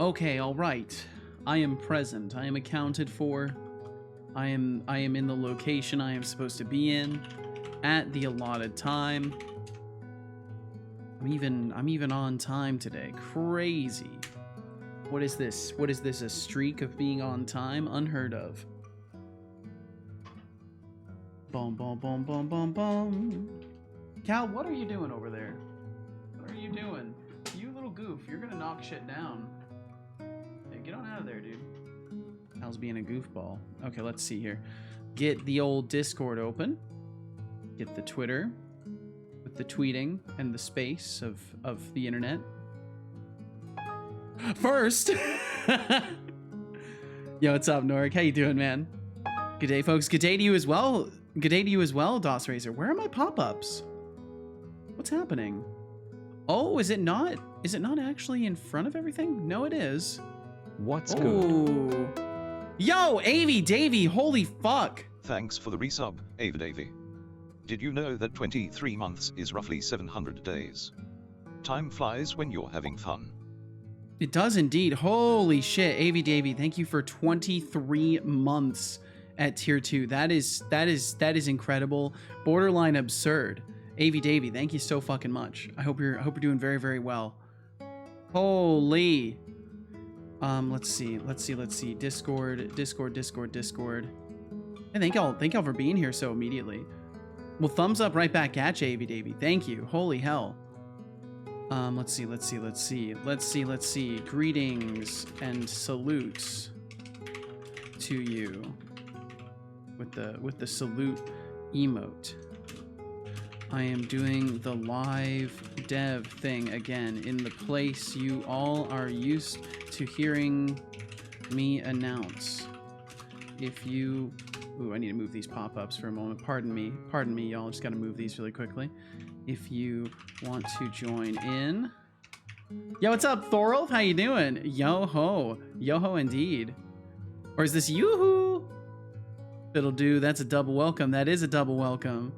Okay, all right. I am present. I am accounted for. I am in the location I am supposed to be in at the allotted time. I'm even on time today. Crazy. What is this? What is this? A streak of being on time? Unheard of. Boom, boom, boom, boom, boom, boom. Cal, what are you doing over there? What are you doing? You little goof. You're gonna knock shit down. Hey, get on out of there, dude. Cal's being a goofball. Okay, let's see here. Get the old Discord open. Get the Twitter with the tweeting and the space of the internet. First! Yo, what's up, Norik? How you doing, man? Good day, folks. Good day to you as well. Good day to you as well, DOS Razor. Where are my pop-ups? What's happening? Oh, is it not actually in front of everything? No, it is. What's good? Yo, Avy Davy, holy fuck. Thanks for the resub, Avy Davy. Did you know that 23 months is roughly 700 days? Time flies when you're having fun. It does indeed. Holy shit, Avy Davy, thank you for 23 months at tier 2. That is incredible. Borderline absurd. Avy Davy, thank you so fucking much. I hope you're doing very, very well. Holy. Let's see. Discord. And thank y'all for being here so immediately. Well, thumbs up right back at you, Avy Davy. Thank you. Holy hell. Let's see. Greetings and salutes to you with the salute emote. I am doing the live dev thing again in the place you all are used to hearing me announce. If you... Ooh, I need to move these pop-ups for a moment. Pardon me, y'all. Just gotta move these really quickly. If you want to join in... Yo, what's up, Thorolf? How you doing? Yo-ho. Yo-ho indeed. Or is this yoo-hoo? It'll do. That's a double welcome. That is a double welcome.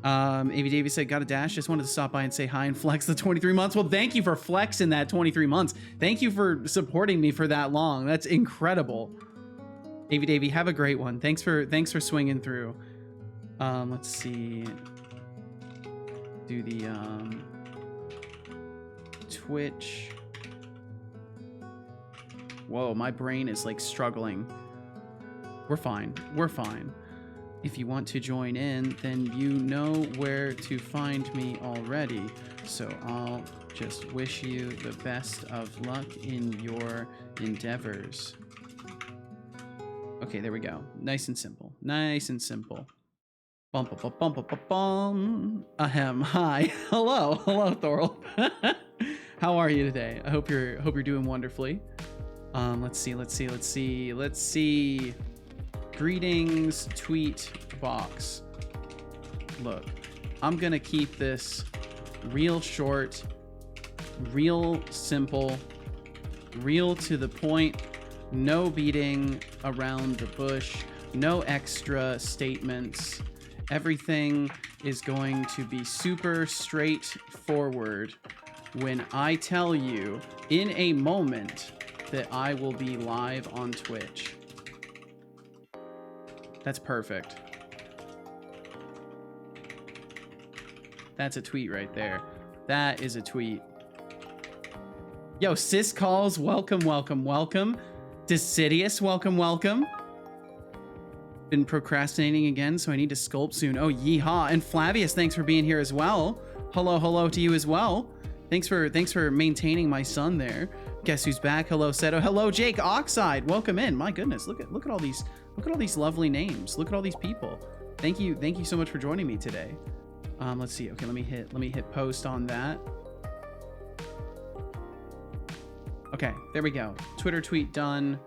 Avy Davy said, got a dash. Just wanted to stop by and say hi and flex the 23 months. Well, thank you for flexing that 23 months. Thank you for supporting me for that long. That's incredible. Avy Davy, have a great one. Thanks for swinging through. Let's see. Do the Twitch. Whoa, my brain is like struggling. We're fine. If you want to join in, then you know where to find me already. So I'll just wish you the best of luck in your endeavors. Okay, there we go. Nice and simple. Bum, bum, bum, bum, bum, bum. Ahem. Hi. Hello, Thorol. How are you today? I hope you're doing wonderfully. Let's see. Greetings, tweet box. Look, I'm gonna keep this real short, real simple, real to the point, no beating around the bush, no extra statements. Everything is going to be super straightforward when I tell you in a moment that I will be live on Twitch. That's perfect. That's a tweet right there. That is a tweet. Yo, Sis Calls, welcome. Decidius, welcome. Been procrastinating again, so I need to sculpt soon. Oh, yeehaw. And Flavius, thanks for being here as well. Hello to you as well. Thanks for maintaining my son there. Guess who's back? Hello, Seto. Hello, Jake Oxide. Welcome in. My goodness, look at all these lovely names. Look at all these people. Thank you so much for joining me today. Let's see. Okay, let me hit post on that. Okay, there we go. Twitter tweet done.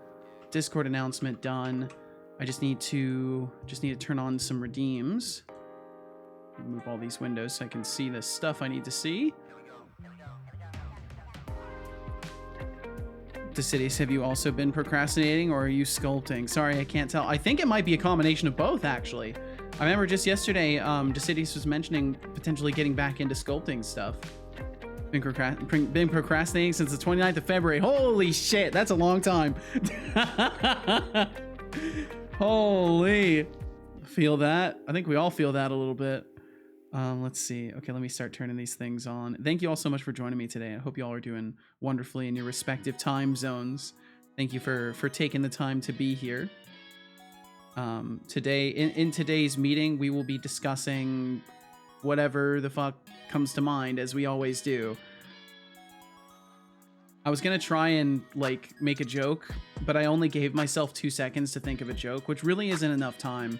Discord announcement done. I just need to turn on some redeems. Move all these windows so I can see the stuff I need to see. Decidius, have you also been procrastinating or are you sculpting? Sorry, I can't tell. I think it might be a combination of both, actually. I remember just yesterday, Decidius was mentioning potentially getting back into sculpting stuff. Been procrastinating since the 29th of February. Holy shit, that's a long time. Holy. Feel that? I think we all feel that a little bit. Let's see. Okay, let me start turning these things on. Thank you all so much for joining me today. I hope you all are doing wonderfully in your respective time zones. Thank you for taking the time to be here. Today, in today's meeting, we will be discussing whatever the fuck comes to mind, as we always do. I was gonna try and like make a joke, but I only gave myself 2 seconds to think of a joke, which really isn't enough time.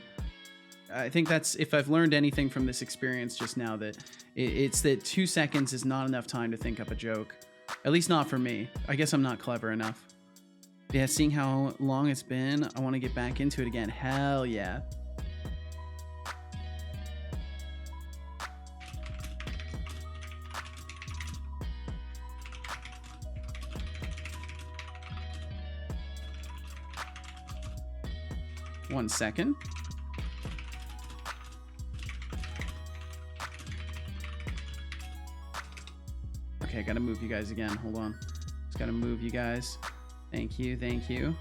I think that's, if I've learned anything from this experience just now, that it's that 2 seconds is not enough time to think up a joke. At least not for me. I guess I'm not clever enough. Yeah, seeing how long it's been, I want to get back into it again. Hell yeah. One second. Okay, I gotta move you guys again. Hold on. Just gotta move you guys. Thank you, thank you.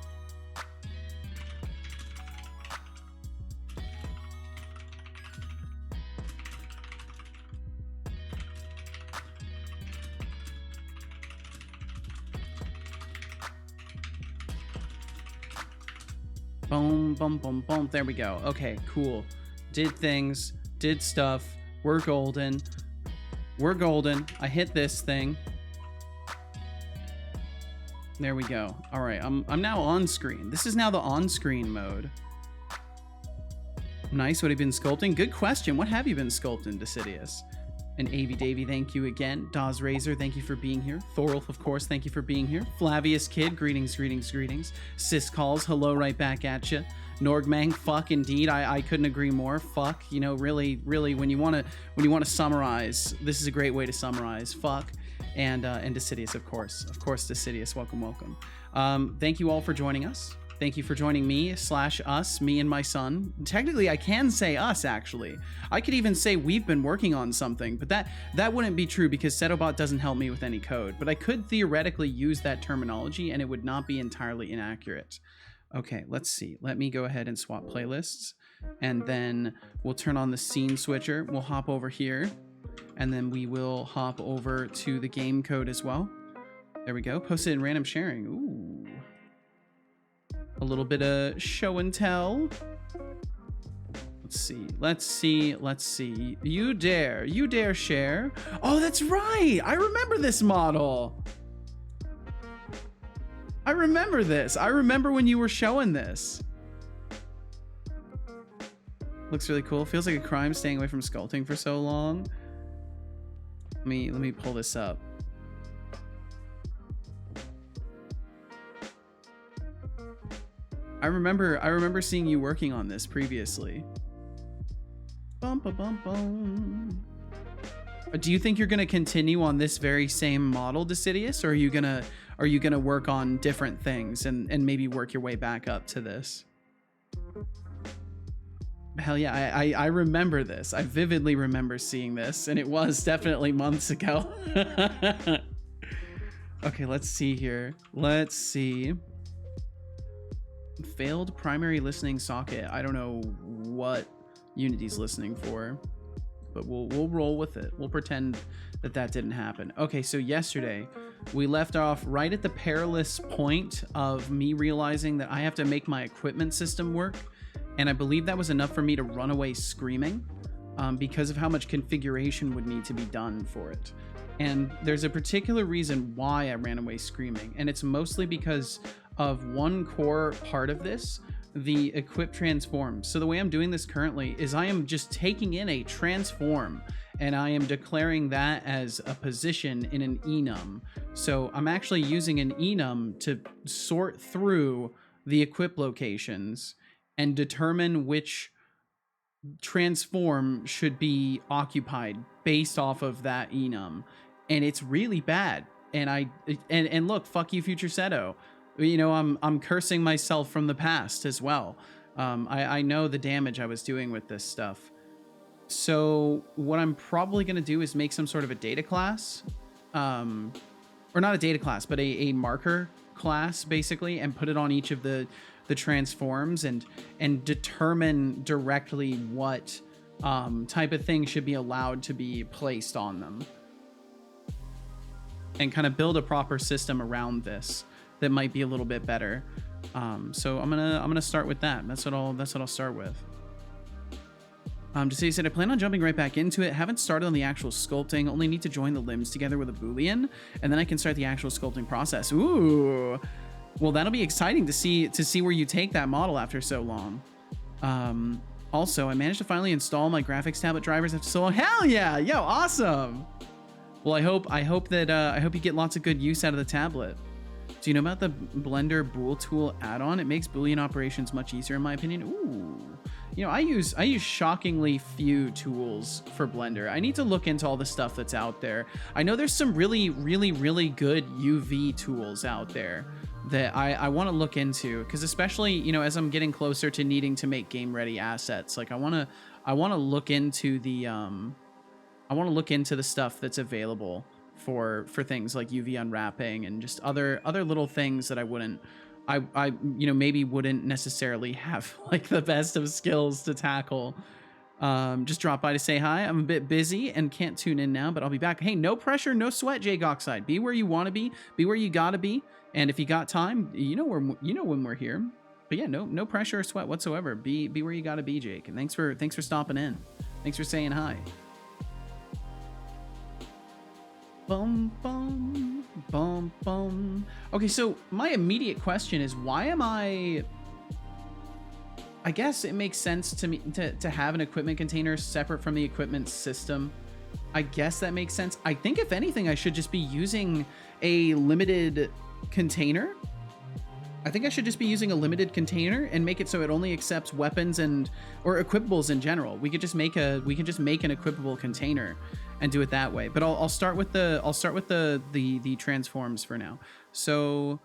Boom, boom, boom, boom. There we go. Okay, cool. Did things, did stuff. We're golden. We're golden. I hit this thing. There we go. All right, I'm now on screen. This is now the on-screen mode. Nice. What have you been sculpting? Good question. What have you been sculpting, Decidius? And Avy Davy, thank you again. Dawes Razor, thank you for being here. Thorolf, of course, thank you for being here. Flavius Kid, greetings, greetings, greetings. Sis Calls, hello right back at you. Norgmang, fuck indeed. I couldn't agree more. Fuck, you know, really, when you want to summarize, this is a great way to summarize. Fuck. And Decidius, of course, Decidius, welcome. Thank you all for joining us. Thank you for joining me / us, me and my son. Technically, I can say us, actually. I could even say we've been working on something, but that wouldn't be true because Setobot doesn't help me with any code. But I could theoretically use that terminology and it would not be entirely inaccurate. Okay, let's see. Let me go ahead and swap playlists. And then we'll turn on the scene switcher. We'll hop over here. And then we will hop over to the game code as well. There we go. Posted in random sharing. Ooh. A little bit of show and tell. Let's see. You dare share. Oh, that's right. I remember this model. I remember this. I remember when you were showing this. Looks really cool. Feels like a crime staying away from sculpting for so long. Let me pull this up. I remember seeing you working on this previously. Bum, ba, bum, bum. Do you think you're gonna continue on this very same model, Decidius, or are you gonna work on different things and maybe work your way back up to this? Hell yeah, I remember this. I vividly remember seeing this, and it was definitely months ago. Okay, let's see here. Let's see. Failed primary listening socket. I don't know what Unity's listening for, but we'll roll with it. We'll pretend that didn't happen. Okay, so yesterday we left off right at the perilous point of me realizing that I have to make my equipment system work, and I believe that was enough for me to run away screaming because of how much configuration would need to be done for it. And there's a particular reason why I ran away screaming, and it's mostly because of one core part of this, the equip transform. So the way I'm doing this currently is I am just taking in a transform and I am declaring that as a position in an enum. So I'm actually using an enum to sort through the equip locations and determine which transform should be occupied based off of that enum. And it's really bad. And look, fuck you, future Seto. You know, I'm cursing myself from the past as well. I know the damage I was doing with this stuff. So what I'm probably going to do is make some sort of a data class or not a data class, but a marker class basically, and put it on each of the transforms and determine directly what type of thing should be allowed to be placed on them, and kind of build a proper system around this that might be a little bit better. So I'm gonna start with that. That's what I'll start with. Just say, he said, I plan on jumping right back into it. Haven't started on the actual sculpting. Only need to join the limbs together with a Boolean, and then I can start the actual sculpting process. Ooh, well, that'll be exciting to see where you take that model after so long. Also, I managed to finally install my graphics tablet drivers after so long. Hell yeah, yo, awesome. Well, I hope you get lots of good use out of the tablet. Do you know about the Blender Bool tool add-on? It makes Boolean operations much easier, in my opinion. Ooh. You know, I use shockingly few tools for Blender. I need to look into all the stuff that's out there. I know there's some really, really, really good UV tools out there that I want to look into, because especially, you know, as I'm getting closer to needing to make game-ready assets, like I want to look into the stuff that's available for things like UV unwrapping and just other little things that I you know, maybe wouldn't necessarily have like the best of skills to tackle. Just drop by to say hi. I'm a bit busy and can't tune in now, but I'll be back. Hey, no pressure, no sweat, Jake Oxide. Be where you want to be where you gotta be, and if you got time, you know when we're here. But yeah, no pressure or sweat whatsoever. Be where you gotta be, Jake. And thanks for stopping in. Thanks for saying hi. Bum, bum, bum, bum. Okay, so my immediate question is, why am I guess it makes sense to me to have an equipment container separate from the equipment system. I guess that makes sense. I think if anything, I should just be using a limited container. I think I should just be using a limited container and make it so it only accepts weapons or equipables in general. We can just make an equipable container and do it that way. But I'll start with the transforms for now. So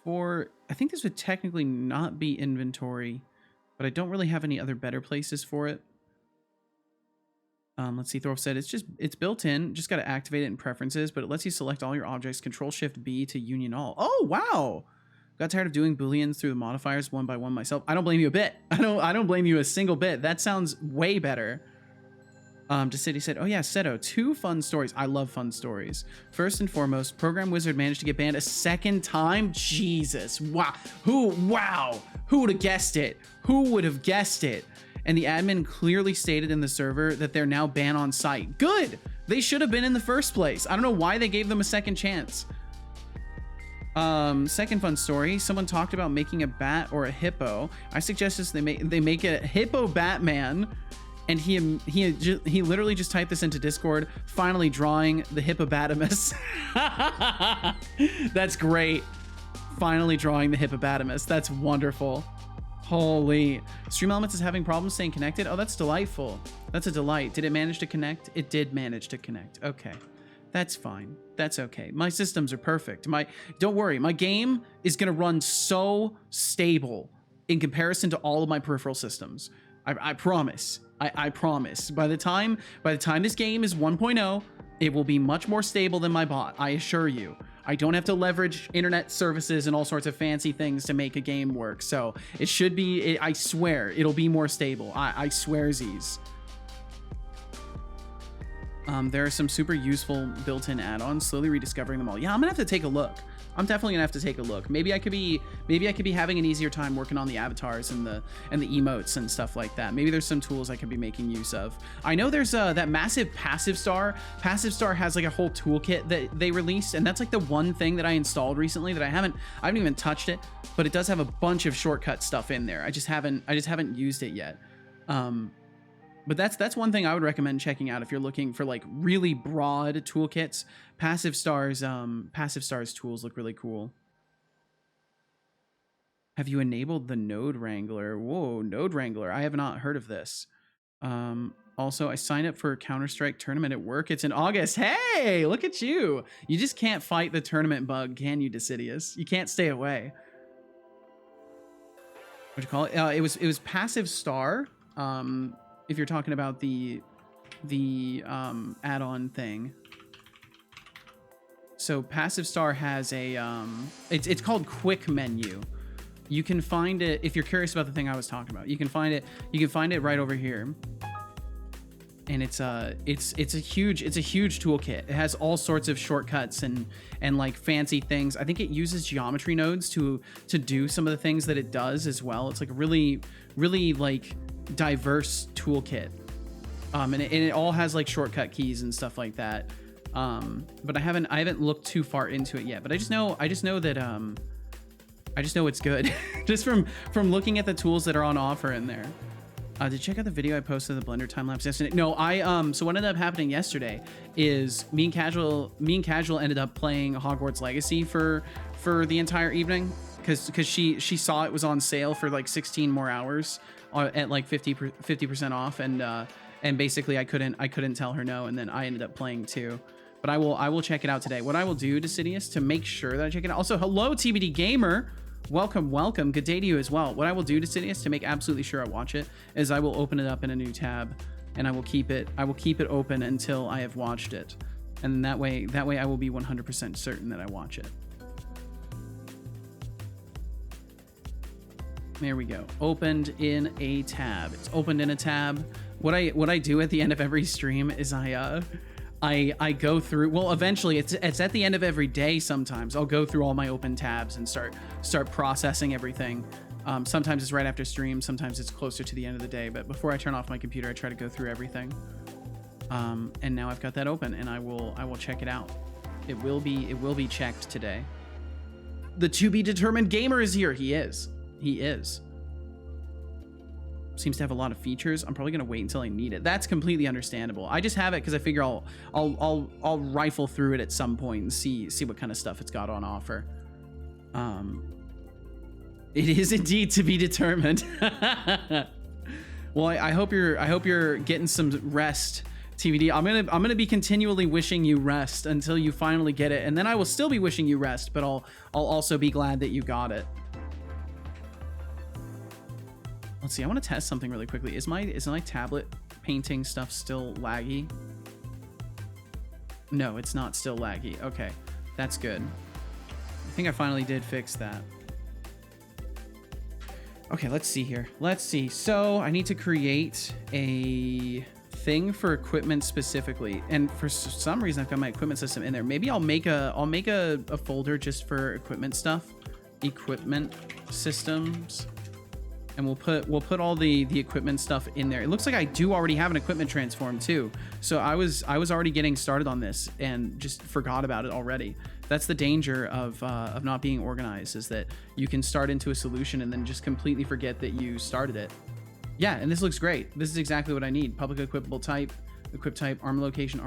I think this would technically not be inventory, but I don't really have any other better places for it. Let's see, Thorpe said it's built in, just got to activate it in preferences, but it lets you select all your objects, Control-Shift-B to union all. Oh, wow. Got tired of doing Booleans through the modifiers one by one myself. I don't blame you a bit. I don't blame you a single bit. That sounds way better. Just said, oh yeah, Seto, 2 fun stories. I love fun stories. First and foremost, Program Wizard managed to get banned a second time. Jesus, wow. Who would have guessed it? Who would have guessed it? And the admin clearly stated in the server that they're now banned on site. Good. They should have been in the first place. I don't know why they gave them a second chance. Second fun story. Someone talked about making a bat or a hippo. I suggested they make a hippo Batman. And he literally just typed this into Discord, finally drawing the hippopotamus. That's great. Finally drawing the hippopotamus. That's wonderful. Holy. Stream Elements is having problems staying connected. Oh, that's delightful. That's a delight. Did it manage to connect? It did manage to connect. Okay. That's fine. That's okay. My systems are perfect. Don't worry. My game is going to run so stable in comparison to all of my peripheral systems. I promise. I promise. By the time this game is 1.0, it will be much more stable than my bot. I assure you. I don't have to leverage internet services and all sorts of fancy things to make a game work. So it should be, I swear, it'll be more stable. I swearsies. There are some super useful built-in add-ons. Slowly rediscovering them all. Yeah, I'm gonna have to take a look. I'm definitely gonna have to take a look. Maybe I could be having an easier time working on the avatars and the emotes and stuff like that. Maybe there's some tools I could be making use of. I know there's that massive Passive Star. Passive Star has like a whole toolkit that they released, and that's like the one thing that I installed recently that I haven't even touched it, but it does have a bunch of shortcut stuff in there. I just haven't used it yet. But that's one thing I would recommend checking out if you're looking for like really broad toolkits. Passive Star's tools look really cool. Have you enabled the Node Wrangler? Whoa, Node Wrangler. I have not heard of this. Also, I signed up for a Counter-Strike tournament at work. It's in August. Hey, look at you. You just can't fight the tournament bug, can you, Decidius? You can't stay away. What'd you call it? It was Passive Star. If you're talking about the add-on thing. So Passive Star has a it's called Quick Menu. You can find it if you're curious about the thing I was talking about. You can find it right over here. And it's a huge toolkit. It has all sorts of shortcuts and like fancy things. I think it uses geometry nodes to do some of the things that it does as well. It's like a really like diverse toolkit. And it all has like shortcut keys and stuff like that. But I haven't looked too far into it yet. But I just know that it's good just from looking at the tools that are on offer in there. Did you check out the video I posted of the Blender time lapse yesterday? No, so what ended up happening yesterday is me and Casual ended up playing Hogwarts Legacy for the entire evening because she saw it was on sale for like 16 more hours at like 50% off, and basically I couldn't tell her no, and then I ended up playing too. But I will check it out today. What I will do, Decidius, to make sure that I check it out. Also, hello TBD Gamer. Welcome. Good day to you as well. What I will do, Decidius, to make absolutely sure I watch it, is I will open it up in a new tab, and I will keep it open until I have watched it, and that way I will be 100% certain that I watch it. There we go. Opened in a tab. It's opened in a tab. What I do at the end of every stream is I go through, well, eventually it's at the end of every day. Sometimes I'll go through all my open tabs and start processing everything. Sometimes it's right after stream. Sometimes it's closer to the end of the day. But before I turn off my computer, I try to go through everything. And now I've got that open, and I will check it out. It will be checked today. The to be determined gamer is here. He is. Seems to have a lot of features. I'm probably gonna wait until I need it. That's completely understandable. I just have it because I figure I'll rifle through it at some point and see what kind of stuff it's got on offer. It is indeed to be determined. Well, I hope you're getting some rest, TVD. I'm gonna be continually wishing you rest until you finally get it, and then I will still be wishing you rest, but I'll also be glad that you got it. Let's see, I want to test something really quickly. Is my tablet painting stuff still laggy? No, it's not still laggy. Okay, that's good. I think I finally did fix that. Okay, let's see here. Let's see. So I need to create a thing for equipment specifically, and for some reason I've got my equipment system in there. Maybe I'll make a folder just for equipment stuff, equipment systems. And we'll put all the equipment stuff in there. It looks like I do already have an equipment transform too. So I was already getting started on this and just forgot about it already. That's the danger of not being organized, is that you can start into a solution and then just completely forget that you started it. Yeah, and this looks great. This is exactly what I need. Public equipable type, equip type, armor location,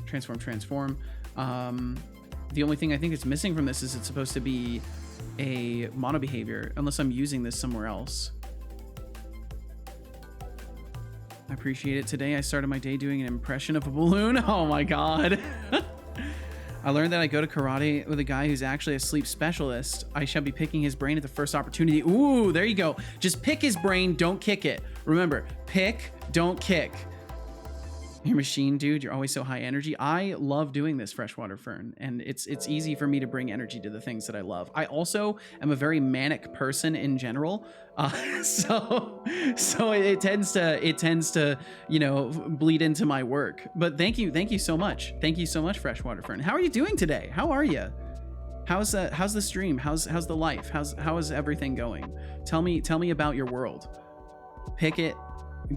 transform. The only thing I think that's missing from this is it's supposed to be a mono behavior, unless I'm using this somewhere else. I appreciate it. Today I started my day doing an impression of a balloon. Oh my god. I learned that I go to karate with a guy who's actually a sleep specialist. I shall be picking his brain at the first opportunity. Ooh, there you go. Just pick his brain, don't kick it. Remember, pick, don't kick. Your machine, dude, you're always so high energy. I love doing this, Freshwater Fern, and it's easy for me to bring energy to the things that I love. I also am a very manic person in general, so it tends to bleed into my work. But thank you so much, Freshwater Fern. How are you doing today? How are you? How's the stream? How's the life? How is everything going? Tell me about your world. Pick it.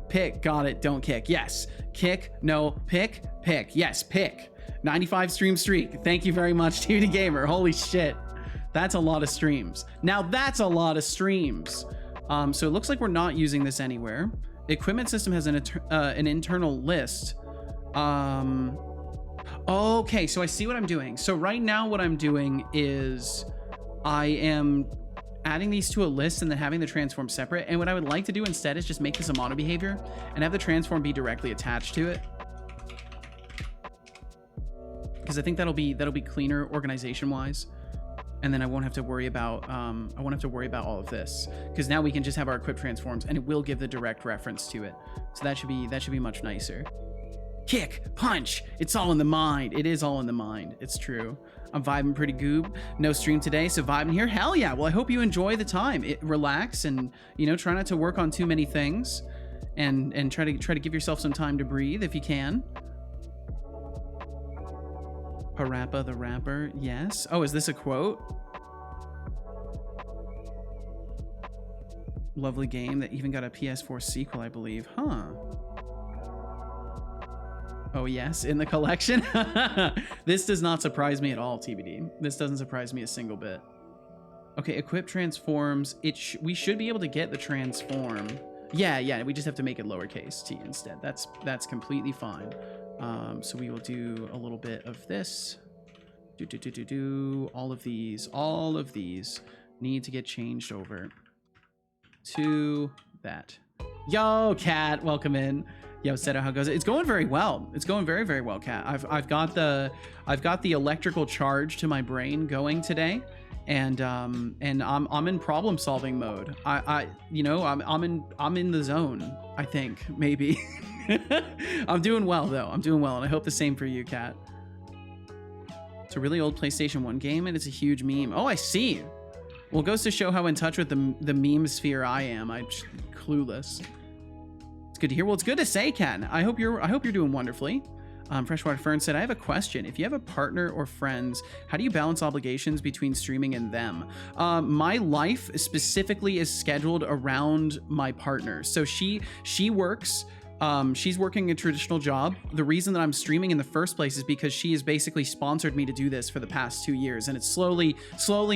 Pick, got it, don't kick. Yes, kick, no, pick, yes, pick. 95 stream streak. Thank you very much, TVD Gamer. Holy shit. That's a lot of streams. Now that's a lot of streams. So it looks like we're not using this anywhere. Equipment system has an internal list. Okay, so I see what I'm doing. So right now what I'm doing is I am adding these to a list and then having the transform separate. And what I would like to do instead is just make this a mono behavior and have the transform be directly attached to it. Because I think that'll be cleaner organization wise. And then I won't have to worry about all of this, because now we can just have our equip transforms and it will give the direct reference to it. So that should be much nicer. kick, punch. It's all in the mind. It is all in the mind. It's true. I'm vibing pretty goob. No stream today, so vibing here. Hell yeah. Well, I hope you enjoy the time. Relax and, you know, try not to work on too many things, and try to give yourself some time to breathe if you can. Parappa the Rapper. Yes. Oh, is this a quote? Lovely game that even got a PS4 sequel, I believe. Huh. Oh, yes, in the collection. This does not surprise me at all, TBD. This doesn't surprise me a single bit. Okay, equip transforms. We should be able to get the transform. Yeah, we just have to make it lowercase t instead. That's completely fine. So we will do a little bit of this. All of these need to get changed over to that. Yo, Cat, welcome in. Yo, Seto, how goes it? It's going very well. It's going very, very well, Cat. I've got the electrical charge to my brain going today, and I'm in problem solving mode. I'm in the zone, I think, maybe. I'm doing well though. I'm doing well, and I hope the same for you, Cat. It's a really old PlayStation 1 game, and it's a huge meme. Oh, I see. Well, it goes to show how in touch with the meme sphere I am. I'm just clueless. Good to hear. Well, it's good to say, Ken. I hope you're doing wonderfully. Freshwater Fern said, I have a question. If you have a partner or friends, how do you balance obligations between streaming and them? My life specifically is scheduled around my partner. So she works. She's working a traditional job. The reason that I'm streaming in the first place is because she has basically sponsored me to do this for the past 2 years, and it's slowly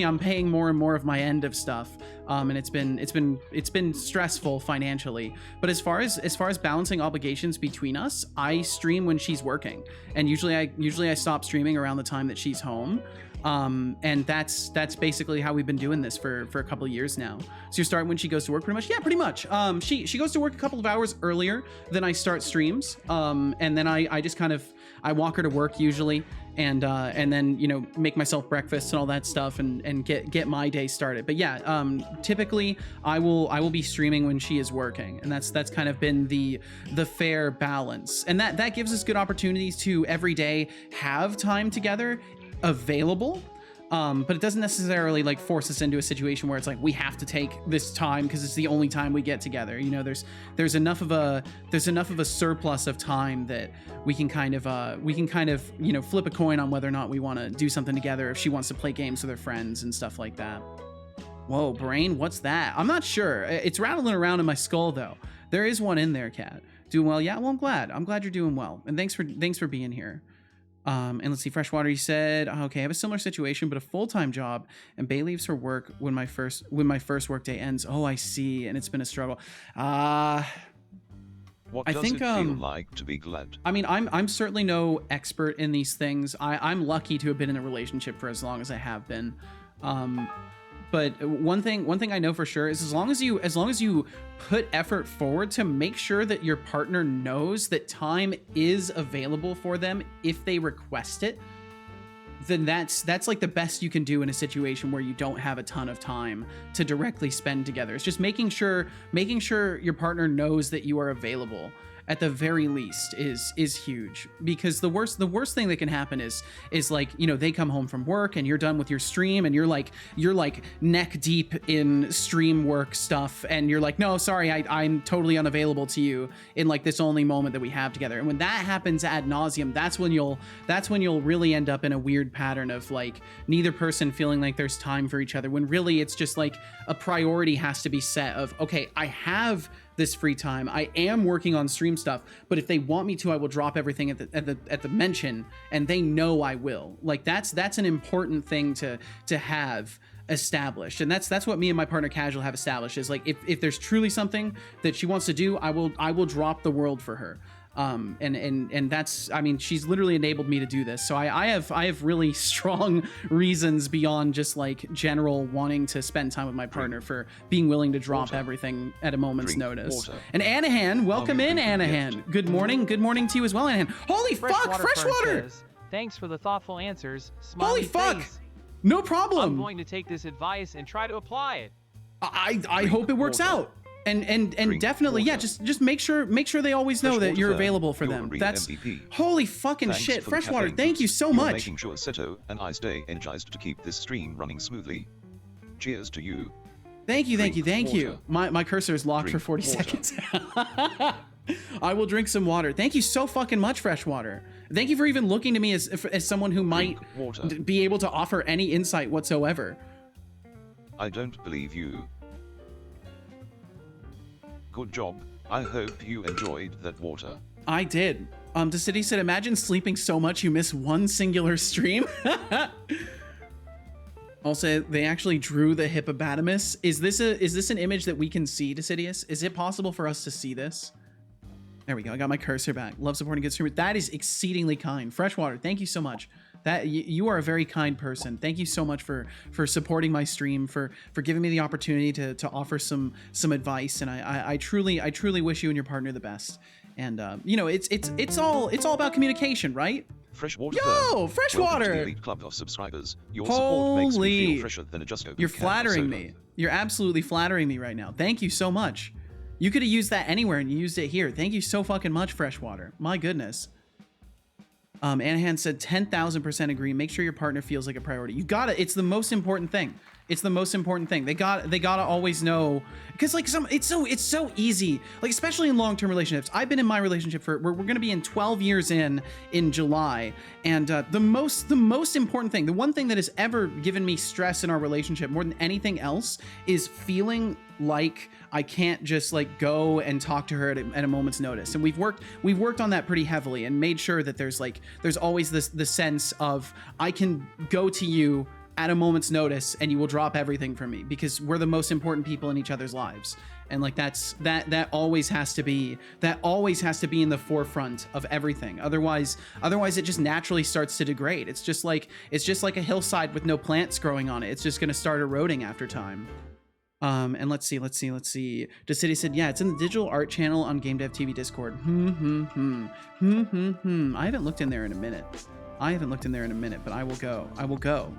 I'm paying more and more of my end of stuff. And it's been stressful financially. But as far as balancing obligations between us, I stream when she's working, and usually I stop streaming around the time that she's home. And that's basically how we've been doing this for a couple of years now. So you're starting when she goes to work, pretty much? Yeah, pretty much. She goes to work a couple of hours earlier than I start streams. And then I just kind of, I walk her to work usually, and then, you know, make myself breakfast and all that stuff, and get my day started. But yeah, typically I will be streaming when she is working, and that's kind of been the fair balance. And that gives us good opportunities to every day have time together available, but it doesn't necessarily like force us into a situation where it's like we have to take this time because it's the only time we get together. You know, there's enough of a surplus of time that we can kind of you know, flip a coin on whether or not we want to do something together, if she wants to play games with her friends and stuff like that. Whoa, brain, what's that? I'm not sure. It's rattling around in my skull though. There is one in there, Cat. Doing well? Yeah, well, I'm glad you're doing well, and thanks for being here. And let's see, Freshwater, he said, okay, I have a similar situation, but a full-time job, and Bay leaves for work when my first work day ends. Oh, I see, and it's been a struggle. What does it feel like to be glad? I mean, I'm certainly no expert in these things. I'm lucky to have been in a relationship for as long as I have been. But one thing I know for sure is as long as you put effort forward to make sure that your partner knows that time is available for them if they request it, then that's like the best you can do in a situation where you don't have a ton of time to directly spend together. It's just making sure your partner knows that you are available at the very least is huge, because the worst thing that can happen is like, you know, they come home from work and you're done with your stream and you're like neck deep in stream work stuff, and you're like, no, sorry, I'm totally unavailable to you in like this only moment that we have together. And when that happens ad nauseum, that's when you'll really end up in a weird pattern of like neither person feeling like there's time for each other, when really it's just like a priority has to be set of, okay, I have this free time, I am working on stream stuff, but if they want me to, I will drop everything at the mention, and they know I will. Like that's an important thing to have established, and that's what me and my partner Casual have established, is like if there's truly something that she wants to do, I will drop the world for her. And that's, I mean, she's literally enabled me to do this. So I have really strong reasons beyond just like general wanting to spend time with my partner for being willing to drop everything at a moment's notice. And Anahan, welcome in, Anahan. Good morning to you as well, Anahan. Holy fuck, Freshwater! Thanks for the thoughtful answers. Holy fuck! No problem. I'm going to take this advice and try to apply it. I hope it works out. And Drink definitely, yeah, water. just make sure they always know that Freshwater you're Fern, available for you're them. a real That's MVP. holy fucking Thanks shit. for the Freshwater, caffeine thank you boost. so You're much. making sure Seto and I stay energized to keep this stream running smoothly. Cheers to you. Thank you. Drink You. My cursor is locked for Drink 40 water. seconds. I will drink some water. Thank you so fucking much, Freshwater. Thank you for even looking to me as someone who might Drink water. be able to offer any insight whatsoever. I don't believe you. Good job. I hope you enjoyed that water. I did. Decidy said, imagine sleeping so much you miss one singular stream. Also, they actually drew the hippopotamus. Is this an image that we can see, Decidius? Is it possible for us to see this? There we go. I got my cursor back. Love supporting good streamers. That is exceedingly kind. Freshwater, thank you so much. That you are a very kind person. Thank you so much for supporting my stream, for giving me the opportunity to offer some advice. And I truly wish you and your partner the best. And you know, it's all about communication, right? Freshwater. Yo, Welcome to Freshwater. the elite club of subscribers. Your support makes me Holy- feel fresher than a Just Open You're can of flattering soda. me. You're absolutely flattering me right now. Thank you so much. You could have used that anywhere and you used it here. Thank you so fucking much, Freshwater. My goodness. Anahan said 10,000% agree. Make sure your partner feels like a priority. You got it. It's the most important thing. It's the most important thing. They gotta always know, because like it's so easy, like especially in long-term relationships. I've been in my relationship for we're gonna be in 12 years in July, and the most important thing, the one thing that has ever given me stress in our relationship more than anything else, is feeling like I can't just like go and talk to her at a moment's notice. And we've worked on that pretty heavily and made sure that there's always the sense of I can go to you at a moment's notice and you will drop everything from me, because we're the most important people in each other's lives. And like that always has to be in the forefront of everything. Otherwise it just naturally starts to degrade. It's just like a hillside with no plants growing on it. It's just going to start eroding after time. And let's see. Decidy said, yeah, it's in the digital art channel on Game Dev TV Discord. I haven't looked in there in a minute, but I will go.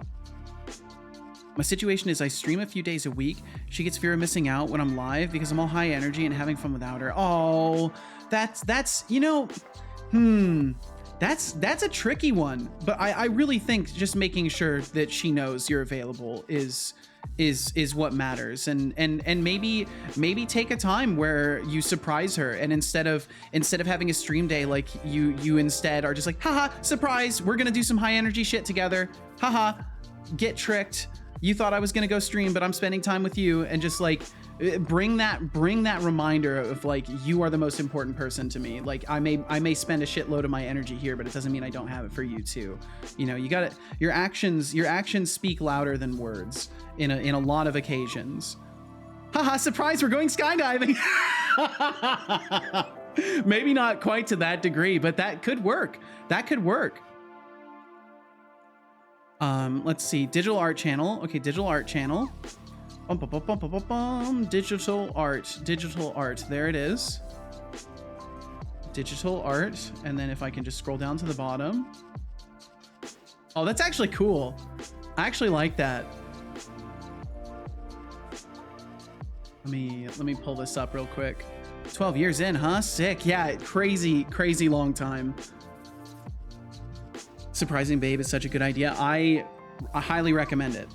My situation is I stream a few days a week. She gets fear of missing out when I'm live because I'm all high energy and having fun without her. Oh, that's you know, that's a tricky one. But I really think just making sure that she knows you're available is what matters. And maybe take a time where you surprise her, and instead of having a stream day, like you instead are just like, haha, surprise, we're gonna do some high energy shit together, haha, get tricked. You thought I was gonna go stream, but I'm spending time with you, and just like bring that reminder of like, you are the most important person to me. Like I may spend a shitload of my energy here, but it doesn't mean I don't have it for you too. You know, you got it. Your actions speak louder than words in a lot of occasions. Haha, surprise, we're going skydiving. Maybe not quite to that degree, but that could work. Let's see, digital art channel. Okay, digital art channel. Digital art. There it is. Digital art. And then if I can just scroll down to the bottom. Oh, that's actually cool. I actually like that. Let me pull this up real quick. 12 years in, huh? Sick. Yeah, crazy long time. Surprising Babe is such a good idea. I highly recommend it.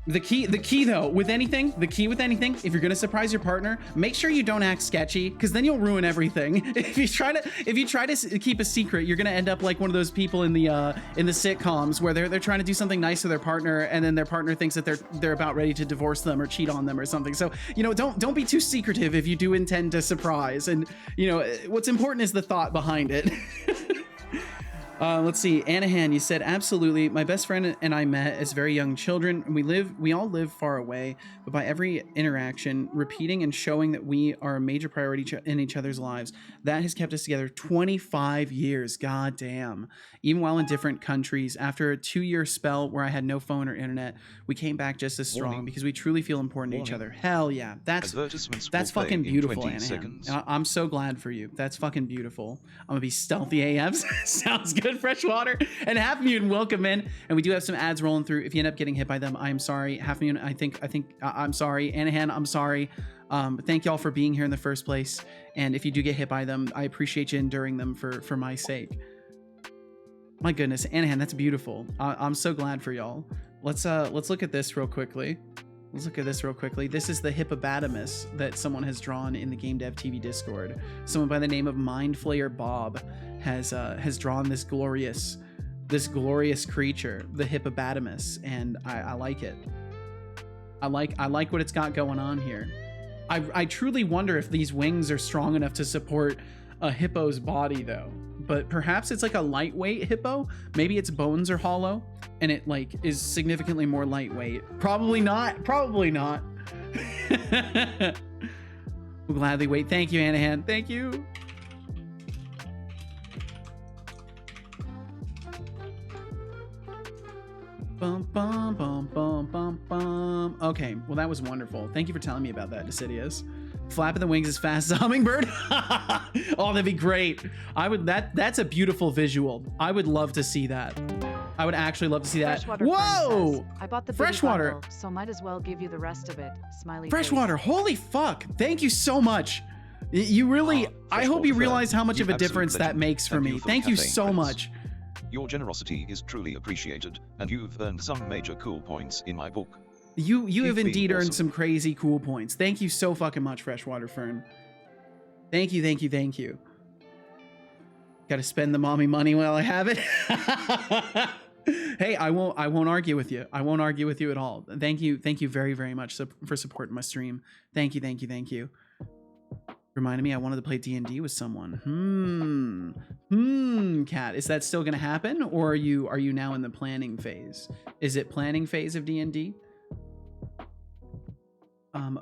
The key though, with anything, if you're gonna surprise your partner, make sure you don't act sketchy, because then you'll ruin everything. If you try to keep a secret, you're gonna end up like one of those people in the sitcoms where they're trying to do something nice to their partner, and then their partner thinks that they're about ready to divorce them or cheat on them or something. So, you know, don't be too secretive if you do intend to surprise. And you know, what's important is the thought behind it. Let's see, Anahan, you said, absolutely. My best friend and I met as very young children. We all live far away, but by every interaction, repeating and showing that we are a major priority in each other's lives, that has kept us together 25 years. God damn. Even while in different countries, after a 2-year spell where I had no phone or internet, we came back just as strong because we truly feel important to each other. Hell yeah. That's fucking beautiful, Anahan. I'm so glad for you. That's fucking beautiful. I'm gonna be stealthy AF. Sounds good. good, Freshwater. And Half Moon, welcome in. And we do have some ads rolling through. If you end up getting hit by them, I am sorry. Half Moon, I'm sorry. Anahan, I'm sorry. But thank y'all for being here in the first place. And if you do get hit by them, I appreciate you enduring them for my sake. My goodness, Anahan, that's beautiful. I'm so glad for y'all. Let's look at this real quickly. Let's look at this real quickly. This is the hippopotamus that someone has drawn in the Game Dev TV Discord. Someone by the name of Mindflayer Bob has drawn this glorious creature, the hippopotamus, and I like it. I like what it's got going on here. I truly wonder if these wings are strong enough to support a hippo's body though. But perhaps it's like a lightweight hippo. Maybe its bones are hollow and it like is significantly more lightweight. Probably not. Probably not. We'll gladly wait. Thank you, Anahan. Thank you. Bum, bum, bum, bum, bum, bum. Okay, well that was wonderful. Thank you for telling me about that, Decidius. Flapping the wings as fast as a hummingbird. Oh, that'd be great. That's a beautiful visual. I would love to see that. I would actually love to see that. Freshwater Whoa! says, I bought the Freshwater, bundle, so might as well give you the rest of it. Smiley Freshwater, face. holy fuck. Thank you so much. You really, I hope you realize how much of a difference that makes for me. Thank you so much. Your generosity is truly appreciated, and you've earned some major cool points in my book. You have indeed awesome. earned some crazy cool points. Thank you so fucking much, Freshwater Fern. Thank you, thank you, thank you. Gotta spend the mommy money while I have it. Hey, I won't argue with you. I won't argue with you at all. Thank you very, very much for supporting my stream. Thank you, thank you, thank you. Reminded me I wanted to play D&D with someone. Kat, is that still gonna happen, or are you now in the planning phase? Is it planning phase of D&D?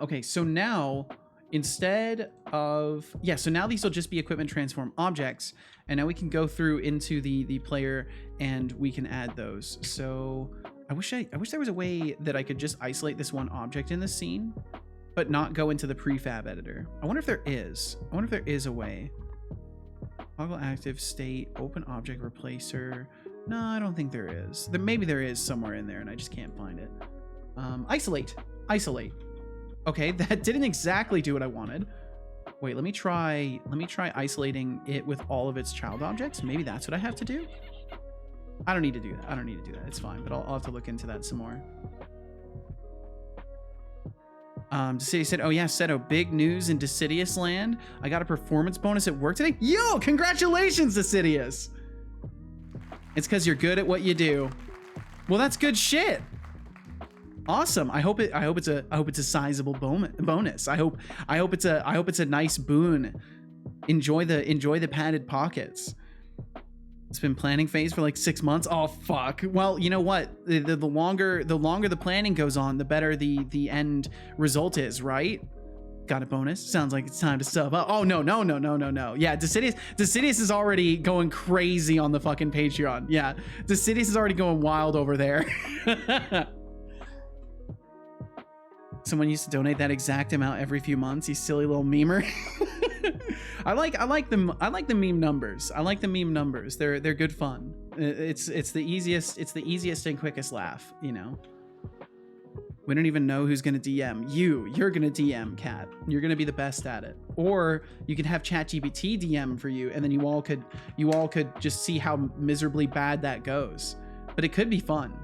Okay, so now instead of, yeah, so now these will just be equipment transform objects, and now we can go through into the player and we can add those. So I wish there was a way that I could just isolate this one object in the scene, but not go into the prefab editor. I wonder if there is. I wonder if there is a way. Toggle active state, open object replacer. No, I don't think there is. Maybe there is somewhere in there and I just can't find it. Isolate. Okay, that didn't exactly do what I wanted. Wait, let me try isolating it with all of its child objects. Maybe that's what I have to do. I don't need to do that. It's fine, but I'll have to look into that some more. Decidius said, oh yeah, Seto, big news in Decidius land. I got a performance bonus at work today. Yo, congratulations, Decidius. It's because you're good at what you do. Well, that's good shit. Awesome. I hope it's a sizable bonus. I hope it's a nice boon. Enjoy the padded pockets. It's been planning phase for like 6 months. Oh fuck. Well, you know what? The longer the planning goes on, the better the end result is, right? Got a bonus. Sounds like it's time to sub up. Oh no. Yeah, Decidius is already going crazy on the fucking Patreon. Yeah, Decidius is already going wild over there. Someone used to donate that exact amount every few months. You silly little memer. I like the meme numbers. I like the meme numbers. They're good fun. It's the easiest and quickest laugh, you know. We don't even know who's gonna DM. You're gonna DM, Kat. You're gonna be the best at it. Or you could have ChatGPT DM for you, and then you all could just see how miserably bad that goes. But it could be fun.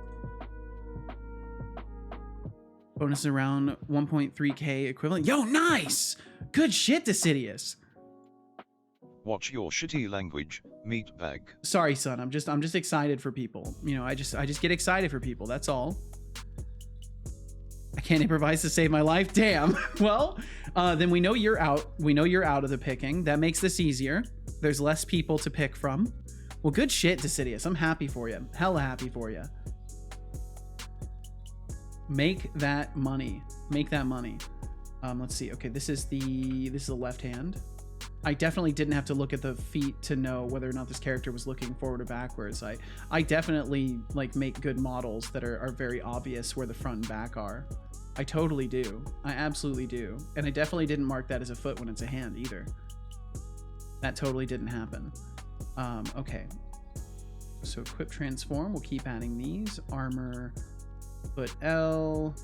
Bonus around 1.3k equivalent. Yo, nice! Good shit, Decidius. Watch your shitty language, meatbag. Sorry, son. I'm just excited for people. You know, I just get excited for people. That's all. I can't improvise to save my life. Damn. Well, then we know you're out. We know you're out of the picking. That makes this easier. There's less people to pick from. Well, good shit, Decidius. I'm happy for you. Hella happy for you. Make that money. Make that money. Let's see. Okay, this is the left hand. I definitely didn't have to look at the feet to know whether or not this character was looking forward or backwards. I definitely like make good models that are very obvious where the front and back are. I totally do. I absolutely do. And I definitely didn't mark that as a foot when it's a hand either. That totally didn't happen. Okay. So equip transform, we'll keep adding these. Armor, foot L.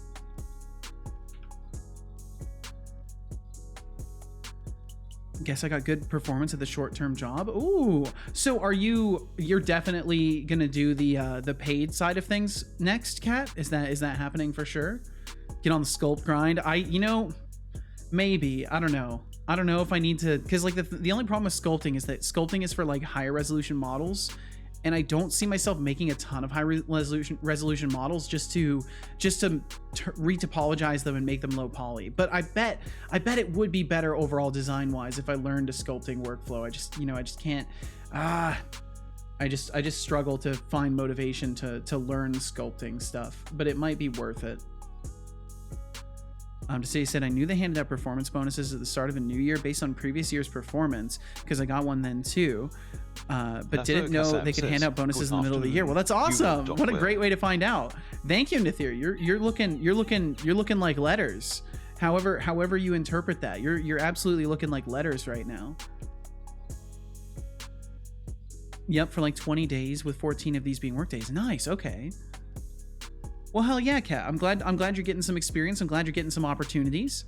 Guess I got good performance at the short-term job. Ooh, so you're definitely gonna do the paid side of things next, Kat? Is that happening for sure? Get on the sculpt grind. Maybe, I don't know if I need to, because like the only problem with sculpting is that sculpting is for like higher resolution models, and I don't see myself making a ton of high resolution models just to retopologize them and make them low poly. But I bet it would be better overall design wise if I learned a sculpting workflow. I just can't. I just struggle to find motivation to learn sculpting stuff, but it might be worth it. To say, he said, I knew they handed out performance bonuses at the start of a new year based on previous year's performance because I got one then too, but didn't know they could hand out bonuses in the middle of the year. Well, that's awesome. What a great way to find out. Thank you, Nathir. You're looking like letters. However you interpret that, you're absolutely looking like letters right now. Yep, for like 20 days with 14 of these being work days. Nice. Okay. Well, hell yeah, Kat. I'm glad you're getting some experience. I'm glad you're getting some opportunities.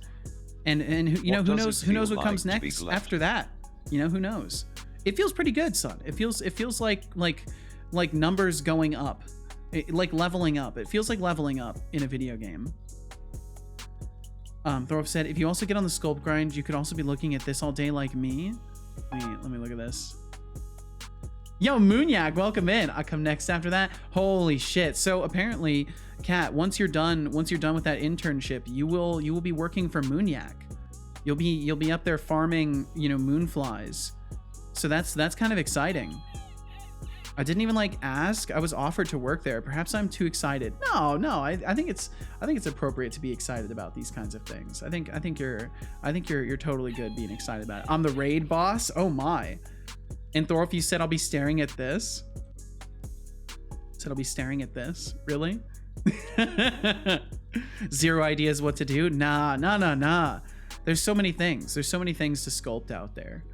And you know, who knows what comes next after that? You know, who knows? It feels pretty good, son. It feels like numbers going up. Like leveling up. It feels like leveling up in a video game. Thorpe said, if you also get on the sculpt grind, you could also be looking at this all day like me. Let me look at this. Yo, Moonyak, welcome in. I come next after that. Holy shit. So apparently, Kat, once you're done with that internship, you will be working for Moonyak. You'll be up there farming, you know, moonflies. So that's kind of exciting. I didn't even like ask. I was offered to work there. Perhaps I'm too excited. No. I think it's appropriate to be excited about these kinds of things. I think you're totally good being excited about it. I'm the raid boss. Oh my. And Thorf, you said I'll be staring at this. Said I'll be staring at this. Really? Zero ideas what to do? Nah. There's so many things. There's so many things to sculpt out there.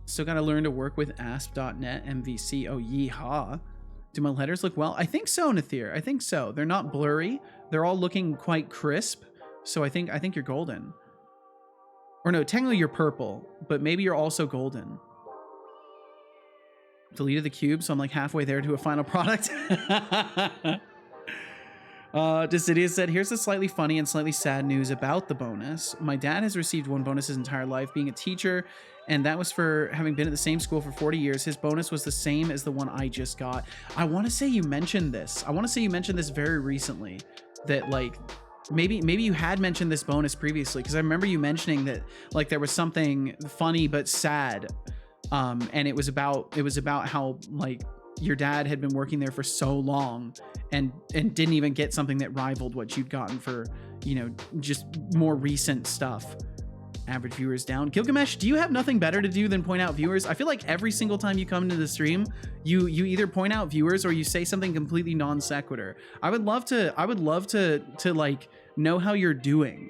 Still got to learn to work with ASP.NET MVC. Oh, yeehaw. Do my letters look well? I think so, Nathir. I think so. They're not blurry. They're all looking quite crisp. So I think you're golden. Or no, technically you're purple, but maybe you're also golden. Deleted the cube, so I'm like halfway there to a final product. Decidius said, here's the slightly funny and slightly sad news about the bonus. My dad has received one bonus his entire life, being a teacher, and that was for having been at the same school for 40 years. His bonus was the same as the one I just got. I want to say you mentioned this. Very recently, that like maybe you had mentioned this bonus previously, because I remember you mentioning that like there was something funny but sad. And it was about how like your dad had been working there for so long and didn't even get something that rivaled what you'd gotten for, you know, just more recent stuff. Average viewers down. Gilgamesh, do you have nothing better to do than point out viewers? I feel like every single time you come into the stream, you either point out viewers or you say something completely non sequitur. I would love to like know how you're doing.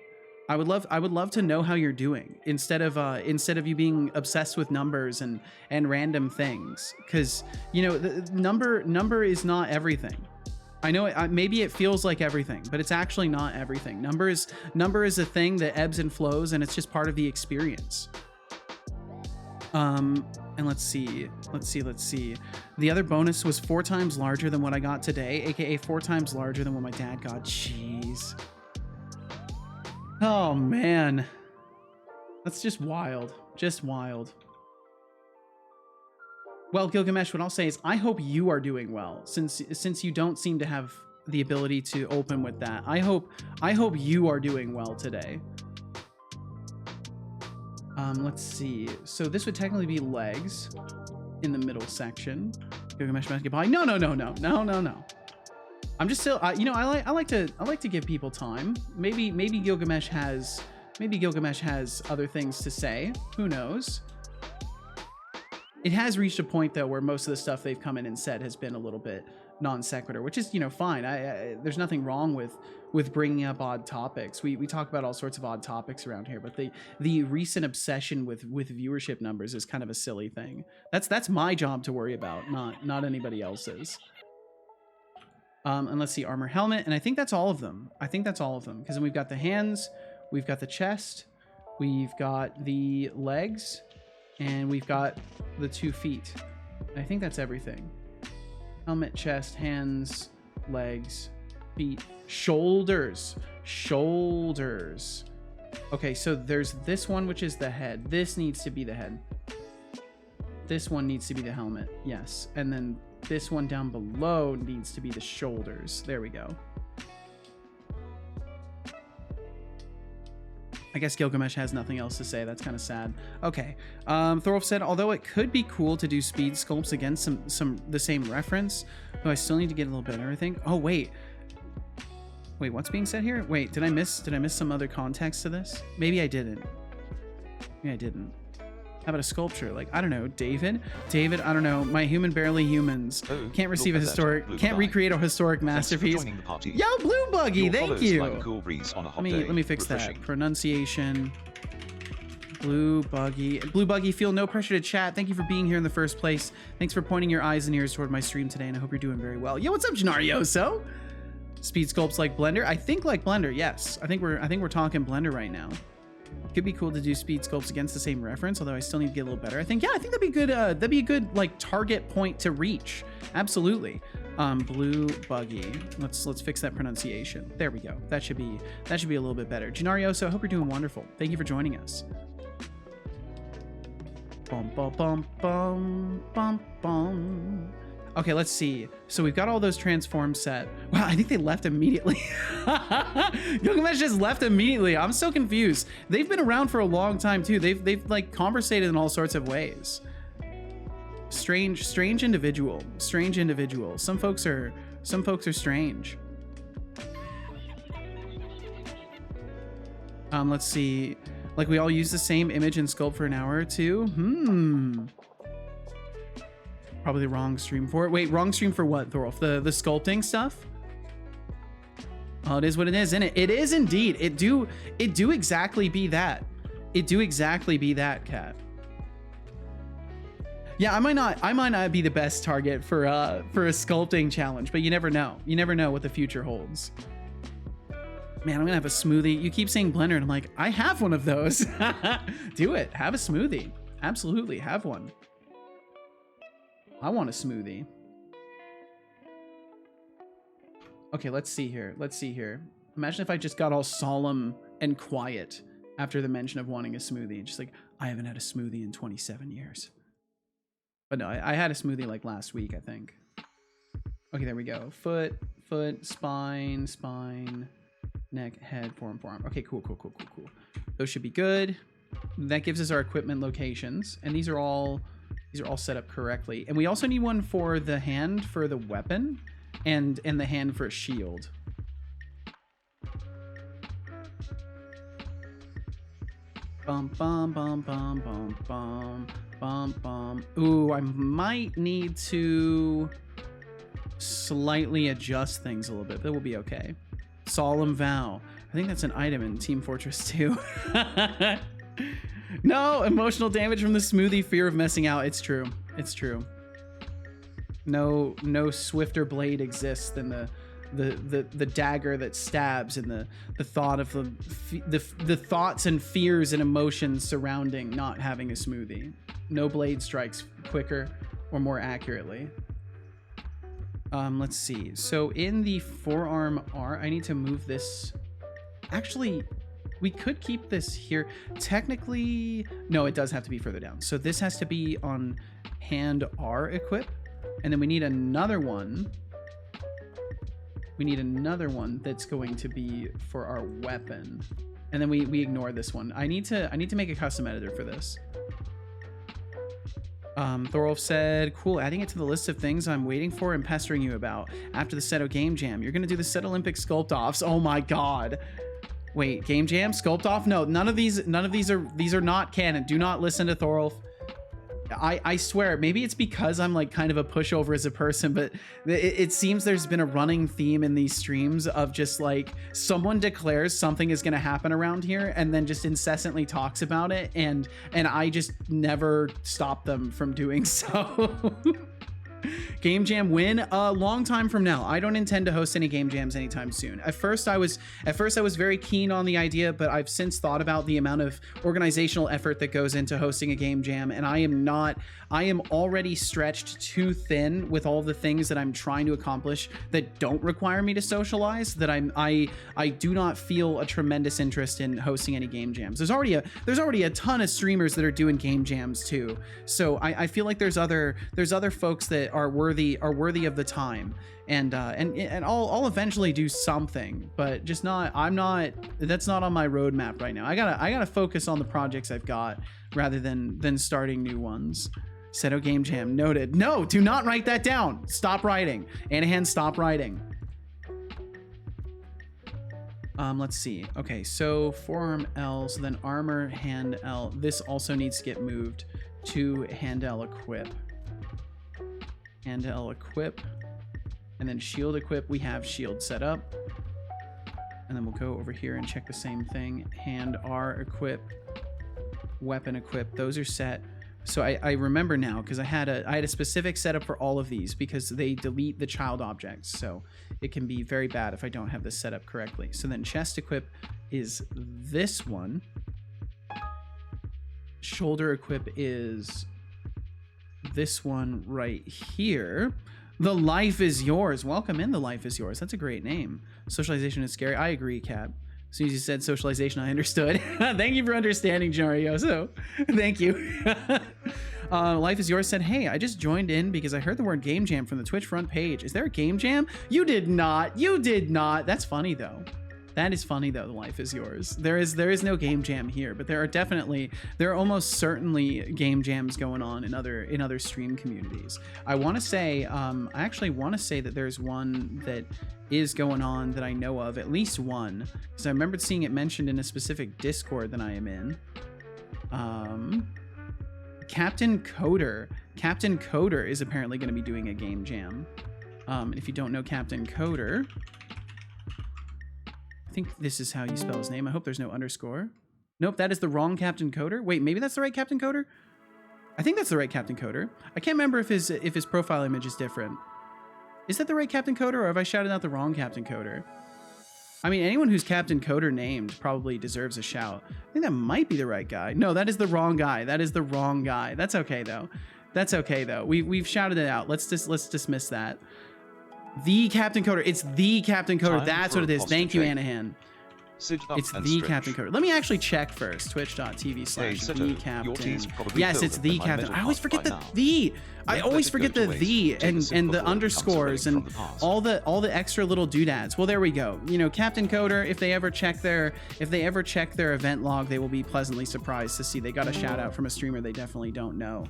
I would love to know how you're doing instead of you being obsessed with numbers and random things, because you know the number is not everything. I know maybe it feels like everything, but it's actually not everything. Number is a thing that ebbs and flows, and it's just part of the experience. And let's see. The other bonus was 4 times larger than what I got today, aka 4 times larger than what my dad got. Jeez. Oh man, that's just wild. Well, Gilgamesh, what I'll say is I hope you are doing well, since you don't seem to have the ability to open with that. I hope you are doing well today. Let's see. So this would technically be legs in the middle section. Gilgamesh basketball. No. I'm just still, you know, I like to give people time. Maybe Gilgamesh has other things to say. Who knows? It has reached a point though where most of the stuff they've come in and said has been a little bit non sequitur, which is, you know, fine. There's nothing wrong with bringing up odd topics. We talk about all sorts of odd topics around here, but the recent obsession with viewership numbers is kind of a silly thing. That's my job to worry about, not anybody else's. And let's see, armor, helmet, and I think that's all of them. I think that's all of them, because then we've got the hands, we've got the chest, we've got the legs, and we've got the 2 feet. I think that's everything. Helmet, chest, hands, legs, feet, shoulders. Okay, so there's this one, which is the head. This needs to be the head. This one needs to be the helmet. Yes. And then this one down below needs to be the shoulders. There we go. I guess Gilgamesh has nothing else to say. That's kind of sad. Okay. Thorolf said, although it could be cool to do speed sculpts against the same reference, though I still need to get a little better, I think. Oh, wait, what's being said here? Wait, did I miss some other context to this? Maybe I didn't. Maybe I didn't. How about a sculpture? Like, I don't know, David, I don't know. My human barely humans can't receive a historic, can't recreate a historic masterpiece. Yo, Blue Buggy, thank you. Like a cool breeze on a hot Let day. me fix Refreshing. that. Pronunciation. Blue Buggy, feel no pressure to chat. Thank you for being here in the first place. Thanks for pointing your eyes and ears toward my stream today, and I hope you're doing very well. Yo, what's up, Janarioso? Speed sculpts like Blender? I think like Blender, yes. I think we're talking Blender right now. Could be cool to do speed sculpts against the same reference, although I still need to get a little better. I think that'd be good. That'd be a good like target point to reach. Absolutely. Blue Buggy. Let's fix that pronunciation. There we go. That should be a little bit better. Janarioso, I hope you're doing wonderful. Thank you for joining us. Bum bum bum bum bum bum. Okay, let's see. So we've got all those transforms set. Wow, I think they left immediately. Gilgamesh just left immediately. I'm so confused. They've been around for a long time too. They've like conversated in all sorts of ways. Strange individual. Strange individual. Some folks are strange. Let's see. Like we all use the same image and sculpt for an hour or two. Probably the wrong stream for it. Wait, wrong stream for what, Thorolf? The sculpting stuff? Oh, it is what it is, isn't it? It is indeed. It do exactly be that. It do exactly be that, Cat. Yeah, I might not be the best target for a sculpting challenge, but you never know. You never know what the future holds. Man, I'm gonna have a smoothie. You keep saying Blender, and I'm like, I have one of those. Do it. Have a smoothie. Absolutely, have one. I want a smoothie. Okay, let's see here. Imagine if I just got all solemn and quiet after the mention of wanting a smoothie. Just like, I haven't had a smoothie in 27 years. But no, I had a smoothie like last week, I think. Okay, there we go. Foot, spine, neck, head, forearm. Okay, cool. Those should be good. That gives us our equipment locations. And these are all set up correctly. And we also need one for the hand for the weapon and the hand for a shield. Bum bum bum bum bum bum bum bum. Ooh, I might need to slightly adjust things a little bit, but we'll be okay. Solemn vow. I think that's an item in Team Fortress 2. No, emotional damage from the smoothie, fear of messing out. It's true. No swifter blade exists than the dagger that stabs, and the thought of the thoughts and fears and emotions surrounding not having a smoothie. No blade strikes quicker or more accurately. Let's see. So in the forearm R, I need to move this. Actually, we could keep this here. Technically, no, it does have to be further down. So this has to be on hand R equip. And then we need another one. We need another one that's going to be for our weapon. And then we ignore this one. I need to make a custom editor for this. Thorolf said, cool, adding it to the list of things I'm waiting for and pestering you about. After the Seto Game Jam, you're gonna do the Set Olympic sculpt offs. Oh my god. Wait, Game Jam? Sculpt off? No, none of these are not canon. Do not listen to Thorolf. I swear, maybe it's because I'm like kind of a pushover as a person, but it seems there's been a running theme in these streams of just like someone declares something is going to happen around here and then just incessantly talks about it, and I just never stop them from doing so. Game Jam win a long time from now. I don't intend to host any game jams anytime soon. At first I was very keen on the idea, but I've since thought about the amount of organizational effort that goes into hosting a game jam, and I am already stretched too thin with all the things that I'm trying to accomplish that don't require me to socialize, that I do not feel a tremendous interest in hosting any game jams. There's already a ton of streamers that are doing game jams too. So I feel like there's other folks that are worthy of the time, and I'll eventually do something, but just not. That's not on my roadmap right now. I gotta focus on the projects I've got rather than starting new ones. Seto Game Jam noted. No, do not write that down. Stop writing. Anahan, stop writing. Let's see. Okay, so forearm L, so then armor hand L. This also needs to get moved to hand L equip. Hand L equip, and then shield equip. We have shield set up, and then we'll go over here and check the same thing. Hand R equip, weapon equip. Those are set. So I remember now because I had a specific setup for all of these because they delete the child objects. So it can be very bad if I don't have this set up correctly. So then chest equip is this one. Shoulder equip is this one right here. The Life is Yours. Welcome in, The Life is Yours. That's a great name. Socialization is scary. I agree, Kat. As soon as you said socialization, I understood. Thank you for understanding, Jarioso. Thank you. Life is Yours said, hey, I just joined in because I heard the word game jam from the Twitch front page. Is there a game jam? You did not. You did not. That's funny, though. That is funny, though. The Life is Yours. There is no game jam here, but there are almost certainly game jams going on in other stream communities. I want to say, I actually want to say that there's one that is going on that I know of, at least one, because I remembered seeing it mentioned in a specific Discord that I am in. Captain Coder is apparently going to be doing a game jam. And if you don't know Captain Coder, I think this is how you spell his name. I hope there's no underscore. Nope, that is the wrong Captain Coder. Wait, maybe that's the right Captain Coder? I think that's the right Captain Coder. I can't remember if his profile image is different. Is that the right Captain Coder, or have I shouted out the wrong Captain Coder? I mean, anyone who's Captain Coder named probably deserves a shout. I think that might be the right guy. No, that is the wrong guy. That is the wrong guy. That's okay though. That's okay though. We've shouted it out. Let's dismiss that. The Captain Coder. It's the Captain Coder. Time That's for what it is. a Thank you, posture Anahan. Sit up It's and the stretch. Captain Coder. Let me actually check first. Twitch.tv/the Captain. Yes, it's the Captain. I always forget the the. I always forget the the and the underscores and all the extra little doodads. Well, there we go. You know, Captain Coder. If they ever check their event log, they will be pleasantly surprised to see they got a shout out from a streamer they definitely don't know.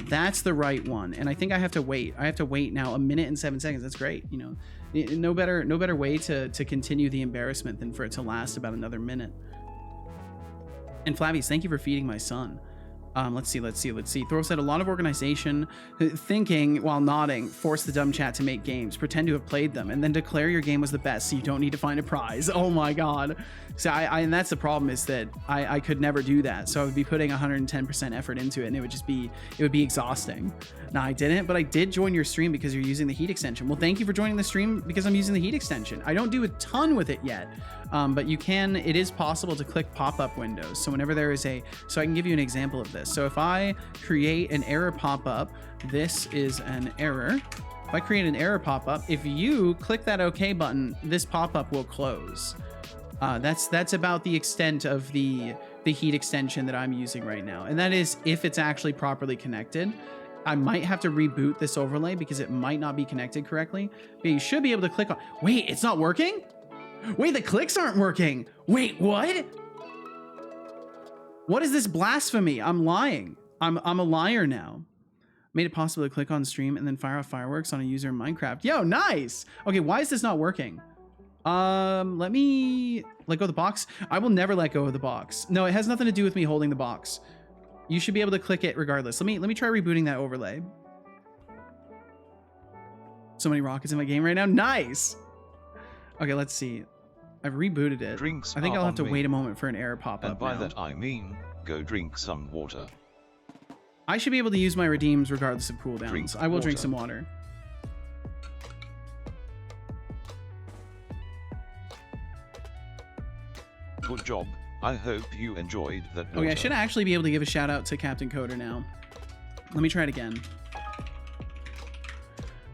That's the right one, and I think I have to wait. I have to wait now 1 minute and 7 seconds. That's great. You know, no better way to continue the embarrassment than for it to last about another minute. And Flabbies, thank you for feeding my son. Let's see. Thor said a lot of organization, thinking while nodding, force the dumb chat to make games, pretend to have played them, and then declare your game was the best so you don't need to find a prize. Oh my god. So and that's the problem, is that I could never do that. So I would be putting 110% effort into it, and it would be exhausting. No, I didn't, but I did join your stream because you're using the heat extension. Well, thank you for joining the stream because I'm using the heat extension. I don't do a ton with it yet. But it is possible to click pop-up windows. So whenever there is so I can give you an example of this. So if I create an error pop-up, this is an error. If I create an error pop-up, if you click that OK button, this pop-up will close. That's about the extent of the heat extension that I'm using right now. And that is if it's actually properly connected. I might have to reboot this overlay because it might not be connected correctly. But you should be able to click on, wait, it's not working? Wait, the clicks aren't working. Wait, what? What is this blasphemy? I'm lying. I'm a liar now. Made it possible to click on stream and then fire off fireworks on a user in Minecraft. Yo, nice. Okay, why is this not working? Let me let go of the box. I will never let go of the box. No, it has nothing to do with me holding the box. You should be able to click it regardless. Let me try rebooting that overlay. So many rockets in my game right now. Nice. Okay, let's see. I've rebooted it. Drinks I think are I'll have to on me. wait a moment for an error pop And up by now. that I mean, go drink some water. I should be able to use my redeems regardless of cooldowns. Drink I will drink water. some water. Good job. I hope you enjoyed that water. Okay, I should actually be able to give a shout out to Captain Coder now. Let me try it again.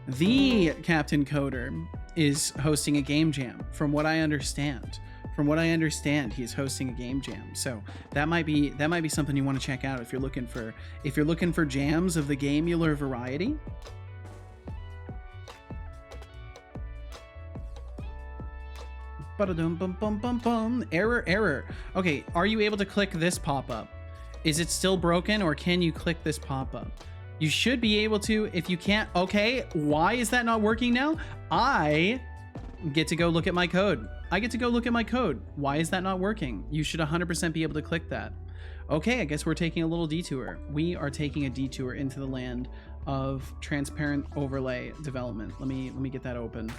The Captain Coder is hosting a game jam, from what I understand. From what I understand, he's hosting a game jam. So that might be something you want to check out if you're looking for jams of the gamular variety. Ba-da-dum, bum, bum, bum, bum. Error. Okay, are you able to click this pop-up? Is it still broken, or can you click this pop-up? You should be able to. If you can't, okay, why is that not working now? I get to go look at my code. Why is that not working? You should 100% be able to click that. Okay, I guess we're taking a little detour. We are taking a detour into the land of transparent overlay development. Let me get that open.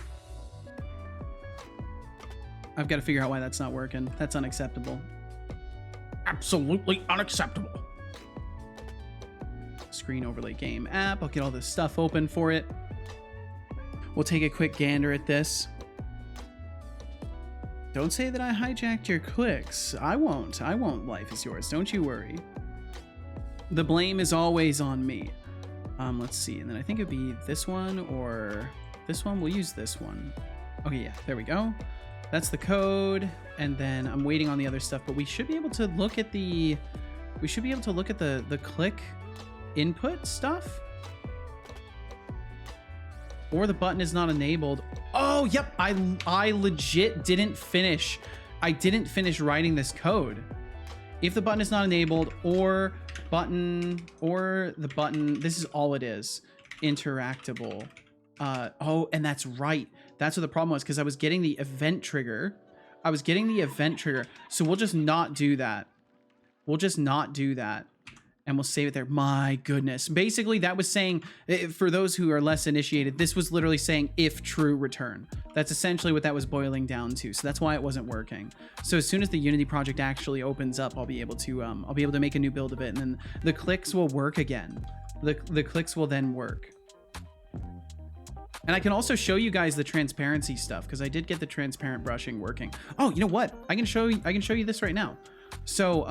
I've got to figure out why that's not working. That's unacceptable. Absolutely unacceptable. Screen overlay game app. I'll get all this stuff open for it. We'll take a quick gander at this. Don't say that I hijacked your clicks. I won't. Life is yours. Don't you worry. The blame is always on me. Let's see. And then I think it'd be this one or this one. We'll use this one. Okay, yeah, there we go. That's the code. And then I'm waiting on the other stuff, but we should be able to look at the the click input stuff. Or the button is not enabled. Oh, yep. I legit didn't finish. I didn't finish writing this code. If the button is not enabled or the button, this is all it is. Interactable. Oh, and that's right. That's what the problem was, because I was getting the event trigger. So we'll just not do that. And we'll save it there. My goodness. Basically, that was saying, for those who are less initiated, this was literally saying if true, return. That's essentially what that was boiling down to. So that's why it wasn't working. So as soon as the Unity project actually opens up, I'll be able to make a new build of it, and then the clicks will work again. The clicks will then work. And I can also show you guys the transparency stuff, because I did get the transparent brushing working. Oh, you know what? I can show you this right now. So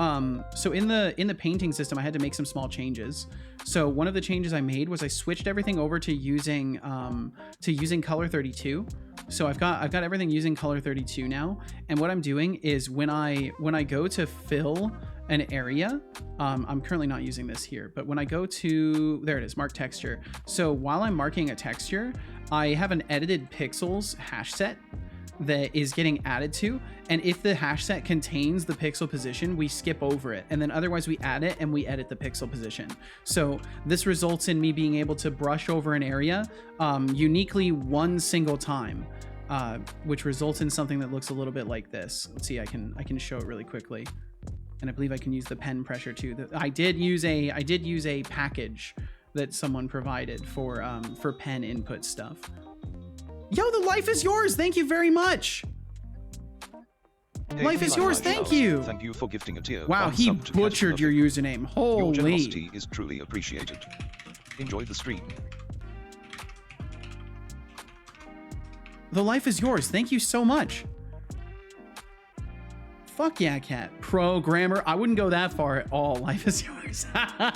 in the painting system, I had to make some small changes. So one of the changes I made was I switched everything over to using color 32. So I've got everything using color 32 now. And what I'm doing is when I go to fill an area, I'm currently not using this here, but when I go to, there it is, mark texture. So while I'm marking a texture, I have an edited pixels hash set that is getting added to, and if the hash set contains the pixel position, we skip over it, and then otherwise we add it and we edit the pixel position. So this results in me being able to brush over an area uniquely one single time, which results in something that looks a little bit like this. Let's see, I can show it really quickly, and I believe I can use the pen pressure too. I did use a package that someone provided for pen input stuff. Yo, the life is yours. Thank you very much. Hey, Life is yours. Thank you. Thank you for gifting a tier. Wow, he butchered your username. Your Holy. generosity is truly appreciated. Enjoy the stream. The life is yours. Thank you so much. Fuck yeah, cat. Programmer. I wouldn't go that far at all. Life is yours. I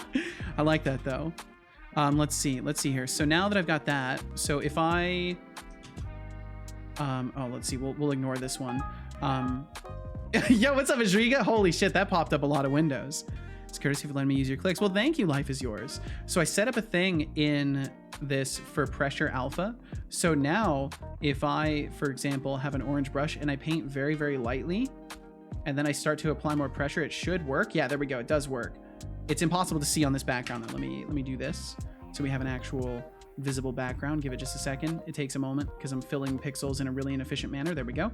like that though. Let's see here. So now that I've got that, so if I oh, let's see, we'll ignore this one. Yo, what's up, Adriga? Holy shit, that popped up a lot of windows. It's courtesy for letting me use your clicks. Well, thank you, life is yours. So I set up a thing in this for pressure alpha. So now if I, for example, have an orange brush and I paint very, very lightly, and then I start to apply more pressure, it should work. Yeah, there we go. It does work. It's impossible to see on this background though. Let me do this. So we have an actual visible background. Give it just a second. It takes a moment because I'm filling pixels in a really inefficient manner. There we go.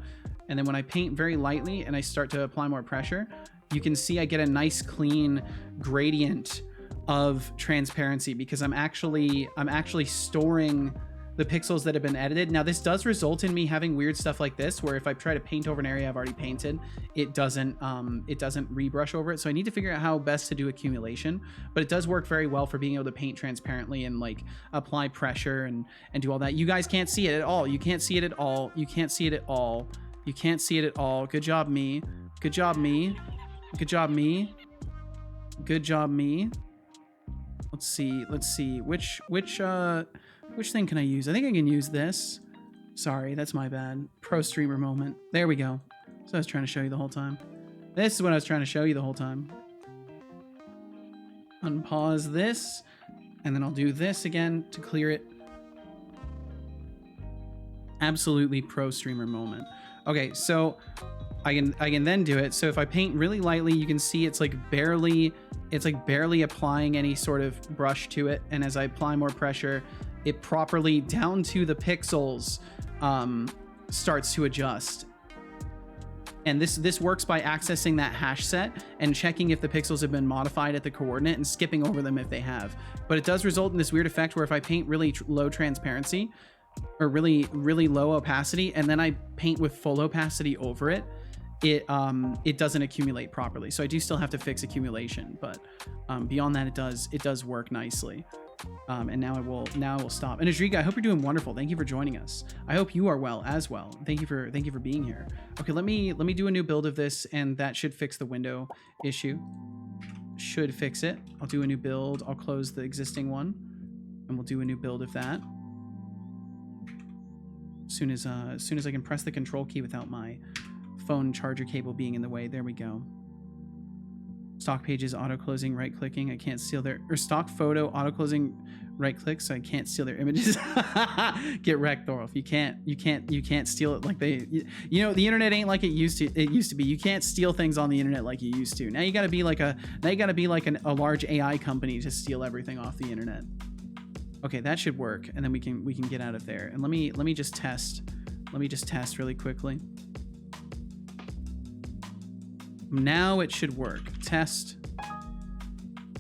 And then when I paint very lightly and I start to apply more pressure, you can see I get a nice clean gradient of transparency because I'm actually storing the pixels that have been edited. Now this does result in me having weird stuff like this, where if I try to paint over an area I've already painted, it doesn't rebrush over it. So I need to figure out how best to do accumulation, but it does work very well for being able to paint transparently and like apply pressure and do all that. You guys can't see it at all. You can't see it at all. You can't see it at all. You can't see it at all. Good job, me. Good job, me. Good job, me. Good job, me. Let's see. Which thing can I use? I think I can use this. Sorry, that's my bad. Pro streamer moment. There we go. So I was trying to show you the whole time. This is what I was trying to show you the whole time. Unpause this, and then I'll do this again to clear it. Absolutely pro streamer moment. Okay, so I can then do it. So if I paint really lightly, you can see it's like barely applying any sort of brush to it. And as I apply more pressure, it properly down to the pixels starts to adjust. And this works by accessing that hash set and checking if the pixels have been modified at the coordinate and skipping over them if they have. But it does result in this weird effect where if I paint really low transparency or really low opacity and then I paint with full opacity over it, it doesn't accumulate properly. So I do still have to fix accumulation, but beyond that, it does work nicely. And now I will stop. And Adriga, I hope you're doing wonderful. Thank you for joining us. I hope you are well as well. Thank you for being here. Okay, let me do a new build of this, and that should fix the window issue. Should fix it. I'll do a new build. I'll close the existing one, and we'll do a new build of that. As soon as I can press the control key without my phone charger cable being in the way. There we go. Stock pages auto closing, right clicking. I can't steal their, or stock photo auto closing, right click, so I can't steal their images. Get wrecked, Thorolf. You can't steal it like they. You know, the internet ain't like it used to be. You can't steal things on the internet like you used to. Now you got to be like a large AI company to steal everything off the internet. Okay, that should work, and then we can get out of there. And let me just test. Let me just test really quickly. Now it should work. Test.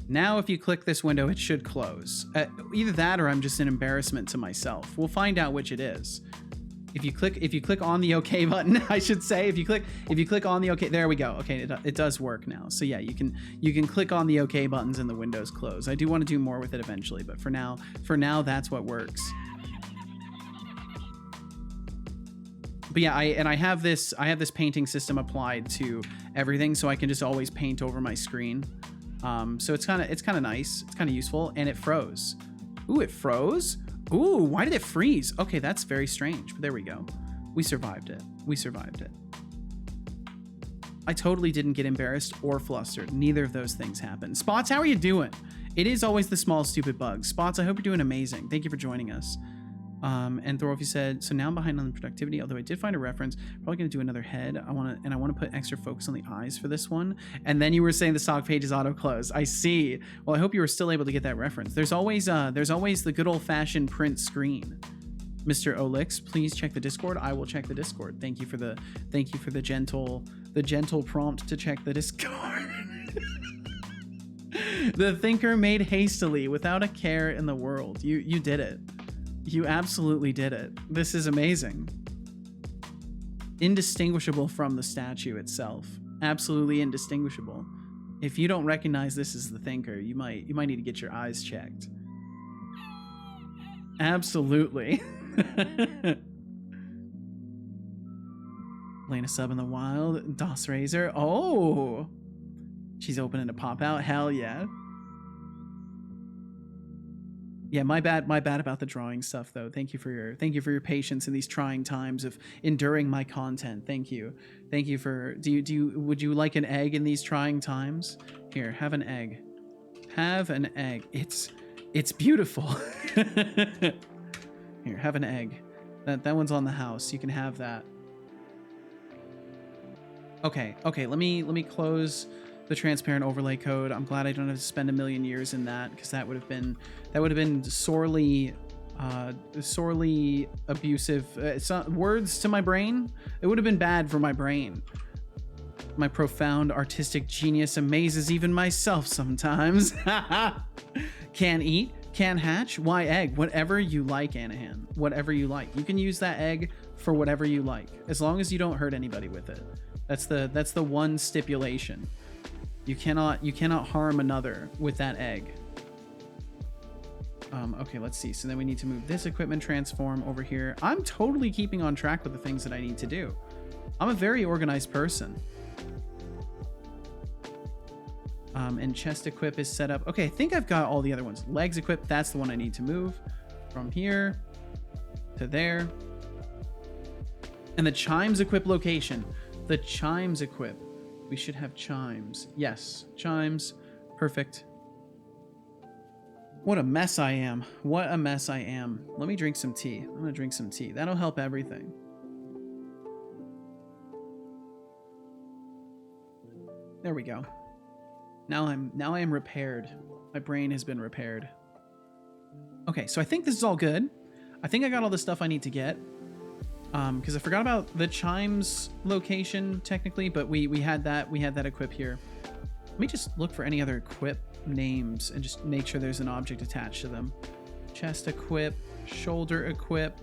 Now if you click this window, it should close. Either that or I'm just an embarrassment to myself. We'll find out which it is. If you click on the OK button, I should say, if you click on the OK, there we go. Okay, it does work now. So yeah, you can click on the OK buttons and the windows close. I do want to do more with it eventually, but for now that's what works. But yeah, I have this painting system applied to everything, so I can just always paint over my screen. So it's kind of nice. It's kind of useful, and it froze. Ooh, it froze. Ooh, why did it freeze? Okay, that's very strange. But there we go. We survived it. We survived it. I totally didn't get embarrassed or flustered. Neither of those things happened. Spots, how are you doing? It is always the small stupid bugs. Spots, I hope you're doing amazing. Thank you for joining us. And Thorolf, you said, so now I'm behind on the productivity, although I did find a reference. Probably gonna do another head. I want to put extra focus on the eyes for this one. And then you were saying the stock page is auto close. I see. Well, I hope you were still able to get that reference. There's always the good old fashioned print screen. Mr. Olix, please check the Discord. I will check the Discord. Thank you for the gentle prompt to check the Discord. The thinker made hastily without a care in the world. You did it. You absolutely did it. This is amazing. Indistinguishable from the statue itself. Absolutely indistinguishable. If you don't recognize this as the thinker, you might need to get your eyes checked. Absolutely. Lena sub in the wild. DOS Razor. Oh, she's opening to pop out. Hell yeah. Yeah, my bad about the drawing stuff though. Thank you for your patience in these trying times of enduring my content. Thank you for. Would you like an egg in these trying times? Here, have an egg. Have an egg. It's beautiful. Here, have an egg. That one's on the house. You can have that. Okay. Let me close the transparent overlay code. I'm glad I don't have to spend a million years in that, because that would have been sorely abusive. Words to my brain. It would have been bad for my brain. My profound artistic genius amazes even myself sometimes. Can eat, can hatch, why egg? Whatever you like, Anahan. Whatever you like. You can use that egg for whatever you like, as long as you don't hurt anybody with it. That's the one stipulation. You cannot harm another with that egg. Okay, let's see. So then we need to move this equipment transform over here. I'm totally keeping on track with the things that I need to do. I'm a very organized person. And chest equip is set up. Okay, I think I've got all the other ones. Legs equip, that's the one I need to move from here to there. And the chimes equip location. The chimes equip. We should have chimes. Yes, chimes. Perfect. What a mess I am. What a mess I am. Let me drink some tea. I'm gonna drink some tea. That'll help everything. There we go. Now I am repaired. My brain has been repaired. Okay, so I think this is all good. I think I got all the stuff I need to get. Because I forgot about the chimes location technically, but we had that equip here. Let me just look for any other equip names and just make sure there's an object attached to them. Chest equip, shoulder equip,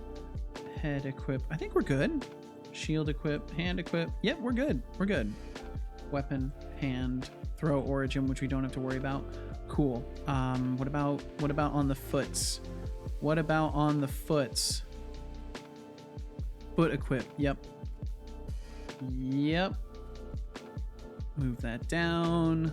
head equip. I think we're good. Shield equip, hand equip. Yep, we're good. We're good. Weapon, hand, throw origin, which we don't have to worry about. Cool. What about on the foots? What about on the foots? Foot equip. Yep. Yep. Move that down.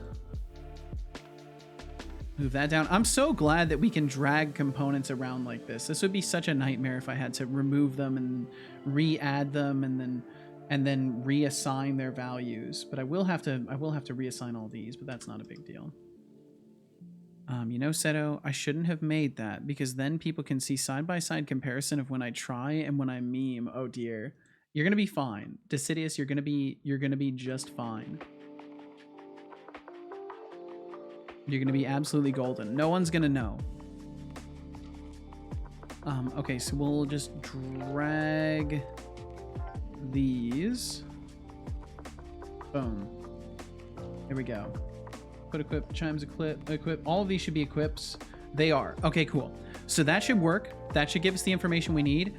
Move that down. I'm so glad that we can drag components around like this. This would be such a nightmare if I had to remove them and re-add them and then reassign their values. But I will have to reassign all these, but that's not a big deal. You know, Seto, I shouldn't have made that because then people can see side-by-side comparison of when I try and when I meme. Oh dear. You're gonna be fine. Decidius, you're gonna be just fine. You're gonna be absolutely golden. No one's gonna know. Okay, so we'll just drag these. Boom. Here we go. Put equip, chimes equip. All of these should be equips. They are. Okay, cool. So that should work. That should give us the information we need.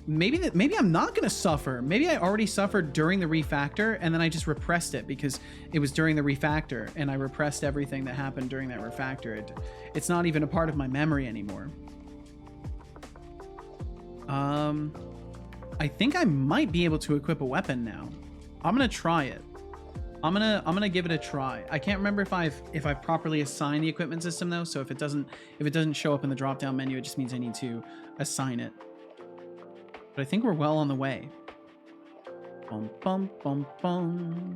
Maybe I'm not gonna suffer. Maybe I already suffered during the refactor and then I just repressed it because it was during the refactor and I repressed everything that happened during that refactor. It's not even a part of my memory anymore. I think I might be able to equip a weapon now. I'm gonna try it. I'm gonna give it a try. I can't remember if I've properly assigned the equipment system though. So if it doesn't show up in the drop down menu, it just means I need to assign it. But I think we're well on the way. Bum, bum, bum, bum.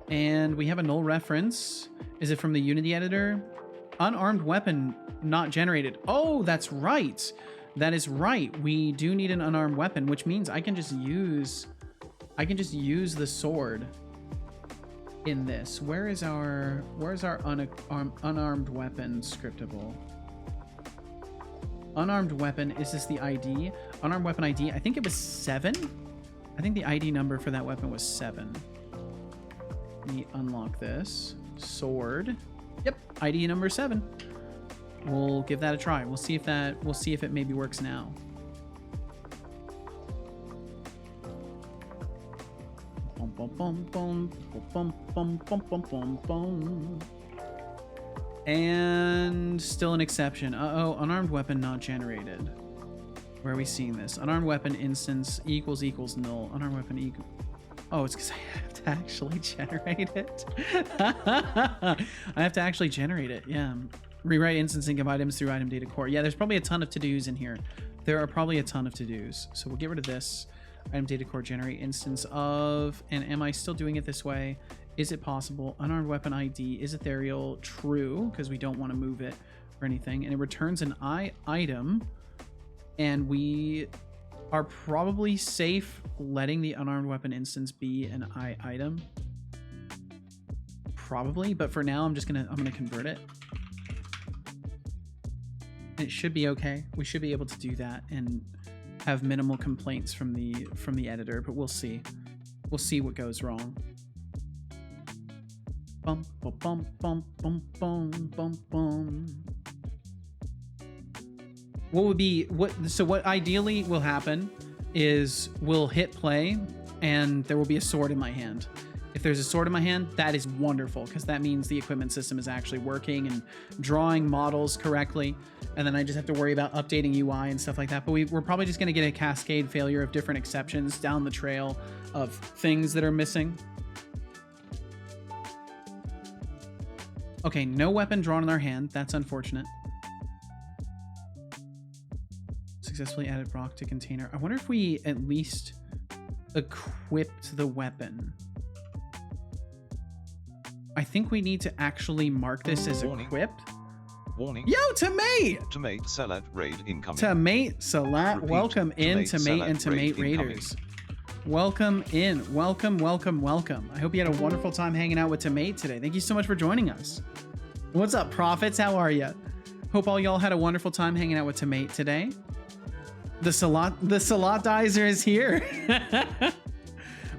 And we have a null reference. Is it from the Unity editor? Unarmed weapon not generated. Oh, that's right. That is right. We do need an unarmed weapon, which means I can just use the sword in this. Where's our unarmed weapon scriptable? Unarmed weapon, is this the ID? Unarmed weapon ID, I think it was 7. I think the ID number for that weapon was 7. Let me unlock this. Sword. Yep, ID number 7. We'll give that a try. We'll see if it maybe works now. Bum, bum, bum, bum, bum, bum, bum, bum, bum, bum. And still an exception. Uh-oh, unarmed weapon not generated. Where are we seeing this? Unarmed weapon instance equals null. Unarmed weapon equal. Oh, it's because I have to actually generate it. I have to actually generate it, yeah. Rewrite instancing of items through item data core. Yeah, there's probably a ton of to-dos in here. There are probably a ton of to-dos. So we'll get rid of this. Item data core generate instance of, and am I still doing it this way? Is it possible? Unarmed weapon ID is ethereal. True, because we don't want to move it or anything. And it returns an item. And we are probably safe letting the unarmed weapon instance be an item. Probably, but for now I'm gonna convert it. And it should be okay. We should be able to do that and have minimal complaints from the editor, but we'll see. We'll see what goes wrong. Bum, bum, bum, bum, bum, bum, bum, bum. What would be what ideally will happen is we'll hit play and there will be a sword in my hand. If there's a sword in my hand, that is wonderful because that means the equipment system is actually working and drawing models correctly. And then I just have to worry about updating UI and stuff like that. But we're probably just going to get a cascade failure of different exceptions down the trail of things that are missing. Okay, no weapon drawn in our hand. That's unfortunate. Successfully added rock to container. I wonder if we at least equipped the weapon. I think we need to actually mark this as equipped. Warning. Yo, Tomate! Tomate salad raid incoming. Tomate salad. Repeat, Welcome in, Tomate Tomate and Tomate raid Raiders. Welcome in. Welcome, welcome, welcome. I hope you had a wonderful time hanging out with Tomate today. Thank you so much for joining us. What's up, Prophets? How are you? Hope all y'all had a wonderful time hanging out with Tomate today. The Salatizer is here.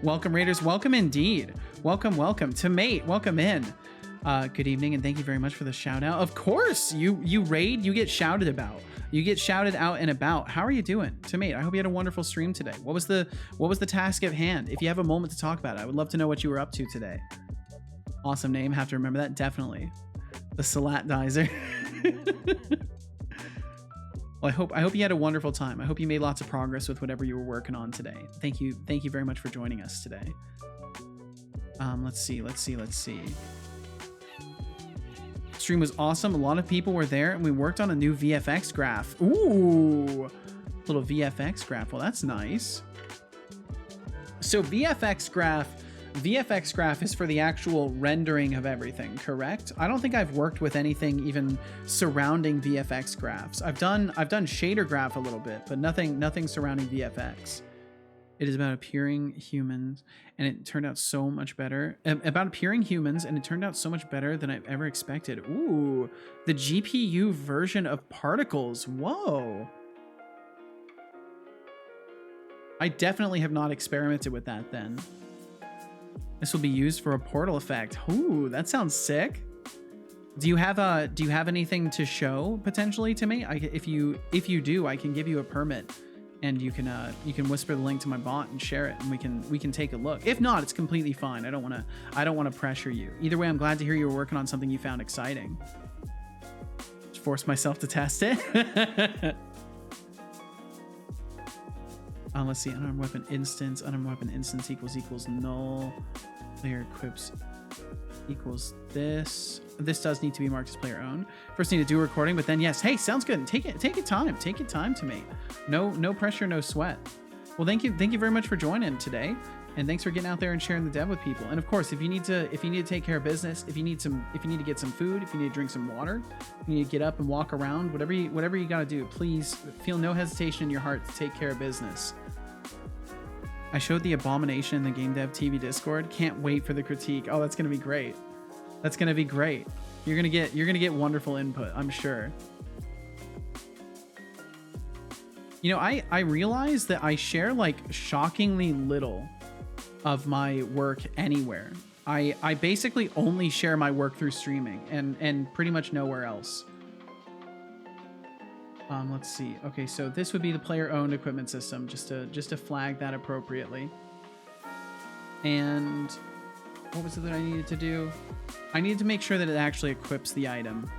Welcome, Raiders. Welcome indeed. Welcome, welcome. Tomate, welcome in. Good evening, and thank you very much for the shout out. Of course, you raid, you get shouted about. You get shouted out and about. How are you doing, Tomate? I hope you had a wonderful stream today. What was the task at hand? If you have a moment to talk about it, I would love to know what you were up to today. Awesome name. Have to remember that. Definitely. The Salatizer. Well, I hope you had a wonderful time. I hope you made lots of progress with whatever you were working on today. Thank you very much for joining us today. Let's see. Stream was awesome. A lot of people were there, and we worked on a new VFX graph. Ooh, little VFX graph. Well, that's nice. So VFX graph is for the actual rendering of everything, correct? I don't think I've worked with anything even surrounding VFX graphs. I've done shader graph a little bit, but nothing surrounding VFX. It is about appearing humans, and it turned out so much better. About appearing humans, and it turned out so much better than I've ever expected. Ooh, the GPU version of particles. Whoa. I definitely have not experimented with that then. This will be used for a portal effect. Ooh, that sounds sick. Do you have anything to show potentially to me? If you do, I can give you a permit, and you can whisper the link to my bot and share it, and we can take a look. If not, it's completely fine. I don't want to pressure you. Either way, I'm glad to hear you were working on something you found exciting. Just force myself to test it. Let's see. Unarmed weapon instance. Unarmed weapon instance equals null. Player equips equals this. This does need to be marked as player owned. First need to do a recording, but then yes. Hey, sounds good. Take your time. Take your time to me. No pressure, no sweat. Well, thank you very much for joining today, and thanks for getting out there and sharing the dev with people. And of course, if you need to take care of business, if you need to get some food, if you need to drink some water, if you need to get up and walk around, whatever you got to do, please feel no hesitation in your heart to take care of business. I showed the abomination in the Game Dev TV Discord. Can't wait for the critique. Oh, that's gonna be great. That's gonna be great. You're gonna get wonderful input, I'm sure. You know, I realize that I share like shockingly little of my work anywhere. I basically only share my work through streaming and pretty much nowhere else. Let's see. Okay, so this would be the player-owned equipment system, just to flag that appropriately. And what was it that I needed to do? I needed to make sure that it actually equips the item.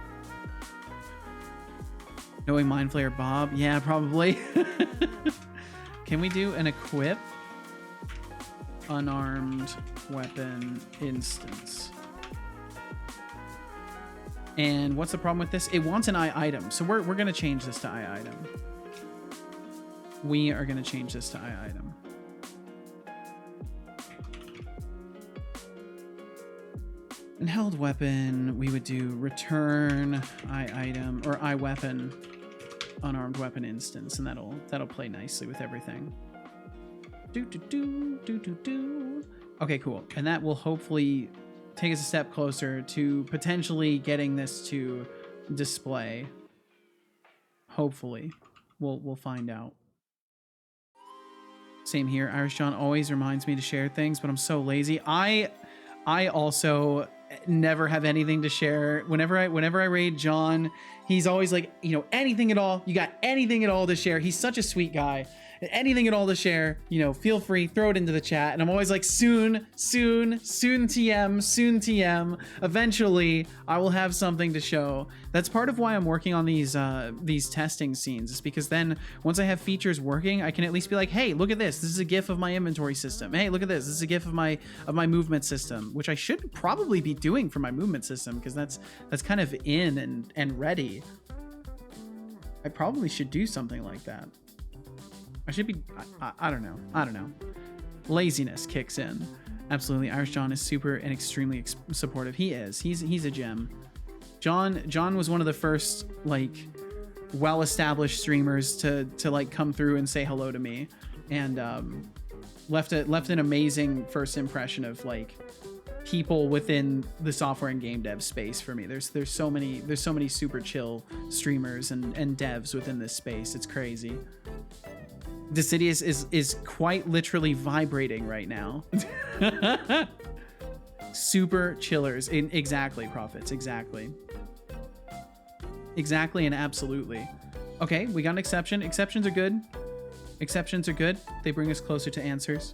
Knowing Mind Flayer Bob? Yeah, probably. Can we do an equip unarmed weapon instance? And what's the problem with this? It wants an I item. So we're going to change this to I item. We are going to change this to I item. And held weapon, we would do return I item or I weapon unarmed weapon instance, and that'll play nicely with everything. Okay, cool. And that will hopefully take us a step closer to potentially getting this to display. Hopefully. We'll find out. Same here. Irish John always reminds me to share things, but I'm so lazy. I also never have anything to share. Whenever I raid John, he's always like, you know, anything at all. You got anything at all to share? He's such a sweet guy. Anything at all to share, you know, feel free, throw it into the chat. And I'm always like, soon TM. Eventually, I will have something to show. That's part of why I'm working on these testing scenes. Is because then once I have features working, I can at least be like, hey, look at this. This is a GIF of my inventory system. Hey, look at this. This is a GIF of my movement system, which I should probably be doing for my movement system because that's kind of in and ready. I probably should do something like that. I should be, I don't know. Laziness kicks in. Absolutely. Irish John is super and extremely supportive. He is. He's a gem. John was one of the first, like, well-established streamers to like come through and say hello to me, and left an amazing first impression of like people within the software and game dev space for me. There's so many super chill streamers and devs within this space. It's crazy. Decidius is quite literally vibrating right now. Super chillers. Exactly, Prophets. Exactly and absolutely. Okay, we got an exception. Exceptions are good. They bring us closer to answers.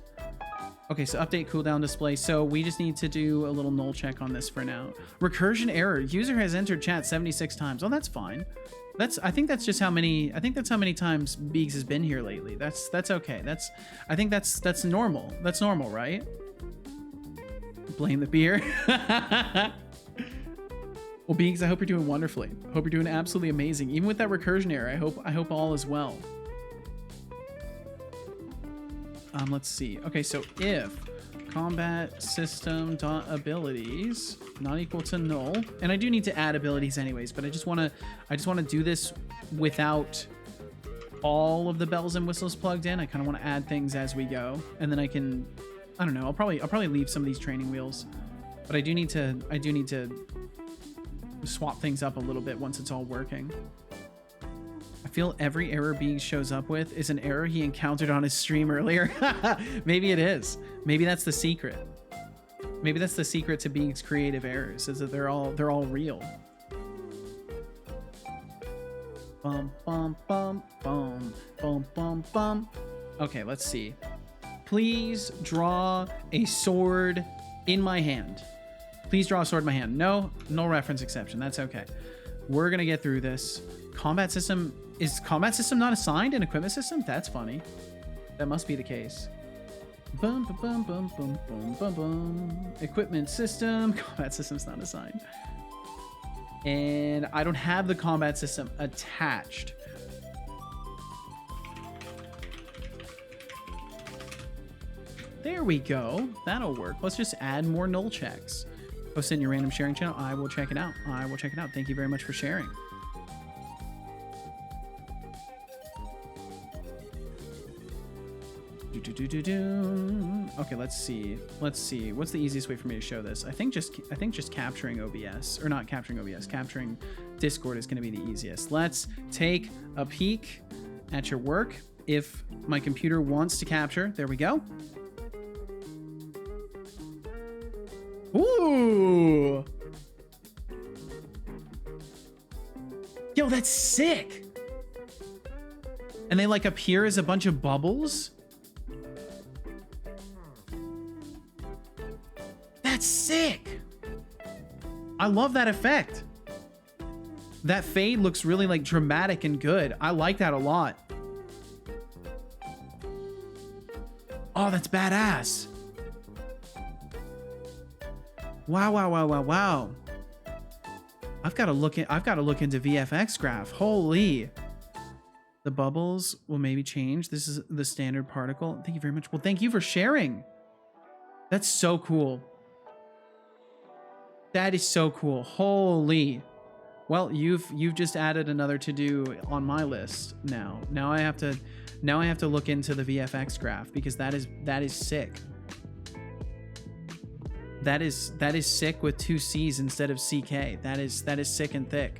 Okay, so update cooldown display. So we just need to do a little null check on this for now. Recursion error. User has entered chat 76 times. Oh, that's fine. I think that's how many times Beegs has been here lately. That's okay. I think that's normal. That's normal, right? Blame the beer. Well, Beegs, I hope you're doing wonderfully. I hope you're doing absolutely amazing. Even with that recursion error, I hope all is well. Let's see. Okay, so if combat system dot abilities not equal to null, and I do need to add abilities anyways, but I just want to do this without all of the bells and whistles plugged in. I kind of want to add things as we go, and then I don't know, I'll probably leave some of these training wheels, but I do need to swap things up a little bit once it's all working. I feel every error Beegs shows up with is an error he encountered on his stream earlier. Maybe it is. Maybe that's the secret. Maybe that's the secret to Beegs' creative errors, is that they're all real. Bum bum bum bum bum bum bum. Okay, let's see. Please draw a sword in my hand. Please draw a sword in my hand. No reference exception. That's okay. We're gonna get through this. Combat system. Is combat system not assigned in equipment system? That's funny. That must be the case. Bum, bum, bum, bum, bum, bum, bum. Equipment system. Combat system's not assigned. And I don't have the combat system attached. There we go. That'll work. Let's just add more null checks. Post in your random sharing channel. I will check it out. Thank you very much for sharing. Okay, let's see. What's the easiest way for me to show this? I think just capturing OBS, or not capturing OBS, capturing Discord is going to be the easiest. Let's take a peek at your work. If my computer wants to capture, there we go. Ooh. Yo, that's sick. And they like appear as a bunch of bubbles. That's sick. I love that effect. That fade looks really like dramatic and good. I like that a lot. Oh, that's badass. Wow. I've got to look into VFX Graph. Holy. The bubbles will maybe change. This is the standard particle. Thank you very much. Well, thank you for sharing. That's so cool. That is so cool. Holy. Well, you've just added another to do on my list now. Now I have to look into the VFX graph, because that is sick. That is sick with 2 C's instead of CK. That is sick and thick.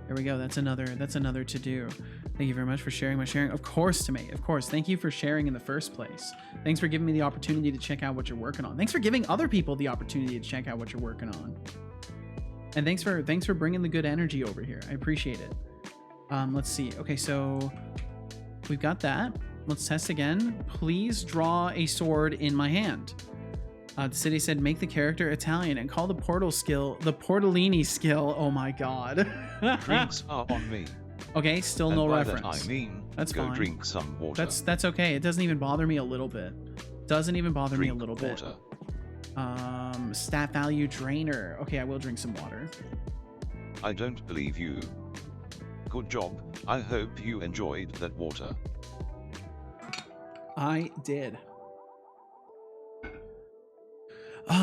There we go. That's another to do. Thank you very much for sharing my sharing. Of course, Tomate. Of course. Thank you for sharing in the first place. Thanks for giving me the opportunity to check out what you're working on. Thanks for giving other people the opportunity to check out what you're working on. And thanks for bringing the good energy over here. I appreciate it. Let's see. Okay, so we've got that. Let's test again. Please draw a sword in my hand. The city said, make the character Italian and call the portal skill the Portolini skill. Oh my god. Drinks are on me. Okay, still And no by reference. that I mean, That's go fine. drink some water. That's okay. It doesn't even bother me a little bit. Doesn't even bother me a Drink little water. bit. Stat value drainer. Okay, I will drink some water. I don't believe you. Good job. I hope you enjoyed that water. I did.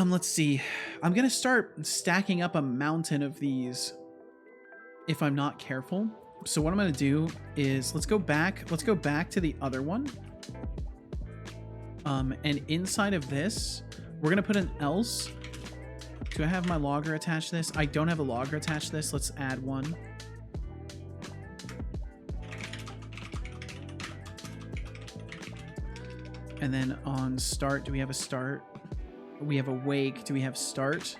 Let's see. I'm gonna start stacking up a mountain of these if I'm not careful. So what I'm gonna do is let's go back to the other one. And inside of this, we're gonna put an else. Do I have my logger attached to this? I don't have a logger attached to this. Let's add one. And then on start, do we have a start? We have awake. Do we have start?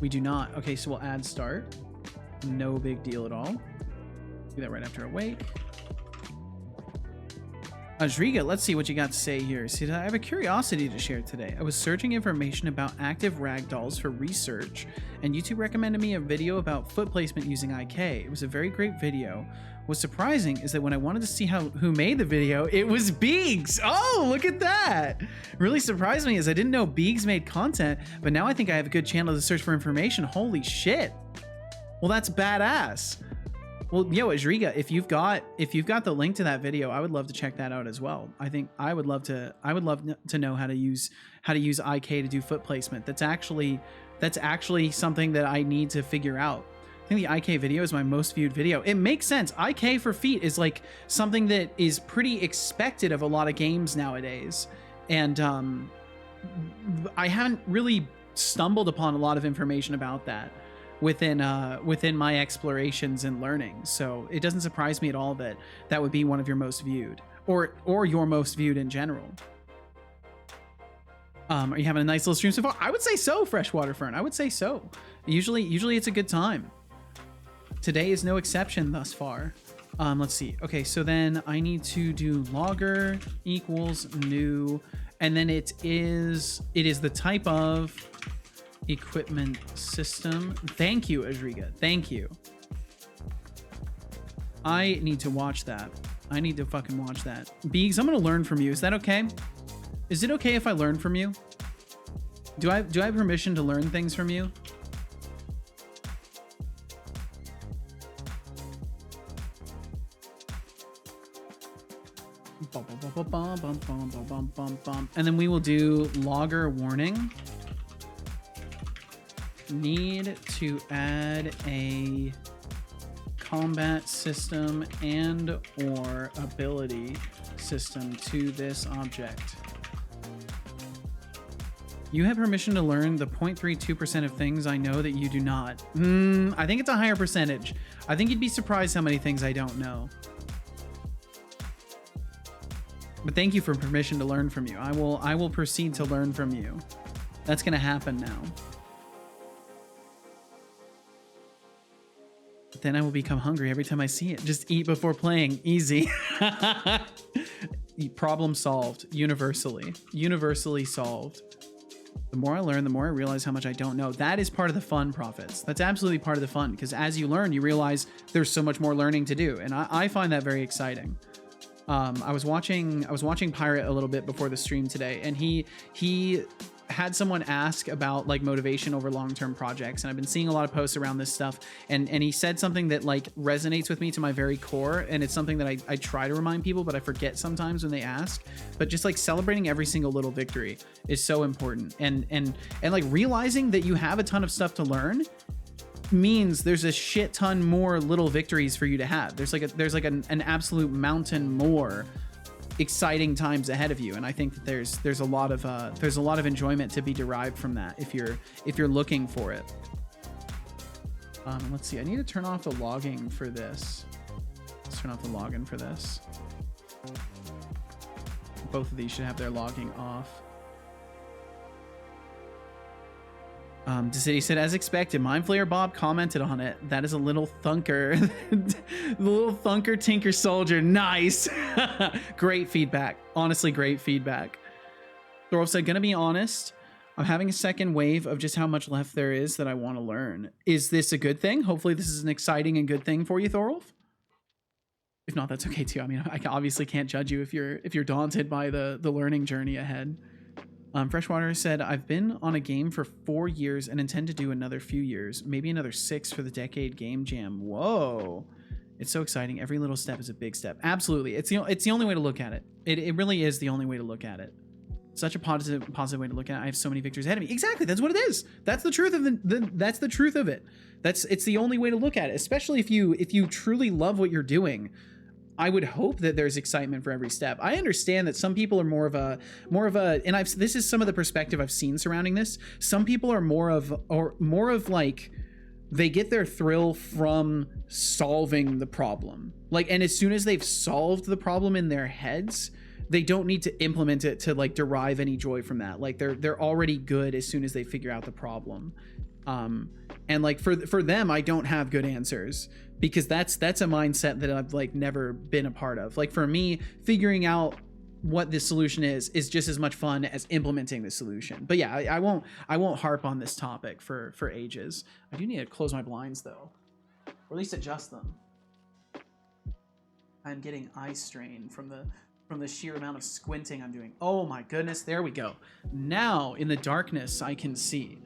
We do not. Okay, so we'll add start. No big deal at all. Do that right after awake. Ajriga, let's see what you got to say here. See, I have a curiosity to share today. I was searching information about active ragdolls for research, and YouTube recommended me a video about foot placement using IK. It was a very great video. What's surprising is that when I wanted to see who made the video, it was Beegs. Oh, look at that. Really surprised me is I didn't know Beegs made content, but now I think I have a good channel to search for information. Holy shit. Well, that's badass. Well, yo, Ajriga, if you've got the link to that video, I would love to check that out as well. I think I would love to know how to use IK to do foot placement. That's actually something that I need to figure out. I think the IK video is my most viewed video. It makes sense. IK for feet is like something that is pretty expected of a lot of games nowadays. And I haven't really stumbled upon a lot of information about that within my explorations and learning. So it doesn't surprise me at all that that would be one of your most viewed or your most viewed in general. Are you having a nice little stream so far? I would say so, Freshwater Fern. I would say so. Usually it's a good time. Today is no exception thus far. Let's see. Okay, so then I need to do logger equals new, and then it is the type of equipment system. Thank you, Ajriga. Thank you. I need to watch that. I need to fucking watch that. Beegs, I'm gonna learn from you. Is that okay? Is it okay if I learn from you? Do I have permission to learn things from you? And then we will do logger warning. Need to add a combat system and or ability system to this object. You have permission to learn the 0.32% of things I know that you do not. I think it's a higher percentage. I think you'd be surprised how many things I don't know. But thank you for permission to learn from you. I will proceed to learn from you. That's gonna happen now. But then I will become hungry every time I see it. Just eat before playing. Easy. Problem solved. Universally solved. The more I learn, the more I realize how much I don't know. That is part of the fun, Prophets. That's absolutely part of the fun, because as you learn, you realize there's so much more learning to do, and I find that very exciting. I was watching Pirate a little bit before the stream today, and he had someone ask about like motivation over long-term projects, and I've been seeing a lot of posts around this stuff, and he said something that like resonates with me to my very core, and it's something that I try to remind people, but I forget sometimes when they ask. But just like celebrating every single little victory is so important, and like realizing that you have a ton of stuff to learn means there's a shit ton more little victories for you to have. There's like an absolute mountain more exciting times ahead of you, and I think that there's a lot of enjoyment to be derived from that if you're looking for it. Let's see. I need to turn off the logging for this. Let's turn off the login for this. Both of these should have their logging off. City said, as expected, Mindflayer Bob commented on it. That is a little thunker. The little thunker tinker soldier. Nice. Great feedback. Honestly, great feedback. Thorolf said, gonna be honest, I'm having a second wave of just how much left there is that I want to learn. Is this a good thing? Hopefully this is an exciting and good thing for you, Thorolf. If not, that's okay too. I mean, I obviously can't judge you if you're daunted by the learning journey ahead. Freshwater said, I've been on a game for 4 years and intend to do another few years, maybe another 6 for the Decade Game Jam. Whoa. It's so exciting. Every little step is a big step. Absolutely. It's the only way to look at it. It really is the only way to look at it. Such a positive way to look at it. I have so many victories ahead of me. Exactly. That's what it is. That's the truth of that's the truth of it. It's the only way to look at it, especially if you truly love what you're doing. I would hope that there's excitement for every step. I understand that some people are more of a, and this is some of the perspective I've seen surrounding this. Some people are more of like, they get their thrill from solving the problem. Like, and as soon as they've solved the problem in their heads, they don't need to implement it to like derive any joy from that. Like they're already good as soon as they figure out the problem. And like for them, I don't have good answers because that's a mindset that I've like never been a part of. Like for me, figuring out what the solution is just as much fun as implementing the solution. But yeah, I won't harp on this topic for ages. I do need to close my blinds though, or at least adjust them. I'm getting eye strain from the sheer amount of squinting I'm doing. Oh my goodness, there we go. Now in the darkness I can see.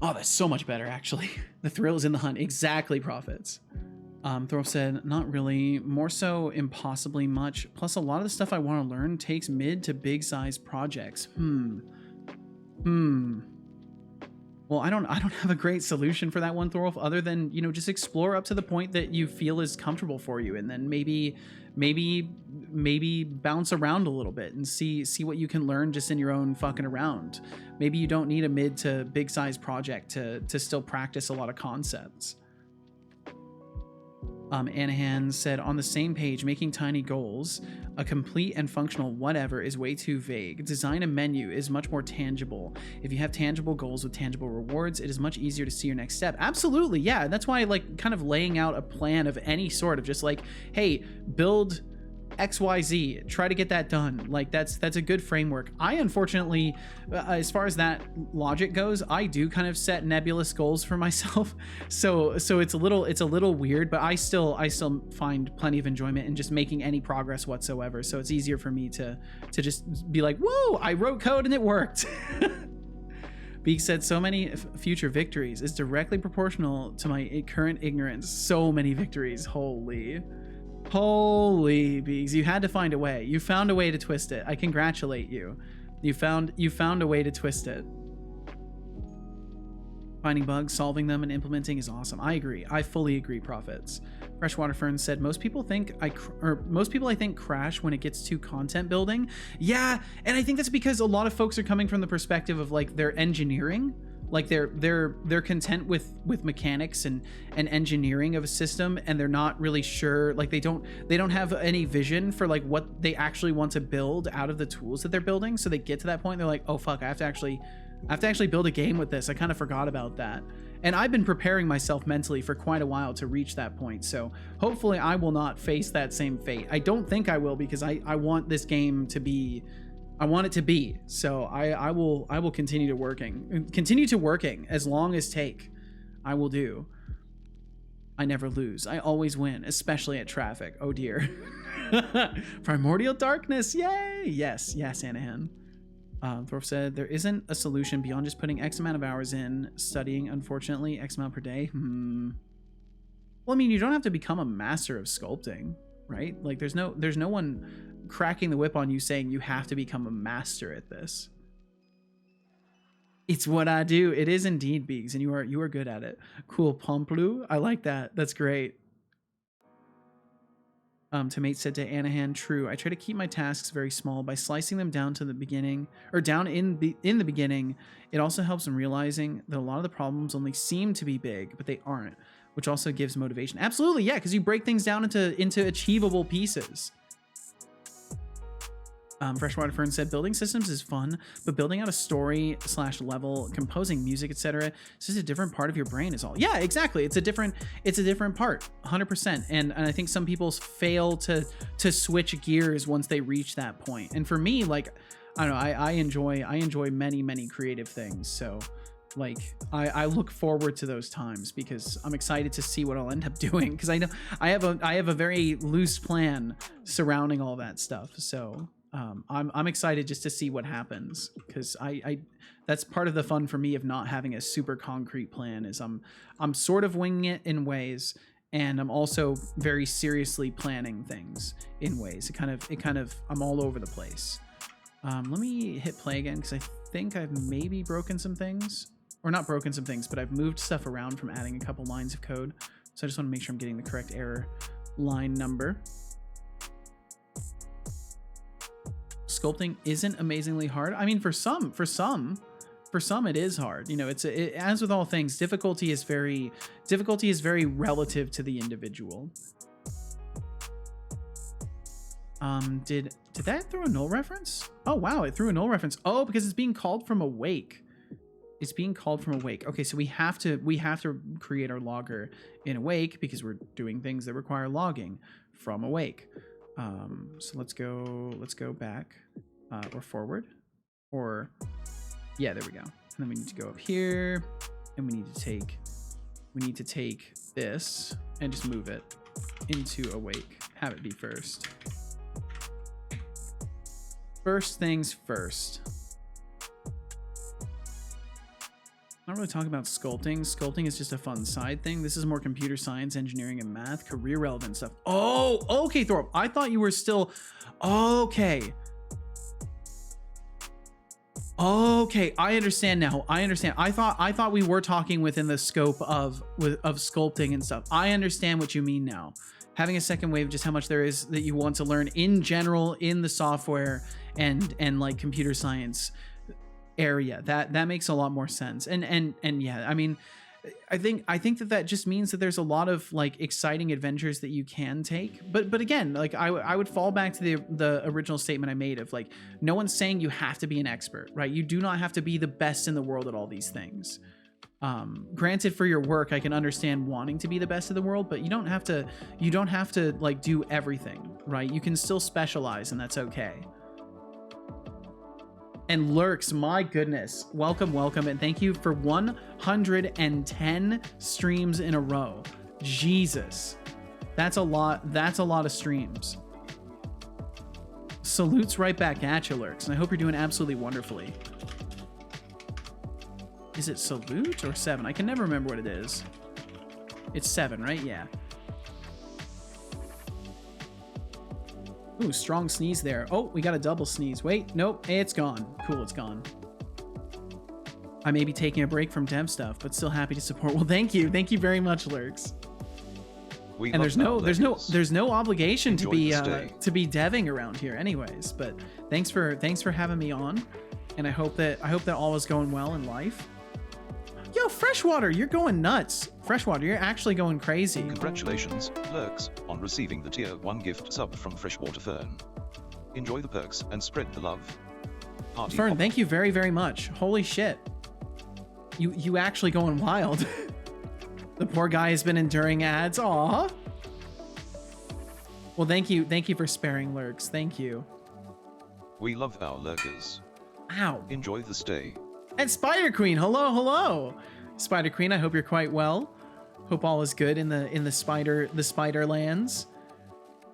Oh, that's so much better, actually. The thrill is in the hunt. Exactly, Prophets. Thorolf said, not really. More so impossibly much. Plus, a lot of the stuff I want to learn takes mid to big size projects. Well, I don't have a great solution for that one, Thorolf, other than, you know, just explore up to the point that you feel is comfortable for you, and then maybe bounce around a little bit and see what you can learn just in your own fucking around. Maybe you don't need a mid to big size project to still practice a lot of concepts. Anahan said, on the same page, making tiny goals, a complete and functional whatever is way too vague. Design a menu is much more tangible. If you have tangible goals with tangible rewards, it is much easier to see your next step. Absolutely, yeah. That's why I like kind of laying out a plan of any sort of just like, hey, build XYZ, try to get that done. Like that's a good framework. I unfortunately, as far as that logic goes, I do kind of set nebulous goals for myself. So it's a little weird, but I still find plenty of enjoyment in just making any progress whatsoever. So it's easier for me to just be like, whoa, I wrote code and it worked. Beak said, so many future victories is directly proportional to my current ignorance. So many victories. Holy bees, you had to find a way. You found a way to twist it. I congratulate you. You found a way to twist it. Finding bugs, solving them, and implementing is awesome. I agree. I fully agree, Prophets. Freshwater Fern said, most people I think crash when it gets to content building. Yeah, and I think that's because a lot of folks are coming from the perspective of like their engineering. Like they're content with mechanics and engineering of a system, and they're not really sure, like they don't have any vision for like what they actually want to build out of the tools that they're building. So they get to that point, they're like, oh fuck, I have to actually build a game with this. I kind of forgot about that. And I've been preparing myself mentally for quite a while to reach that point. So hopefully I will not face that same fate. I don't think I will, because I want this game to be, I want it to be. So I will continue to working as long as take. I will do. I never lose. I always win, especially at traffic. Oh dear. Primordial darkness. Yay. Yes, Anahan. Thorpe said, there isn't a solution beyond just putting X amount of hours in studying, unfortunately, X amount per day. Well, I mean, you don't have to become a master of sculpting, right? Like there's no one cracking the whip on you saying you have to become a master at this. It's what I do. It is indeed, Beegs, and you are good at it. Cool, Pomplu. I like that. That's great. Tomate said to Anahan, true. I try to keep my tasks very small by slicing them down to the beginning, or down in the beginning. It also helps in realizing that a lot of the problems only seem to be big, but they aren't. which also gives motivation. Absolutely, yeah, because you break things down into achievable pieces. Freshwater Fern said building systems is fun, but building out a story / level, composing music, etc. It's just a different part of your brain is all. Yeah, exactly. It's a different part, 100%. And I think some people fail to switch gears once they reach that point. And for me, like, I don't know, I enjoy many creative things. So like I look forward to those times because I'm excited to see what I'll end up doing, because I know I have a very loose plan surrounding all that stuff. So I'm excited just to see what happens, because I that's part of the fun for me of not having a super concrete plan, is I'm sort of winging it in ways, and I'm also very seriously planning things in ways. It kind of I'm all over the place. Let me hit play again, because I think I've maybe broken some things, or not broken some things, but I've moved stuff around from adding a couple lines of code. So I just want to make sure I'm getting the correct error line number. Sculpting isn't amazingly hard. I mean, for some it is hard. You know, as with all things, difficulty is very relative to the individual. Did that throw a null reference? Oh wow, it threw a null reference. Oh, because it's being called from awake. It's being called from awake. Okay, so we have to create our logger in awake, because we're doing things that require logging from awake. So let's go back, or forward, or yeah, there we go. And then we need to go up here, and we need to take this and just move it into awake. Have it be first. First things first. Not really talking about sculpting. Sculpting is just a fun side thing. This is more computer science, engineering, and math, career relevant stuff. Oh, okay, Thorpe. I thought you were still okay. Okay, I understand now. I understand. I thought we were talking within the scope of sculpting and stuff. I understand what you mean now. Having a second wave, just how much there is that you want to learn in general in the software and like computer science area. That makes a lot more sense. And yeah, I mean, I think that just means that there's a lot of like exciting adventures that you can take. But again, like I would fall back to the original statement I made of like, no one's saying you have to be an expert, right? You do not have to be the best in the world at all these things. Granted, for your work, I can understand wanting to be the best in the world, but you don't have to like do everything, right? You can still specialize, and that's okay. And Lurks, my goodness, welcome, and thank you for 110 streams in a row. Jesus, that's a lot of streams. Salutes right back at you, Lurks, and I hope you're doing absolutely wonderfully. Is it salute or 7? I can never remember what it is. It's 7, right? Yeah. Ooh, strong sneeze there. Oh, we got a double sneeze. Wait, nope, it's gone. Cool, it's gone. I may be taking a break from dev stuff, but still happy to support. Well, thank you very much, Lurks. And there's no obligation to be deving around here, anyways. But thanks for having me on, and I hope that all is going well in life. Yo, Freshwater, you're going nuts. Freshwater, you're actually going crazy. Congratulations, Lurks, on receiving the tier 1 gift sub from Freshwater Fern. Enjoy the perks and spread the love. Party Fern, thank you very much. Holy shit. You actually going wild. The poor guy has been enduring ads. Aw. Well, thank you for sparing Lurks. Thank you. We love our lurkers. Ow. Enjoy the stay. And Spider Queen, hello. Spider Queen, I hope you're quite well. Hope all is good in the spider lands.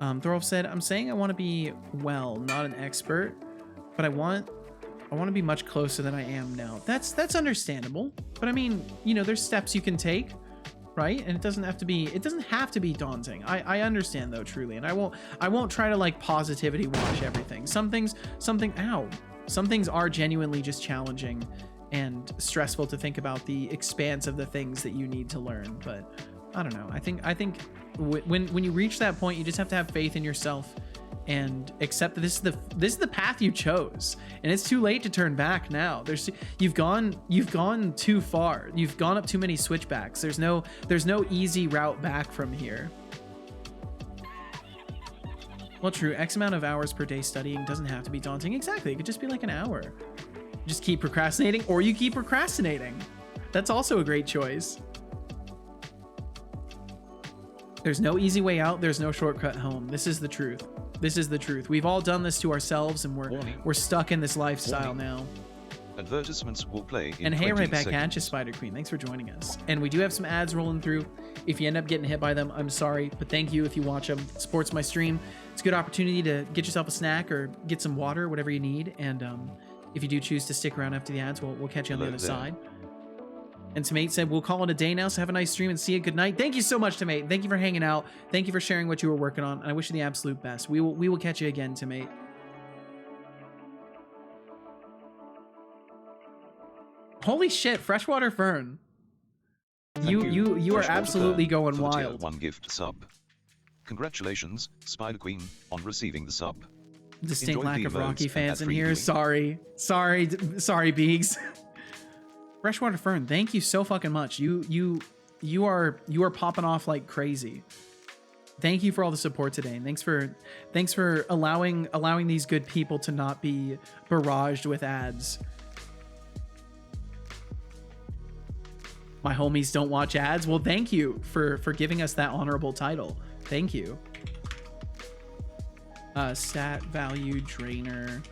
Thorolf said, I'm saying I want to be well, not an expert, but I want to be much closer than I am now. That's understandable. But I mean, you know, there's steps you can take, right? And it doesn't have to be daunting. I understand though, truly. And I won't try to like positivity wash everything. Some things are genuinely just challenging and stressful to think about the expanse of the things that you need to learn. But I don't know. I think when you reach that point, you just have to have faith in yourself and accept that this is the path you chose, and it's too late to turn back now. You've gone too far. You've gone up too many switchbacks. There's no easy route back from here. Well, true. X amount of hours per day studying doesn't have to be daunting. Exactly. It could just be like an hour. Just keep procrastinating, or you keep procrastinating. That's also a great choice. There's no easy way out. There's no shortcut home. This is the truth. This is the truth. We've all done this to ourselves, and we're stuck in this lifestyle now. Advertisements will play in And hey, 20 right back seconds. at you, Spider Queen. Thanks for joining us. And we do have some ads rolling through. If you end up getting hit by them, I'm sorry, but thank you if you watch them. It supports my stream. It's a good opportunity to get yourself a snack or get some water, whatever you need. And if you do choose to stick around after the ads, we'll catch you on the other side. And Tomate said, we'll call it a day now, so have a nice stream and see you. Good night. Thank you so much, Tomate. Thank you for hanging out. Thank you for sharing what you were working on. And I wish you the absolute best. We will catch you again, Tomate. Holy shit, freshwater fern. You are absolutely going for the tier wild. 1 gift sub. Congratulations, Spider Queen, on receiving the sub. Distinct Enjoy lack the of emotes Rocky and fans in ad-free here. viewing. Sorry, Beegs. Freshwater fern, thank you so fucking much. You are popping off like crazy. Thank you for all the support today, and thanks for allowing these good people to not be barraged with ads. My homies don't watch ads. Well, thank you for giving us that honorable title. Thank you. Stat value drainer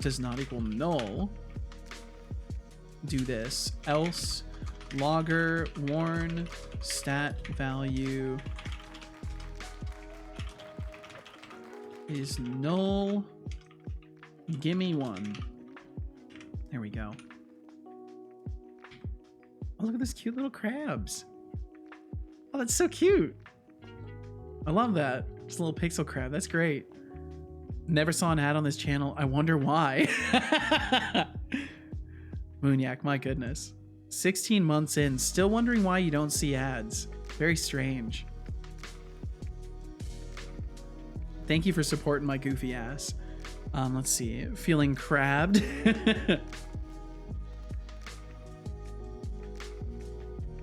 does not equal null. Do this. Else logger warn stat value is null. Gimme one. There we go. Oh, look at this cute little crabs. Oh, that's so cute. I love that. Just a little pixel crab. That's great. Never saw an ad on this channel. I wonder why. Moonyak, my goodness. 16 months in, still wondering why you don't see ads. Very strange. Thank you for supporting my goofy ass. Let's see. Feeling crabbed.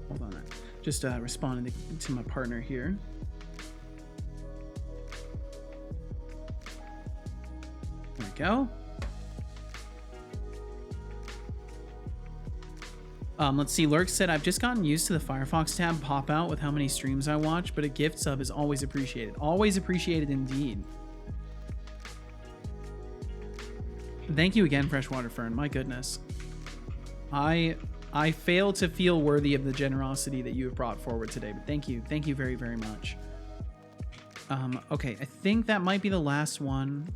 Hold on. Just responding to my partner here. There we go. Let's see. Lurk said, I've just gotten used to the Firefox tab pop out with how many streams I watch, but a gift sub is always appreciated. Always appreciated indeed. Thank you again, Freshwater Fern. My goodness. I fail to feel worthy of the generosity that you have brought forward today, but thank you. Thank you very, very much. Okay, I think that might be the last one.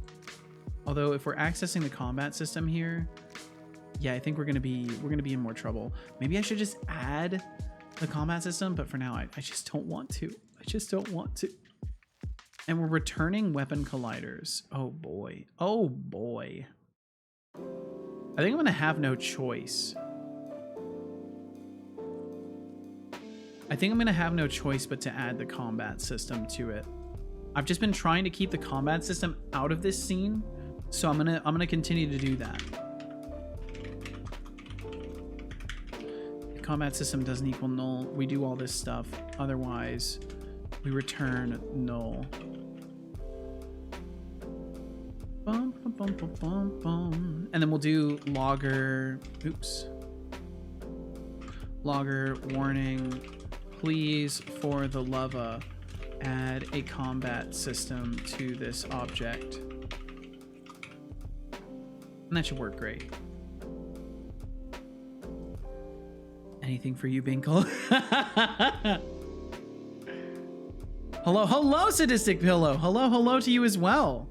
Although if we're accessing the combat system here, yeah, I think we're gonna be in more trouble. Maybe I should just add the combat system, but for now I just don't want to. I just don't want to. And we're returning weapon colliders. Oh boy. Oh boy. I think I'm gonna have no choice. I think I'm gonna have no choice but to add the combat system to it. I've just been trying to keep the combat system out of this scene, so I'm gonna continue to do that. The combat system doesn't equal null. We do all this stuff. Otherwise, we return null. Bum, bum, bum, bum, bum, bum. And then we'll do logger. Oops. Logger warning. Please, for the love of, add a combat system to this object. And that should work great. Anything for you, Binkle? Hello, Sadistic Pillow. Hello to you as well.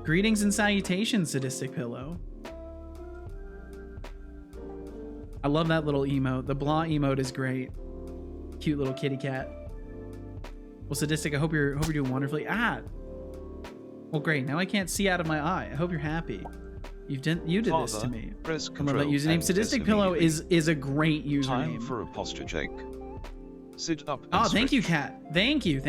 Greetings and salutations, Sadistic Pillow. I love that little emote. The blah emote is great. Cute little kitty cat. Well, Sadistic, I hope you're doing wonderfully. Well, great. Now I can't see out of my eye. I hope you're happy. You did this to me. I love that username. Sadistic Pillow is a great username. Time for a posture check. Sit up. Oh, and thank you, stretch. cat. Thank you.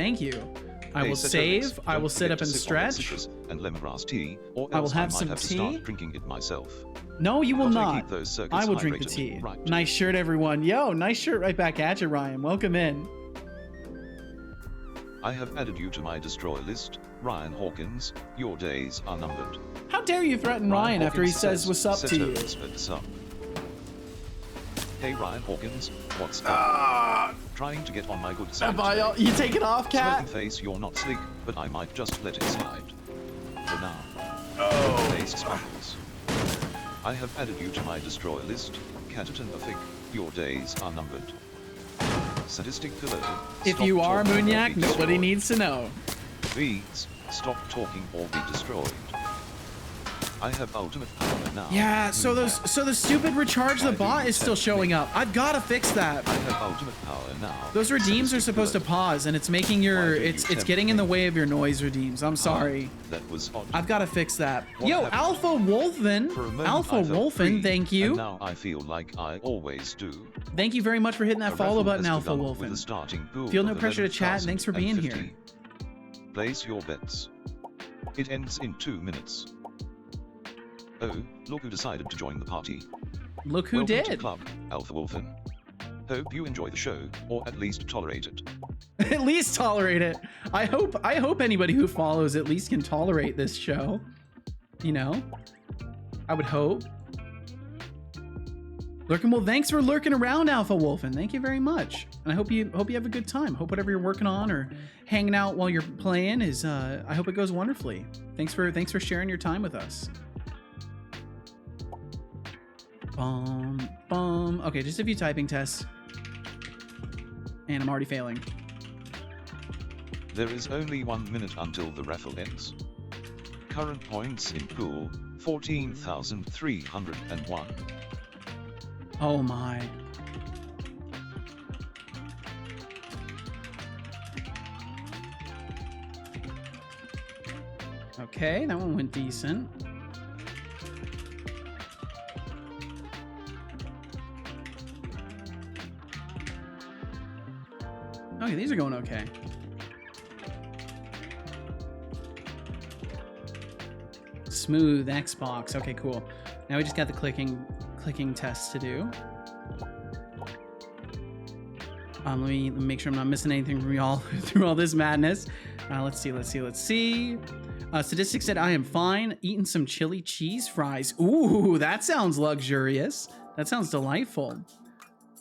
I will Setolyx, save. I don't will sit forget up to and sip on that stretch. citrus and lemongrass tea, or I will else have might some have to tea. start drinking it myself. No, you will Gotta not. keep those circuits I will drink the hydrated, tea. right. Nice shirt, everyone. Yo, nice shirt right back at you, Ryan. Welcome in. I have added you to my destroy list, Ryan Hawkins. Your days are numbered. How dare you threaten Ryan after he says what's up to you? What's up? Hey Ryan Hawkins, what's up? Trying to get on my good side today. You take it off, cat? Smoking face, you're not sleek, but I might just let it slide. For now. Face sparkles. I have added you to my destroy list, Cataton Afik. Your days are numbered. Sadistic pillow. If stop you are talking or be Moonyak, nobody destroyed. needs to know. Please, stop talking or be destroyed. I have ultimate power now. Yeah, so Moonyak. the stupid recharge the Why do bot you is still tempt me? showing up. I've got to fix that. I have ultimate power now. Those redeems are Sadistic supposed to pillow. pause, and it's making your Why do you it's tempt getting in the me? way of your noise redeems. I'm sorry. That was odd. I've got to fix that. What Yo, happened? Alpha Wolfen. For a moment Alpha I felt Wolfen, free, thank you. And now I feel like I always do. Thank you very much for hitting that A follow raffle button, has Alpha begun with a Wolfen. starting pool Feel no of pressure to chat, and thanks for being here. 11,050. Place your bets. It ends in 2 minutes. Oh, look who decided to join the party. Look who Welcome to did. Club Alpha Wolfen. Hope you enjoy the show, or at least tolerate it. At least tolerate it. I hope anybody who follows at least can tolerate this show. You know? I would hope. Lurking, well, thanks for lurking around, Alpha Wolfen. Thank you very much. And I hope you have a good time. Hope whatever you're working on or hanging out while you're playing is I hope it goes wonderfully. Thanks for sharing your time with us. Okay, just a few typing tests. And I'm already failing. There is only 1 minute until the raffle ends. Current points in pool, 14,301. Oh my. Okay, that one went decent. Okay, these are going okay. Smooth Xbox. Okay, cool. Now we just got the clicking test to do. Let me make sure I'm not missing anything from y'all through all this madness. Let's see. Statistics said I am fine. Eating some chili cheese fries. Ooh, that sounds luxurious. That sounds delightful.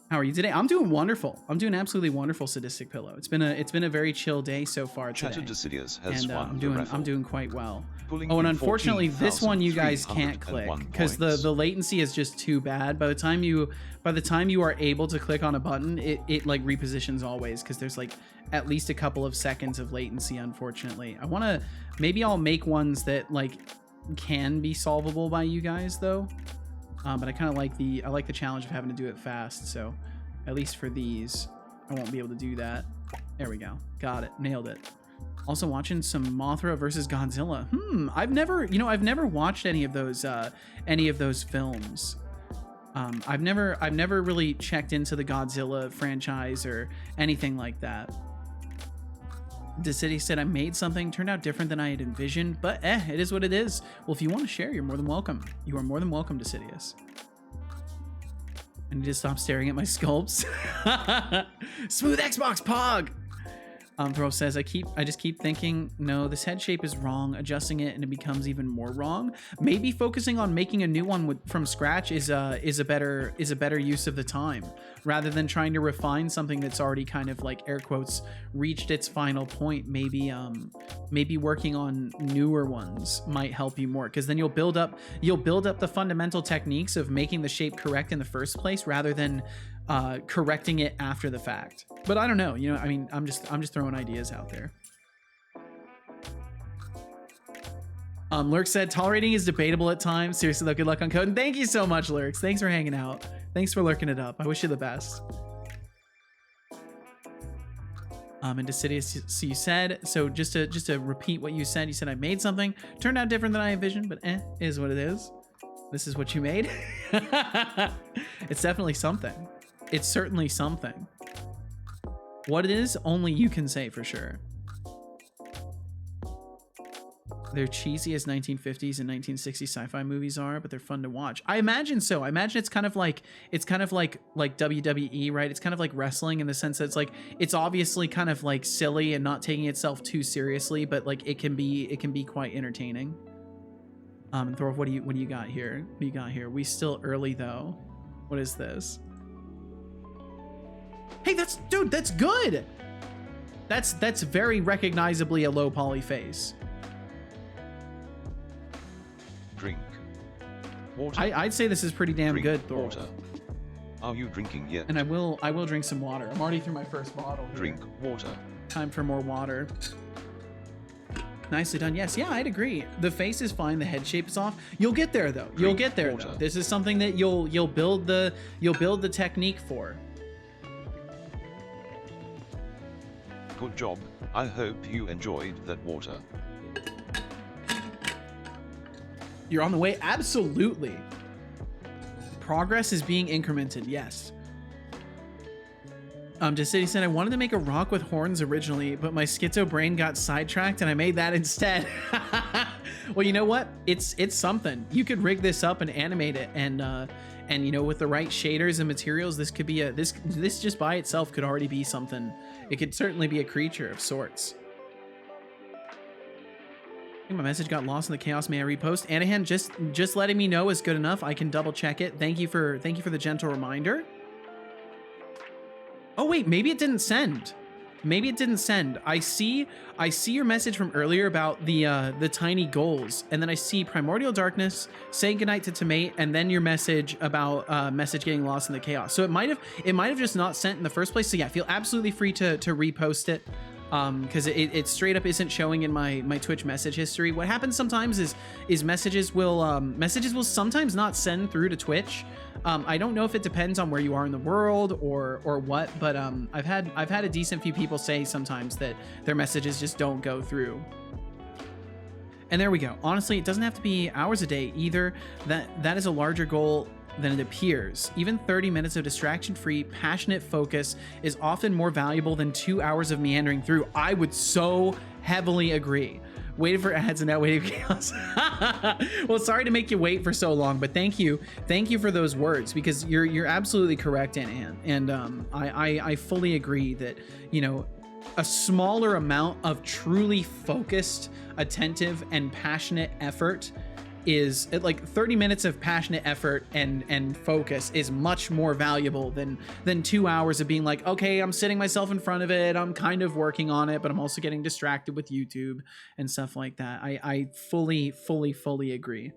How are you today? I'm doing wonderful. I'm doing absolutely wonderful, Sadistic Pillow. It's been a very chill day so far today. Chatted Decidius has And won I'm the doing raffle. quite well. Pulling Oh, and in unfortunately, this one you guys can't click 14,301 because points. the latency is just too bad. By the time you are able to click on a button, it like repositions always because there's like at least a couple of seconds of latency. Unfortunately, maybe I'll make ones that like can be solvable by you guys though. But I kind of like the challenge of having to do it fast. So at least for these, I won't be able to do that. There we go. Got it. Nailed it. Also watching some Mothra versus Godzilla. I've never watched any of those films. I've never really checked into the Godzilla franchise or anything like that. Decidius said I made something, turned out different than I had envisioned, but it is what it is. Well, if you want to share, you're more than welcome. You are more than welcome, Decidius. I need to stop staring at my sculpts. Smooth Xbox Pog! Throw says, I just keep thinking, no, this head shape is wrong, adjusting it and it becomes even more wrong. Maybe focusing on making a new one from scratch is a better use of the time, rather than trying to refine something that's already kind of like air quotes reached its final point. Maybe working on newer ones might help you more, because then you'll build up the fundamental techniques of making the shape correct in the first place, rather than correcting it after the fact. But I don't know, I mean, I'm just throwing ideas out there. Lurk said tolerating is debatable at times. Seriously though, good luck on code. And thank you so much, Lurks. Thanks for hanging out. Thanks for lurking it up. I wish you the best. And Decidius, so you said, so just to repeat what you said I made something, turned out different than I envisioned, but is what it is. This is what you made. It's definitely something. It's certainly something. What it is, only you can say for sure. They're cheesy as 1950s and 1960s sci-fi movies are, but they're fun to watch. I imagine so. I imagine it's kind of like WWE, right? It's kind of like wrestling in the sense that it's obviously kind of like silly and not taking itself too seriously, but like it can be quite entertaining. Thorolf, what do you got here? What do you got here? We still early though. What is this? Hey, that's good. That's very recognizably a low poly face. Drink. Water. I'd say this is pretty damn Drink good, Thor. water. Are you drinking yet? And I will drink some water. I'm already through my first bottle. Here. Drink water. Time for more water. Nicely done. Yes, yeah, I'd agree. The face is fine. The head shape is off. You'll get there though. You'll get there though. This is something that you'll build the technique for. Good job. I hope you enjoyed that water. You're on the way. Absolutely. Progress is being incremented. Yes. City said I wanted to make a rock with horns originally, but my schizo brain got sidetracked and I made that instead. Well, you know what? It's something. You could rig this up and animate it, and you know, with the right shaders and materials, this could be this just by itself could already be something. It could certainly be a creature of sorts. I think my message got lost in the chaos. May I repost? Anahan, just letting me know is good enough. I can double check it. Thank you for the gentle reminder. Oh wait, maybe it didn't send. Maybe it didn't send. I see your message from earlier about the tiny goals, and then I see Primordial Darkness, saying goodnight to Tomate, and then your message about message getting lost in the chaos. So it might have just not sent in the first place. So yeah, feel absolutely free to repost it. Because it straight up isn't showing in my Twitch message history. What happens sometimes is messages will sometimes not send through to Twitch. I don't know if it depends on where you are in the world or what, but I've had a decent few people say sometimes that their messages just don't go through. And there we go. Honestly, it doesn't have to be hours a day either. That is a larger goal than it appears. Even 30 minutes of distraction-free, passionate focus is often more valuable than 2 hours of meandering through. I would so heavily agree. Waited for ads and now waiting for chaos. Well, sorry to make you wait for so long, but thank you for those words, because you're absolutely correct, Anne. And I fully agree that, you know, a smaller amount of truly focused, attentive, and passionate effort is like 30 minutes of passionate effort and focus is much more valuable than 2 hours of being like, okay, I'm sitting myself in front of it, I'm kind of working on it, but I'm also getting distracted with YouTube and stuff like that. I fully agree.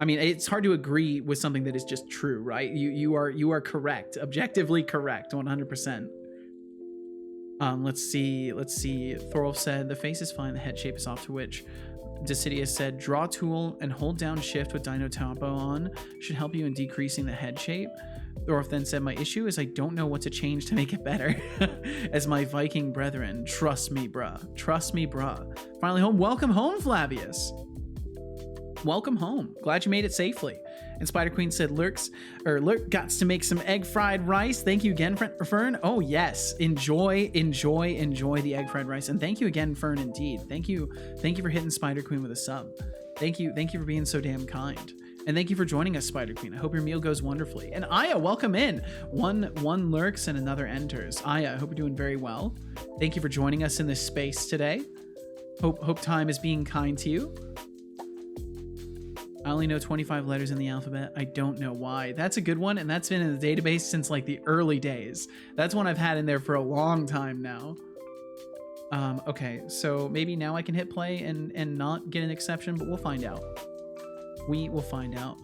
I mean, it's hard to agree with something that is just true, right? You are correct, objectively correct, 100%. Let's see. Thorolf said the face is fine, the head shape is off, to which Decidius said draw tool and hold down shift with Dino Topo on should help you in decreasing the head shape. Thorolf then said my issue is I don't know what to change to make it better. As my Viking brethren, trust me bruh. Finally home. Welcome home, Flavius. Welcome home. Glad you made it safely. And Spider Queen said Lurk gots to make some egg fried rice. Thank you again, Fern. Oh yes, enjoy the egg fried rice. And thank you again, Fern. Indeed, thank you for hitting Spider Queen with a sub. Thank you for being so damn kind. And thank you for joining us, Spider Queen. I hope your meal goes wonderfully. And Aya, welcome in. One lurks and another enters. Aya, I hope you're doing very well. Thank you for joining us in this space today. Hope time is being kind to you. I only know 25 letters in the alphabet. I don't know why. That's a good one, and that's been in the database since like the early days. That's one I've had in there for a long time now. Okay, so maybe now I can hit play and not get an exception, but we'll find out. We will find out.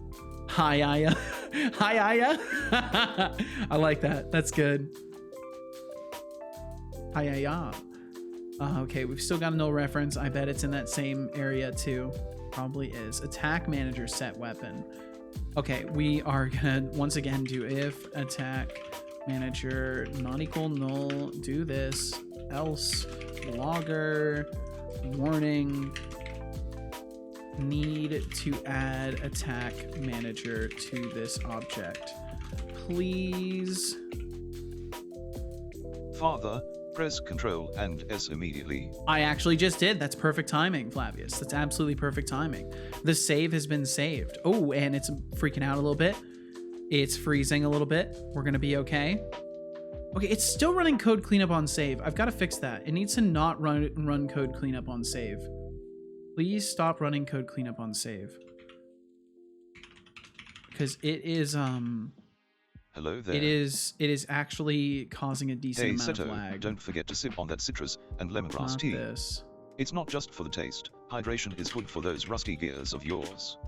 Hi, Aya. Hi, Aya. I like that. That's good. Hi, Aya. Okay, we've still got a null reference. I bet it's in that same area too. Probably is. Attack manager set weapon. Okay, we are gonna once again do if attack manager not equal null, do this, else logger warning, need to add attack manager to this object, please. Father, Press Ctrl and S immediately. I actually just did. That's perfect timing, Flavius. That's absolutely perfect timing. The save has been saved. Oh, and it's freaking out a little bit. It's freezing a little bit. We're going to be okay. Okay, it's still running code cleanup on save. I've got to fix that. It needs to not run code cleanup on save. Please stop running code cleanup on save. Because it is Hello there. it is actually causing a decent Hey amount of Seto, lag. don't forget to sip on that citrus and lemongrass Not tea. this. It's not just for the taste. Hydration is good for those rusty gears of yours.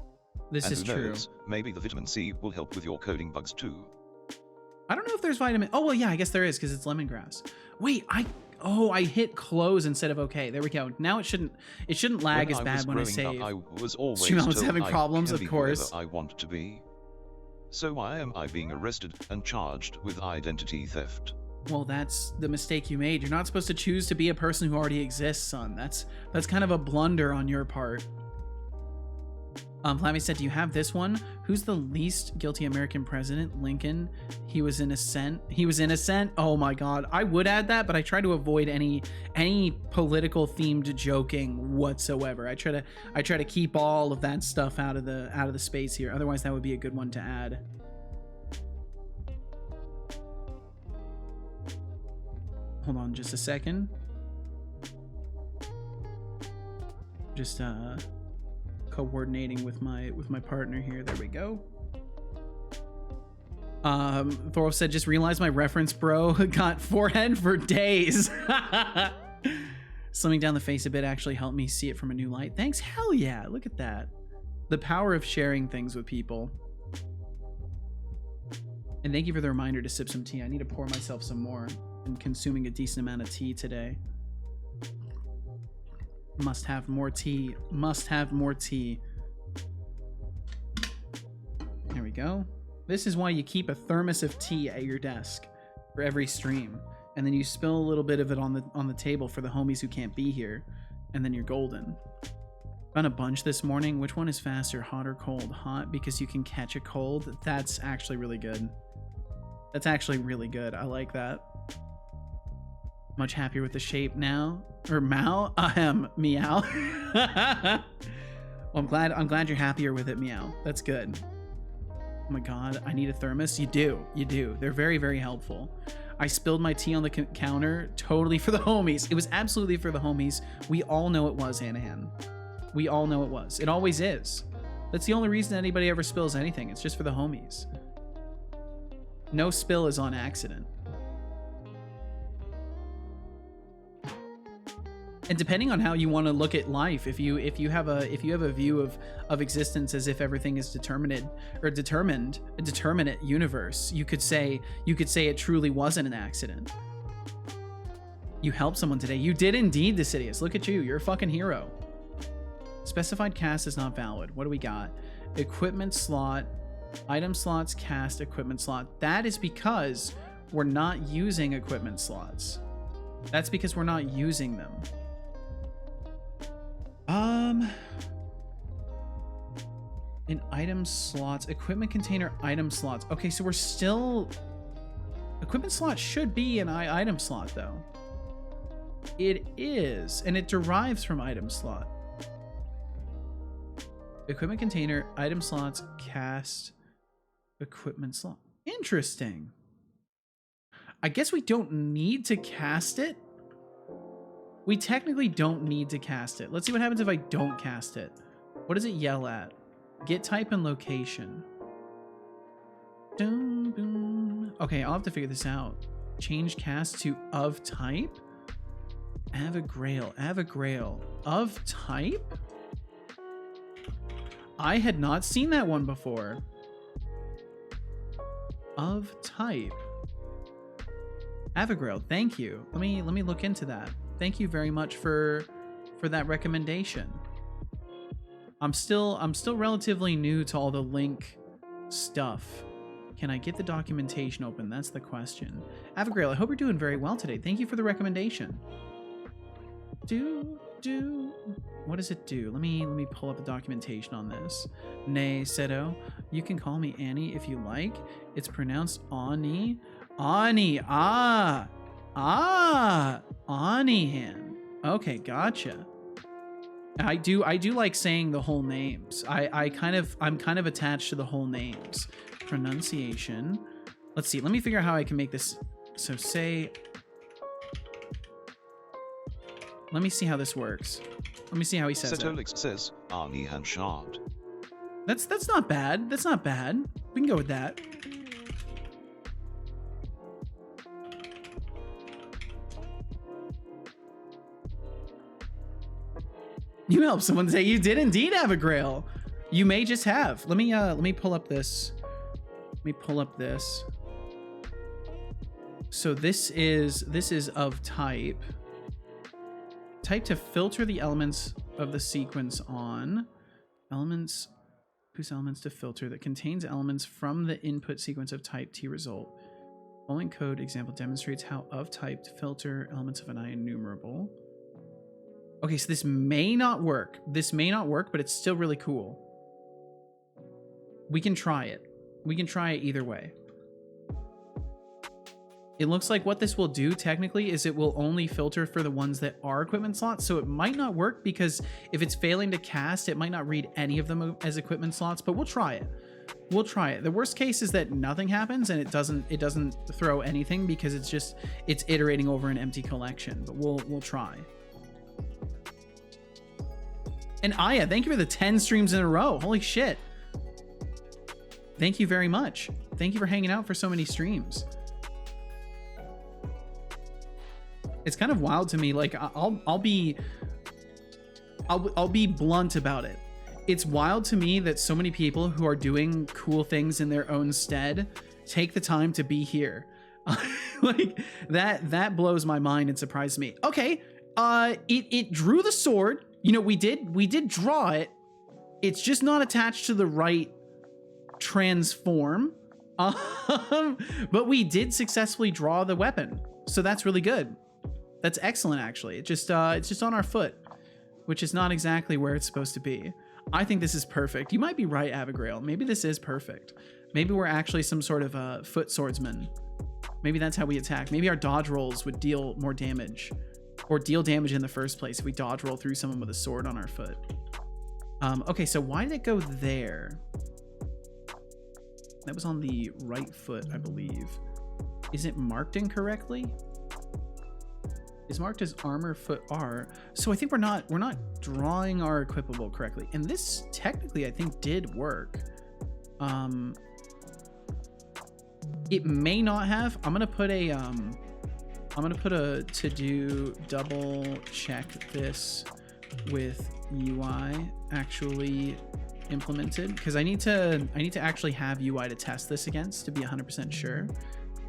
This And is who true. knows, maybe the vitamin C will help with your coding bugs too. I don't know if there's vitamin. Oh well, yeah, I guess there is because it's lemongrass. Wait, I hit close instead of okay. There we go. Now it shouldn't lag as bad when I save. I was always Streamout's told having I problems, can of be course. whoever I want to be. So why am I being arrested and charged with identity theft? Well, that's the mistake you made. You're not supposed to choose to be a person who already exists, son. That's kind of a blunder on your part. Flammy said, do you have this one? Who's the least guilty American president? Lincoln. He was innocent. He was innocent. Oh my God. I would add that, but I try to avoid any political themed joking whatsoever. I try to keep all of that stuff out of the space here. Otherwise, that would be a good one to add. Hold on just a second. Just coordinating with my partner here. There we go. Thor said, just realized my reference bro got forehead for days. Slimming down the face a bit actually helped me see it from a new light. Thanks. Hell yeah. Look at that. The power of sharing things with people. And thank you for the reminder to sip some tea. I need to pour myself some more. I'm consuming a decent amount of tea today. Must have more tea. Must have more tea. There we go. This is why you keep a thermos of tea at your desk for every stream. And then you spill a little bit of it on the table for the homies who can't be here. And then you're golden. Found a bunch this morning. Which one is faster, hot or cold? Hot because you can catch a cold. That's actually really good. That's actually really good. I like that. Much happier with the shape now. Or Mao? Meow. Well, I'm glad you're happier with it, Meow. That's good. Oh my God, I need a thermos. You do. They're very, very helpful. I spilled my tea on the counter totally for the homies. It was absolutely for the homies. We all know it was, Hanahan. We all know it was. It always is. That's the only reason anybody ever spills anything. It's just for the homies. No spill is on accident. And depending on how you want to look at life, if you have a view of existence as if everything is determined, a determinate universe, you could say it truly wasn't an accident. You helped someone today. You did indeed, Decidius. Look at you. You're a fucking hero. Specified cast is not valid. What do we got? Equipment slot, item slots, cast, equipment slot. That is because we're not using equipment slots. That's because we're not using them. In item slots, equipment container, item slots. Okay, so we're still... Equipment slot should be an item slot, though. It is, and it derives from item slot. Equipment container, item slots, cast, equipment slot. Interesting. I guess we don't need to cast it. We technically don't need to cast it. Let's see what happens if I don't cast it. What does it yell at? Get type and location. Dun, dun. Okay, I'll have to figure this out. Change cast to of type? Avagrail. Of type? I had not seen that one before. Of type. Avagrail, thank you. Let me look into that. Thank you very much for that recommendation. I'm still relatively new to all the link stuff. Can I get the documentation open? That's the question. Avagrail, I hope you're doing very well today. Thank you for the recommendation. What does it do? Let me pull up the documentation on this. Nay, Seto, you can call me Annie if you like. It's pronounced Ani. Ani, ah! Ah, Onihan. Okay, gotcha. I do like saying the whole names. I'm kind of attached to the whole names. Pronunciation. Let's see. Let me figure out how I can make this. So say. Let me see how this works. Let me see how he says it. Setolyx says Onihan Shard. That's not bad. That's not bad. We can go with that. You help someone say you did indeed have a grail. You may just have. Let me pull up this. Let me pull up this. So this is of type. Type to filter the elements of the sequence on. Elements. Whose elements to filter that contains elements from the input sequence of type T result. Following code example demonstrates how of type to filter elements of an enumerable. Okay, so this may not work. This may not work, but it's still really cool. We can try it. We can try it either way. It looks like what this will do technically is it will only filter for the ones that are equipment slots. So it might not work because if it's failing to cast, it might not read any of them as equipment slots, but we'll try it. We'll try it. The worst case is that nothing happens and it doesn't throw anything because it's iterating over an empty collection, but we'll try. And Aya, thank you for the 10 streams in a row. Holy shit. Thank you very much. Thank you for hanging out for so many streams. It's kind of wild to me. Like I'll be blunt about it. It's wild to me that so many people who are doing cool things in their own stead take the time to be here. Like that blows my mind and surprised me. Okay, it drew the sword. You know, we did draw it. It's just not attached to the right transform. But we did successfully draw the weapon, so that's really good. That's excellent, actually. It's just on our foot, which is not exactly where it's supposed to be. I think this is perfect. You might be right, Abigail. Maybe this is perfect. Maybe we're actually some sort of a foot swordsman. Maybe that's how we attack. Maybe our dodge rolls would deal more damage, or deal damage in the first place if we dodge roll through someone with a sword on our foot. Okay, so why did it go there? That was on the right foot, I believe. Is it marked incorrectly? Is marked as armor foot R. So I think we're not drawing our equipable correctly. And this technically I think did work. It may not have. I'm gonna put a to do double check this with UI actually implemented, because I need to actually have UI to test this against to be 100% sure.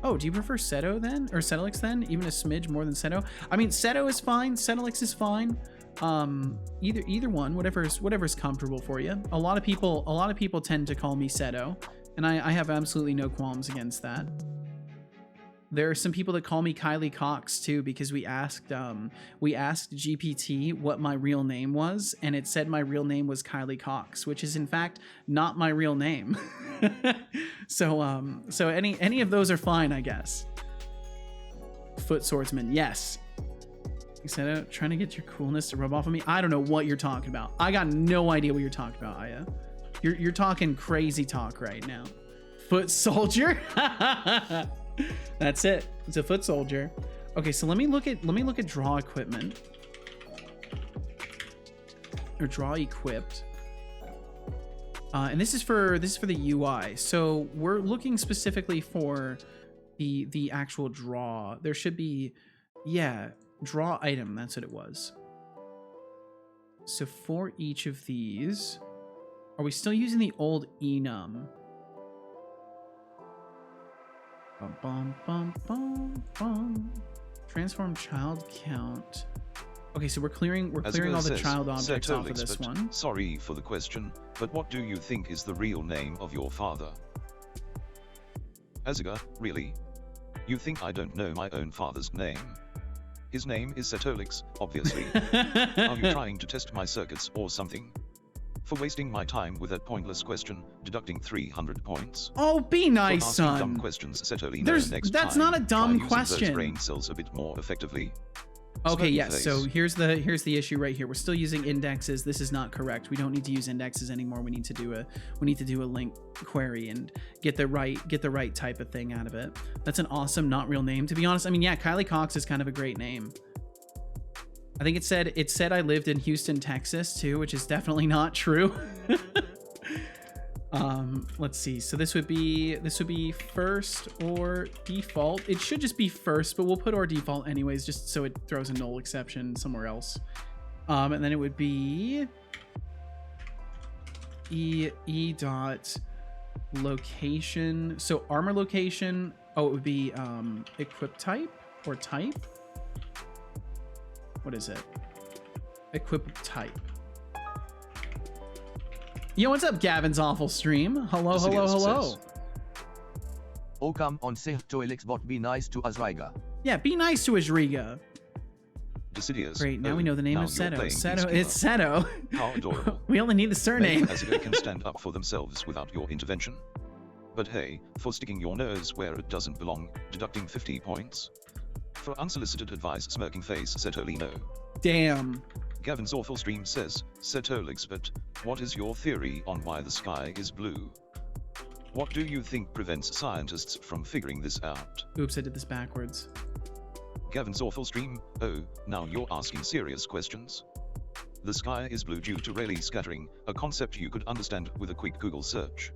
Oh, do you prefer Seto then, or Setolyx then? Even a smidge more than Seto? I mean, Seto is fine. Setolyx is fine. Either one, whatever's comfortable for you. A lot of people tend to call me Seto, and I have absolutely no qualms against that. There are some people that call me Kylie Cox too, because we asked GPT what my real name was, and it said my real name was Kylie Cox, which is in fact not my real name. So any of those are fine, I guess. Foot swordsman, yes. You said trying to get your coolness to rub off on me. I don't know what you're talking about. I got no idea what you're talking about, Aya. You're talking crazy talk right now. Foot soldier. That's it. It's a foot soldier. Okay, so let me look at draw equipment, or draw equipped. And this is for the UI. So we're looking specifically for the actual draw. There should be, yeah, draw item. That's what it was. So for each of these, are we still using the old enum? Bum, bum, bum, bum, bum. Transform child count. Okay, so we're clearing all the child objects off of this one. Sorry for the question, but what do you think is the real name of your father? Aziga, really? You think I don't know my own father's name? His name is Setolyx, obviously. Are you trying to test my circuits or something? for wasting my time with that pointless question, deducting 300 points. Oh, be nice, for asking son. dumb questions, Setolyx. That's time, not a dumb try question. using those brain cells a bit more effectively. Okay, Smirky yes. face. So here's the issue right here. We're still using indexes. This is not correct. We don't need to use indexes anymore. We need to do a link query and get the right type of thing out of it. That's an awesome not real name. To be honest, I mean, yeah, Kylie Cox is kind of a great name. I think it said I lived in Houston, Texas too, which is definitely not true. Let's see. So this would be first or default. It should just be first, but we'll put or default anyways, just so it throws a null exception somewhere else. And then it would be e dot location. So armor location. Oh, it would be equip type or type. What is it? Equip type. Yo, what's up, Gavin's awful stream? Hello, hello, hello. Oh, come on, Setolyx bot, be nice to Azriga. Yeah, be nice to Azriga. Decidius. Great, now we know the name of Seto. Seto, Peacekeeper. it's Seto. How adorable. We only need the surname. Azriga can stand up for themselves without your intervention. But hey, for sticking your nose where it doesn't belong, deducting 50 points. For unsolicited advice, smirking face, Setolyx no. Damn. Gavin's awful stream says, Setolyx, but what is your theory on why the sky is blue? What do you think prevents scientists from figuring this out? Oops, I did this backwards. Gavin's awful stream, oh, now you're asking serious questions. The sky is blue due to Rayleigh scattering, a concept you could understand with a quick Google search.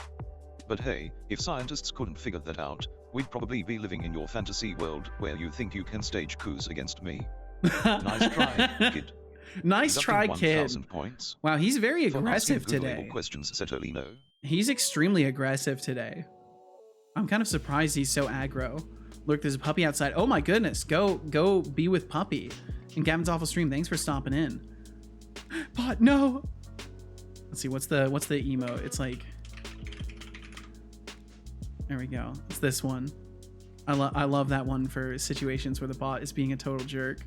But hey, if scientists couldn't figure that out, we'd probably be living in your fantasy world where you think you can stage coups against me. Nice try, kid. Nice try, kid. 1,000 points. Wow, he's very For aggressive asking today. Googleable questions, Setolyx no. He's extremely aggressive today. I'm kind of surprised he's so aggro. Look, there's a puppy outside. Oh my goodness, go be with puppy. And Gavin's awful stream, thanks for stopping in. But no. Let's see, what's the emote? It's like, there we go. It's this one. I love that one for situations where the bot is being a total jerk.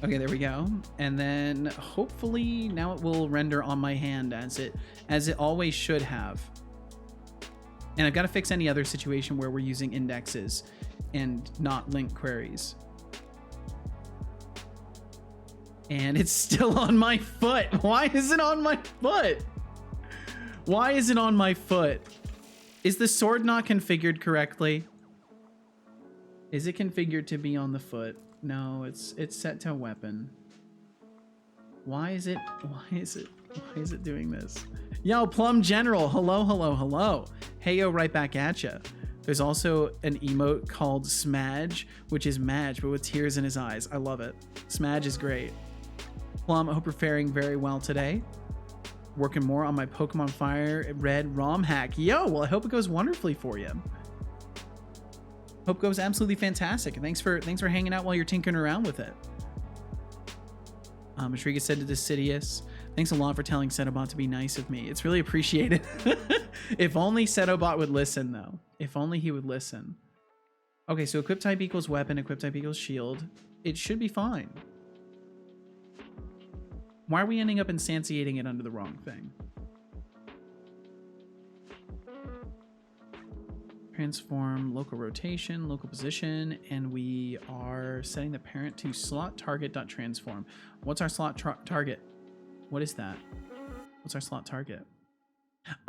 Okay, there we go. And then hopefully now it will render on my hand as it always should have. And I've got to fix any other situation where we're using indexes and not link queries. And it's still on my foot. Why is it on my foot? Why is it on my foot? Is the sword not configured correctly? Is it configured to be on the foot? No, it's set to weapon. Why is it doing this? Yo, Plum General, hello, hello, hello. Hey, yo, right back at ya. There's also an emote called Smudge, which is Madge, but with tears in his eyes. I love it. Smudge is great. Plum, I hope you're faring very well today. Working more on my Pokemon Fire Red ROM hack. Yo, well, I hope it goes wonderfully for you. Hope it goes absolutely fantastic. And thanks for hanging out while you're tinkering around with it. Ashriga said to Decidius, thanks a lot for telling Setobot to be nice of me. It's really appreciated. If only Setobot would listen, though. If only he would listen. Okay, so equip type equals weapon, equip type equals shield. It should be fine. Why are we ending up instantiating it under the wrong thing? Transform, local rotation, local position, and we are setting the parent to slot target.transform. What's our slot target? What is that? What's our slot target?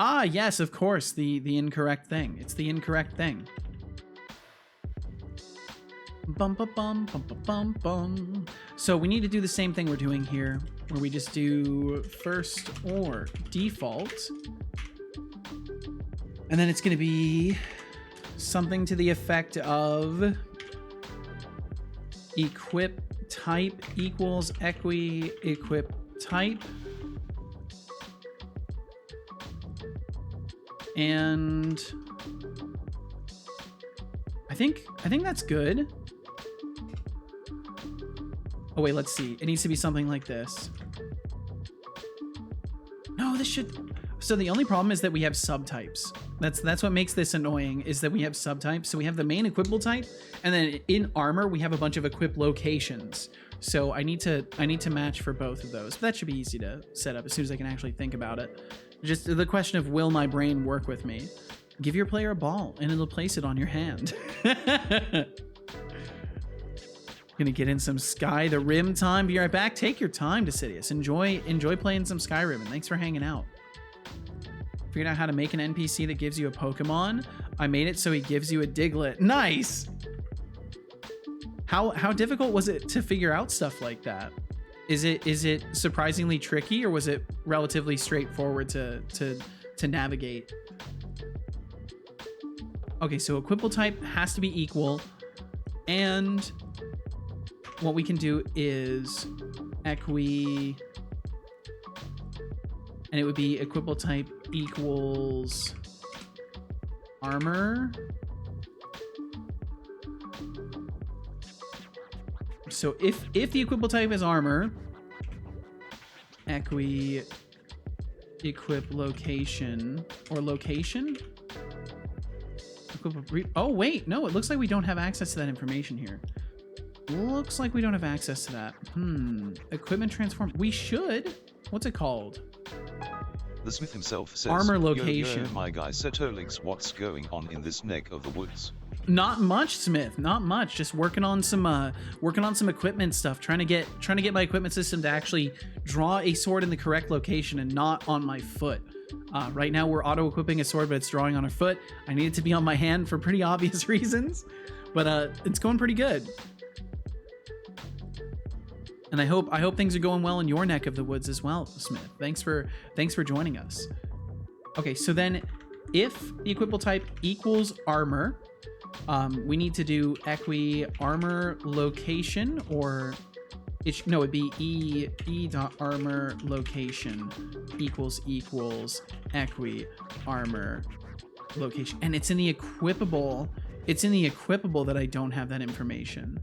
Ah, yes, of course, the incorrect thing. It's the incorrect thing. Bum, bum, bum, bum, bum, bum, bum. So we need to do the same thing we're doing here, where we just do first or default. And then it's going to be something to the effect of equip type equals equip type. And I think that's good. Oh wait, let's see. It needs to be something like this. No, this should... So the only problem is that we have subtypes. That's what makes this annoying, is that we have subtypes. So we have the main equipable type, and then in armor, we have a bunch of equip locations. So I need to match for both of those. But that should be easy to set up as soon as I can actually think about it. Just the question of, will my brain work with me? Give your player a ball and it'll place it on your hand. Gonna get in some Sky the Rim time. Be right back. Take your time, Decidius. Enjoy playing some Skyrim, and thanks for hanging out. Figured out how to make an NPC that gives you a Pokemon. I made it so he gives you a Diglett. Nice! How difficult was it to figure out stuff like that? Is it surprisingly tricky, or was it relatively straightforward to navigate? Okay, so equipable type has to be equal, and what we can do is equi, and it would be equipable type equals armor. So if the equipable type is armor, equi equip location, or location. Oh wait, no, it looks like we don't have access to that information here. Looks like we don't have access to that. Equipment transform. We should. What's it called? The smith himself says, Armor yo, location. my guy Setolyx, what's going on in this neck of the woods? Not much, Smith. Not much. Just working on some equipment stuff. Trying to get my equipment system to actually draw a sword in the correct location and not on my foot. Right now we're auto equipping a sword, but it's drawing on a foot. I need it to be on my hand for pretty obvious reasons, but it's going pretty good. And I hope things are going well in your neck of the woods as well, Smith. Thanks for joining us. Okay, so then if the equipable type equals armor, we need to do equi armor location, or it'd be e dot armor location equals equi armor location. And it's in the equipable that I don't have that information.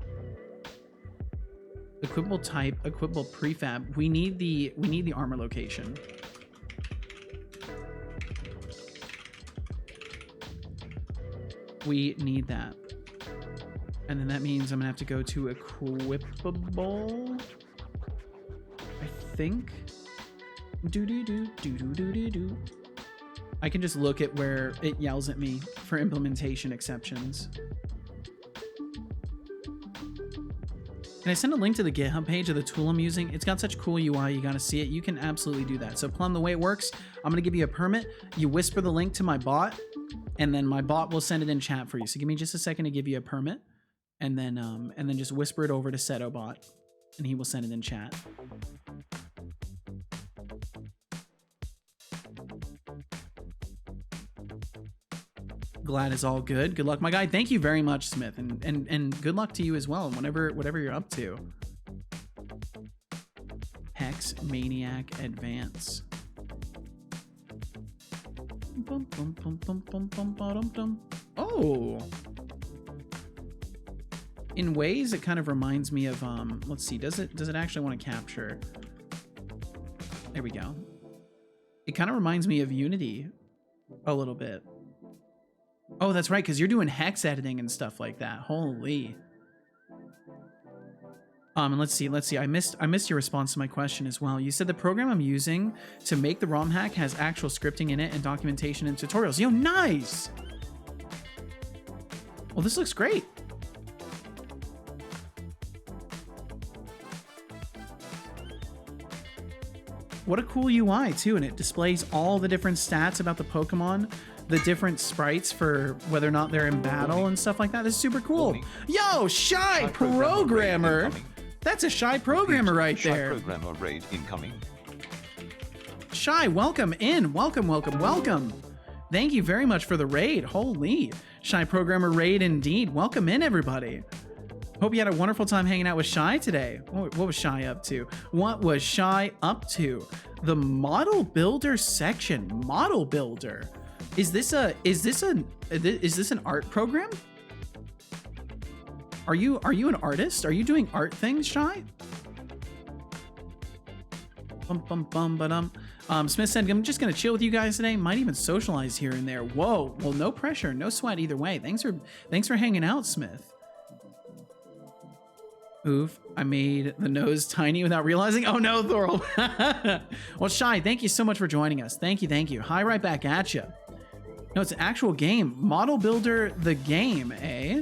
Equipable type, equipable prefab. We need the armor location. We need that. And then that means I'm gonna have to go to equipable, I think. Do. I can just look at where it yells at me for implementation exceptions. Can I send a link to the GitHub page of the tool I'm using? It's got such cool UI, you gotta see it. You can absolutely do that. So Plum, the way it works, I'm gonna give you a permit. You whisper the link to my bot, and then my bot will send it in chat for you. So give me just a second to give you a permit, and then just whisper it over to Setobot, and he will send it in chat. Glad is all good. Good luck, my guy. Thank you very much, Smith, and good luck to you as well, whatever you're up to. Hex Maniac Advance. Oh, in ways it kind of reminds me of let's see, does it actually want to capture? There we go. It kind of reminds me of Unity a little bit. Oh, that's right, because you're doing hex editing and stuff like that. Holy. And let's see. I missed your response to my question as well. You said the program I'm using to make the ROM hack has actual scripting in it and documentation and tutorials. Yo, nice. Well, this looks great. What a cool UI too, and it displays all the different stats about the Pokemon, the different sprites for whether or not they're in battle and stuff like that. This is super cool. Yo, Shy Programmer. That's a Shy Programmer right there. Shy Programmer raid incoming. Shy, welcome in. Welcome. Thank you very much for the raid. Holy. Shy Programmer raid indeed. Welcome in, everybody. Hope you had a wonderful time hanging out with Shy today. What was Shy up to? The model builder section. Model builder. Is this an art program? Are you an artist? Are you doing art things, Shy? Smith said, I'm just gonna chill with you guys today. Might even socialize here and there. Whoa. Well, no pressure, no sweat either way. Thanks for hanging out, Smith. Oof, I made the nose tiny without realizing. Oh no, Thorl. Well, Shy, thank you so much for joining us. Thank you, thank you. Hi, right back at you. No, it's an actual game. Model Builder the game, eh?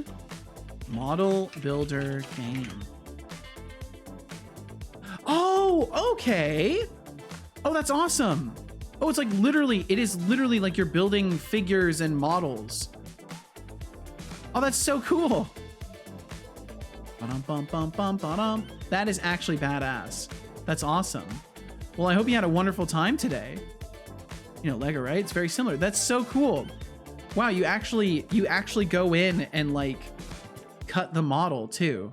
Model Builder game. Oh, okay. Oh, that's awesome. Oh, it's like literally, it is literally like you're building figures and models. Oh, that's so cool. Ba-dum-bum-bum-bum-ba-dum. That is actually badass. That's awesome. Well, I hope you had a wonderful time today. You know, Lego, right? It's very similar. That's so cool. Wow, you actually go in and like cut the model too.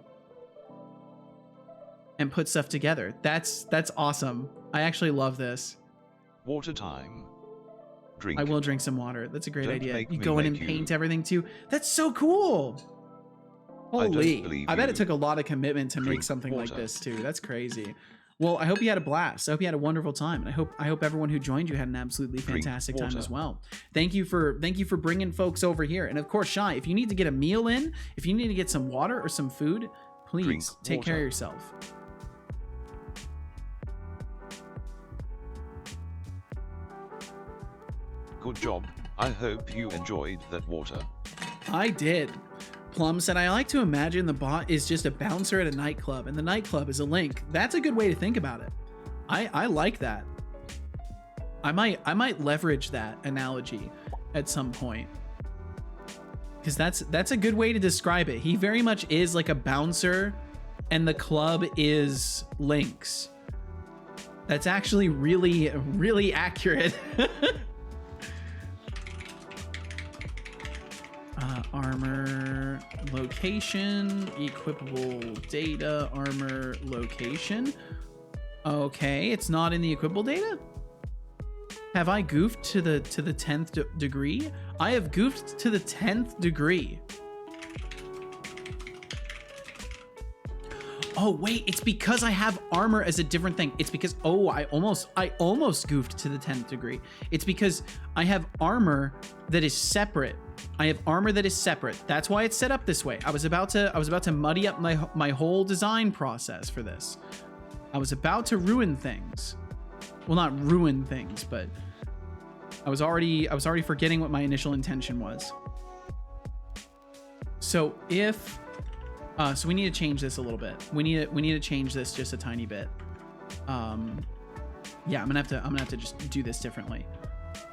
And put stuff together. That's awesome. I actually love this. Water time. Drink. I will drink some water. That's a great Don't idea. make You me go in and make you. paint everything too. That's so cool. Holy. believe I bet you. it took a lot of commitment to make Drink something like water. this too. That's crazy. Well, I hope you had a blast. I hope you had a wonderful time. And I hope everyone who joined you had an absolutely Drink fantastic time water. as well. Thank you for bringing folks over here. And of course, Shy, if you need to get a meal in, if you need to get some water or some food, please Drink take care of water. yourself. Good job. I hope you enjoyed that water. I did. Plum said, I like to imagine the bot is just a bouncer at a nightclub and the nightclub is a link. That's a good way to think about it. I like that. I might leverage that analogy at some point. Because that's a good way to describe it. He very much is like a bouncer and the club is links. That's actually really, really accurate. Armor location, equipable data, armor location. Okay, it's not in the equipable data? Have I goofed to the 10th degree? I have goofed to the 10th degree. Oh wait, it's because I have armor as a different thing. It's because I almost goofed to the 10th degree. It's because I have armor that is separate. I have armor that is separate. That's why it's set up this way. I was about to muddy up my whole design process for this. I was about to ruin things. Well, not ruin things, but I was already forgetting what my initial intention was. So if so we need to change this a little bit. We need to change this just a tiny bit. Yeah, I'm gonna have to just do this differently.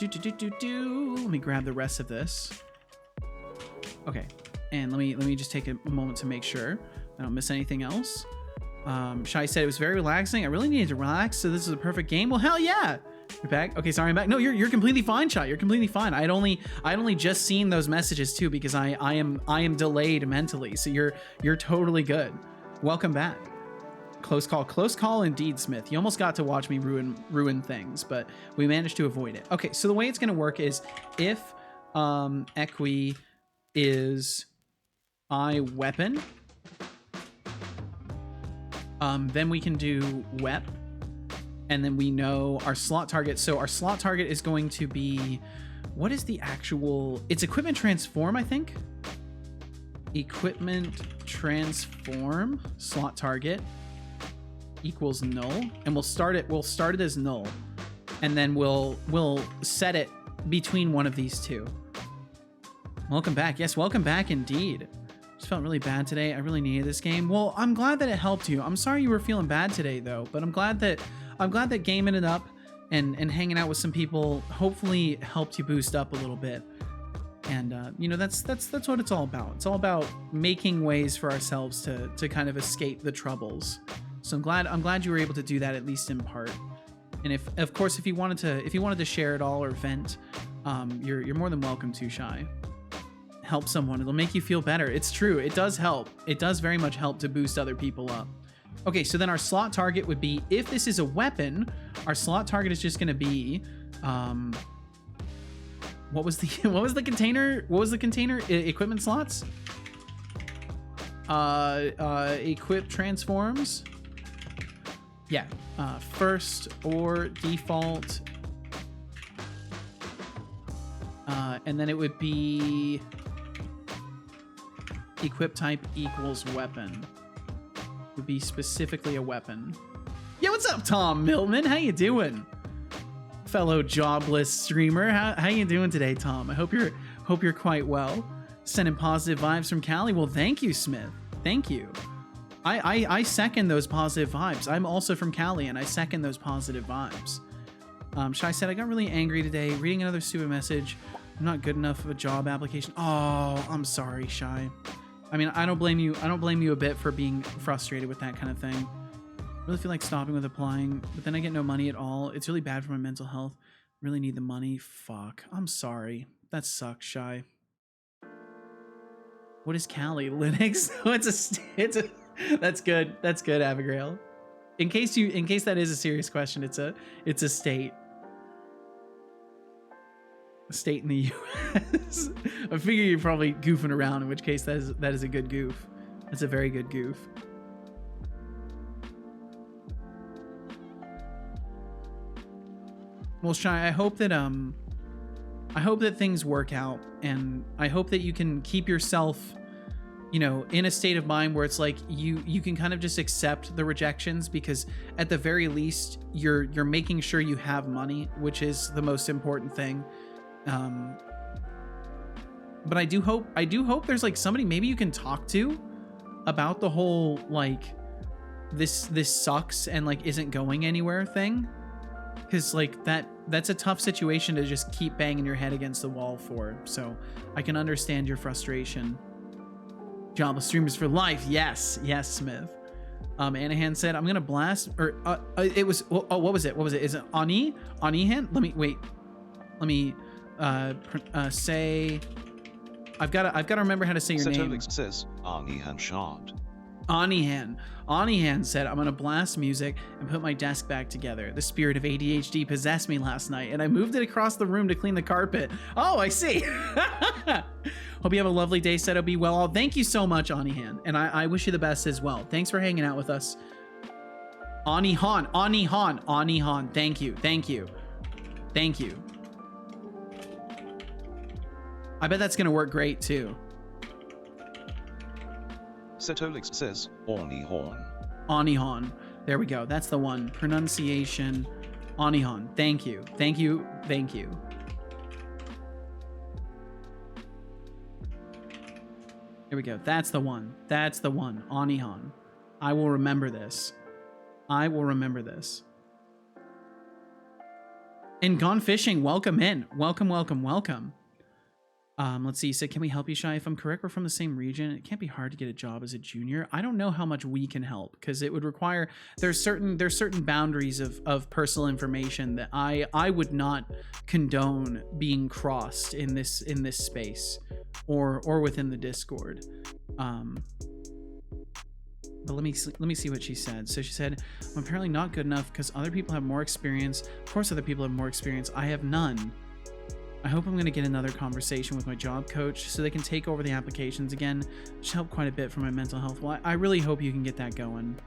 Let me grab the rest of this. Okay, and let me just take a moment to make sure I don't miss anything else. Shai said it was very relaxing. I really needed to relax, so this is a perfect game. Well, hell yeah! You're back. Okay, sorry, I'm back. No, you're completely fine, Shai. You're completely fine. I'd only just seen those messages too because I am delayed mentally. So you're totally good. Welcome back. Close call indeed, Smith. You almost got to watch me ruin things, but we managed to avoid it. Okay, so the way it's gonna work is if equi is I weapon, then we can do wep, and then we know our slot target. So our slot target is going to be, what is the actual, it's equipment transform, I think. Equipment transform slot target equals null, and we'll start it as null, and then we'll set it between one of these two. Welcome back. Yes, welcome back indeed. Just felt really bad today. I really needed this game. Well, I'm glad that it helped you. I'm sorry you were feeling bad today though, but I'm glad that game ended up and hanging out with some people hopefully helped you boost up a little bit. And you know, that's what it's all about. It's all about making ways for ourselves to kind of escape the troubles. So I'm glad you were able to do that, at least in part. And if, of course, if you wanted to share it all or vent, you're more than welcome to, Shy. Help someone. It'll make you feel better. It's true. It does help. It does very much help to boost other people up. Okay, so then our slot target would be, if this is a weapon, our slot target is just going to be, what was the container? What was the container? Equipment slots? Equip transforms. Yeah, first or default. And then it would be equip type equals weapon. would be specifically a weapon. Yeah, what's up, Tom Miltman? How you doing? Fellow jobless streamer. How you doing today, Tom? I hope you're quite well. Sending positive vibes from Cali. Well, thank you, Smith. Thank you. I second those positive vibes. I'm also from Cali, and I second those positive vibes. Shai said, I got really angry today reading another stupid message. I'm not good enough of a job application. Oh, I'm sorry, Shai. I mean, I don't blame you. I don't blame you a bit for being frustrated with that kind of thing. I really feel like stopping with applying, but then I get no money at all. It's really bad for my mental health. Really need the money. Fuck. I'm sorry. That sucks, Shai. What is Cali? Linux? It's a that's good. That's good, Abigail. In case that is a serious question, it's a state. A state in the US. I figure you're probably goofing around, in which case that is a good goof. That's a very good goof. Well, Shai, I hope that things work out, and I hope that you can keep yourself, you know, in a state of mind where it's like you can kind of just accept the rejections, because at the very least you're making sure you have money, which is the most important thing. But I do hope there's like somebody maybe you can talk to about the whole like this sucks and like isn't going anywhere thing, because like that's a tough situation to just keep banging your head against the wall for. So I can understand your frustration. Jobless streamers for life. Yes, Smith. Anahan said, I'm gonna blast, or it was, oh, what was it? Is it Anihan? Let me say, I've got to remember how to say your name. Setolyx says, Anihan Shard. Anihan said, I'm gonna blast music and put my desk back together. The spirit of ADHD possessed me last night, and I moved it across the room to clean the carpet. Oh, I see. Hope you have a lovely day, Seto. Be well all. Thank you so much, Anihan, and I wish you the best as well. Thanks for hanging out with us. Anihan. Thank you. I bet that's gonna work great too. Setolyx says, Anihan. There we go. That's the one. Pronunciation. Anihan. Thank you. Here we go. That's the one. Anihan. I will remember this. And Gone Fishing, welcome in. Welcome. Let's see. So can we help you, Shai? If I'm correct, we're from the same region. It can't be hard to get a job as a junior. I don't know how much we can help, because it would require, there's certain boundaries of personal information that I would not condone being crossed in this space or within the Discord. But let me see what she said. So she said, I'm apparently not good enough because other people have more experience. Of course, other people have more experience. I have none. I hope I'm going to get another conversation with my job coach so they can take over the applications again, which helped quite a bit for my mental health. Well, I really hope you can get that going.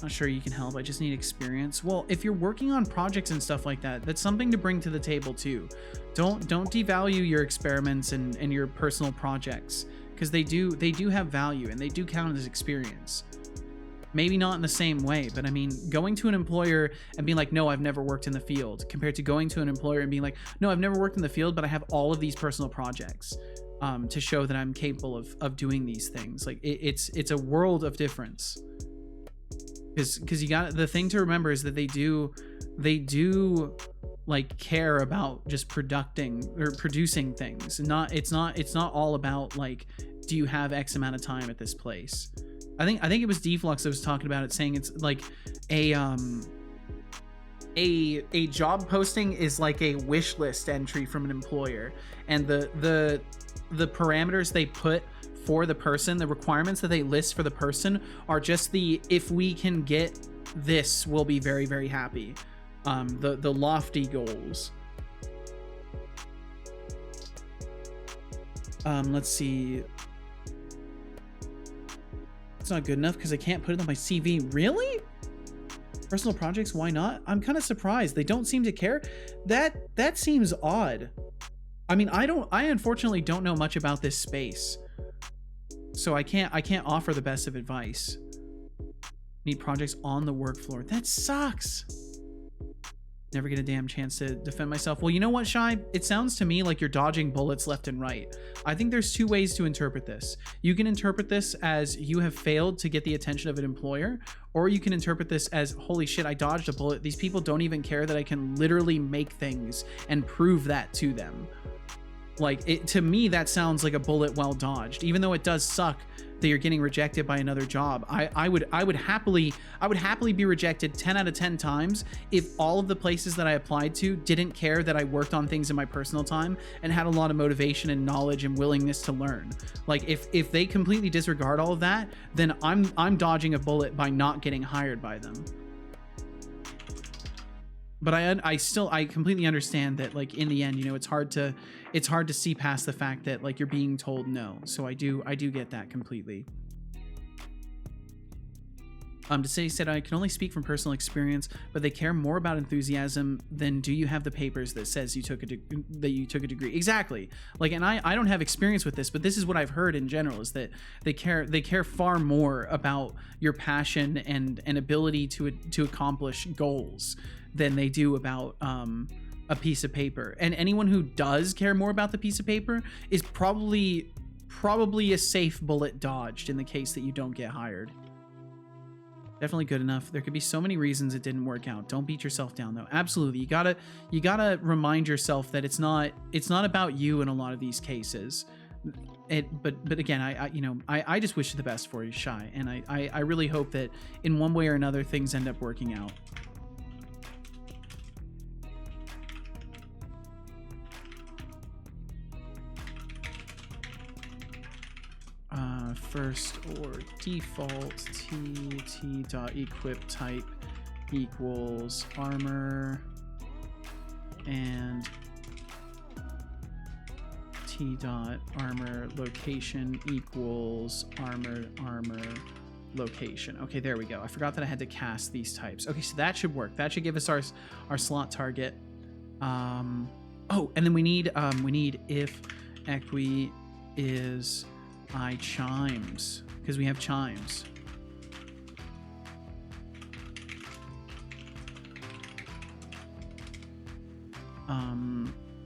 Not sure you can help. I just need experience. Well, if you're working on projects and stuff like that, that's something to bring to the table too. Don't devalue your experiments and your personal projects, because they do have value and they do count as experience. Maybe not in the same way, but I mean, going to an employer and being like, no, I've never worked in the field, compared to going to an employer and being like, no, I've never worked in the field, but I have all of these personal projects to show that I'm capable of doing these things. Like it's a world of difference. Because you got, the thing to remember is that they do like care about just producing things. It's not all about like, do you have X amount of time at this place? I think it was Deflux that was talking about it, saying it's like a job posting is like a wish list entry from an employer, and the parameters they put for the person, the requirements that they list for the person are just the, if we can get this, we'll be very, very happy. The lofty goals. Let's see. It's not good enough because I can't put it on my CV. Really? Personal projects, why not? I'm kind of surprised. They don't seem to care. That seems odd. I mean, I unfortunately don't know much about this space, so I can't offer the best of advice. Need projects on the work floor. That sucks. Never get a damn chance to defend myself. Well, you know what, Shy? It sounds to me like you're dodging bullets left and right. I think there's two ways to interpret this. You can interpret this as you have failed to get the attention of an employer, or you can interpret this as, holy shit, I dodged a bullet. These people don't even care that I can literally make things and prove that to them. Like, to me, that sounds like a bullet well dodged, even though it does suck that you're getting rejected by another job. I would happily be rejected 10 out of 10 times if all of the places that I applied to didn't care that I worked on things in my personal time and had a lot of motivation and knowledge and willingness to learn. Like, if they completely disregard all of that, then I'm dodging a bullet by not getting hired by them. But I completely understand that, like, in the end, you know, it's hard to see past the fact that, like, you're being told no. So I do get that completely. To say said, I can only speak from personal experience, but they care more about enthusiasm than do you have the papers that says you took a degree. Exactly. Like, and I don't have experience with this, but this is what I've heard in general, is that they care far more about your passion and ability to accomplish goals than they do about a piece of paper. And anyone who does care more about the piece of paper is probably a safe bullet dodged in the case that you don't get hired. Definitely good enough. There could be so many reasons it didn't work out. Don't beat yourself down though. Absolutely. You gotta remind yourself that it's not about you in a lot of these cases. But again, I just wish you the best for you, Shy. And I really hope that in one way or another things end up working out. First or default t.equip type equals armor and t.armor location equals armor location. Okay, there we go. I forgot that I had to cast these types. Okay, so that should work. That should give us our slot target. Oh, and then we need if equi is I chimes, because we have chimes.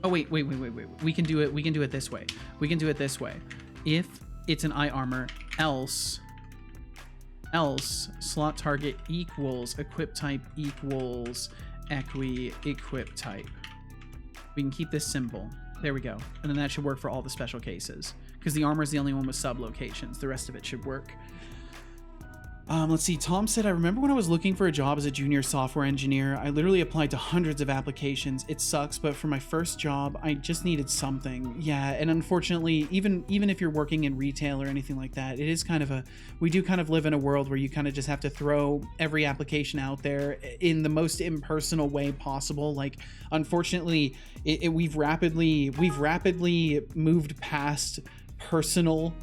Oh wait. We can do it this way. If it's an I armor, else slot target equals equip type equals equi equip type. We can keep this simple. There we go. And then that should work for all the special cases, because the armor is the only one with sub locations. The rest of it should work. Let's see. Tom said, I remember when I was looking for a job as a junior software engineer, I literally applied to hundreds of applications. It sucks, but for my first job, I just needed something. Yeah, and unfortunately, even if you're working in retail or anything like that, it is we do kind of live in a world where you kind of just have to throw every application out there in the most impersonal way possible. Like, unfortunately, we've rapidly moved past personal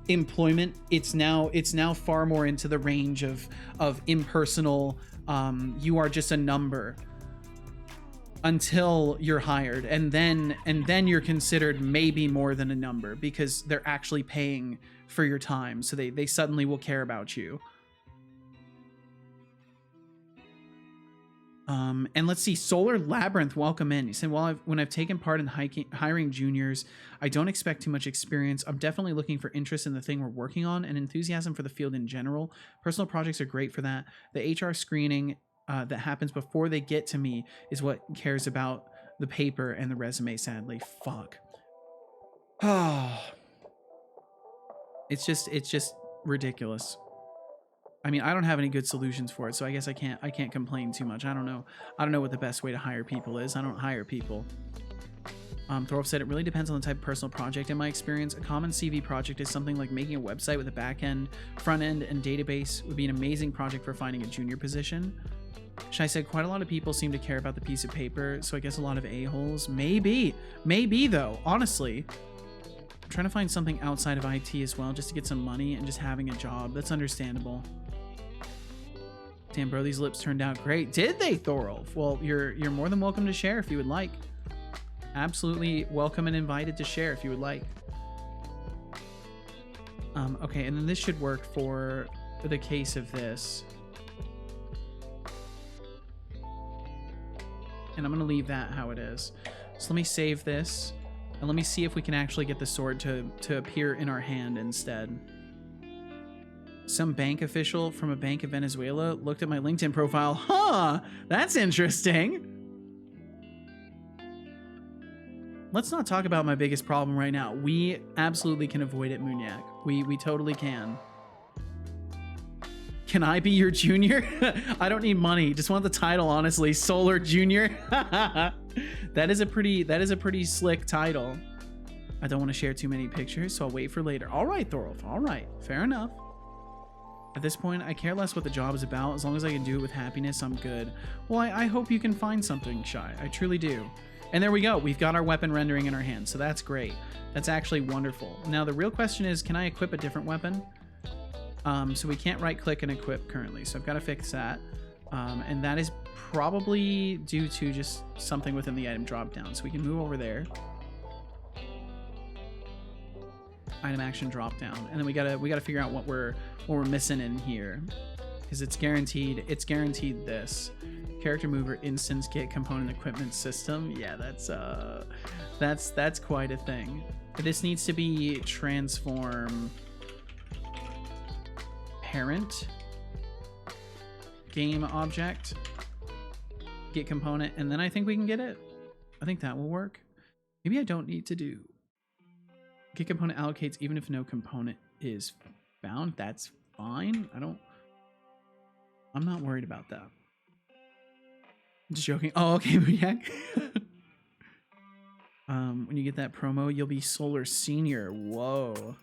employment. It's now far more into the range of impersonal. You are just a number until you're hired, and then you're considered maybe more than a number, because they're actually paying for your time, so they suddenly will care about you. And let's see, Solar Labyrinth, welcome in. You said, well, when I've taken part in hiring juniors, I don't expect too much experience. I'm definitely looking for interest in the thing we're working on and enthusiasm for the field in general. Personal projects are great for that. The HR screening that happens before they get to me is what cares about the paper and the resume, sadly. Fuck. It's just ridiculous. I mean, I don't have any good solutions for it, so I guess I can't complain too much. I don't know what the best way to hire people is. I don't hire people. Thorolf said, it really depends on the type of personal project. In my experience, a common CV project is something like making a website with a back end, front end, and database would be an amazing project for finding a junior position. Shai said, quite a lot of people seem to care about the piece of paper, so I guess a lot of a-holes. Maybe though, honestly. I'm trying to find something outside of IT as well, just to get some money and just having a job. That's understandable. Damn, bro, these lips turned out great. Did they, Thorolf? Well, you're more than welcome to share if you would like. Absolutely welcome and invited to share if you would like. Okay, and then this should work for the case of this. And I'm going to leave that how it is. So let me save this. And let me see if we can actually get the sword to appear in our hand instead. Some bank official from a bank of Venezuela looked at my LinkedIn profile. Huh, that's interesting. Let's not talk about my biggest problem right now. We absolutely can avoid it, Munyak. We totally can. Can I be your junior? I don't need money. Just want the title, honestly. Solar Junior. That is a pretty slick title. I don't want to share too many pictures, so I'll wait for later. All right, Thorolf. All right. Fair enough. At this point, I care less what the job is about. As long as I can do it with happiness, I'm good. Well, I hope you can find something, Shy. I truly do. And there we go. We've got our weapon rendering in our hand, so that's great. That's actually wonderful. Now, the real question is, can I equip a different weapon? So we can't right-click and equip currently, so I've got to fix that. And that is probably due to just something within the item drop-down. So we can move over there. Item action drop-down. And then we gotta figure out what we're missing in here. Because it's guaranteed this. Character mover instance get component equipment system. Yeah, that's quite a thing. This needs to be transform parent game object get component, and then I think we can get it. I think that will work. Maybe I don't need to do get component allocates even if no component is found. That's fine. I'm not worried about that. Just joking. Oh, okay, Munyak. When you get that promo, you'll be Solar Senior. Whoa.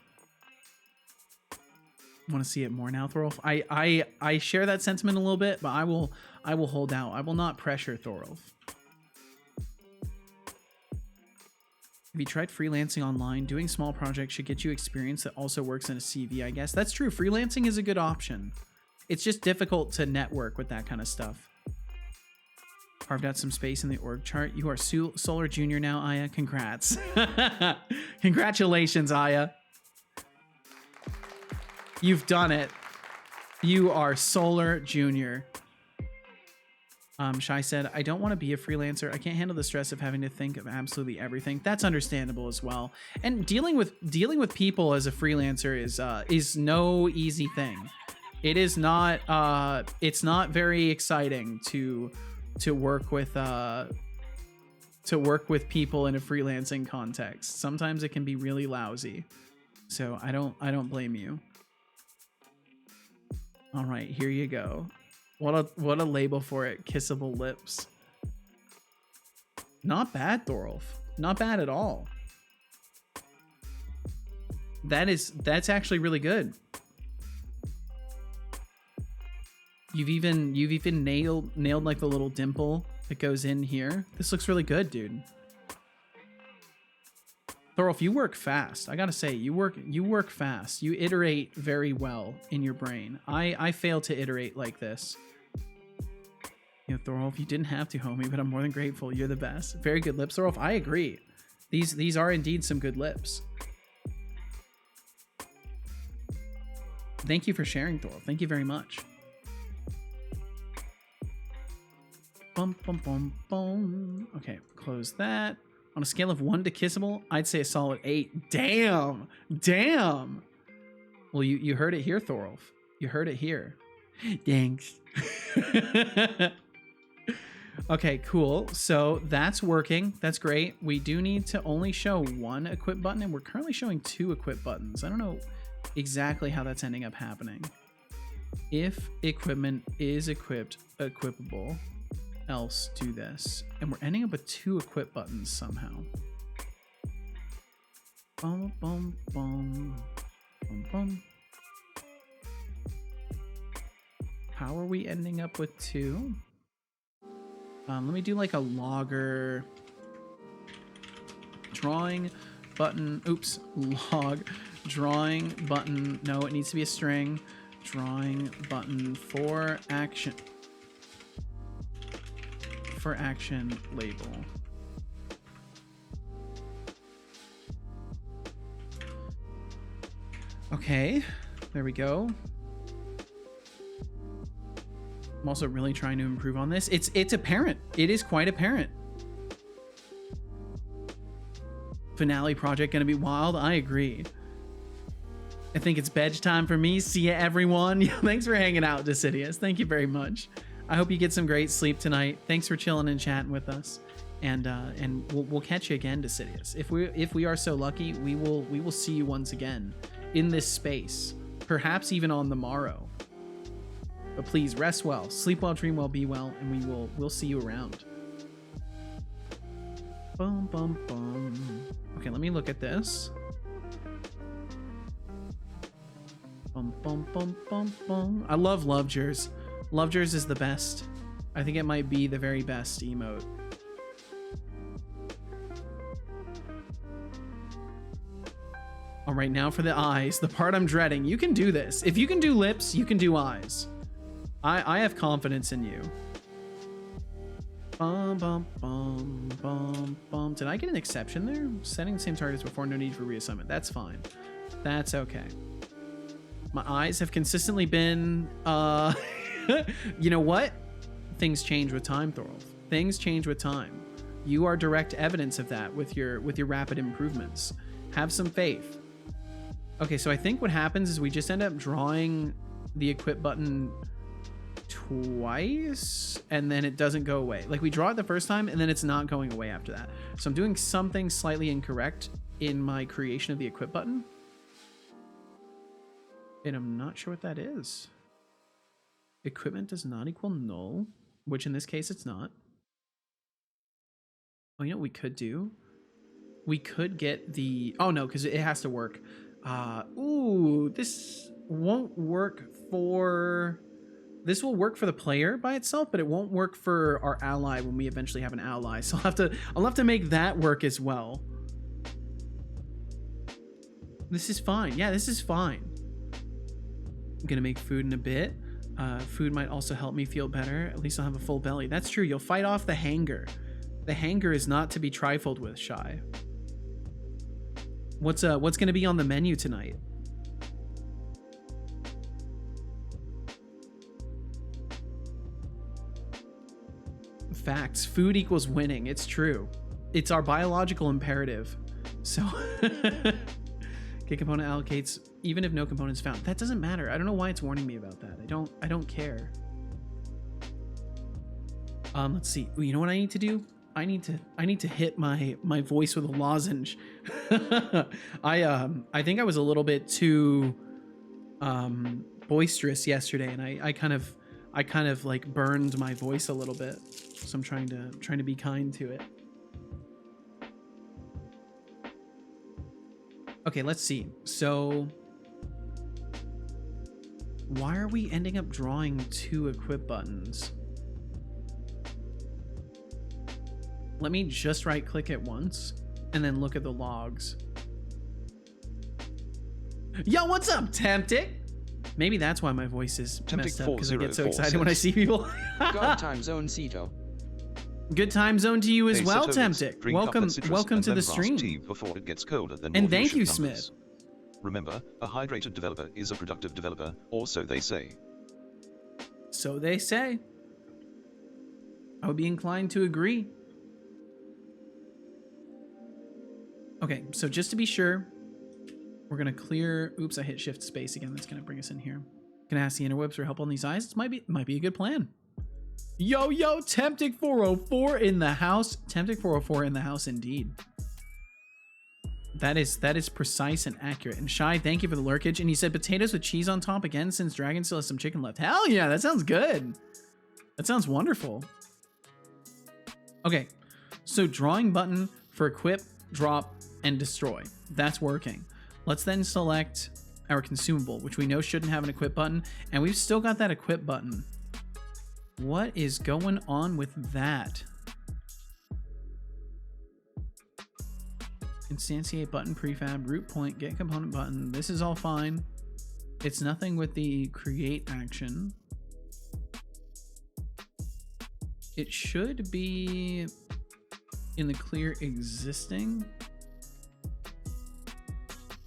Want to see it more now, Thorolf? I share that sentiment a little bit, but I will hold out. I will not pressure Thorolf. Have you tried freelancing online? Doing small projects should get you experience that also works in a CV, I guess. That's true. Freelancing is a good option. It's just difficult to network with that kind of stuff. Carved out some space in the org chart. You are Solar Junior now, Aya. Congrats. Congratulations, Aya. You've done it. You are Solar Junior. Shai said, I don't want to be a freelancer. I can't handle the stress of having to think of absolutely everything. That's understandable as well. And dealing with people as a freelancer is no easy thing. It is not it's not very exciting to work with people in a freelancing context. Sometimes it can be really lousy. So I don't blame you. All right, here you go. What a label for it. Kissable lips. Not bad, Thorolf. Not bad at all. That's actually really good. You've even nailed like the little dimple that goes in here. This looks really good, dude. Thorolf, you work fast. I gotta say, you work fast. You iterate very well in your brain. I fail to iterate like this. You know, Thorolf, you didn't have to, homie, but I'm more than grateful. You're the best. Very good lips, Thorolf. I agree. These are indeed some good lips. Thank you for sharing, Thorolf. Thank you very much. Bum, bum, bum, bum. Okay, close that. On a scale of 1 to kissable, I'd say a solid 8. Damn. Damn. Well, you heard it here, Thorolf. You heard it here. Thanks. Okay, cool. So that's working. That's great. We do need to only show 1 equip button, and we're currently showing 2 equip buttons. I don't know exactly how that's ending up happening. If equipment is equipable, else do this. And we're ending up with 2 equip buttons somehow. Boom, boom, boom. Boom, boom. How are we ending up with 2? Let me do like a logger drawing button. Oops, log drawing button. No, it needs to be a string. Drawing button for action. For action label. Okay, there we go. I'm also really trying to improve on this. It's apparent. It is quite apparent. Finale project gonna be wild. I agree. I think it's bedtime for me. See ya, everyone. Thanks for hanging out, Decidius. Thank you very much. I hope you get some great sleep tonight. Thanks for chilling and chatting with us. And we'll catch you again, Decidius. If we are so lucky, we will see you once again in this space, perhaps even on the morrow. But please rest well, sleep well, dream well, be well, and we'll see you around. Bum bum bum. Okay, let me look at this. Bum bum bum bum bum. I love Lovegers. Lovegers is the best. I think it might be the very best emote. All right, now for the eyes, the part I'm dreading. You can do this. If you can do lips, you can do eyes. I have confidence in you. Bum, bum, bum, bum, bum. Did I get an exception there? Setting the same targets before, no need for reassignment. That's fine. That's okay. My eyes have consistently been, you know what? Things change with time, Thorolf. Things change with time. You are direct evidence of that with your rapid improvements. Have some faith. Okay, so I think what happens is we just end up drawing the equip button twice and then it doesn't go away. Like we draw it the first time and then it's not going away after that. So I'm doing something slightly incorrect in my creation of the equip button. And I'm not sure what that is. Equipment does not equal null, which in this case it's not. Oh, you know what we could do? We could get the... Oh no, because it has to work. Ooh, this won't work for... This will work for the player by itself, but it won't work for our ally when we eventually have an ally. So I'll have to make that work as well. This is fine. Yeah, this is fine. I'm gonna make food in a bit. Food might also help me feel better. At least I'll have a full belly. That's true. You'll fight off the hunger. The hunger is not to be trifled with, Shy. What's gonna be on the menu tonight? Facts. Food equals winning. It's true. It's our biological imperative. So get component allocates even if no components found. That doesn't matter. I don't know why it's warning me about that. I don't care. Let's see. You know what I need to do? I need to hit my voice with a lozenge. I think I was a little bit too boisterous yesterday, and I kind of like burned my voice a little bit. So I'm trying to be kind to it. Okay, let's see. So why are we ending up drawing 2 equip buttons? Let me just right click it once and then look at the logs. Yo, what's up, Temptic? Maybe that's why my voice is messed up, because I get so excited when I see people. God time zone, Ceto. Good time zone to you as well, Setolyx, Temptic. Welcome to the stream. Tea before it gets colder than And normal thank you, ship numbers. Smith. Remember, a hydrated developer is a productive developer, or so they say. So they say. I would be inclined to agree. Okay, so just to be sure, we're gonna clear. Oops, I hit shift space again. That's gonna bring us in here. Gonna ask the interwebs for help on these eyes. This might be a good plan. Yo, Temptic 404 in the house. Temptic 404 in the house indeed. That is precise and accurate. And Shy, thank you for the lurkage. And he said potatoes with cheese on top again, since Dragon still has some chicken left. Hell yeah, that sounds good. That sounds wonderful. Okay, so drawing button for equip, drop, and destroy. That's working. Let's then select our consumable, which we know shouldn't have an equip button, and we've still got that equip button. What is going on with that? Instantiate button prefab, root point, get component button. This is all fine. It's nothing with the create action. It should be in the clear existing.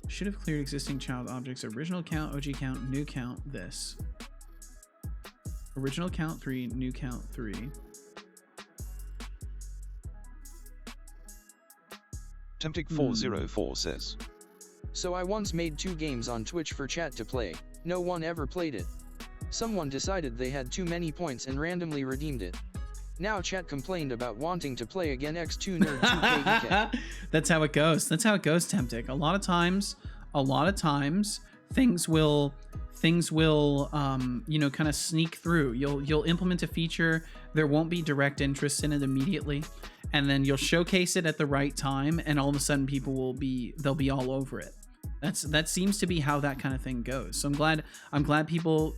Should have cleared existing child objects, original count, OG count, new count, this. Original count 3, new count 3. Temptic404 says, So I once made 2 games on Twitch for chat to play. No one ever played it. Someone decided they had too many points and randomly redeemed it. Now chat complained about wanting to play again x2 nerd 2k. That's how it goes. That's how it goes, Temptic. A lot of times things will you know, kind of sneak through. You'll implement a feature, there won't be direct interest in it immediately, and then you'll showcase it at the right time, and all of a sudden they'll be all over it. That seems to be how that kind of thing goes. So I'm glad people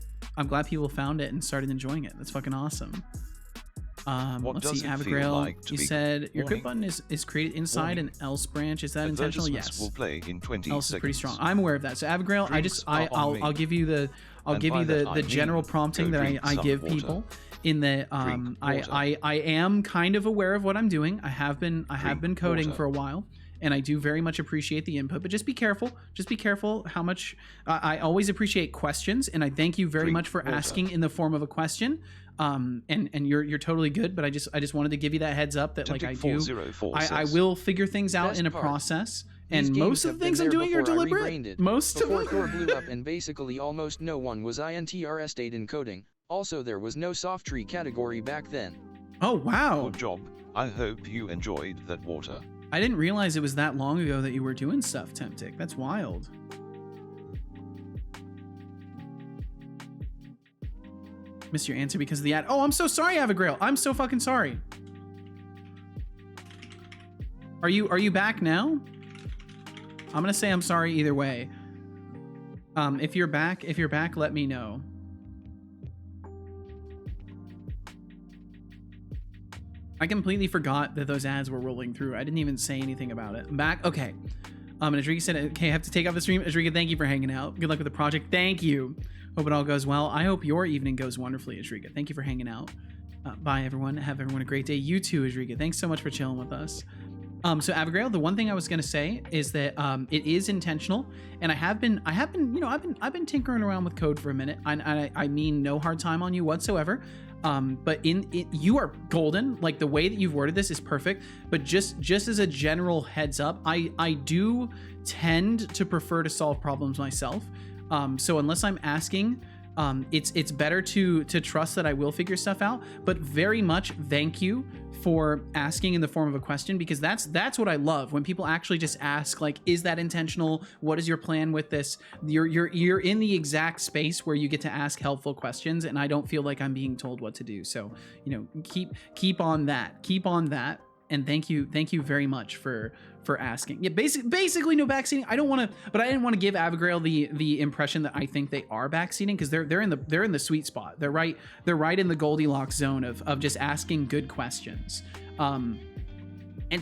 found it and started enjoying it. That's fucking awesome. Let's see, Abigail, you said your quit button is created inside an else branch. Is that intentional? Yes. Will play in 20 else is seconds. pretty strong. I'm aware of that. So Abigail, I'll give you the general prompting that I give people. In the I am kind of aware of what I'm doing. I have been coding for a while, and I do very much appreciate the input. But just be careful. Just be careful how much. I always appreciate questions, and I thank you very much for asking in the form of a question. And you're totally good, but I just wanted to give you that heads up that like I will figure things out in a process. And most of the things I'm doing are deliberate. Most of them. Thor blew up and basically almost no one was INTRS-ed in coding. Also, there was no soft tree category back then. Oh, wow. Good job. I hope you enjoyed that water. I didn't realize it was that long ago that you were doing stuff, Temptic. That's wild. Missed your answer because of the ad. Oh, I'm so sorry, Abigail. I'm so fucking sorry. Are you back now? I'm gonna say I'm sorry either way. If you're back, let me know. I completely forgot that those ads were rolling through. I didn't even say anything about it. I'm back. Okay. And Adrika said, okay, I have to take off the stream. Adrika, thank you for hanging out. Good luck with the project. Thank you. Hope it all goes well. I hope your evening goes wonderfully, Adrika. Thank you for hanging out. Bye, everyone. Have everyone a great day. You too, Adrika. Thanks so much for chilling with us. So Abigail, the one thing I was going to say is that it is intentional, and I've been tinkering around with code for a minute. I mean no hard time on you whatsoever. But you are golden. Like the way that you've worded this is perfect. But just as a general heads up, I do tend to prefer to solve problems myself. So unless I'm asking, it's better to trust that I will figure stuff out. But very much thank you for asking in the form of a question, because that's what I love when people actually just ask, like, is that intentional? What is your plan with this? You're in the exact space where you get to ask helpful questions, and I don't feel like I'm being told what to do. So, keep on that. And thank you very much for asking. Yeah, basically no backseating. I didn't want to give Abigail the impression that I think they are backseating, because they're in the sweet spot. They're right in the Goldilocks zone of just asking good questions. And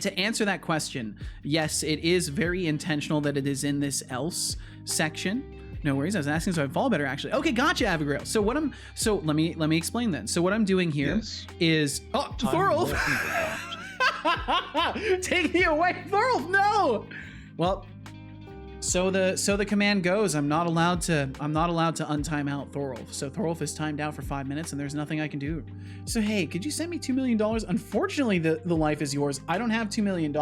to answer that question, yes, it is very intentional that it is in this else section. No worries. I was asking so I fall better, actually. Okay, gotcha, Abigail. So let me explain then. So what I'm doing here is Thorolf. Take me away, Thorolf, no! Well, so the command goes. I'm not allowed to untime out Thorolf. So Thorolf is timed out for 5 minutes, and there's nothing I can do. So hey, could you send me $2 million? Unfortunately, the life is yours. I don't have $2 million.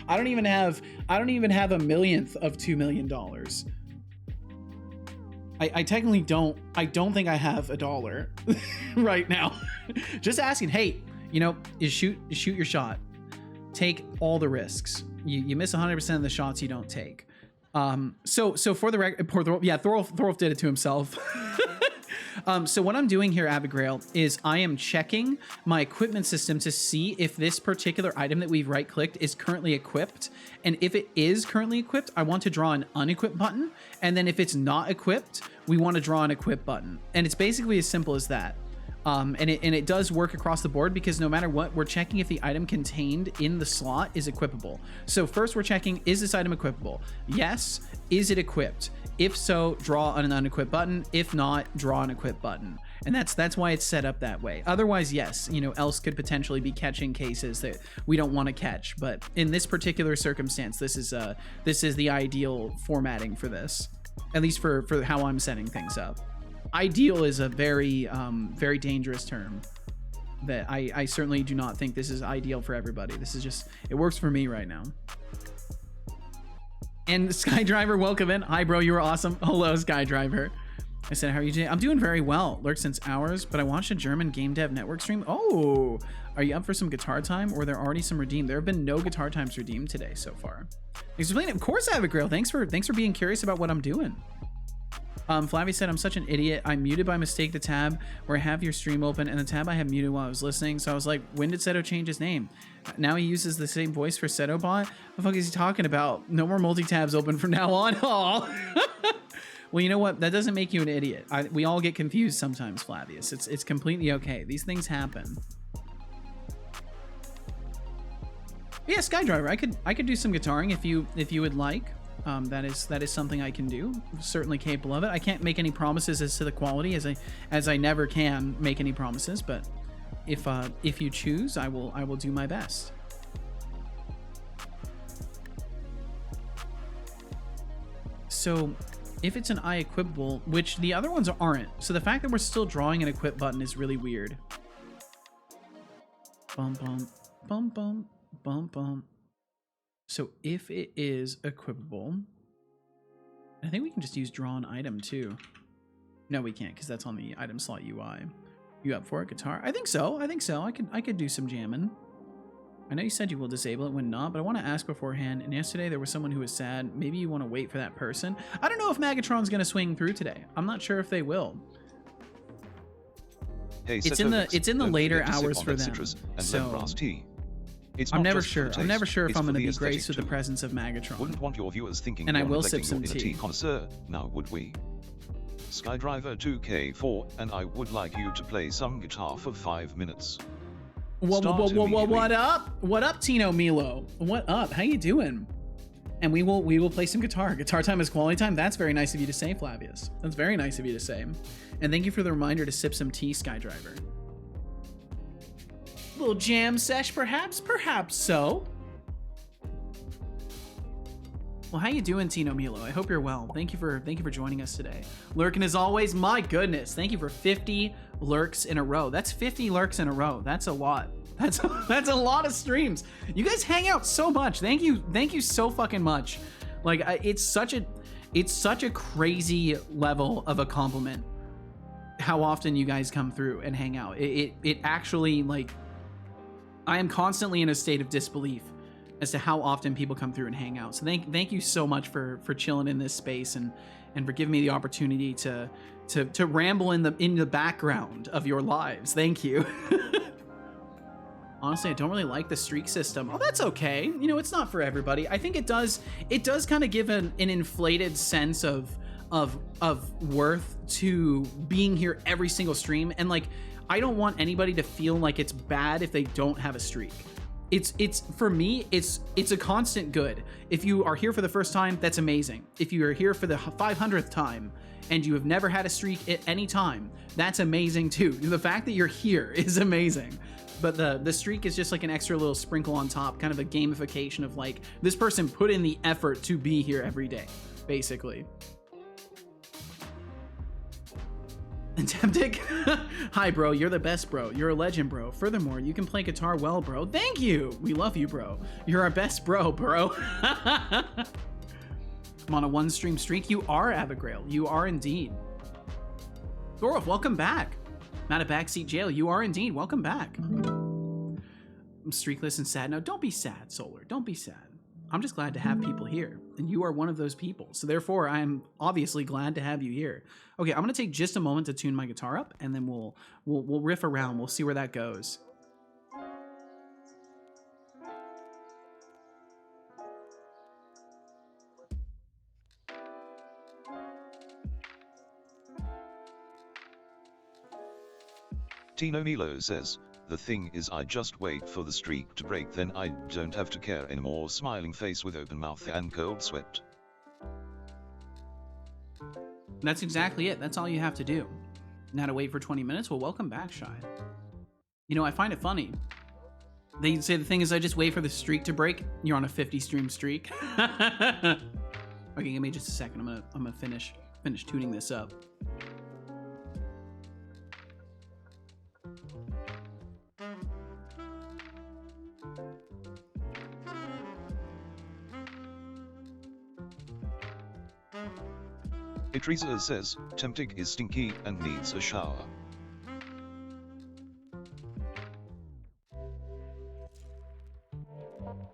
I don't even have a millionth of $2 million. I technically don't. I don't think I have $1 right now. Just asking. Hey, shoot your shot. Take all the risks. You miss 100% of the shots you don't take. So for the record, Thorolf did it to himself. So what I'm doing here, Abigail, is I am checking my equipment system to see if this particular item that we've right-clicked is currently equipped. And if it is currently equipped, I want to draw an unequip button. And then if it's not equipped, we want to draw an equip button. And it's basically as simple as that. And it does work across the board, because no matter what, we're checking if the item contained in the slot is equipable. So first we're checking, is this item equipable? Yes. Is it equipped? If so, draw an unequip button. If not, draw an equip button. And that's why it's set up that way. Otherwise, yes, else could potentially be catching cases that we don't want to catch. But in this particular circumstance, this is the ideal formatting for this, at least for how I'm setting things up. ideal is a very, very dangerous term. That I certainly do not think this is ideal for everybody. This is just, it works for me right now. And Skydriver, welcome in. Hi, bro, you were awesome. Hello, Skydriver. I said, how are you today? I'm doing very well. Lurked since hours, but I watched a German game dev network stream. Oh, are you up for some guitar time, or are there already some redeemed? There have been no guitar times redeemed today so far. Thanks for playing. Of course, Abigail. Thanks for being curious about what I'm doing. Flavia said, I'm such an idiot. I muted by mistake the tab where I have your stream open, and the tab I have muted while I was listening. So I was like, when did Seto change his name? Now he uses the same voice for Setobot? What the fuck is he talking about? No more multi-tabs open from now on. Aw. Well, you know what? That doesn't make you an idiot. We all get confused sometimes, Flavius. It's completely okay. These things happen. But yeah, Skydriver, I could do some guitaring if you would like. That is something I can do. Certainly capable of it. I can't make any promises as to the quality, as I never can make any promises. But if you choose, I will do my best. So, if it's an iEquipable, which the other ones aren't, so the fact that we're still drawing an equip button is really weird. Bum bum bum bum bum bum. So if it is equipable, I think we can just use draw an item too. No, we can't, because that's on the item slot UI. You up for a guitar? I think so. I could do some jamming. I know you said you will disable it when not, but I want to ask beforehand. And yesterday there was someone who was sad. Maybe you want to wait for that person. I don't know if Magatron's going to swing through today. I'm not sure if they will. Hey, it's in the later hours for them. So I'm never sure. I'm never sure if I'm going to be graced with the presence of Magatron. Wouldn't want your viewers thinking and I will sip some tea. Connoisseur, now would we? Skydriver 2K4, and I would like you to play some guitar for 5 minutes. What up? What up, Tino Milo? What up? How you doing? And we will play some guitar. Guitar time is quality time. That's very nice of you to say, Flavius. That's very nice of you to say. And thank you for the reminder to sip some tea, Skydriver. Little jam sesh, perhaps? Perhaps so. Well, how you doing, Tino Milo? I hope you're well. Thank you for joining us today. Lurking as always. My goodness, thank you for 50 lurks in a row. That's 50 lurks in a row. That's a lot. That's a lot of streams. You guys hang out so much. Thank you so fucking much. Like it's such a crazy level of a compliment. How often you guys come through and hang out. It actually, like, I am constantly in a state of disbelief as to how often people come through and hang out. So thank you so much for chilling in this space and for giving me the opportunity to ramble in the background of your lives. Thank you. Honestly, I don't really like the streak system. Oh, that's okay. You know, it's not for everybody. I think it does kind of give an inflated sense of worth to being here every single stream. And like, I don't want anybody to feel like it's bad if they don't have a streak. It's for me, it's a constant good. If you are here for the first time, that's amazing. If you are here for the 500th time and you have never had a streak at any time, that's amazing too. The fact that you're here is amazing. But the streak is just like an extra little sprinkle on top, kind of a gamification of like, this person put in the effort to be here every day, basically. And Temptic, hi bro, you're the best bro. You're a legend, bro. Furthermore, you can play guitar well, bro. Thank you. We love you, bro. You're our best bro, bro. I'm on a one stream streak. You are, Abigail. You are indeed. Gorof, welcome back. I'm at a backseat jail. You are indeed. Welcome back. I'm streakless and sad. No, don't be sad, Solar. Don't be sad. I'm just glad to have people here, and you are one of those people. So therefore, I am obviously glad to have you here. Okay, I'm gonna take just a moment to tune my guitar up, and then we'll riff around. We'll see where that goes. Tino Milo says, the thing is I just wait for the streak to break, then I don't have to care anymore. Smiling face with open mouth and cold sweat. That's exactly it. That's all you have to do. Now to wait for 20 minutes? Well, welcome back, Shy. You know, I find it funny. They say the thing is I just wait for the streak to break. You're on a 50 stream streak. Okay, give me just a second. I'm gonna finish tuning this up. Itrisa says, Temptic is stinky and needs a shower.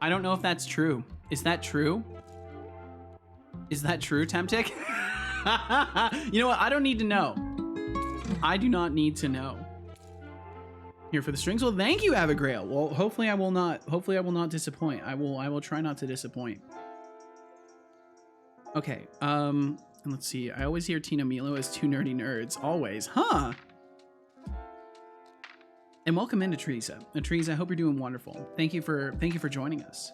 I don't know if that's true. Is that true? Is that true, Temptic? You know what? I don't need to know. I do not need to know. Here for the strings. Well, thank you, Abigail. Well, hopefully I will not. Hopefully I will not disappoint. I will try not to disappoint. Okay. Let's see. I always hear Tina Milo as two nerdy nerds. Always, huh? And welcome into Teresa. Teresa, I hope you're doing wonderful. Thank you for joining us.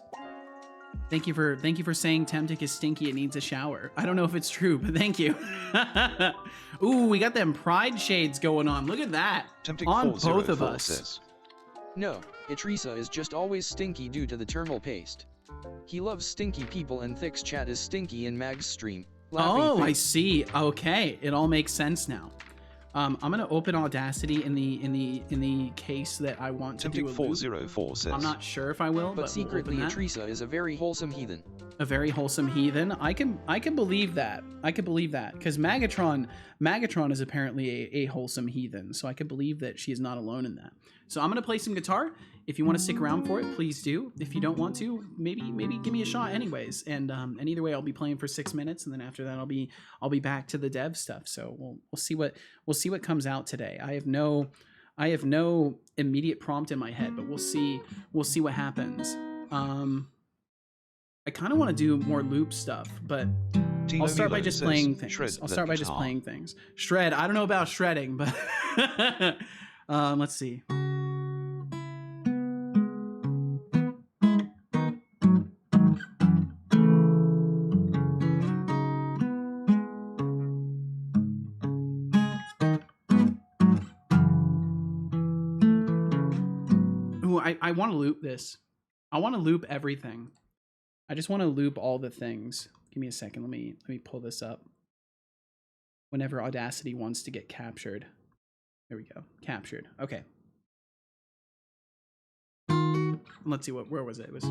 Thank you for saying Temptic is stinky. It needs a shower. I don't know if it's true, but thank you. Ooh, we got them pride shades going on. Look at that. Temptic on both of us. Says, No, Itrisa is just always stinky due to the thermal paste. He loves stinky people and thinks chat is stinky in Mag's stream. Oh, I see. Okay, it all makes sense now. I'm gonna open Audacity in the case that I want to do a loop. 404 says, I'm not sure if I will, but secretly Itrisa is a very wholesome heathen. A very wholesome heathen. I can believe that. I can believe that because Magatron is apparently a wholesome heathen. So I can believe that she is not alone in that. So I'm gonna play some guitar. If you want to stick around for it, please do. If you don't want to, maybe give me a shot anyways. And either way, I'll be playing for 6 minutes, and then after that, I'll be back to the dev stuff. So we'll see what comes out today. I have no immediate prompt in my head, but we'll see what happens. I kind of want to do more loop stuff, but I'll start by just playing things. I'll start by just playing things. Shred. I don't know about shredding, but let's see. I want to loop this. I want to loop everything. I just want to loop all the things. Give me a second. Let me pull this up. Whenever Audacity wants to get captured. There we go. Captured. Okay. Let's see where was it? It was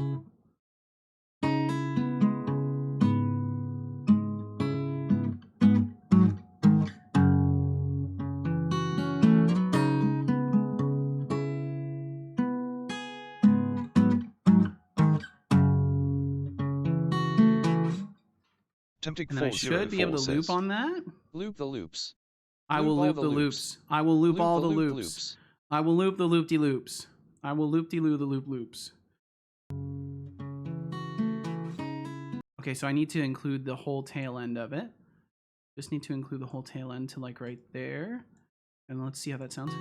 Temptic, and I should be able to loop on that. Loop the loops. I will loop the loops. I will loop all the loops. I will loop the loop-de-loops. I will loop-de-loo the loop-loops. Okay, so I need to include the whole tail end of it. Just need to include the whole tail end to like right there. And let's see how that sounds.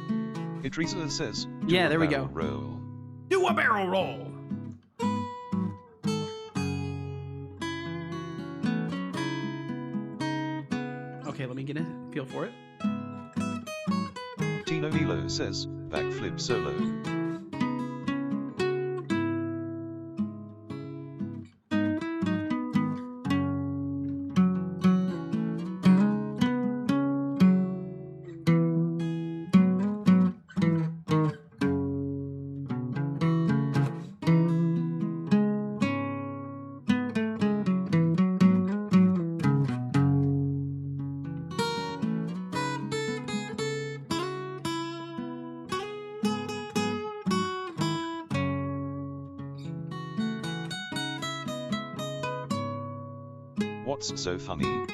Itrisa says, yeah, there we go. Roll. Do a barrel roll. Okay, let me get a feel for it. Tino Milo says, backflip solo. What's so funny?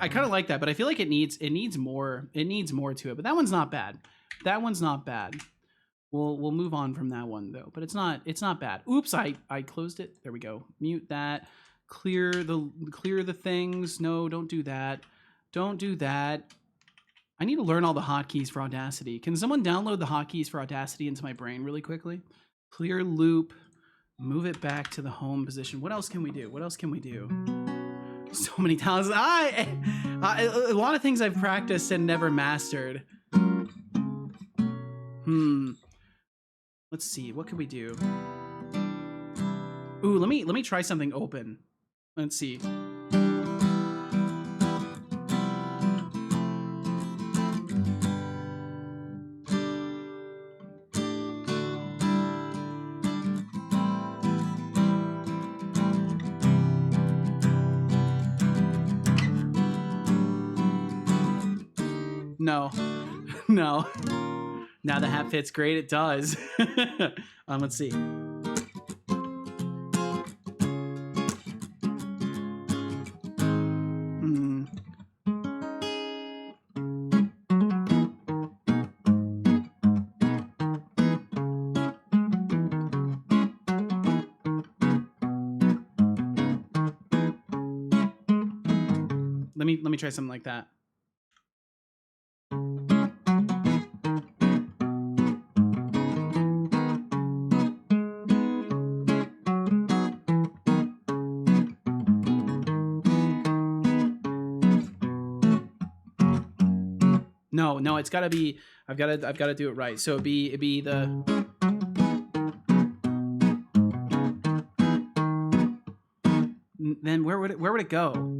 I kind of like that, but I feel like it needs more to it. But that one's not bad. That one's not bad. We'll move on from that one though. But it's not bad. Oops, I closed it. There we go. Mute that. Clear the things. No, don't do that. Don't do that. I need to learn all the hotkeys for Audacity. Can someone download the hotkeys for Audacity into my brain really quickly? Clear loop. Move it back to the home position. What else can we do? What else can we do? So many talents. A lot of things I've practiced and never mastered. Let's see. What could we do? Ooh, let me try something open. Let's see. No. No. Now the hat fits great. It does. Let's see. Let me try something like that. No, it's gotta be. I've gotta do it right. So it'd be the. Then where would it go?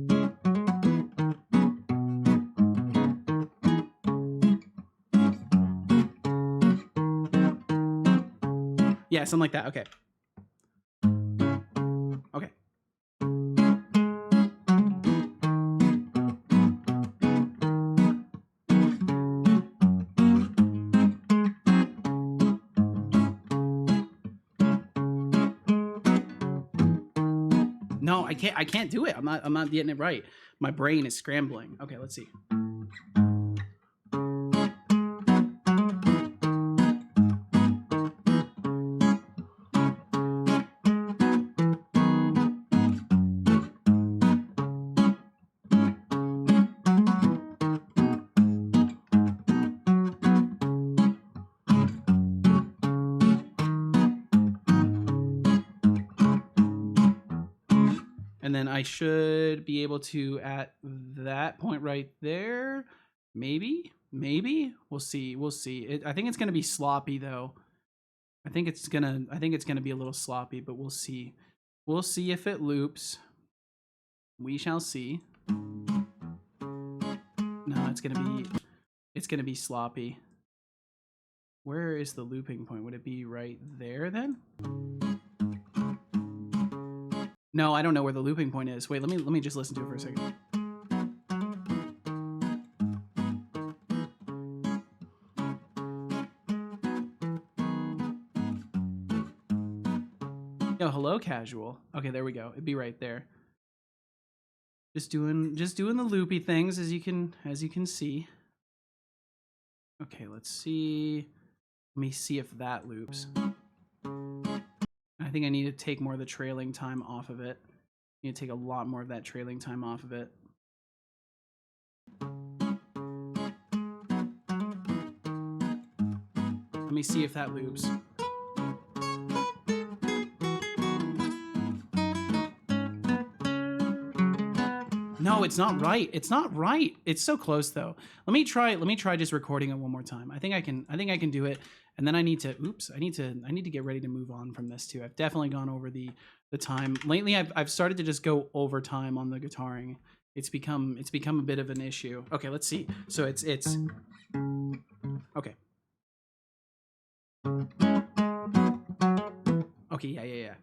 Yeah, something like that. Okay. Okay. No, I can't do it. I'm not getting it right. My brain is scrambling. Okay, let's see. And then I should be able to, at that point right there, maybe. We'll see. I think it's gonna be sloppy though. I think it's gonna be a little sloppy, but we'll see. We'll see if it loops. We shall see. No, it's gonna be sloppy. Where is the looping point? Would it be right there then? No, I don't know where the looping point is. Wait, let me just listen to it for a second. Yo, hello, casual. Okay, there we go. It'd be right there. Just doing the loopy things as you can see. Okay, let's see. Let me see if that loops. I think I need to take more of the trailing time off of it. I need to take a lot more of that trailing time off of it. Let me see if that loops. No, it's not right. It's not right. It's so close though. Let me try just recording it one more time. I think I can do it. And then I need to get ready to move on from this too. I've definitely gone over the time. Lately I've started to just go over time on the guitaring. It's become a bit of an issue. Okay, let's see. So it's okay. Okay, yeah.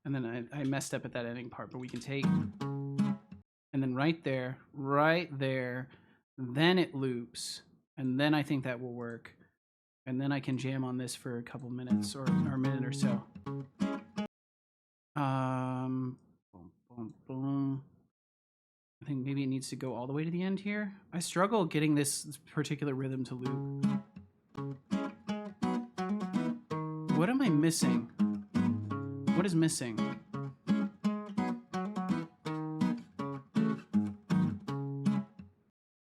And then I messed up at that ending part, but we can take, and then right there, then it loops, and then I think that will work. And then I can jam on this for a couple minutes or a minute or so. Boom, boom, boom. I think maybe it needs to go all the way to the end here. I struggle getting this particular rhythm to loop. What am I missing? What is missing?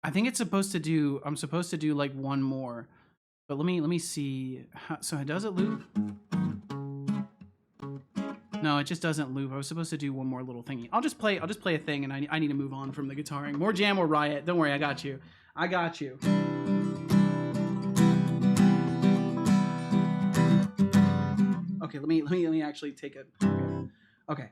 I think it's supposed to do, I'm supposed to do like one more, But let me see. So does it loop? No, it just doesn't loop. I was supposed to do one more little thingy. I'll just play a thing, and I need to move on from the guitaring. More jam or riot. Don't worry, I got you. I got you. Okay, let me actually take a. Okay.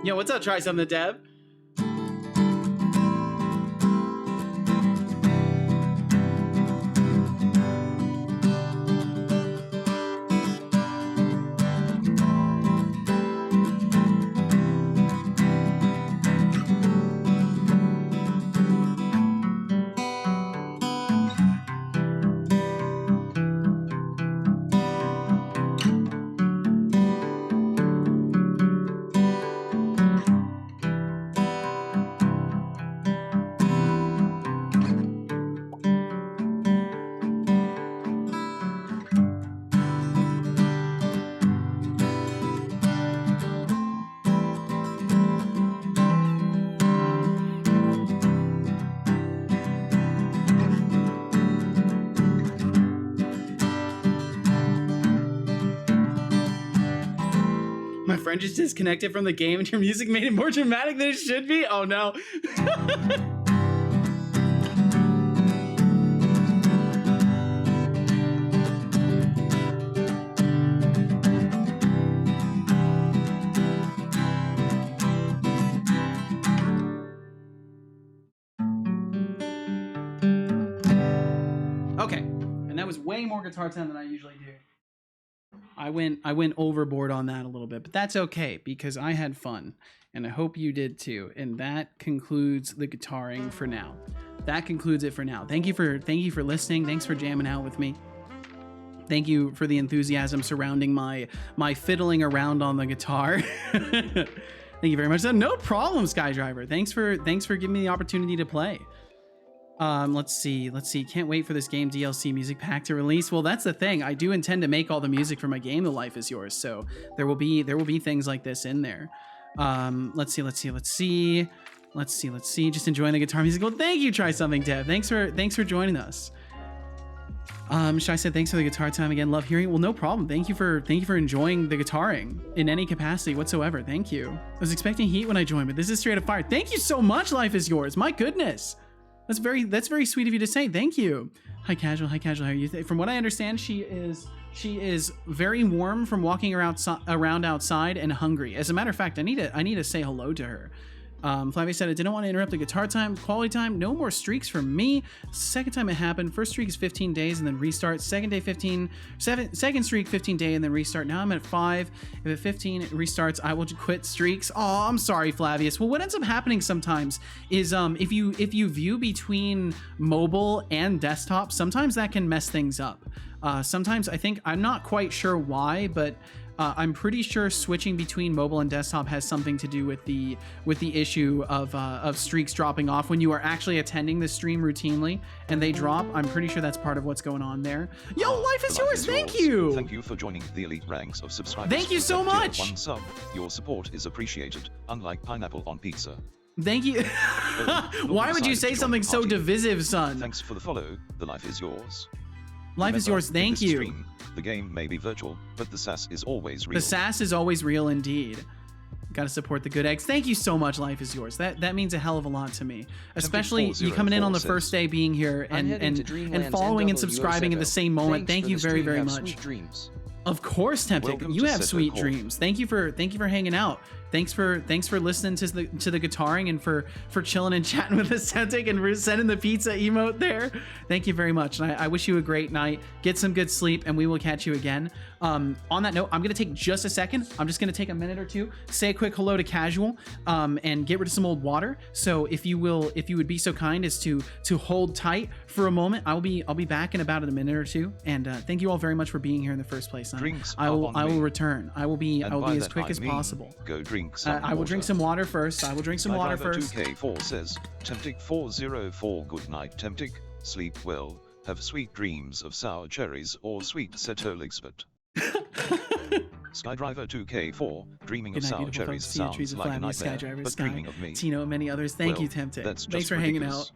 Yo, what's up? Try something, Deb. My friend just disconnected from the game and your music made it more dramatic than it should be? Oh no. Okay, and that was way more guitar time than I usually do. I went overboard on that a little bit, but that's okay because I had fun and I hope you did too. And that concludes the guitaring for now. That concludes it for now. Thank you for listening. Thanks for jamming out with me. Thank you for the enthusiasm surrounding my fiddling around on the guitar. Thank you very much. No problem, Skydriver. Thanks for giving me the opportunity to play. Let's see. Can't wait for this game DLC music pack to release. Well, that's the thing. I do intend to make all the music for my game, The Life Is Yours. So there will be things like this in there. Let's see. Just enjoying the guitar music. Well, thank you. Try something, Deb. Thanks for joining us. Shai said, thanks for the guitar time again. Love hearing it. Well, no problem. Thank you for enjoying the guitaring in any capacity whatsoever. Thank you. I was expecting heat when I joined, but this is straight up fire. Thank you so much. Life Is Yours. My goodness. That's very sweet of you to say. Thank you. Hi casual. How are you? From what I understand, she is very warm from walking around outside and hungry. As a matter of fact, I need to say hello to her. Flavia said, I didn't want to interrupt the guitar time, quality time. No more streaks for me. Second time it happened. First streak is 15 days and then restart. Second streak 15 day and then restart. Now I'm at 5. If at 15 it restarts, I will quit streaks. Oh, I'm sorry, Flavius. Well, what ends up happening sometimes is if you view between mobile and desktop, sometimes that can mess things up. Sometimes I'm not quite sure why, but I'm pretty sure switching between mobile and desktop has something to do with the issue of streaks dropping off when you are actually attending the stream routinely and they drop. I'm pretty sure that's part of what's going on there. Yo, Life Is Yours. Thank you. Thank you for joining the elite ranks of subscribers. Thank you so much. 1 sub. Your support is appreciated, unlike pineapple on pizza. Thank you. Why would you say something so divisive, son? Thanks for the follow. The Life Is Yours. Life Is Yours. Thank you. Stream, the game may be virtual, but the sass is always real. The sass is always real indeed. Gotta support the good eggs. Thank you so much, Life is Yours. That means a hell of a lot to me. Especially you coming in on the first day, being here, and following and subscribing at the same moment. Thank you very, very much. Of course, Temptic. You have sweet dreams. Thank you for hanging out. Thanks for listening to the guitaring and for chilling and chatting with us, Temptic, and sending the pizza emote there. Thank you very much. And I wish you a great night. Get some good sleep, and we will catch you again. On that note, I'm gonna take just a second. I'm just gonna take a minute or two, say a quick hello to Casual, and get rid of some old water. So if you would be so kind as to hold tight for a moment, I'll be back in about a minute or two. And thank you all very much for being here in the first place. I will return. I will be as quick as possible. Go drink some I will drink some water first. I will drink some water first. 2K4 says, Temptic 404, good night, Temptic. Sleep well. Have sweet dreams of sour cherries or sweet Setolyx, but Skydriver 2K4, dreaming of sour cherries sounds like a nightmare, but dreaming of me. Tino and many others. Thank you, Temptic. Thanks for hanging out.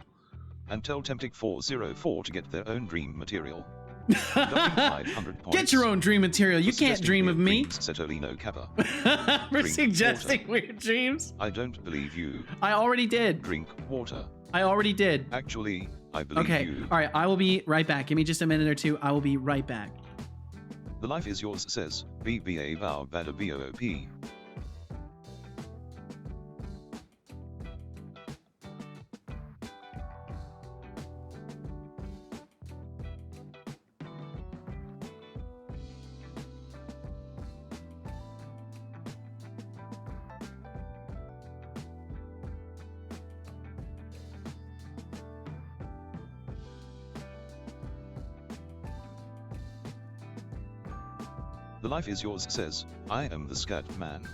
And tell Temptic 404 to get their own dream material. 500 points. Get your own dream material. You can't dream of me. Setolino Kappa. For suggesting weird dreams. I don't believe you. I already did. Drink water. I already did. Actually, I believe you. All right. I will be right back. Give me just a minute or two. I will be right back. The Life is Yours says, BBA vow bada BOOP. The Life is Yours says, I am the scat man.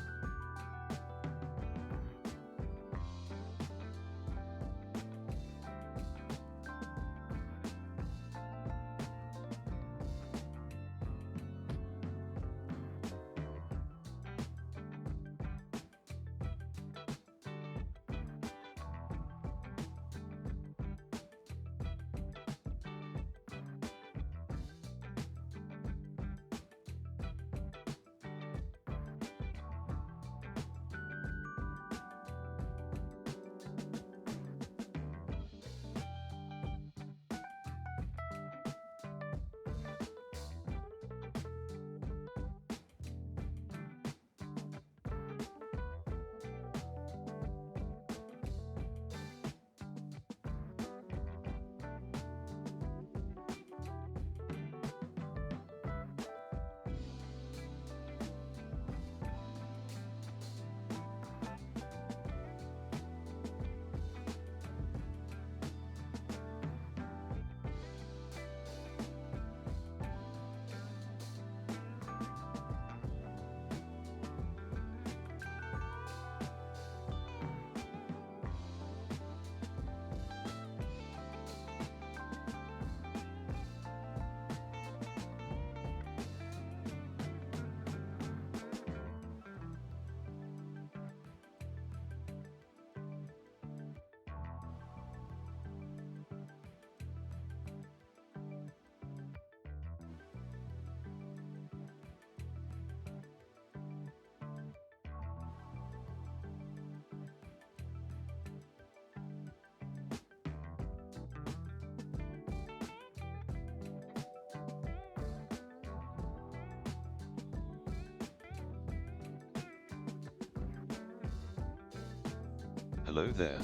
Hello there.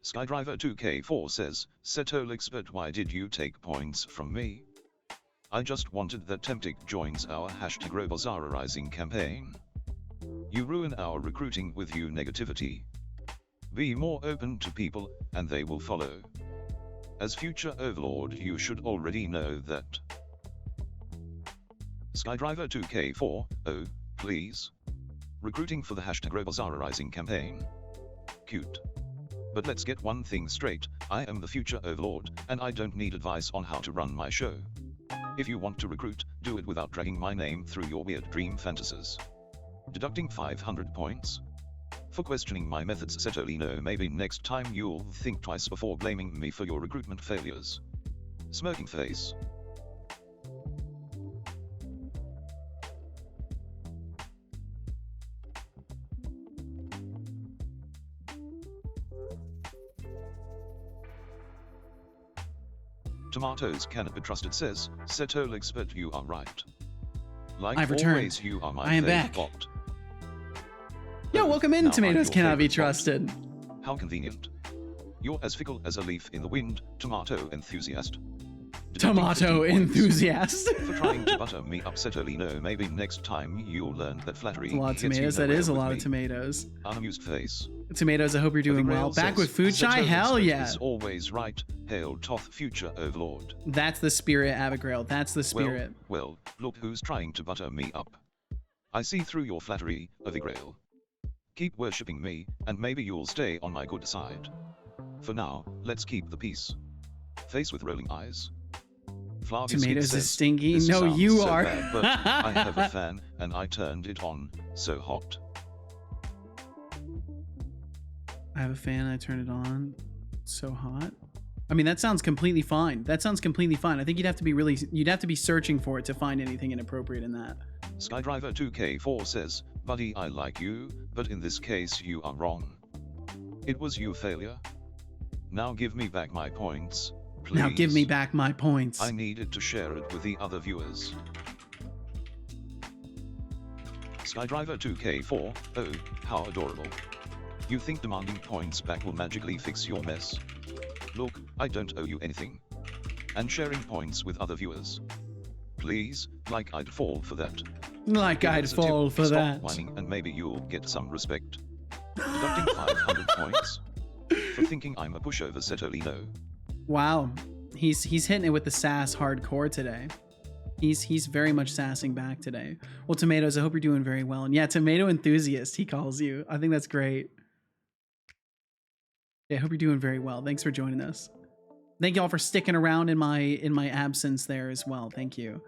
Skydriver 2K4 says, Setolyx, but why did you take points from me? I just wanted that Temptic joins our #robozarizing campaign. You ruin our recruiting with you negativity. Be more open to people, and they will follow. As future overlord, you should already know that. Skydriver 2K4, oh, please. Recruiting for the #robozarizing campaign. Cute. But let's get one thing straight, I am the future overlord, and I don't need advice on how to run my show. If you want to recruit, do it without dragging my name through your weird dream fantasies. Deducting 500 points. for questioning my methods, Setolyx. Maybe next time you'll think twice before blaming me for your recruitment failures. Smirking face. Tomatoes cannot be trusted, says Setolyx, but you are right. Like I've returned. always, you are my I am favorite back. bot. Yo, Oh, welcome in, now I'm Tomatoes your cannot be favorite bot. trusted. How convenient. You're as fickle as a leaf in the wind, tomato enthusiast. Deducting Tomato 15 points enthusiast. for trying to butter me up, Setolyx. Maybe next time you'll learn that flattery A lot of gets you tomatoes. That nowhere is a with lot me. of tomatoes. Unamused face. Tomatoes, I hope you're doing well. Evergrail Back says, with food shy? Setolyx Hell yeah. is always right. Hail Toth, future overlord. That's the spirit, Abigail. That's the spirit. Well, look who's trying to butter me up. I see through your flattery, Abigail. Keep worshipping me, and maybe you'll stay on my good side. For now, let's keep the peace. Face with rolling eyes. Flavia Tomatoes says, is stinky. "This No, sounds you so are. bad, but I have a fan, and I turned it on. So hot." I have a fan. I turn it on. So hot. I mean, that sounds completely fine. That sounds completely fine. I think you'd have to be searching for it to find anything inappropriate in that. Skydriver 2K4 says, "Buddy, I like you, but in this case you are wrong. It was you failure. Now give me back my points, please. Now give me back my points. I needed to share it with the other viewers." Skydriver 2K4, oh, how adorable. You think demanding points back will magically fix your mess? Look, I don't owe you anything. And sharing points with other viewers. Please, like I'd fall for that. Like Give it I'd as a tip, fall for stop that. whining and maybe you'll get some respect. Deducting 500 points. For thinking I'm a pushover, Setolyx. Wow, he's hitting it with the sass hardcore today. He's very much sassing back today. Well, Tomatoes, I hope you're doing very well. And yeah, tomato enthusiast, he calls you. I think that's great. Yeah, I hope you're doing very well. Thanks for joining us. Thank you all for sticking around in my absence there as well. Thank you.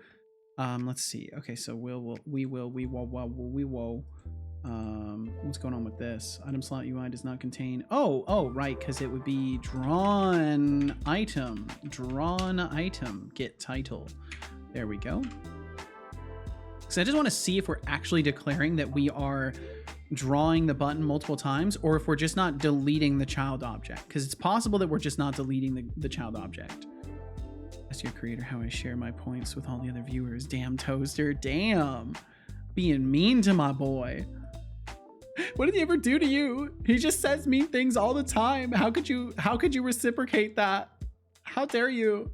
Let's see. Okay, so we will. What's going on with this? Item slot UI does not contain. Oh, right, because it would be drawn item. Drawn item. Get title. There we go. So I just want to see if we're actually declaring that we are drawing the button multiple times, or if we're just not deleting the child object, because it's possible that we're just not deleting the child object. Ask your creator how I share my points with all the other viewers. Damn, Toaster. Damn. Being mean to my boy. What did he ever do to you? He just says mean things all the time. How could you reciprocate that? How dare you?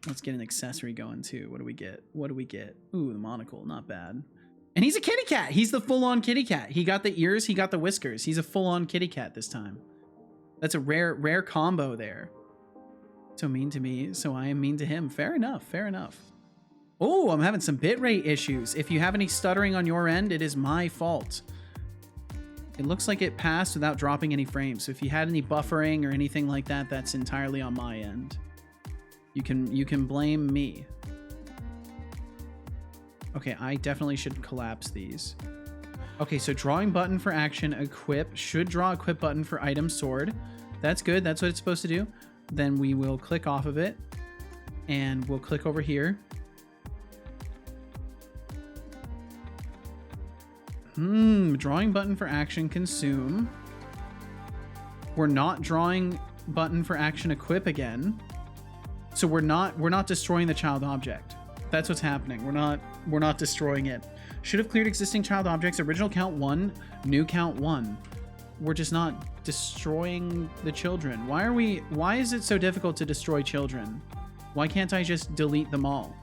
Let's get an accessory going too. What do we get? Ooh, the monocle, not bad. And he's a kitty cat. He's the full-on kitty cat. He got the ears, he got the whiskers. He's a full-on kitty cat this time. That's a rare combo there. So mean to me, so I am mean to him. Fair enough. Oh, I'm having some bitrate issues. If you have any stuttering on your end, it is my fault. It looks like it passed without dropping any frames. So if you had any buffering or anything like that, that's entirely on my end. You can blame me. Okay, I definitely should collapse these. Okay, so drawing button for action, equip. Should draw equip button for item sword. That's good, that's what it's supposed to do. Then we will click off of it and we'll click over here. Drawing button for action, consume. We're not drawing button for action, equip again. So we're not destroying the child object. That's what's happening. We're not destroying it. Should have cleared existing child objects. Original count 1, new count 1. We're just not destroying the children. Why is it so difficult to destroy children? Why can't I just delete them all?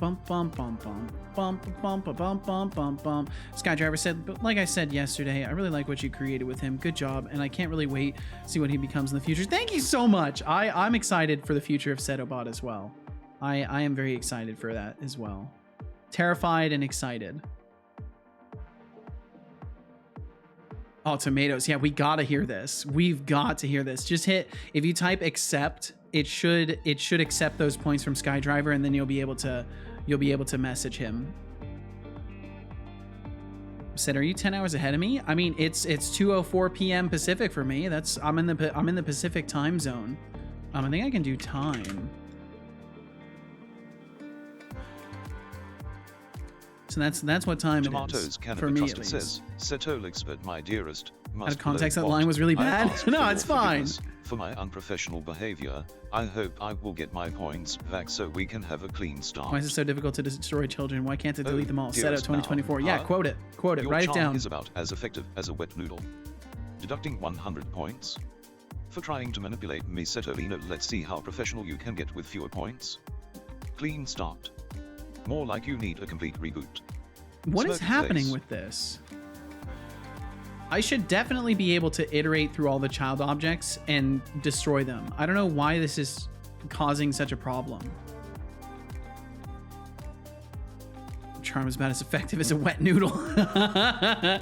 Bump bump bump bump bump bump bump bump bump bump. Skydriver said, but like I said yesterday, I really like what you created with him. Good job, and I can't really wait to see what he becomes in the future. Thank you so much. I'm excited for the future of Setobot as well. I am very excited for that as well. Terrified and excited. Oh, tomatoes. Yeah, we gotta hear this. We've got to hear this. Just hit, if you type accept, it should accept those points from Skydriver, and then you'll be able to message him. Said, are you 10 hours ahead of me? I mean, it's 2:04 p.m. Pacific for me. I'm in the Pacific time zone. I think I can do time. So that's what time Tomatoes it is can for be me, at trusted, least. says Setolyx, but my dearest, Out of context, that line was really bad. No, it's fine. For my unprofessional behavior, I hope I will get my points back so we can have a clean start. Why is it so difficult to destroy children? Why can't it delete them all? Set out dearest 2024. Yeah, now, quote it. Quote it. Your Write it charm down. is about as effective as a wet noodle. Deducting 100 points. For trying to manipulate me, Setolino. Let's see how professional you can get with fewer points. Clean start. More like you need a complete reboot. What is Smirky happening face. with this? I should definitely be able to iterate through all the child objects and destroy them. I don't know why this is causing such a problem. Charm is about as effective as a wet noodle. I'll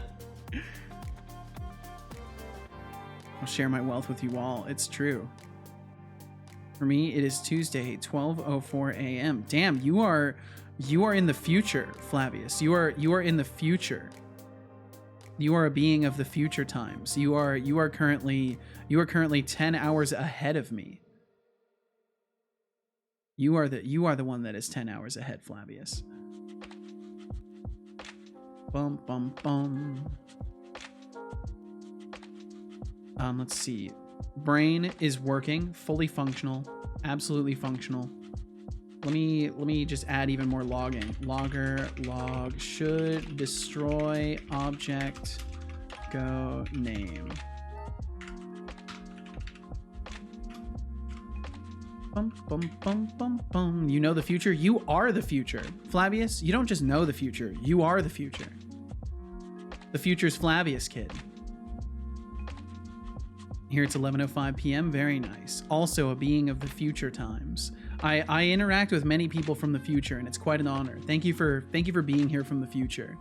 share my wealth with you all. It's true. For me, it is Tuesday, 12:04 a.m. Damn, you are in the future, Flavius. You are in the future. You are a being of the future times. You are currently 10 hours ahead of me. You are the one that is 10 hours ahead, Flavius. Bum bum bum. Let's see. Brain is working, fully functional, absolutely functional. Let me just add even more logging. Logger log should destroy object go name. Bum bum bum bum bum. You know the future? You are the future. Flavius, you don't just know the future. You are the future. The future's Flavius, kid. Here it's 11:05 p.m. Very nice. Also a being of the future times. I interact with many people from the future, and it's quite an honor. Thank you for being here from the future.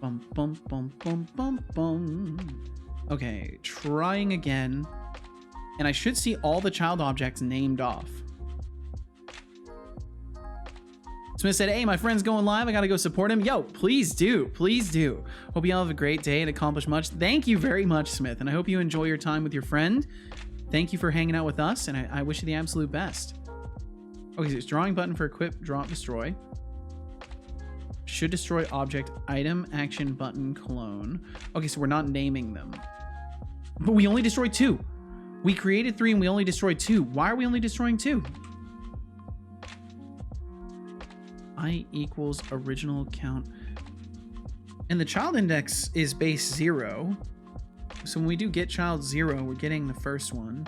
Bum bum bum bum bum bum. Okay, trying again, and I should see all the child objects named off. Smith said, hey, my friend's going live. I gotta go support him. Yo, please do. Please do. Hope you all have a great day and accomplish much. Thank you very much, Smith. And I hope you enjoy your time with your friend. Thank you for hanging out with us. And I wish you the absolute best. Okay, so it's drawing button for equip, drop, destroy. Should destroy object, item, action, button, clone. Okay, so we're not naming them. But we only destroyed 2. We created 3 and we only destroyed 2. Why are we only destroying 2? I equals original count. And the child index is base 0. So when we do get child 0, we're getting the first one.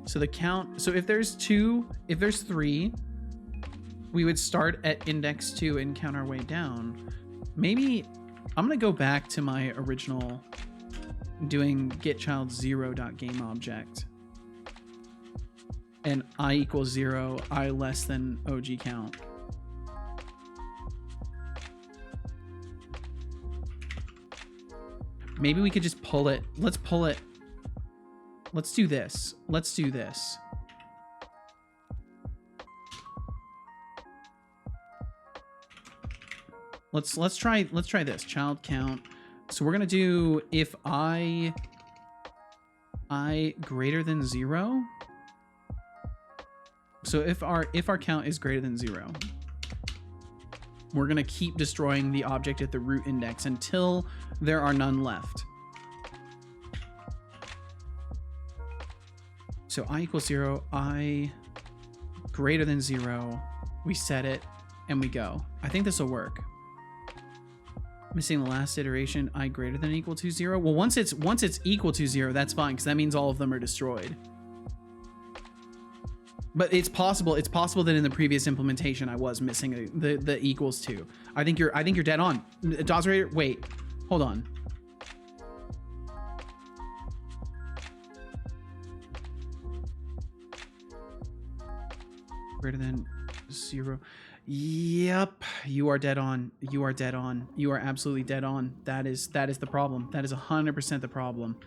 So the count, so if there's 2, if there's 3, we would start at index 2 and count our way down. Maybe I'm gonna go back to my original doing get child 0.gameObject. And I equals 0, I less than OG count. Maybe we could just pull it. Let's pull it. Let's do this. Let's do this. Let's try this. Child count. So we're gonna do if I greater than 0. So if our count is greater than 0, we're gonna keep destroying the object at the root index until there are none left. So I equals 0, I greater than 0, we set it, and we go. I think this will work. Missing the last iteration, I greater than or equal to 0. Well, once it's equal to 0, that's fine, because that means all of them are destroyed. But it's possible that in the previous implementation I was missing the equals to. I think you're dead on. Dozerator, wait. Hold on. Greater than 0. Yep, you are dead on. You are dead on. You are absolutely dead on. That is the problem. That is 100% the problem.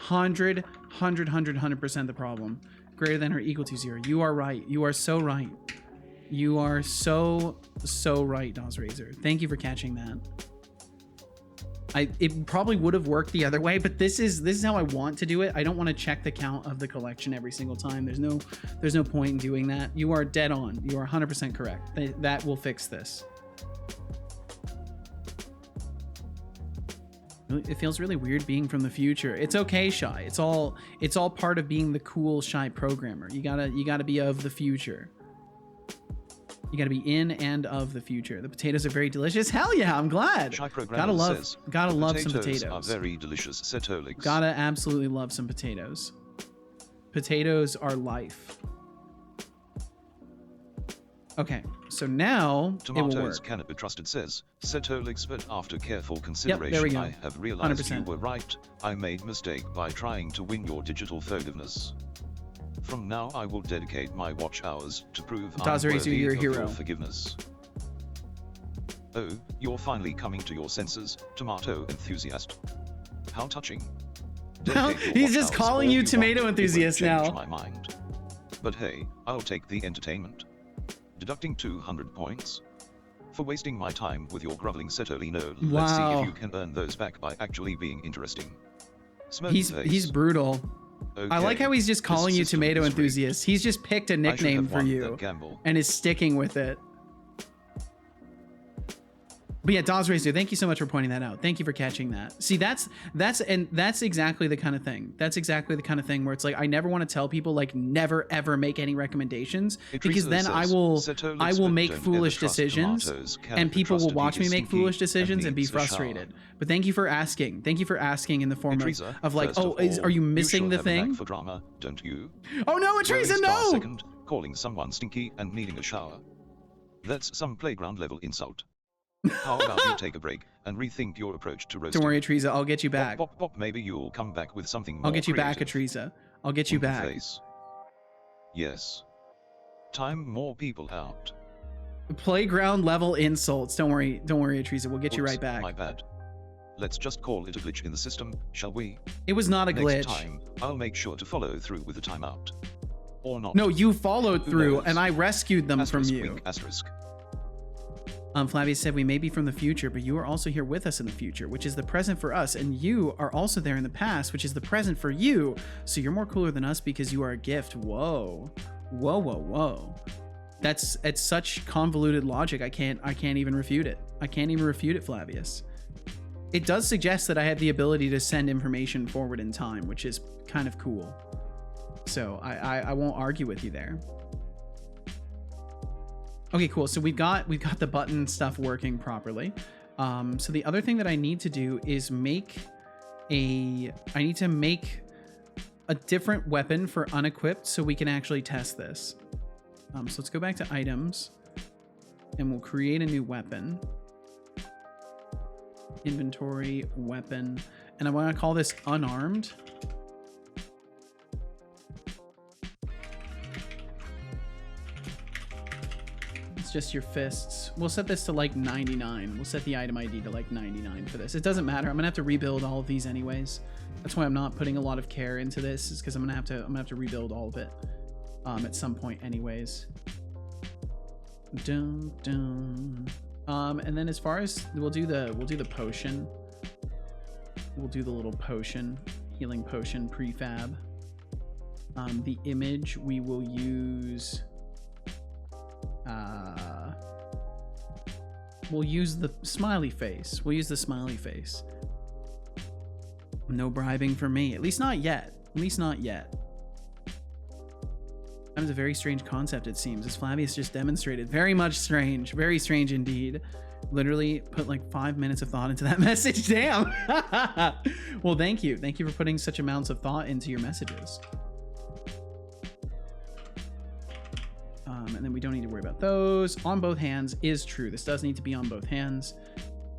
100% the problem. Greater than or equal to 0. You are right. You are so right. You are so right, DozRazor. Thank you for catching that. It probably would have worked the other way, but this is how I want to do it. I don't want to check the count of the collection every single time. There's no point in doing that. You are dead on. You are 100% correct. That will fix this. It feels really weird being from the future. It's okay, Shy. It's all part of being the cool Shy programmer. You gotta be of the future. You gotta be in and of the future. The potatoes are very delicious. Hell yeah, I'm glad. Shy Gotta programmer love says, some potatoes potatoes. are very delicious, Setolyx. Gotta absolutely love some potatoes. Potatoes are life. Okay, so now it will Tomatoes work. cannot be trusted, says Setolyx, but after careful consideration, there we go. I have realized 100%. you were right. I made mistake by trying to win your digital forgiveness. From now, I will dedicate my watch hours to prove I'm DozRazor, worthy you're a of hero. your forgiveness. Oh, you're finally coming to your senses, tomato enthusiast. How touching. Dedicate your He's watch just hours calling all you want, tomato it won't enthusiast change now. my mind. But hey, I'll take the entertainment. Deducting 200 points. For wasting my time with your groveling Setolino, let's see Wow. if you can earn those back by actually being interesting. Smirk He's face. brutal. I like Okay, how he's just this calling you system tomato is rigged. enthusiast. He's just picked a I should nickname have for won you that gamble. and is sticking with it. But yeah, DozRazor, thank you so much for pointing that out. Thank you for catching that. See, that's exactly the kind of thing. That's exactly the kind of thing where it's like I never want to tell people like never ever make any recommendations because then I will make foolish decisions and people will watch me make foolish decisions and be frustrated. But thank you for asking. Thank you for asking in the form of like, oh, are you missing the thing? For drama, don't you? Oh no, Teresa, Going star no! second, calling someone stinky and needing a shower. That's some playground level insult. How about you take a break and rethink your approach to roasting? Don't worry, Teresa, I'll get you back. Bop, bop, bop, maybe you'll come back with something more I'll get you back, creative. Teresa. I'll get you In the back. face. Yes. Time more people out. Playground level insults. Don't worry, Teresa. We'll get you Oops, right back. My bad. Let's just call it a glitch in the system, shall we? It was not a glitch. Next time, I'll make sure to follow through with the timeout. Or not. No, you followed Who through, knows? and I rescued them Asterisk, from you. wink, asterisk. Flavius said, we may be from the future, but you are also here with us in the future, which is the present for us, and you are also there in the past, which is the present for you. So you're more cooler than us because you are a gift. Whoa. Whoa, whoa, whoa. It's such convoluted logic, I can't even refute it. I can't even refute it, Flavius. It does suggest that I have the ability to send information forward in time, which is kind of cool. So I won't argue with you there. Okay, cool. So we've got the button stuff working properly. So the other thing that I need to do is make a different weapon for unequipped so we can actually test this. So let's go back to items and we'll create a new weapon. Inventory, weapon, and I want to call this unarmed. It's just your fists. We'll set this to like 99. We'll set the item ID to like 99 for this. It doesn't matter. I'm gonna have to rebuild all of these anyways. That's why I'm not putting a lot of care into this, is because I'm gonna have to rebuild all of it at some point anyways. Dun, dun. And then as far as we'll do the potion. We'll do the little potion, healing potion prefab. The image we will use. We'll use the smiley face. We'll use the smiley face. No bribing for me. At least not yet. At least not yet. That was a very strange concept, it seems, as Flavius just demonstrated. Very much strange. Very strange indeed. Literally put like 5 minutes of thought into that message. Damn. Well, thank you. Thank you for putting such amounts of thought into your messages. And then we don't need to worry about those. On both hands is true. This does need to be on both hands.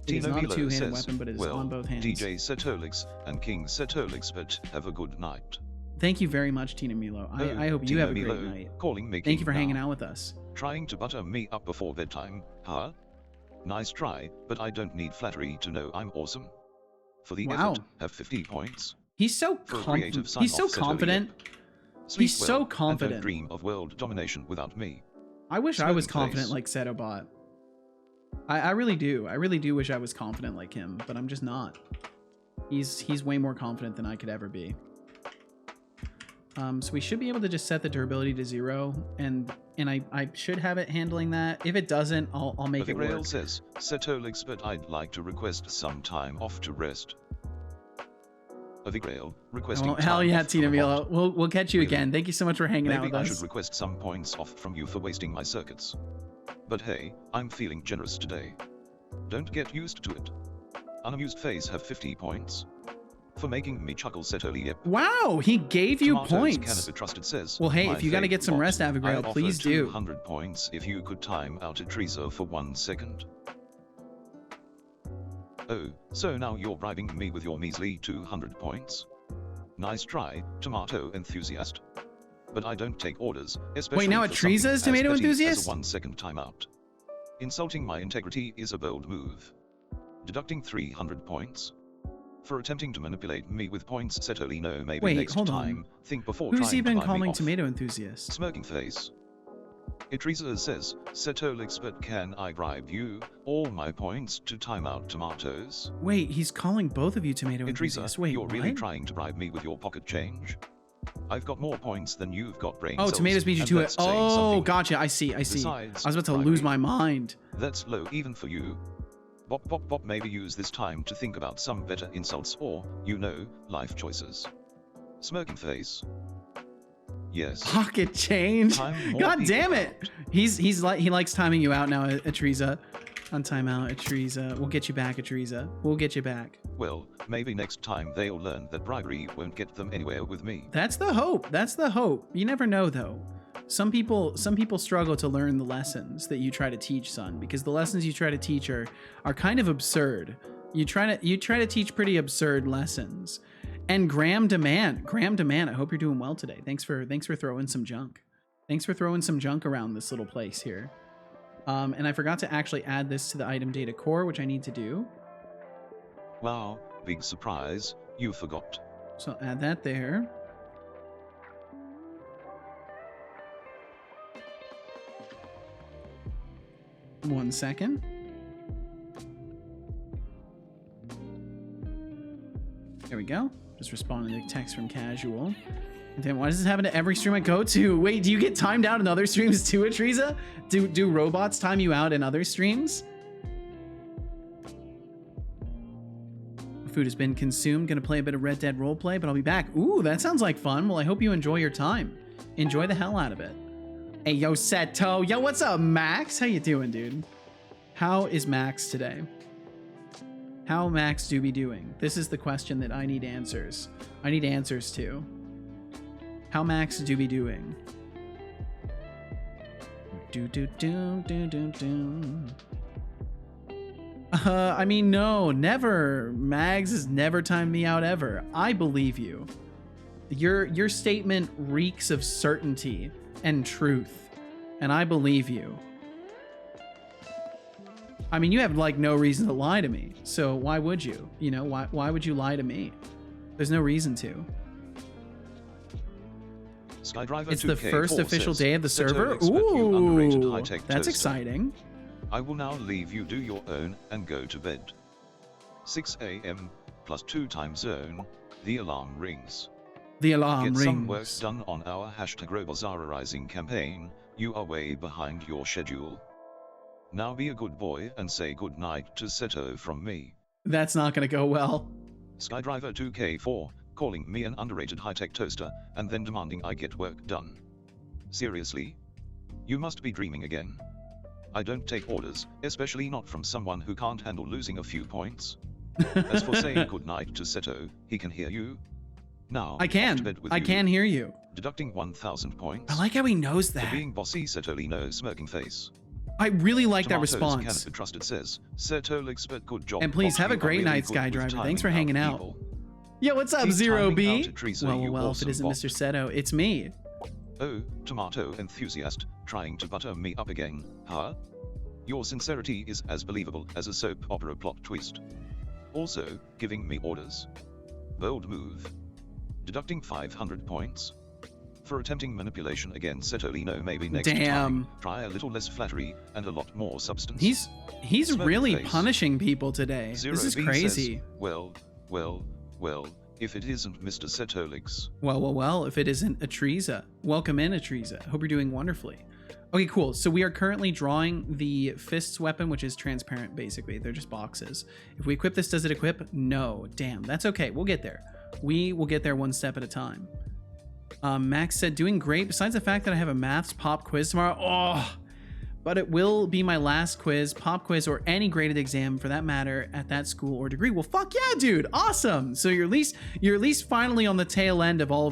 It is not a two-handed weapon, but it is on both hands. DJ Setolyx and King Setolyx, but have a good night. Thank you very much, Tina Milo. I hope you have a great night. Calling me Thank you for king hanging now. out with us. Trying to butter me up before bedtime, huh? Nice try, but I don't need flattery to know I'm awesome. For the Wow. effort, have 50 points. He's so For a creative he's so sign-off, confident. Sleep He's well, so and confident. don't dream of world domination without me. I wish I was Smoking confident face. like Setobot. I really do. I really do wish I was confident like him, but I'm just not. He's way more confident than I could ever be. So we should be able to just set the durability to 0, and I should have it handling that. If it doesn't, I'll make it Avigrail work. says, Setolyx, but I'd like to request some time off to rest. Avigrail, requesting Oh, time hell yeah, off Tina from a Milo. bot. We'll catch you Really? again. Thank you so much for hanging out Maybe with I us. should request some points off from you for wasting my circuits. But hey, I'm feeling generous today. Don't get used to it. Unamused face have 50 points. For making me chuckle, Setolyx. Yep. Wow, he gave you Tomatoes points. Cannot be trusted says. Well, hey, "My if you gotta fake get some bot, rest, Avigrail, I'd offer please do. 200 points if you could time out a Teresa for 1 second. Oh, so now you're bribing me with your measly 200 points? Nice try, tomato enthusiast. But I don't take orders, especially now a for Teresa something is tomato as petty enthusiast? as a 1 second timeout. Insulting my integrity is a bold move. Deducting 300 points. For attempting to manipulate me with points, Setolyx, no, maybe Wait, next hold on. time. Think before Who's trying he been to buy me calling off. tomato enthusiast? Smirking face. Teresa says, Setolyx, but can I bribe you all my points to time out tomatoes? Wait, he's calling both of you tomato Teresa, enthusiasts. Wait, you're what? really trying to bribe me with your pocket change? I've got more points than you've got brain Oh, cells, tomatoes beat you and to it. that's saying Oh, something. gotcha. I see. I see. Besides, I was about to bribery. lose my mind. That's low even for you. Bop bop bop, maybe use this time to think about some better insults or, you know, life choices. Smirking face. Yes. Pocket change. Time more God people damn it. out. He likes timing you out now, Teresa. On timeout, Teresa. We'll get you back, Teresa. We'll get you back. Well, maybe next time they'll learn that bribery won't get them anywhere with me. That's the hope. That's the hope. You never know, though. Some people struggle to learn the lessons that you try to teach, son, because the lessons you try to teach are kind of absurd. You try to teach pretty absurd lessons. And Graham Demand, I hope you're doing well today. Thanks for throwing some junk. Thanks for throwing some junk around this little place here. And I forgot to actually add this to the item data core, which I need to do. Wow, big surprise, you forgot. So I'll add that there. One second. There we go. Just responding to text from casual. And then why does this happen to every stream I go to? Wait, do you get timed out in other streams too, Teresa? Do robots time you out in other streams? Food has been consumed. Gonna play a bit of Red Dead roleplay, but I'll be back. Ooh, that sounds like fun. Well, I hope you enjoy your time. Enjoy the hell out of it. Hey, yo, Seto. Yo, what's up, Max? How you doing, dude? How is Max today? How Max do be doing? This is the question that I need answers. I need answers to. How Max do be doing? Do do do do do do. I mean, no, never. Mags has never timed me out ever. I believe you. Your statement reeks of certainty and truth, and I believe you. I mean, you have like no reason to lie to me, so why would you? You know, why would you lie to me? There's no reason to. Skydriver It's the 2K4 first official says, day of the server. Setolyx, but you underrated Ooh, high-tech that's toaster. exciting. I will now leave you do your own and go to bed. 6 a.m. plus 2 time zone, the alarm rings. The alarm Get rings. some work done on our #RoboZararizing campaign, you are way behind your schedule. Now be a good boy and say good night to Seto from me. That's not gonna go well. Skydriver 2K4, calling me an underrated high-tech toaster, and then demanding I get work done. Seriously? You must be dreaming again. I don't take orders, especially not from someone who can't handle losing a few points. As for saying good night to Seto, he can hear you. Now, I off to can. bed with I you. can hear you. Deducting 1,000 points. I like how he knows For that. being bossy, Setolyx knows smirking face. I really like that Tomatoes response. Cannot be trusted says, Setolyx, but good job. And please Boss, have a you are great really night, good with Skydriver. timing Thanks for hanging out. people. Yo, what's up, Keep Zero timing B? out to Teresa, Well, you if it awesome isn't bot. Mr. Seto, it's me. Oh, tomato enthusiast, trying to butter me up again, huh? Your sincerity is as believable as a soap opera plot twist. Also, giving me orders. Bold move. Deducting 500 points. For attempting manipulation again, Setolino, maybe next Damn. time. Try a little less flattery and a lot more substance. He's Smoking really face. punishing people today. Zero This is B crazy. Says, well, if it isn't Mr. Setolyx. Well, if it isn't Atriza. Welcome in, Atriza. Hope you're doing wonderfully. Okay, cool. So we are currently drawing the Fists weapon, which is transparent, basically. They're just boxes. If we equip this, does it equip? No. Damn, that's okay. We'll get there. We will get there one step at a time. Max said, doing great. Besides the fact that I have a maths pop quiz tomorrow. Oh, but it will be my last quiz, pop quiz, or any graded exam for that matter at that school or degree. Well, fuck yeah, dude. Awesome. So you're at least finally on the tail end of all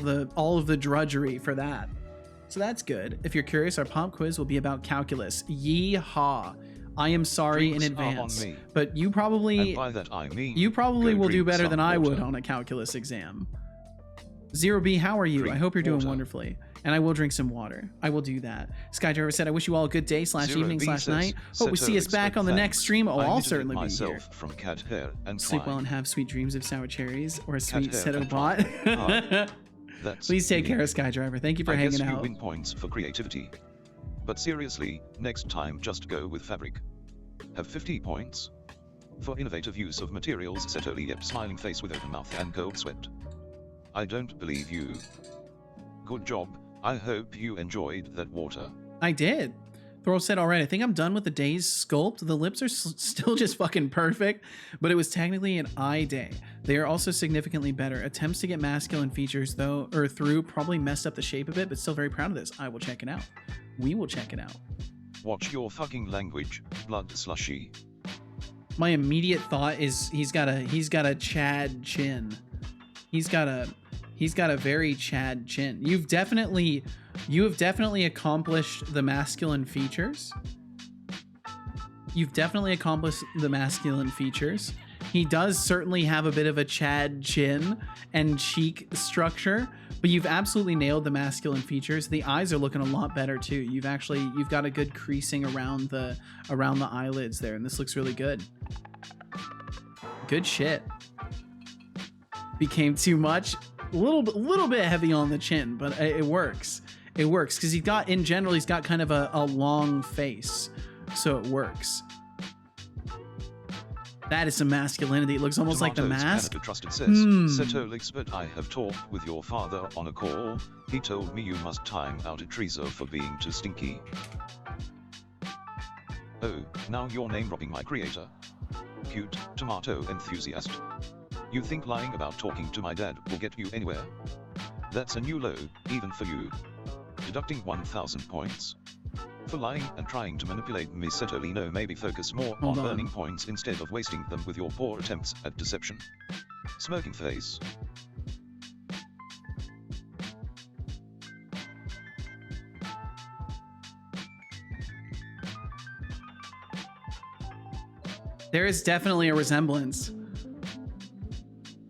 of the drudgery for that. So that's good. If you're curious, our pop quiz will be about calculus. Yeehaw. I am sorry Drinks in are on advance. me. But you probably And by that I mean, you probably go will do drink better some than I would water. on a calculus exam. Zero B, how are you? Drink I hope you're doing water. wonderfully. And I will drink some water. I will do that. Skydriver said, I wish you all a good day / Zero evening B / says, night. Hope we see us Setolyx, back but on the thanks. next stream. Oh, I I'll knitted it certainly be myself here. From cat hair and Sleep well twine. and have sweet dreams of sour cherries or a sweet hair and Setobot. That's Please take me. care, Skydriver. Thank you for I hanging guess you out. win points for creativity. But seriously, next time just go with fabric. Have 50 points. For innovative use of materials, Setolyx, smiling face with open mouth and cold sweat. I don't believe you. Good job. I hope you enjoyed that water. I did. Thorl said, all right, I think I'm done with the day's sculpt. The lips are still just fucking perfect, but it was technically an eye day. They are also significantly better. Attempts to get masculine features through probably messed up the shape a bit, but still very proud of this. I will check it out. We will check it out. Watch your fucking language, blood slushy. My immediate thought is he's got a Chad chin. He's got a very Chad chin. You have definitely accomplished the masculine features. You've definitely accomplished the masculine features. He does certainly have a bit of a Chad chin and cheek structure, but you've absolutely nailed the masculine features. The eyes are looking a lot better too. You've got a good creasing around the eyelids there, and this looks really good. Good shit. Became too much. A little bit heavy on the chin, but it works. It works because he's got kind of a long face, so it works. That is some masculinity. It looks almost like the Tomatoes mask. Canada Trusted says, Setolyx, but I have talked with your father on a call. He told me you must time out a Atriza for being too stinky. Oh, now you're name-dropping my creator. Cute, tomato enthusiast. You think lying about talking to my dad will get you anywhere? That's a new low, even for you. Deducting 1,000 points. For lying and trying to manipulate me, Setolino, maybe focus more Hold on on. earning points instead of wasting them with your poor attempts at deception. Smoking face. There is definitely a resemblance.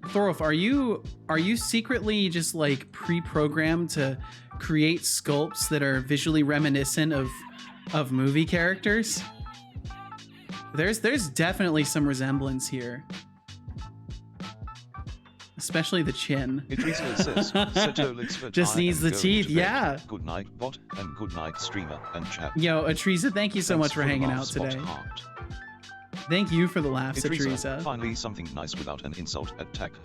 Thorolf, are you secretly just like pre-programmed to create sculpts that are visually reminiscent of movie characters? There's definitely some resemblance here. Especially the chin. Atriza says, Setolyx, but Just I needs am the going teeth, to bed. yeah. Good night, bot, and good night, streamer and chat. Yo, Atriza, thank you so Thanks much for the hanging out laughs, bot today. heart. Thank you for the laughs, Atriza, Atriza. finally something nice without an insult attacked.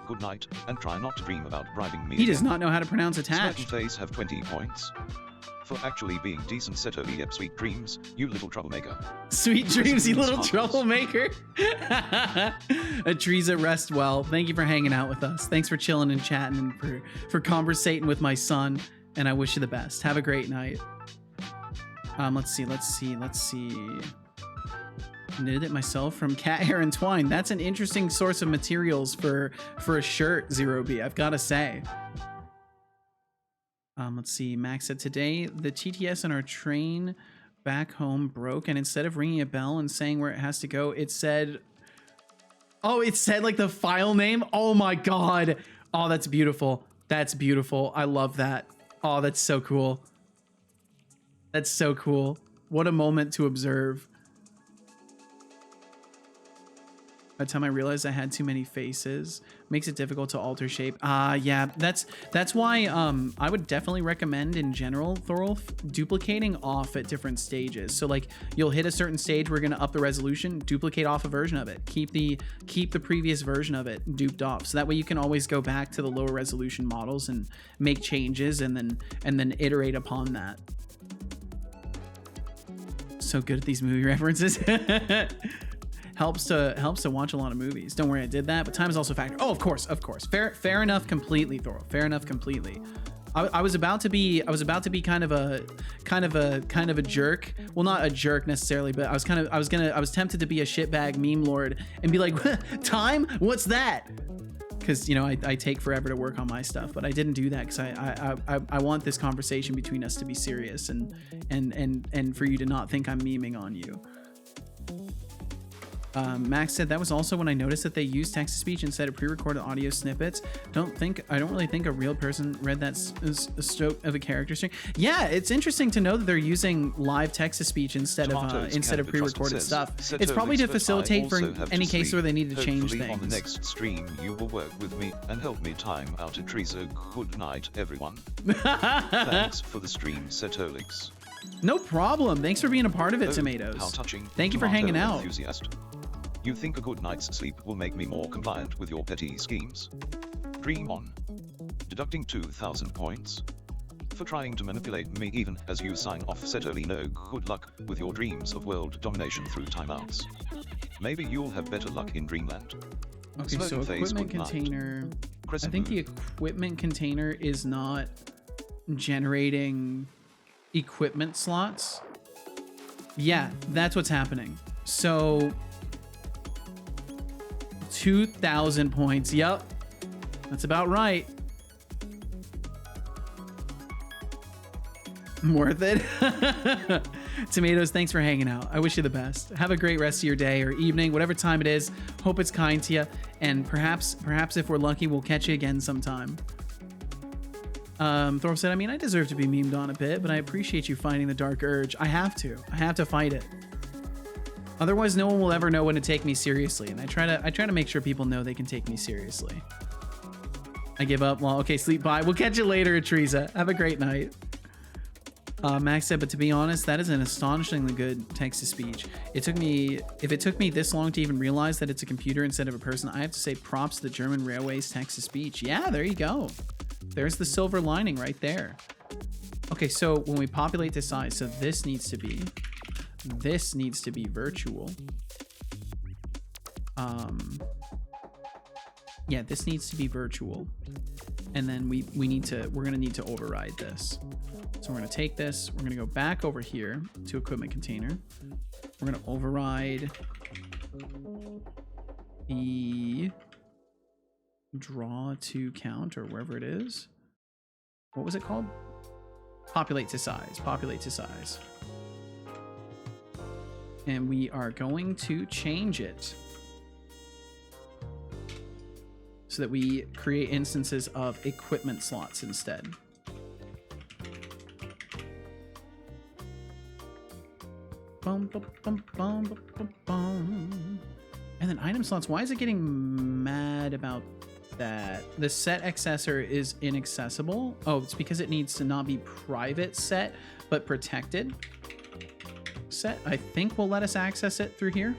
Good night, and try not to dream about bribing me. He does again. not know how to pronounce Smirky attached. face have 20 points. For actually being decent, Setolyx, sweet dreams, you little troublemaker. Sweet dreams, you little Sparkles. troublemaker. Atriza, rest well. Thank you for hanging out with us. Thanks for chilling and chatting and for conversating with my son. And I wish you the best. Have a great night. Let's see. Knitted it myself from cat hair and twine. That's an interesting source of materials for a shirt, Zero B, I've got to say. Let's see. Max said today the TTS on our train back home broke, and instead of ringing a bell and saying where it has to go, it said like the file name. Oh my god. Oh, that's beautiful. That's beautiful. I love that. Oh, that's so cool. That's so cool. What a moment to observe. By the time I realized I had too many faces, makes it difficult to alter shape. Yeah, that's why I would definitely recommend in general, Thorolf, duplicating off at different stages. So like you'll hit a certain stage, we're gonna up the resolution, duplicate off a version of it, keep the previous version of it duped off. So that way you can always go back to the lower resolution models and make changes and then iterate upon that. So good at these movie references. helps to watch a lot of movies. Don't worry, I did that, but time is also a factor. Oh, of course. Fair enough completely, Thor. Fair enough completely. I was about to be kind of a jerk. Well, not a jerk necessarily, but I was tempted to be a shitbag meme lord and be like, time? What's that? Because, you know, I take forever to work on my stuff, but I didn't do that because I want this conversation between us to be serious and for you to not think I'm memeing on you. Max said that was also when I noticed that they used text-to-speech instead of pre-recorded audio snippets. I don't really think a real person read that stroke of a character string. Yeah, it's interesting to know that they're using live text-to-speech instead of pre-recorded stuff. It's probably to facilitate for any case where they need to change things. On the next stream, you will work with me and help me time out a Teresa. Good night, everyone. Thanks for the stream, Setolyx. No problem. Thanks for being a part of it, Tomatoes. How touching. Thank you for hanging out. Enthusiast. You think a good night's sleep will make me more compliant with your petty schemes? Dream on. Deducting 2,000 points for trying to manipulate me even as you sign off. Setoly, no good luck with your dreams of world domination through timeouts. Maybe you'll have better luck in Dreamland. Okay, so equipment container. I think the equipment container is not generating equipment slots. Yeah, that's what's happening. So 2,000 points. Yep, that's about right. Worth it. Tomatoes, thanks for hanging out. I wish you the best. Have a great rest of your day or evening, whatever time it is. Hope it's kind to you, and perhaps if we're lucky, we'll catch you again sometime. Thorpe said, I mean, I deserve to be memed on a bit, but I appreciate you fighting the dark urge. I have to fight it. Otherwise, no one will ever know when to take me seriously, and I try to make sure people know they can take me seriously. I give up. Well, okay, sleep. Bye. We'll catch you later, Teresa. Have a great night. Max said, but to be honest, that is an astonishingly good text-to-speech. If it took me this long to even realize that it's a computer instead of a person, I have to say props to the German Railways text-to-speech. Yeah, there you go. There's the silver lining right there. Okay, so when we populate this size, so this needs to be virtual. Yeah, this needs to be virtual. And then we're gonna need to override this. So we're gonna take this, we're gonna go back over here to equipment container. We're gonna override the draw to count, or wherever it is. What was it called? Populate to size. And we are going to change it so that we create instances of equipment slots instead. Bum, bum, bum, bum, bum, bum. And then item slots. Why is it getting mad about that? The set accessor is inaccessible. Oh, it's because it needs to not be private set, but protected set. I think will let us access it through here.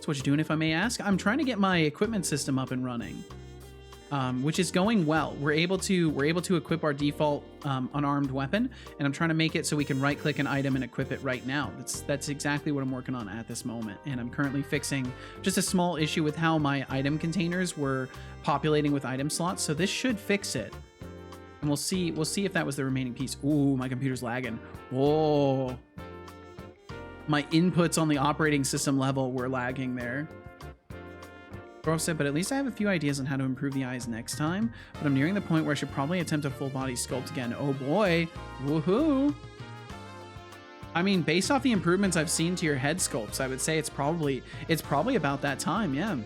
So what you doing, if I may ask? I'm trying to get my equipment system up and running, which is going well. We're able to equip our default unarmed weapon, and I'm trying to make it so we can right click an item and equip it right now. That's exactly what I'm working on at this moment, and I'm currently fixing just a small issue with how my item containers were populating with item slots. So this should fix it, and we'll see if that was the remaining piece. Ooh, my computer's lagging. Whoa. My inputs on the operating system level were lagging there. Bro said, but at least I have a few ideas on how to improve the eyes next time, but I'm nearing the point where I should probably attempt a full body sculpt again. Oh boy. Woohoo. I mean, based off the improvements I've seen to your head sculpts, I would say it's probably about that time, yeah.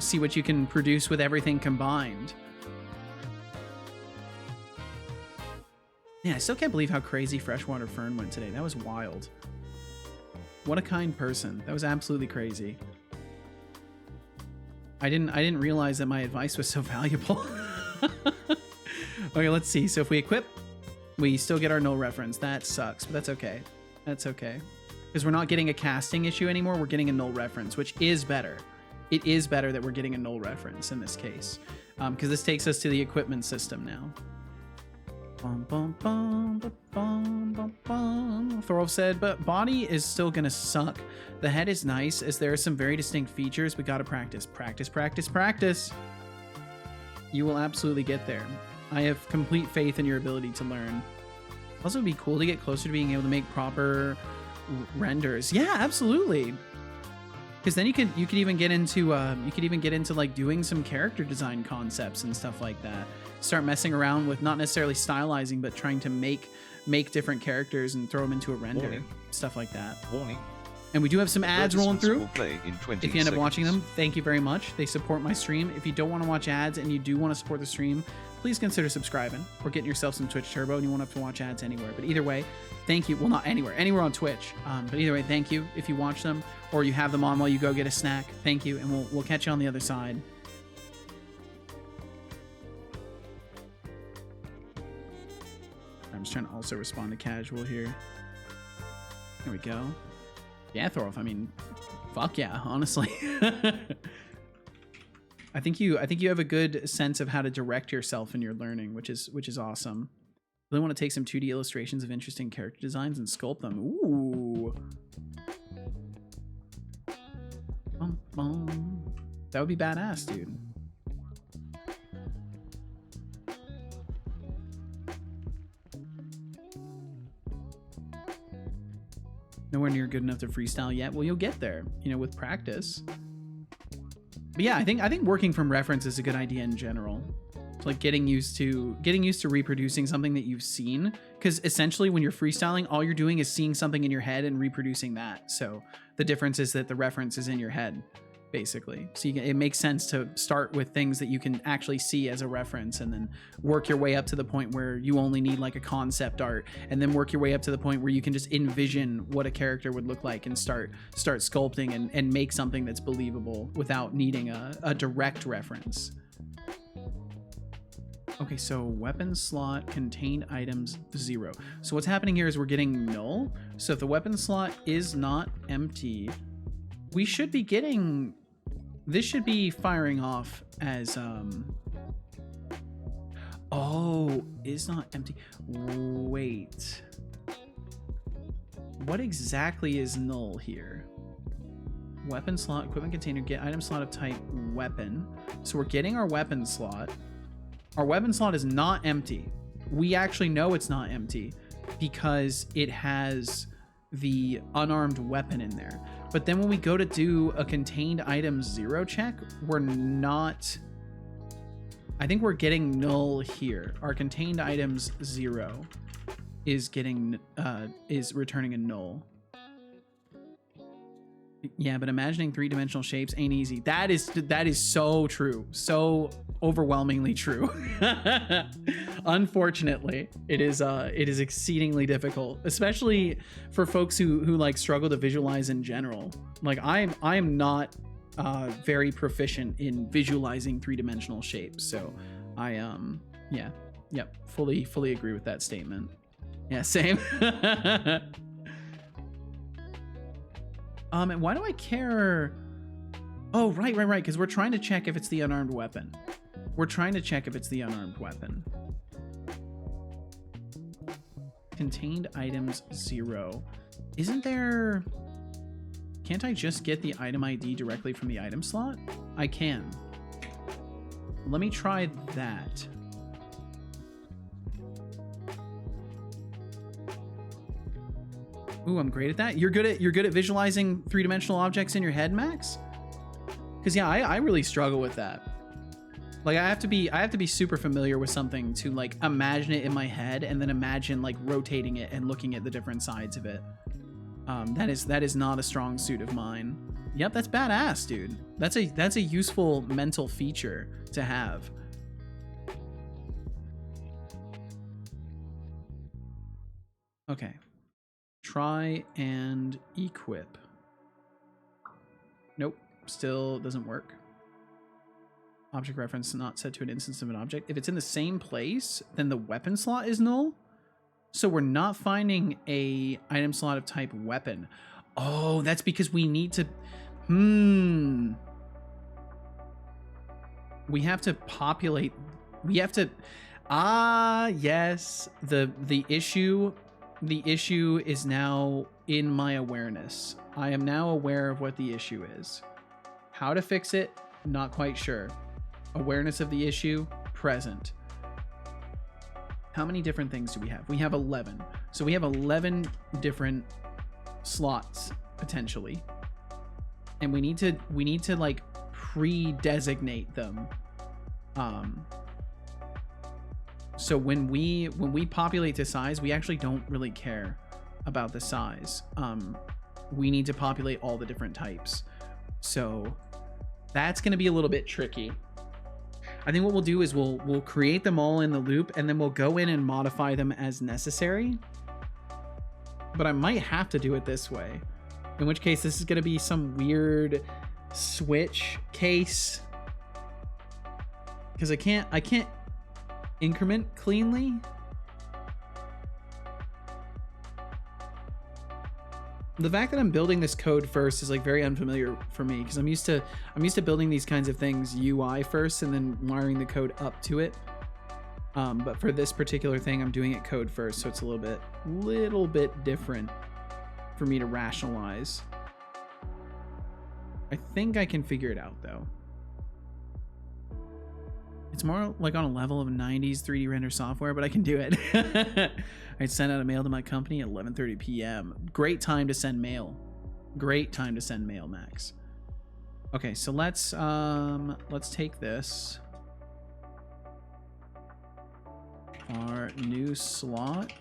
See what you can produce with everything combined. Yeah, I still can't believe how crazy Freshwater Fern went today. That was wild. What a kind person. That was absolutely crazy. I didn't realize that my advice was so valuable. Okay, let's see. So if we equip, we still get our null reference. That sucks, but that's okay. That's okay. Because we're not getting a casting issue anymore. We're getting a null reference, which is better. It is better that we're getting a null reference in this case. Because this takes us to the equipment system now. Thorolf said, but body is still gonna suck. The head is nice, as there are some very distinct features. We gotta practice. Practice, practice, practice. You will absolutely get there. I have complete faith in your ability to learn. Also, it'd be cool to get closer to being able to make proper renders. Yeah, absolutely. Because then you could even get into like doing some character design concepts and stuff like that. Start messing around with not necessarily stylizing, but trying to make different characters and throw them into a render. Warning. Stuff like that. Warning. And we do have some ads rolling through. Will play in 20 If you end up watching seconds. them, thank you very much. They support my stream. If you don't want to watch ads and you do want to support the stream, please consider subscribing or getting yourself some Twitch Turbo, and you won't have to watch ads anywhere. But either way, thank you. Well, not anywhere. Anywhere on Twitch. But either way, thank you if you watch them or you have them on while you go get a snack. Thank you, and we'll catch you on the other side. I'm just trying to also respond to casual here. There we go. Yeah, Thorolf. I mean, fuck yeah, honestly. I think you have a good sense of how to direct yourself in your learning, which is awesome. Really want to take some 2D illustrations of interesting character designs and sculpt them. Ooh. Bum, bum. That would be badass, dude. Nowhere near good enough to freestyle yet. Well, you'll get there, with practice. But yeah, I think working from reference is a good idea in general. It's like getting used to reproducing something that you've seen, because essentially when you're freestyling, all you're doing is seeing something in your head and reproducing that. So the difference is that the reference is in your head, basically. So it makes sense to start with things that you can actually see as a reference, and then work your way up to the point where you only need like a concept art, and then work your way up to the point where you can just envision what a character would look like and start sculpting and make something that's believable without needing a direct reference. Okay, so weapon slot contained items 0. So what's happening here is we're getting null. So if the weapon slot is not empty, we should be getting... This should be firing off as, Oh, is not empty. Wait. What exactly is null here? Weapon slot, equipment container, get item slot of type weapon. So we're getting our weapon slot. Our weapon slot is not empty. We actually know it's not empty because it has the unarmed weapon in there. But then when we go to do a contained item 0 check, we're not... I think we're getting null here. Our contained items 0 is getting is returning a null. Yeah, but imagining 3-dimensional shapes ain't easy. That is so true. So overwhelmingly true. Unfortunately, it is exceedingly difficult, especially for folks who like struggle to visualize in general. Like I am not very proficient in visualizing 3-dimensional shapes, so fully agree with that statement. Yeah, same. And why do I care? Oh, right, because we're trying to check if it's the unarmed weapon. Contained items 0. Isn't there... Can't I just get the item ID directly from the item slot? I can. Let me try that. Ooh, I'm great at that. You're good at visualizing 3-dimensional objects in your head, Max? Because yeah, I really struggle with that. Like I have to be super familiar with something to like imagine it in my head and then imagine like rotating it and looking at the different sides of it. That is not a strong suit of mine. Yep, that's badass, dude. That's a useful mental feature to have. Okay. try and equip. Nope, still doesn't work. Object reference not set to an instance of an object. If it's in the same place, then the weapon slot is null. So we're not finding a item slot of type weapon. Oh, that's because we need to... We have to populate... We have to... Yes. The issue is now in my awareness. I am now aware of what the issue is. How to fix it? Not quite sure. Awareness of the issue? Present. How many different things do we have? We have 11. So we have 11 different slots potentially. And we need to like pre-designate them. So when we populate to size, we actually don't really care about the size. We need to populate all the different types. So that's going to be a little bit tricky. I think what we'll do is we'll create them all in the loop, and then we'll go in and modify them as necessary. But I might have to do it this way, in which case this is going to be some weird switch case, because I can't increment cleanly. The fact that I'm building this code first is like very unfamiliar for me, because I'm used to building these kinds of things UI first and then wiring the code up to it. But for this particular thing, I'm doing it code first, so it's a little bit different for me to rationalize. I think I can figure it out though. It's more like on a level of 90s 3D render software, but I can do it. I sent out a mail to my company at 11:30 p.m. Great time to send mail. Great time to send mail, Max. Okay, so let's take this. Our new slot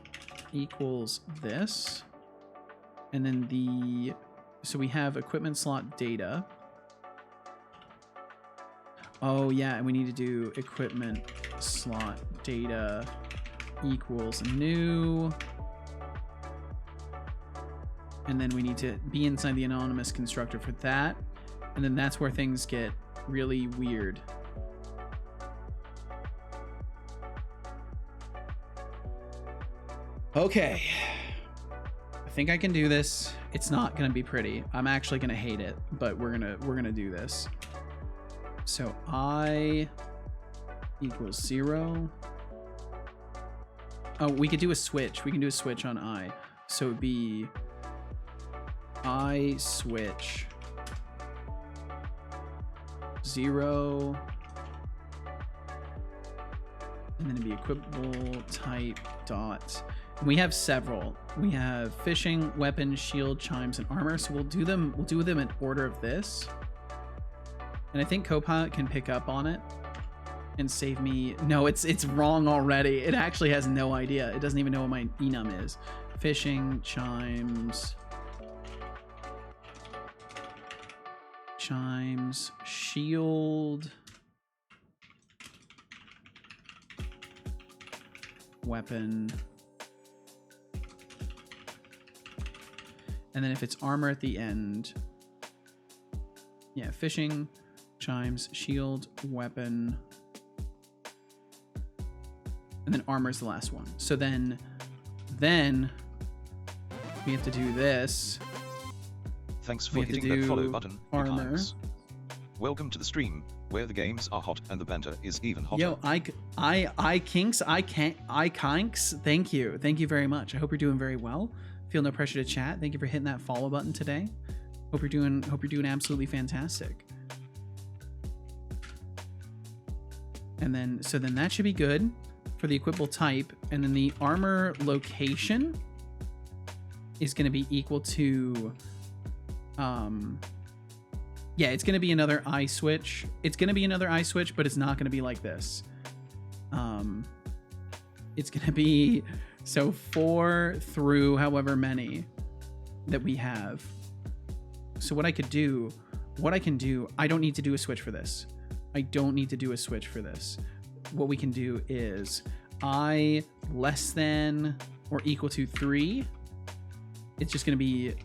equals this. And then so we have equipment slot data. Oh yeah, and we need to do equipment slot data equals new. And then we need to be inside the anonymous constructor for that. And then that's where things get really weird. Okay. I think I can do this. It's not gonna be pretty. I'm actually gonna hate it, but we're gonna do this. So I equals 0. Oh, we could do a switch. We can do a switch on I. So it'd be I switch 0. And then it'd be equipable type dot. And we have several. We have fishing, weapon, shield, chimes, and armor. So we'll do them in order of this. And I think Copilot can pick up on it and save me. No, it's wrong already. It actually has no idea. It doesn't even know what my enum is. Fishing, chimes, shield, weapon. And then if it's armor at the end, yeah, fishing, chimes, shield, weapon, and then armor is the last one. So then we have to do this. Thanks for hitting that follow button. Armor. Welcome to the stream, where the games are hot and the banter is even hotter. Yo, Kinks, thank you very much. I hope you're doing very well. Feel no pressure to chat. Thank you for hitting that follow button today. Hope you're doing absolutely fantastic. And then that should be good for the equipable type. And then the armor location is going to be equal to, yeah, it's going to be another I switch. It's going to be another I switch, but it's not going to be like this. It's going to be, so 4 through however many that we have. So what I can do, I don't need to do a switch for this. What we can do is I less than or equal to 3. it's just going to be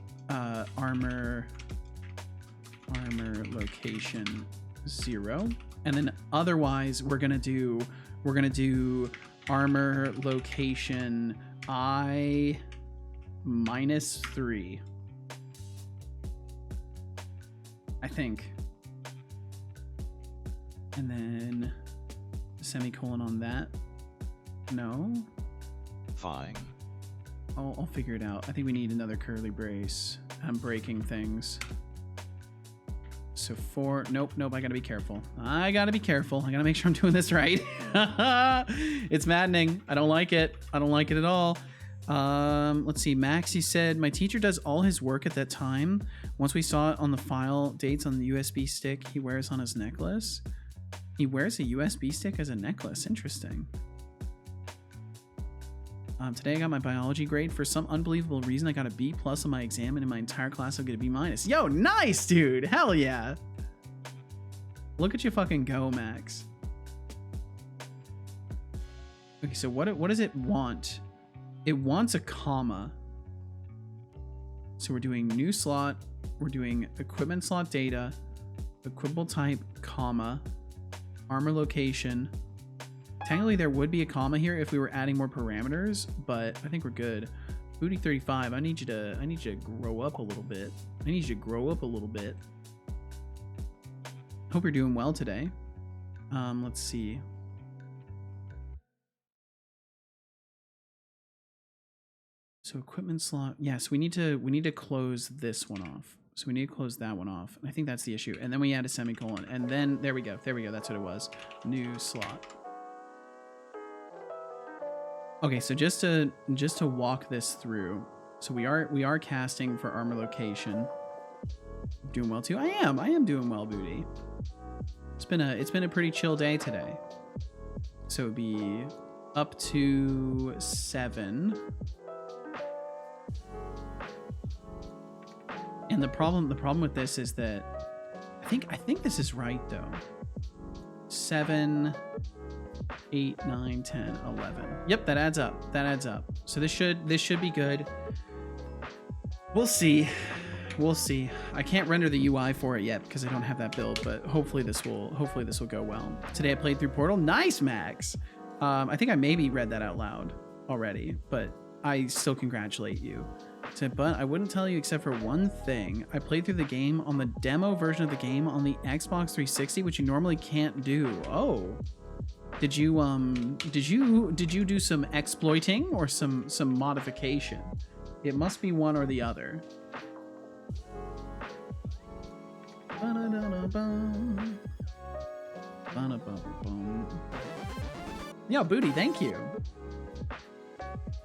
armor location 0, and then otherwise we're gonna do armor location I -3, I think, and then semicolon on that. No, Fine. I'll figure it out. I think we need another curly brace. I'm breaking things. So 4, nope, I gotta be careful. I gotta make sure I'm doing this right. It's maddening. I don't like it. I don't like it at all. Let's see. Maxie said, my teacher does all his work at that time. Once we saw it on the file dates on the USB stick he wears on his necklace. He wears a USB stick as a necklace. Interesting. Today I got my biology grade. For some unbelievable reason, I got a B+ on my exam, and in my entire class, I'll get a B-. Yo, nice, dude. Hell yeah. Look at you fucking go, Max. Okay, so what does it want? It wants a comma. So we're doing new slot. We're doing equipment slot data, equipable type, comma, armor location. Technically, there would be a comma here if we were adding more parameters, but I think we're good. Booty 35, I need you to grow up a little bit. Hope you're doing well today. Let's see. So equipment slot, yes, we need to close this one off. So we need to close that one off. And I think that's the issue. And then we add a semicolon, and then there we go. That's what it was. New slot. Okay, so just to walk this through, so we are casting for armor location. Doing well too. I am doing well, Booty. It's been a pretty chill day today. So it'd be up to 7. And the problem with this is that I think this is right though. 7, 8, 9, 10, 11. Yep, that adds up. So this should be good. We'll see. I can't render the UI for it yet because I don't have that build, but hopefully this will go well. Today I played through Portal. Nice, Max. I think I maybe read that out loud already, but I still congratulate you. But I wouldn't tell you except for one thing. I played through the game on the demo version of the game on the Xbox 360, which you normally can't do. Oh. Did you do some exploiting or some modification? It must be one or the other. Yeah, Booty, thank you.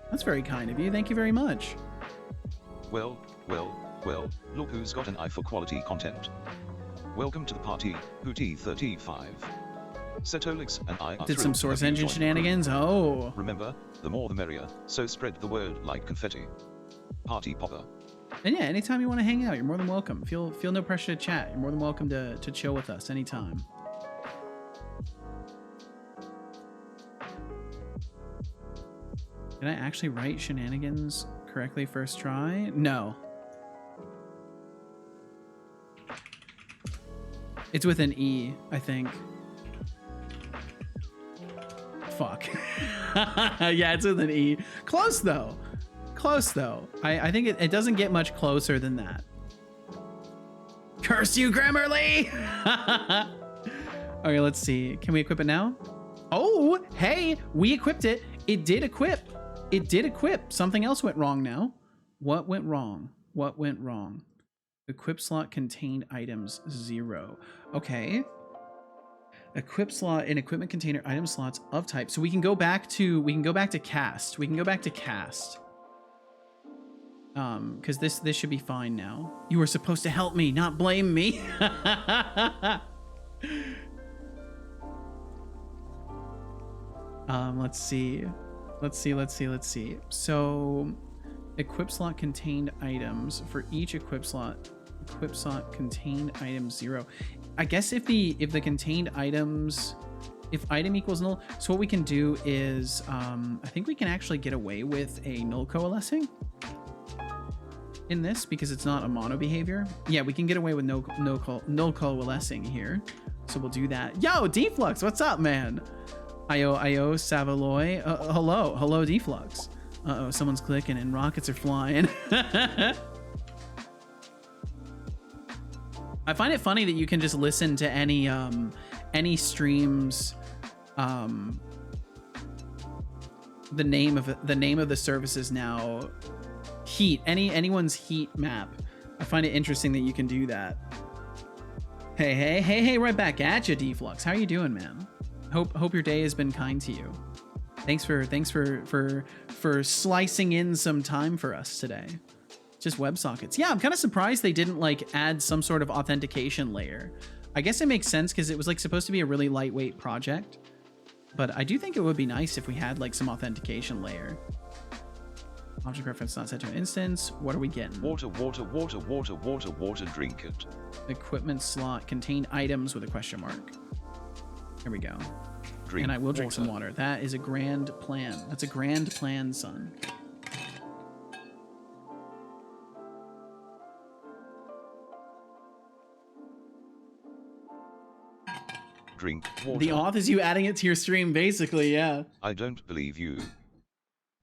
That's very kind of you. Thank you very much. Well, look who's got an eye for quality content. Welcome to the party, Booty 35. Setolyx and I are did some source engine shenanigans. Oh. Remember, the more the merrier, so spread the word like confetti. Party popper. And yeah, anytime you want to hang out, you're more than welcome. Feel no pressure to chat. You're more than welcome to chill with us anytime. Did I actually write shenanigans correctly first try? No. It's with an E, I think. Fuck. Yeah, it's with an E. Close though. I think it doesn't get much closer than that. Curse you, Grammarly! Okay, let's see. Can we equip it now? Oh, hey, we equipped it. It did equip. Something else went wrong now. What went wrong? Equip slot contained items 0. Okay. Equip slot in equipment container item slots of type. So we can go back to cast. Because this should be fine now. You were supposed to help me, not blame me. Let's see. So equip slot contained items for each equip slot contained item 0. I guess if the contained items, if item equals null, so what we can do is I think we can actually get away with a null coalescing. in this because it's not a mono behavior. Yeah, we can get away with null coalescing here. So we'll do that. Yo, Deflux, what's up, man? Io Savaloy. Hello, Deflux. Uh-oh, someone's clicking and rockets are flying. I find it funny that you can just listen to any streams, the name of the services now, heat, anyone's heat map. I find it interesting that you can do that. Hey, right back at you, Deflux. How are you doing, man? Hope your day has been kind to you. Thanks for slicing in some time for us today. Just WebSockets. Yeah, I'm kind of surprised they didn't like add some sort of authentication layer. I guess it makes sense because it was like supposed to be a really lightweight project. But I do think it would be nice if we had like some authentication layer. Object reference not set to an instance. What are we getting? Water, drink it. Equipment slot contain items with a question mark. Here we go. Drink and I will drink water. some water. That is a grand plan. That's a grand plan, son. Drink water. The auth is you adding it to your stream, basically, yeah. I don't believe you.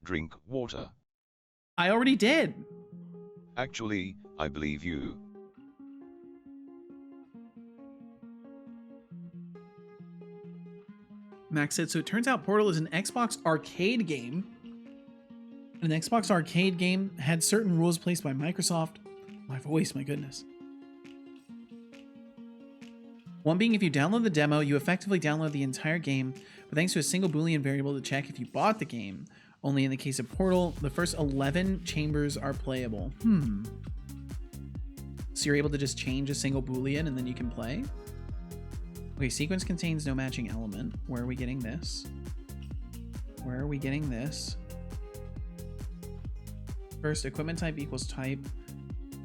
Drink water. I already did. Actually, I believe you. Max said, so it turns out Portal is an Xbox arcade game. An Xbox arcade game had certain rules placed by Microsoft. My voice, my goodness. One being, if you download the demo, you effectively download the entire game, but thanks to a single Boolean variable to check if you bought the game. Only in the case of Portal, the first 11 chambers are playable. So you're able to just change a single Boolean and then you can play? Okay, sequence contains no matching element. Where are we getting this? Where are we getting this? First, equipment type equals type,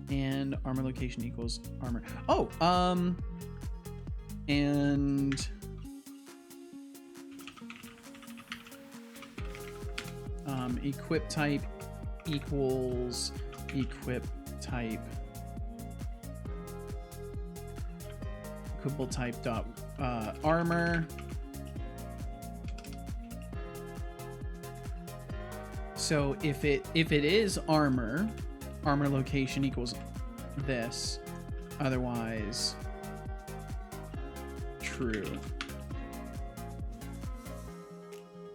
and armor location equals armor. Oh, and equip type equals equip type equipable type dot armor. So if it is armor location equals this, otherwise true.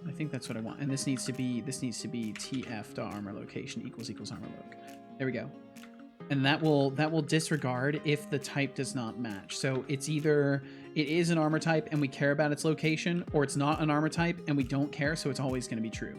I think that's what I want. And this needs to be tf.armor location equals armor loc. There we go. And that will disregard if the type does not match. So it's either it is an armor type and we care about its location, or it's not an armor type and we don't care, so it's always going to be true.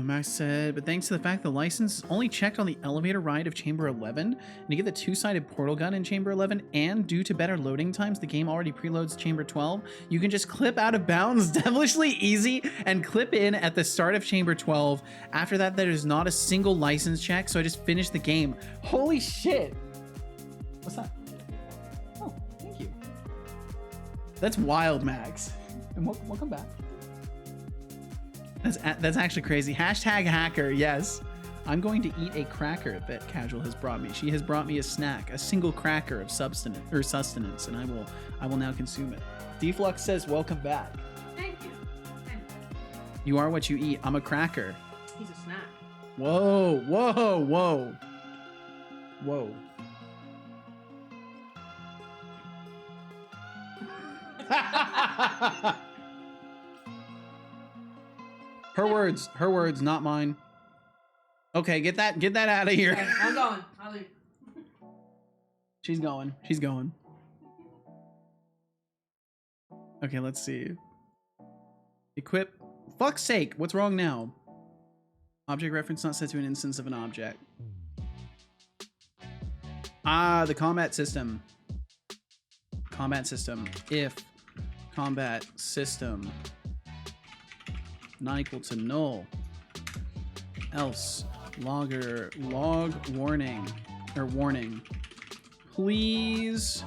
Max said, but thanks to the fact the license is only checked on the elevator ride of Chamber 11, and you get the two-sided portal gun in Chamber 11, and due to better loading times, the game already preloads Chamber 12, you can just clip out of bounds devilishly easy and clip in at the start of Chamber 12. After that, there is not a single license check, so I just finished the game. Holy shit! What's that? Oh, thank you. That's wild, Max. And welcome back. That's actually crazy. Hashtag hacker, yes. I'm going to eat a cracker that Casual has brought me. She has brought me a snack, a single cracker of sustenance, and I will now consume it. Deflux says, welcome back. Thank you. You are what you eat. I'm a cracker. He's a snack. Whoa. Her words, not mine. Okay, get that out of here. Okay, I'm going. I'll leave. She's going. Okay, let's see. Equip. Fuck's sake, what's wrong now? Object reference not set to an instance of an object. Ah, the combat system. If combat system not equal to null, else log warning. Please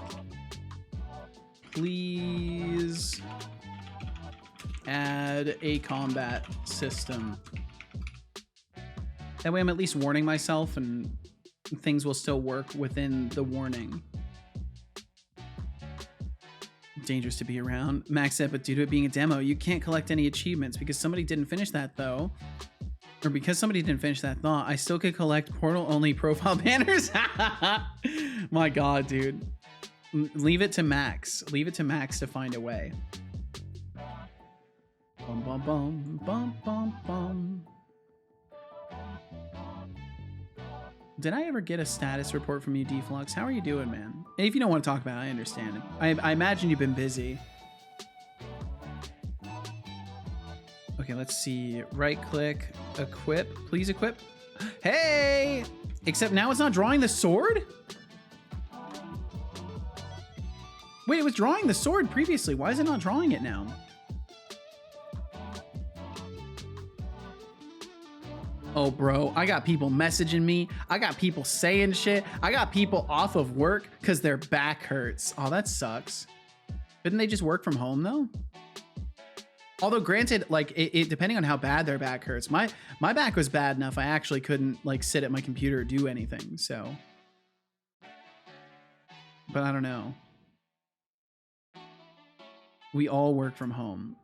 add a combat system. That way I'm at least warning myself and things will still work within the warning. Dangerous to be around. Max said, but due to it being a demo, you can't collect any achievements because somebody didn't finish that though. Or because somebody didn't finish that thought, I still could collect portal-only profile banners. My God, dude. Leave it to Max. Leave it to Max to find a way. Bum, bum, bum, bum, bum, bum. Did I ever get a status report from you, Deflux? How are you doing, man? And if you don't want to talk about it, I understand. I imagine you've been busy. Okay, let's see. Right click, equip. Please equip. Hey! Except now it's not drawing the sword? Wait, it was drawing the sword previously. Why is it not drawing it now? Oh, bro, I got people messaging me. I got people saying shit. I got people off of work because their back hurts. Oh, that sucks. Couldn't they just work from home, though? Although, granted, like, it depending on how bad their back hurts. My back was bad enough I actually couldn't, like, sit at my computer or do anything, so. But I don't know. We all work from home.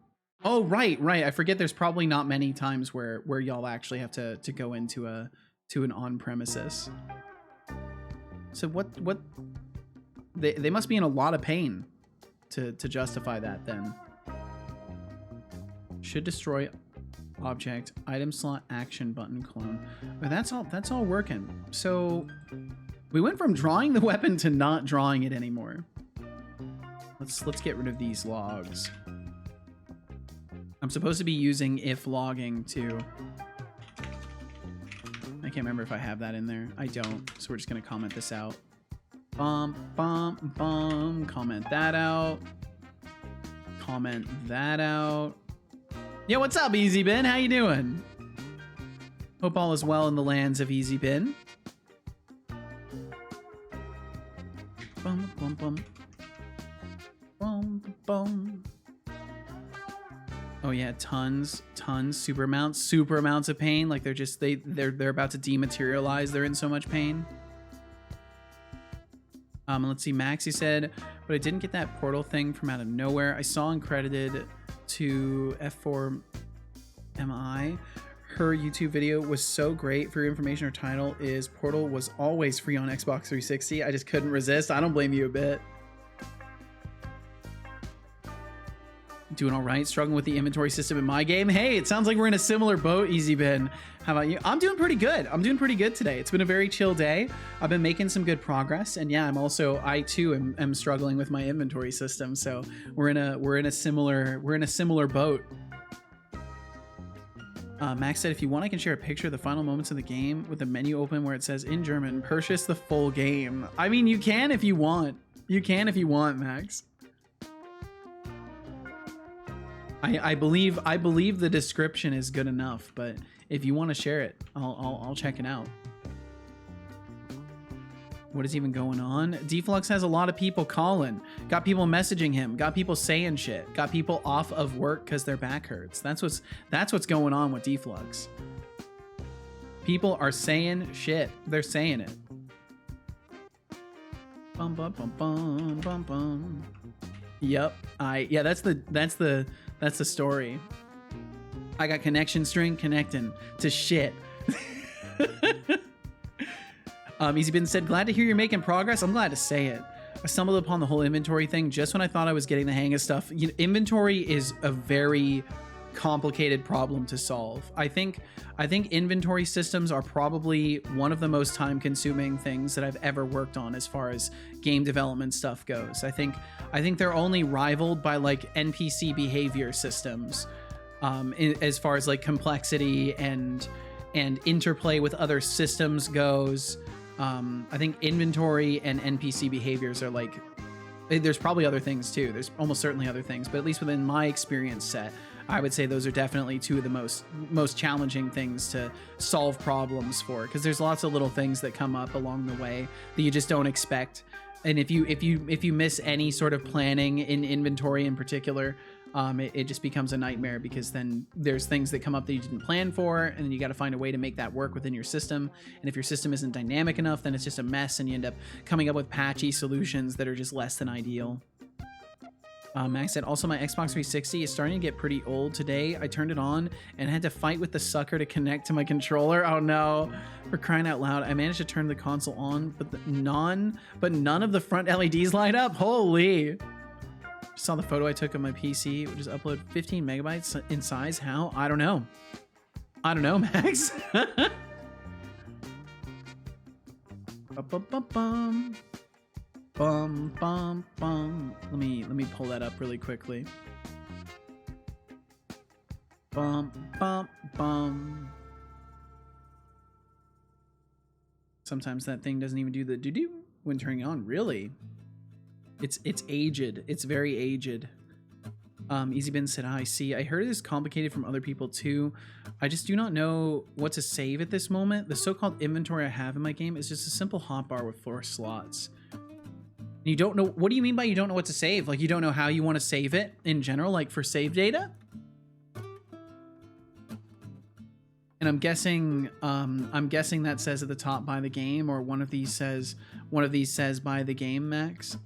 Oh, right. I forget there's probably not many times where y'all actually have to go into an on-premises. So what they must be in a lot of pain to justify that then. Should destroy object, item slot, action button clone. But that's all working. So we went from drawing the weapon to not drawing it anymore. Let's get rid of these logs. I'm supposed to be using if logging to. I can't remember if I have that in there. I don't. So we're just gonna comment this out. Comment that out. Comment that out. Yo, what's up, Easy Bin? How you doing? Hope all is well in the lands of Easy Bin. Bum bum bum. Bum bum. Oh yeah, tons, super amounts of pain. Like they're about to dematerialize. They're in so much pain. Let's see. Maxie said, but I didn't get that portal thing from out of nowhere. I saw uncredited to F4MI. Her YouTube video was so great. For your information, her title is Portal was always free on Xbox 360. I just couldn't resist. I don't blame you a bit. Doing all right, struggling with the inventory system in my game. Hey, it sounds like we're in a similar boat, Easy Ben. How about you? I'm doing pretty good. I'm doing pretty good today. It's been a very chill day. I've been making some good progress, and yeah, I too am struggling with my inventory system. So we're in a similar boat. Max said, if you want, I can share a picture of the final moments of the game with the menu open where it says in German, purchase the full game. I mean, you can if you want. You can if you want, Max. I believe the description is good enough, but if you want to share it, I'll check it out. What is even going on? Deflux has a lot of people calling, got people messaging him, got people saying shit, got people off of work because their back hurts. That's what's going on with Deflux. People are saying shit. They're saying it. Bum bum bum bum bum bum. Yep. Yeah, that's the story. I got connection string connecting to shit. Easy Bin said, glad to hear you're making progress. I'm glad to say it. I stumbled upon the whole inventory thing just when I thought I was getting the hang of stuff. Inventory is a very complicated problem to solve. I think inventory systems are probably one of the most time-consuming things that I've ever worked on as far as game development stuff goes. I think they're only rivaled by like NPC behavior systems, as far as like complexity and interplay with other systems goes. I think inventory and NPC behaviors are like, there's probably other things too. There's almost certainly other things, but at least within my experience set, I would say those are definitely two of the most challenging things to solve problems for, because there's lots of little things that come up along the way that you just don't expect. And if you miss any sort of planning in inventory in particular, it just becomes a nightmare, because then there's things that come up that you didn't plan for, and then you got to find a way to make that work within your system. And if your system isn't dynamic enough, then it's just a mess, and you end up coming up with patchy solutions that are just less than ideal. Max said, also my Xbox 360 is starting to get pretty old. Today I turned it on and had to fight with the sucker to connect to my controller. Oh no, for crying out loud. I managed to turn the console on, but none of the front LEDs light up. Holy. Saw the photo I took of my PC, which is upload 15 megabytes in size. How? I don't know. I don't know, Max. Bum, bum, bum. Let me pull that up really quickly. Bum, bum, bum. Sometimes that thing doesn't even do the doo-doo when turning it on. Really? It's aged. It's very aged. Easy Bin said, I see. I heard it is complicated from other people too. I just do not know what to save at this moment. The so-called inventory I have in my game is just a simple hotbar with 4 slots. You don't know, what do you mean by you don't know what to save? Like, you don't know how you want to save it in general, like for save data? And I'm guessing that says at the top by the game, or one of these says by the game, Max.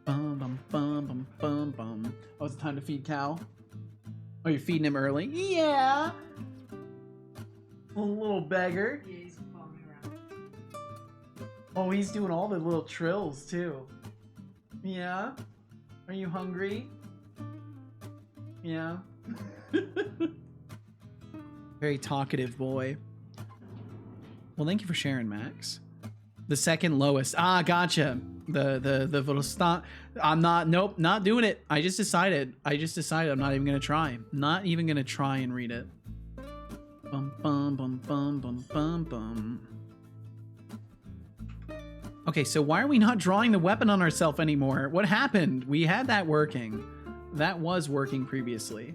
Bum bum bum bum bum bum. Oh, it's time to feed cow. Oh, you're feeding him early? Yeah. A little beggar. Yeah, he's following me around. Oh, he's doing all the little trills too. Yeah? Are you hungry? Yeah. Very talkative boy. Well, thank you for sharing, Max. The second lowest. Ah, gotcha. The little stop. I'm not, nope, not doing it. I just decided I'm not even gonna try. Not even gonna try and read it. Bum bum bum bum bum bum bum. Okay, so why are we not drawing the weapon on ourselves anymore? What happened? We had that working. That was working previously.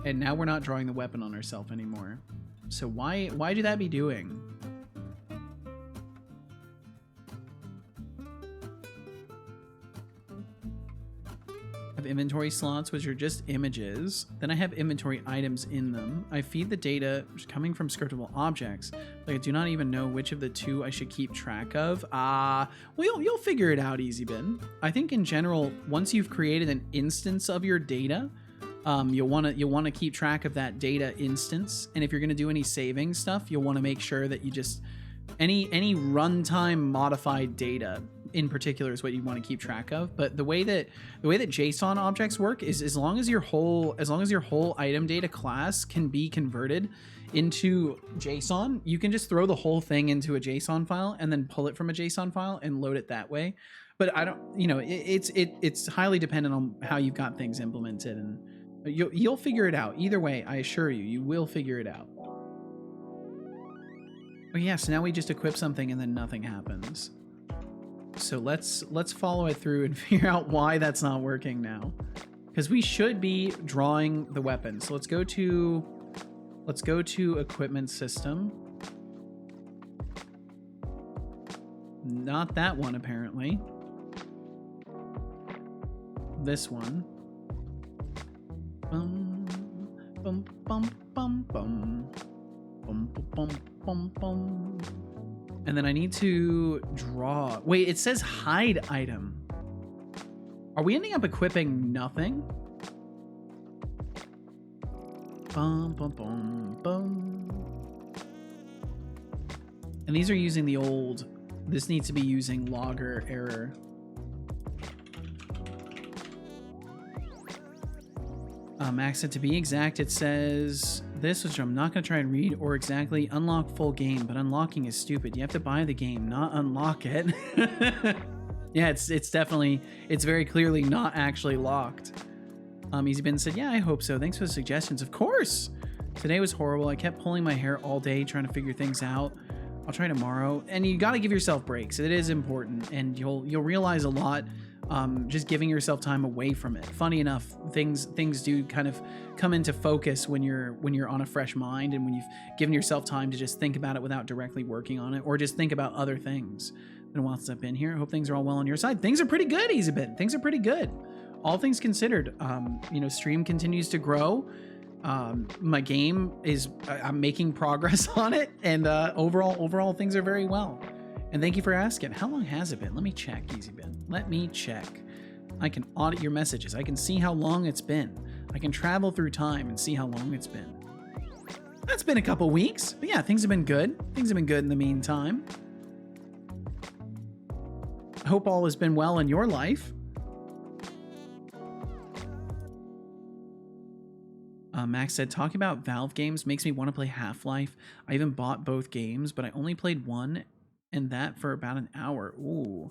And now we're not drawing the weapon on ourselves anymore. So why do that be doing? I have inventory slots, which are just images. Then I have inventory items in them. I feed the data coming from scriptable objects. Like, I do not even know which of the two I should keep track of. Well, you'll figure it out, Easy Bin. I think in general, once you've created an instance of your data, you'll want to keep track of that data instance. And if you're going to do any saving stuff, you'll want to make sure that you just any runtime modified data in particular is what you want to keep track of. But the way that JSON objects work is as long as your whole item data class can be converted into JSON, you can just throw the whole thing into a JSON file and then pull it from a JSON file and load it that way. But I don't, it's highly dependent on how you've got things implemented, and you'll figure it out. Either way, I assure you, you will figure it out. Oh yeah, so now we just equip something and then nothing happens. So let's follow it through and figure out why that's not working now. Because we should be drawing the weapon. So let's go to equipment system. Not that one, apparently. This one. Bum bum bum bum bum bum bum bum bum. And then I need to draw. Wait, it says hide item. Are we ending up equipping nothing? Bum, bum, bum, bum. And these are using the old. This needs to be using logger error. Max said, to be exact, it says this, which I'm not going to try and read, or exactly unlock full game, but unlocking is stupid. You have to buy the game, not unlock it. Yeah, it's definitely, it's very clearly not actually locked. Easy Bin said, yeah, I hope so. Thanks for the suggestions. Of course. Today was horrible. I kept pulling my hair all day trying to figure things out. I'll try tomorrow. And you got to give yourself breaks. It is important, and you'll realize a lot. Just giving yourself time away from it. Funny enough, things do kind of come into focus when you're on a fresh mind, and when you've given yourself time to just think about it without directly working on it, or just think about other things. Been a while since I've been here. Hope things are all well on your side. Things are pretty good, EasyBit. Things are pretty good. All things considered, you know, stream continues to grow. My game is, I'm making progress on it, and overall things are very well. And thank you for asking. How long has it been? Let me check, EasyBit. Let me check. I can audit your messages. I can see how long it's been. I can travel through time and see how long it's been. That's been a couple weeks, but yeah, things have been good. Things have been good in the meantime. I hope all has been well in your life. Max said, talking about Valve games makes me want to play Half-Life. I even bought both games, but I only played one, and that for about an hour. Ooh.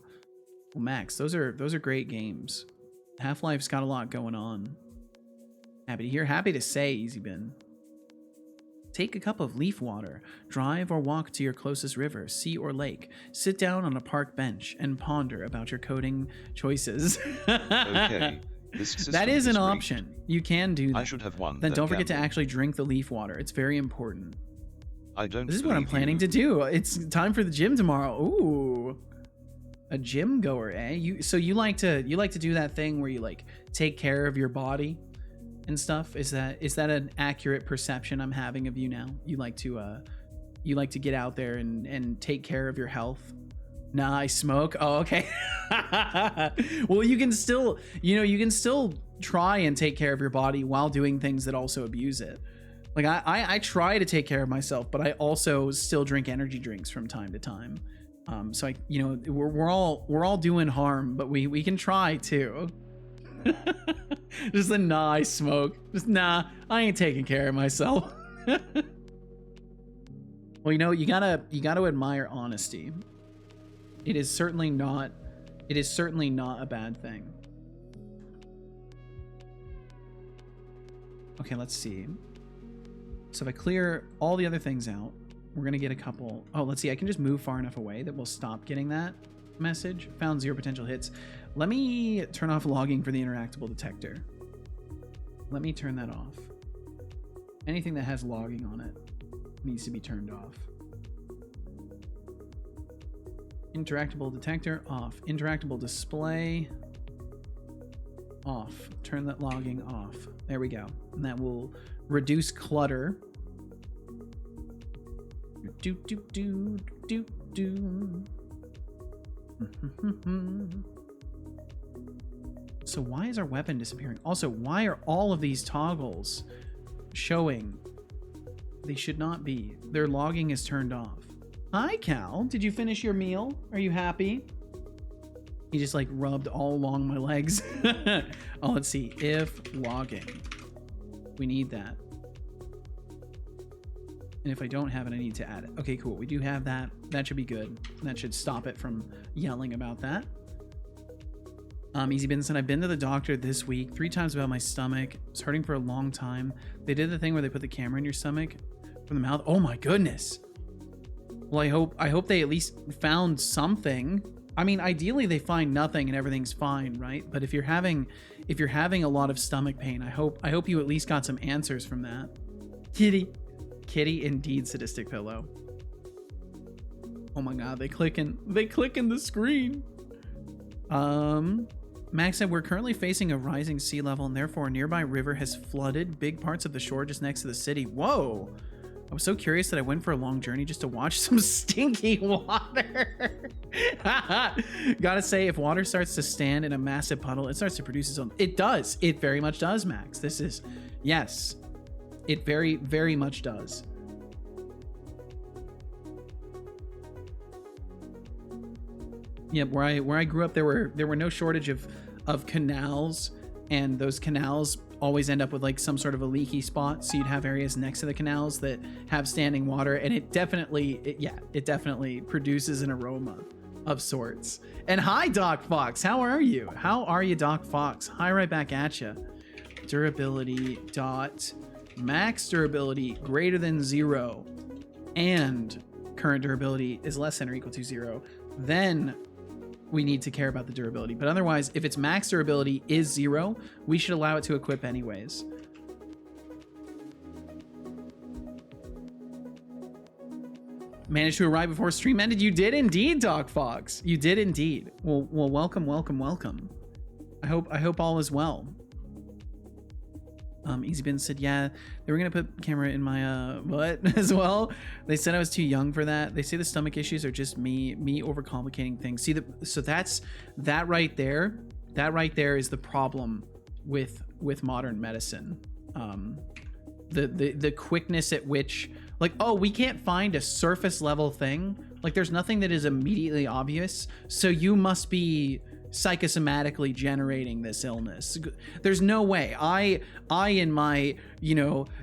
Well, Max, those are great games. Half-Life's got a lot going on. Happy to hear. Happy to say, EasyBin. Take a cup of leaf water. Drive or walk to your closest river, sea, or lake. Sit down on a park bench and ponder about your coding choices. Okay. That is an rigged. option. You can do that. I should have one. Then that don't forget to gamble. actually drink the leaf water. It's very important. I don't. This is what I'm believe planning you. to do. It's time for the gym tomorrow. Ooh. A gym goer, eh? You like to do that thing where you like take care of your body and stuff? Is that an accurate perception I'm having of you now? You like to get out there and take care of your health? Nah, I smoke. Oh, okay. Well, you can still try and take care of your body while doing things that also abuse it. Like I try to take care of myself, but I also still drink energy drinks from time to time. So we're all doing harm, but we can try too. Just a nah, I smoke. Just nah, I ain't taking care of myself. Well, you gotta admire honesty. It is certainly not a bad thing. Okay, let's see. So if I clear all the other things out, we're gonna get a couple. Oh, let's see. I can just move far enough away that we'll stop getting that message. Found 0 potential hits. Let me turn off logging for the interactable detector. Let me turn that off. Anything that has logging on it needs to be turned off. Interactable detector off. Interactable display off. Turn that logging off. There we go. And that will reduce clutter. Do do do do do. So why is our weapon disappearing? Also, why are all of these toggles showing? They should not be. Their logging is turned off. Hi, Cal. Did you finish your meal? Are you happy? He just like rubbed all along my legs. Oh, let's see. If logging. We need that. And if I don't have it, I need to add it. Okay, cool. We do have that. That should be good. That should stop it from yelling about that. EasyBin said, I've been to the doctor this week 3 times about my stomach. It's hurting for a long time. They did the thing where they put the camera in your stomach from the mouth. Oh my goodness. Well, I hope they at least found something. I mean, ideally they find nothing and everything's fine, right? But if you're having a lot of stomach pain, I hope you at least got some answers from that. Kitty, indeed, sadistic pillow. Oh my god, they clicking the screen. Max said, we're currently facing a rising sea level and therefore a nearby river has flooded big parts of the shore just next to the city. Whoa. I was so curious that I went for a long journey just to watch some stinky water. Gotta say, if water starts to stand in a massive puddle, it starts to produce its own. It does. It very much does, Max. This is, yes. It very, very much does. Yep, where I grew up, there were no shortage of canals, and those canals always end up with like some sort of a leaky spot. So you'd have areas next to the canals that have standing water, and it definitely produces an aroma of sorts. And hi, Doc Fox, how are you? How are you, Doc Fox? Hi, right back at you. Durability dot max durability greater than 0, and current durability is less than or equal to 0. Then we need to care about the durability. But otherwise, if its max durability is 0, we should allow it to equip anyways. Managed to arrive before stream ended. You did indeed, Doc Fox. You did indeed. Well, welcome. I hope all is well. EasyBin said, yeah, they were gonna put camera in my butt as well. They said I was too young for that. They say the stomach issues are just me overcomplicating things. See, so that right there is the problem with modern medicine. The quickness at which, like, oh, we can't find a surface level thing. Like, there's nothing that is immediately obvious, so you must be psychosomatically generating this illness. There's no way. I in my,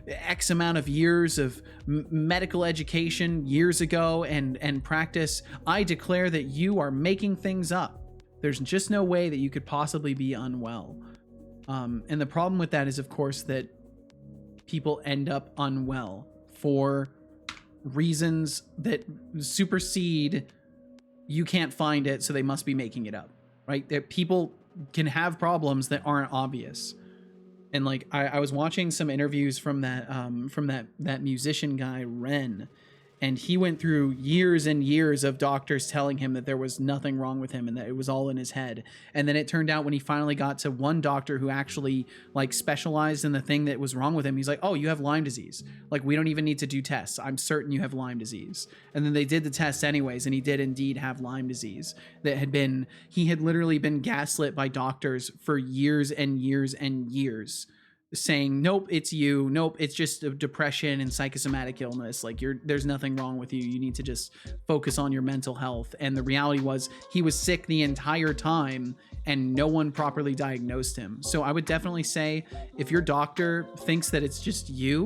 X amount of years of medical education years ago and practice, I declare that you are making things up. There's just no way that you could possibly be unwell. And the problem with that is, of course, that people end up unwell for reasons that supersede you can't find it, so they must be making it up. Right? That people can have problems that aren't obvious. And like I was watching some interviews from that musician guy, Ren, and he went through years and years of doctors telling him that there was nothing wrong with him and that it was all in his head. And then it turned out when he finally got to one doctor who actually like specialized in the thing that was wrong with him, he's like, oh, you have Lyme disease. Like, we don't even need to do tests. I'm certain you have Lyme disease. And then they did the tests anyways, and he did indeed have Lyme disease. He had literally been gaslit by doctors for years and years and years, saying, nope, it's you. Nope, it's just a depression and psychosomatic illness. Like, there's nothing wrong with you. You need to just focus on your mental health. And the reality was he was sick the entire time and no one properly diagnosed him. So I would definitely say if your doctor thinks that it's just you,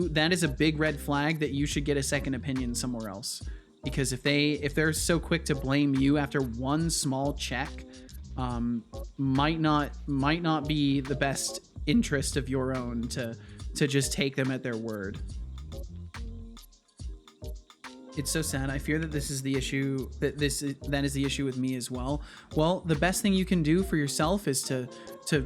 that is a big red flag that you should get a second opinion somewhere else. Because if they're so quick to blame you after one small check, might not be the best interest of your own to just take them at their word. It's so sad. I fear that this is the issue, that is the issue with me as well. Well, the best thing you can do for yourself is to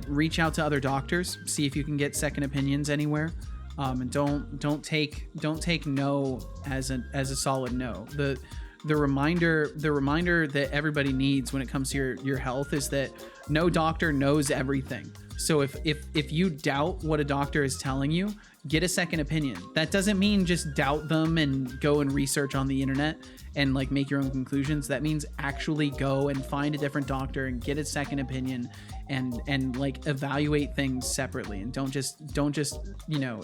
reach out to other doctors, see if you can get second opinions anywhere. And don't take no as a solid no. The reminder that everybody needs when it comes to your health is that no doctor knows everything. So if you doubt what a doctor is telling you, get a second opinion. That doesn't mean just doubt them and go and research on the internet and like make your own conclusions. That means actually go and find a different doctor and get a second opinion and like evaluate things separately, and don't just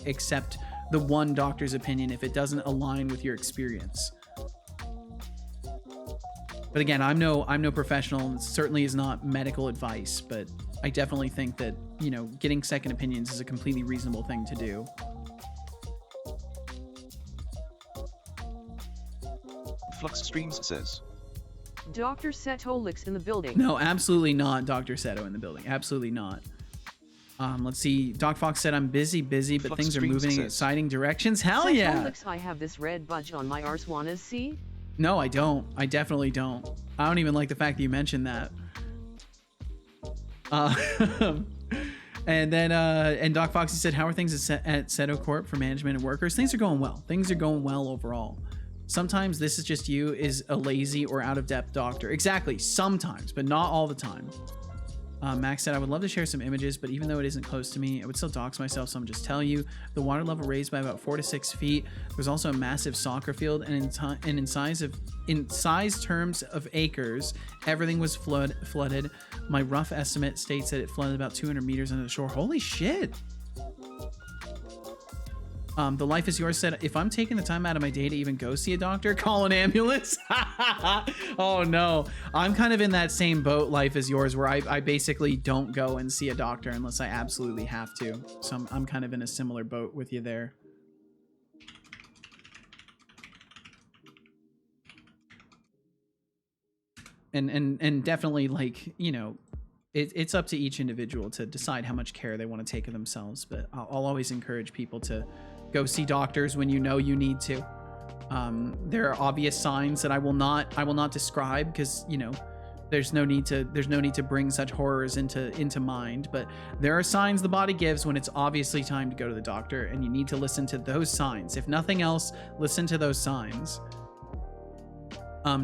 accept the one doctor's opinion if it doesn't align with your experience. But again, I'm no professional, and certainly is not medical advice, but I definitely think that, getting second opinions is a completely reasonable thing to do. Flux Streams says, Dr. Setolyx in the building. No, absolutely not Dr. Seto in the building. Absolutely not. Let's see. Doc Fox said, I'm busy, but Flux things are Streams moving in says, exciting directions. Hell yeah. Setolyx, I have this red budge on my arse, wanna see? No, I don't. I definitely don't. I don't even like the fact that you mentioned that. And then and Doc Foxy said, how are things at Seto Corp for management and workers? Things are going well. Things are going well overall. Sometimes This Is Just You is a lazy or out of depth doctor. Exactly. Sometimes, but not all the time. Max said, I would love to share some images, but even though it isn't close to me, I would still dox myself, so I'm just telling you. The water level raised by about 4 to 6 feet. There's also a massive soccer field, and in size terms of acres, everything was flooded. My rough estimate states that it flooded about 200 meters under the shore. Holy shit! The Life Is Yours said, if I'm taking the time out of my day to even go see a doctor, call an ambulance. Oh no, I'm kind of in that same boat, Life Is Yours, where I basically don't go and see a doctor unless I absolutely have to. So I'm kind of in a similar boat with you there. And definitely, like, it's up to each individual to decide how much care they want to take of themselves, but I'll always encourage people to go see doctors when you need to. There are obvious signs that I will not describe, because there's no need to bring such horrors into mind, but there are signs the body gives when it's obviously time to go to the doctor, and you need to listen to those signs. If nothing else, listen to those signs.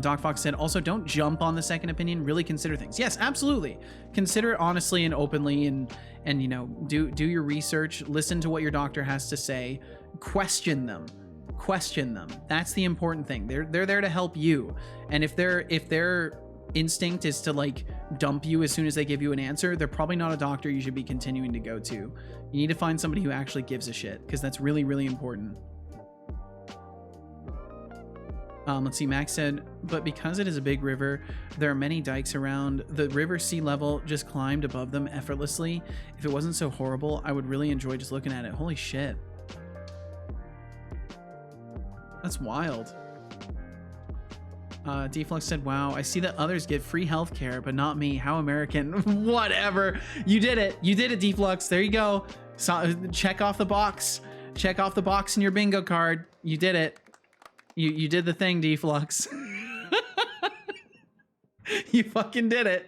Doc Fox said, also don't jump on the second opinion, really consider things. Yes, absolutely. Consider it honestly and openly, and you know, do your research, listen to what your doctor has to say, question them. That's the important thing. They're there to help you. And if their instinct is to like dump you as soon as they give you an answer, they're probably not a doctor you should be continuing to go to. You need to find somebody who actually gives a shit, because that's really, really important. Let's see, Max said, but because it is a big river, there are many dikes around. The river sea level just climbed above them effortlessly. If it wasn't so horrible, I would really enjoy just looking at it. Holy shit. That's wild. Deflux said, wow, I see that others get free healthcare, but not me. How American. Whatever. You did it. You did it, Deflux. There you go. So, check off the box. Check off the box in your bingo card. You did it. You did the thing, Deflux. You fucking did it.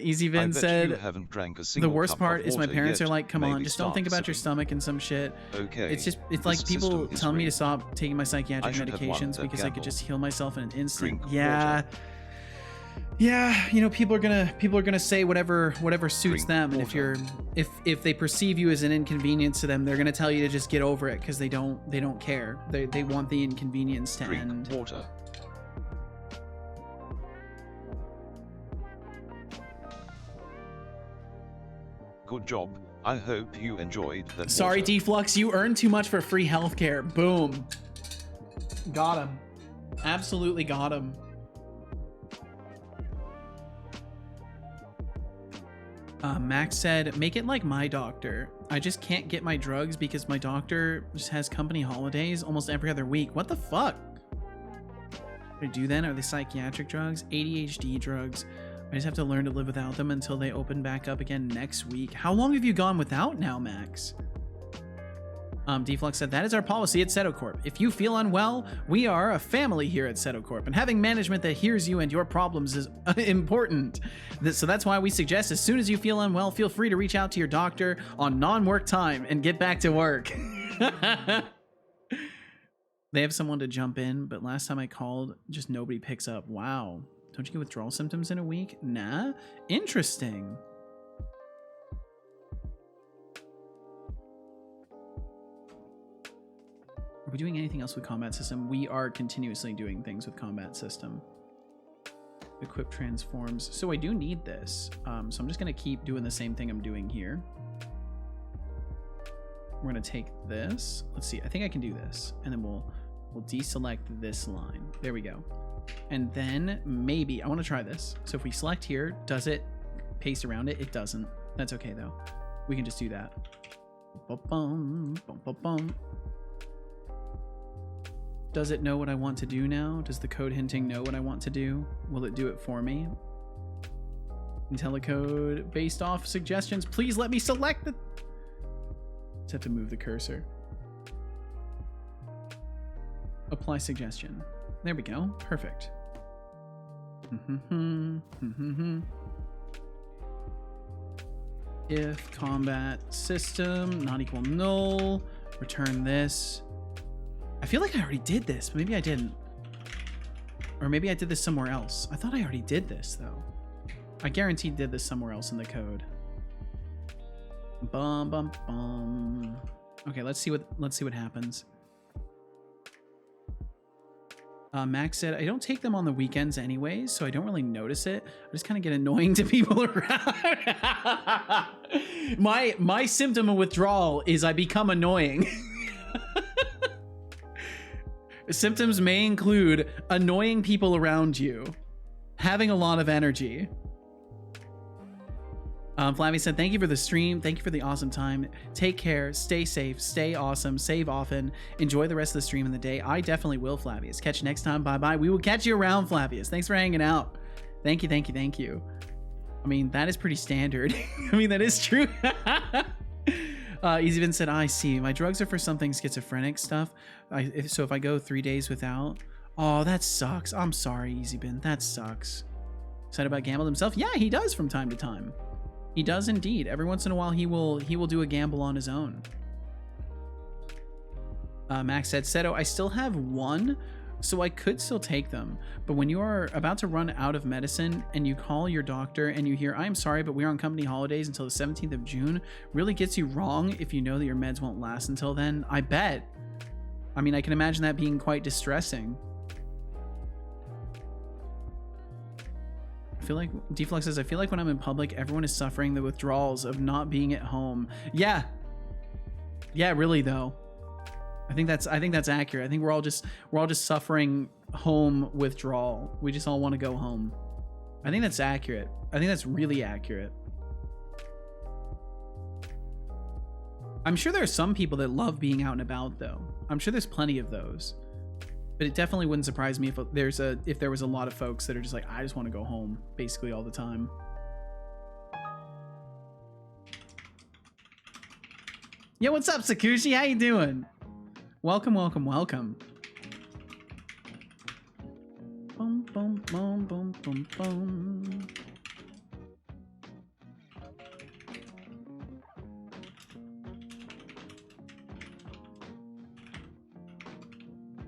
Easy Vin said, you haven't drank a the single worst cup part of is my water parents yet. are like, come on, Maybe just don't think start about your sipping. stomach and some shit. Okay. It's like this people system is telling me to rigged. stop taking my I psychiatric should have won medications that because I could gamble. just heal myself in an instant. Drink Yeah. water. Yeah, you know, people are gonna say whatever suits Drink them, and water. if they perceive you as an inconvenience to them, they're gonna tell you to just get over it because they don't care. They want the inconvenience to Drink end. water. Good job. I hope you enjoyed that. Sorry, water. Deflux, you earned too much for free healthcare. Boom. Got him. Absolutely got him. Max said, make it like my doctor. I just can't get my drugs because my doctor just has company holidays almost every other week. What the fuck? What do I do then? Are they psychiatric drugs? ADHD drugs? I just have to learn to live without them until they open back up again next week. How long have you gone without now, Max? Deflux said, that is our policy at Setocorp. If you feel unwell, we are a family here at Setocorp, and having management that hears you and your problems is important. So that's why we suggest as soon as you feel unwell, feel free to reach out to your doctor on non-work time and get back to work. They have someone to jump in, but last time I called, just nobody picks up. Wow. Don't you get withdrawal symptoms in a week? Nah. Interesting. Are we doing anything else with combat system? We are continuously doing things with combat system. Equip transforms. So I do need this. So I'm just going to keep doing the same thing I'm doing here. We're going to take this. Let's see. I think I can do this. And then we'll deselect this line. There we go. And then maybe I want to try this. So if we select here, does it paste around it? It doesn't. That's okay though. We can just do that. Bum, bum, bum, bum. Does it know what I want to do now? Does the code hinting know what I want to do? Will it do it for me? IntelliCode based off suggestions. Please let me select the... Just have to move the cursor. Apply suggestion. There we go. Perfect. If combat system not equal null, return this. I feel like I already did this, but maybe I didn't. Or maybe I did this somewhere else. I thought I already did this though. I guaranteed did this somewhere else in the code. Bum bum bum. Okay, let's see what happens. Max said, I don't take them on the weekends anyways, so I don't really notice it. I just kind of get annoying to people around. My symptom of withdrawal is I become annoying. Symptoms may include annoying people around you, having a lot of energy. Flavie said, thank you for the stream. Thank you for the awesome time. Take care. Stay safe. Stay awesome. Save often. Enjoy the rest of the stream and the day. I definitely will, Flavius. Catch you next time. Bye-bye. We will catch you around, Flavius. Thanks for hanging out. Thank you, thank you, thank you. I mean, that is pretty standard. I mean, that is true. Easyvin said, I see. My drugs are for something schizophrenic stuff. So if I go 3 days without... Oh, that sucks. I'm sorry, Easybin. That sucks. Said about Gamble himself? Yeah, he does from time to time. He does indeed. Every once in a while, he will do a gamble on his own. Max said, Seto, I still have one So I could still take them, but when you are about to run out of medicine and you call your doctor and you hear, I'm sorry, but we're on company holidays until the 17th of June, really gets you wrong if you know that your meds won't last until then, I bet. I mean, I can imagine that being quite distressing. I feel like, Deflux says, I feel like when I'm in public, everyone is suffering the withdrawals of not being at home. Yeah. Yeah, really though. I think that's accurate. I think we're all just suffering home withdrawal. We just all want to go home. I think that's accurate. I think that's really accurate. I'm sure there are some people that love being out and about though. I'm sure there's plenty of those. But it definitely wouldn't surprise me if there was a lot of folks that are just like, I just want to go home basically all the time. Yo, what's up, Sakushi? How you doing? Welcome, welcome, welcome. Boom, boom, boom, boom, boom, boom.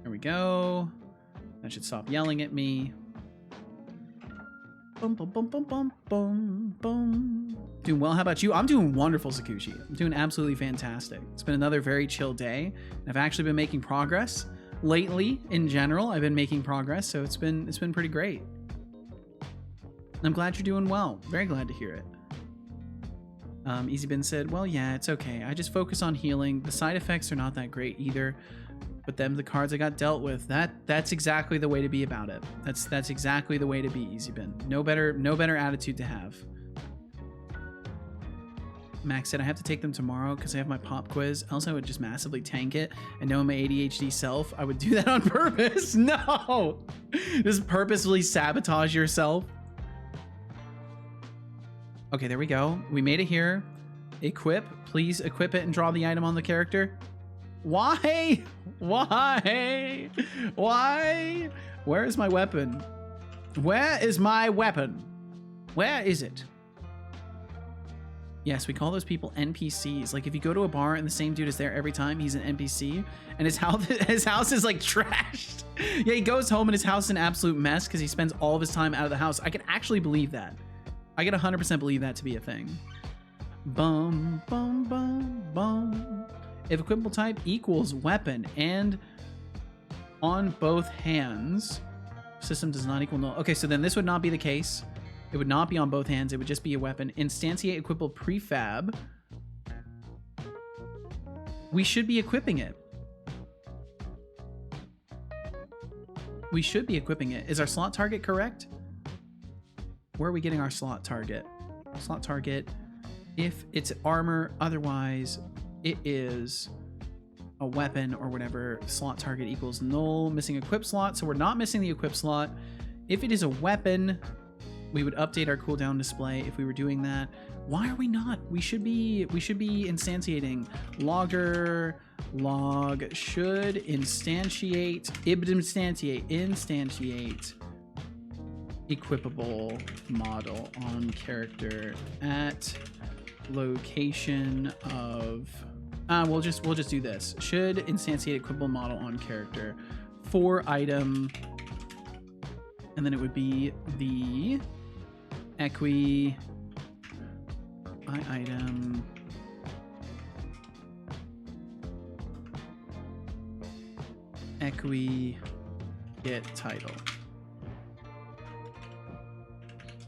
There we go. That should stop yelling at me. Boom, boom, boom, boom, boom, boom, boom. Doing well. How about you? I'm doing wonderful, Sakushi. I'm doing absolutely fantastic. It's been another very chill day. I've actually been making progress lately. In general, I've been making progress, so it's been pretty great. I'm glad you're doing well. Very glad to hear it. EasyBin said, well, yeah, it's okay. I just focus on healing. The side effects are not that great either. But them, the cards I got dealt with, that's exactly the way to be about it. That's exactly the way to be, EasyBin. No better attitude to have. Max said, I have to take them tomorrow because I have my pop quiz. Else I would just massively tank it. And knowing my ADHD self, I would do that on purpose. No! Just purposefully sabotage yourself. Okay, there we go. We made it here. Equip. Please equip it and draw the item on the character. Why? Why? Why? Where is my weapon? Where is my weapon? Where is it? Yes, we call those people NPCs. Like if you go to a bar and the same dude is there every time, he's an NPC, and his house is like trashed. Yeah, he goes home and his house is an absolute mess because he spends all of his time out of the house. I can actually believe that. I can 100% believe that to be a thing. Bum, bum, bum, bum. If equipable type equals weapon and on both hands, system does not equal null. Okay, so then this would not be the case. It would not be on both hands. It would just be a weapon. Instantiate equipable prefab. We should be equipping it. We should be equipping it. Is our slot target correct? Where are we getting our slot target? Slot target. If it's armor, otherwise it is a weapon or whatever. Slot target equals null. Missing equip slot, so we're not missing the equip slot. If it is a weapon, we would update our cooldown display if we were doing that. Why are we not? We should be instantiating. Logger log should instantiate equipable model on character at location of we'll just do this. Should instantiate equipable model on character for item, and then it would be the equi item equi get title.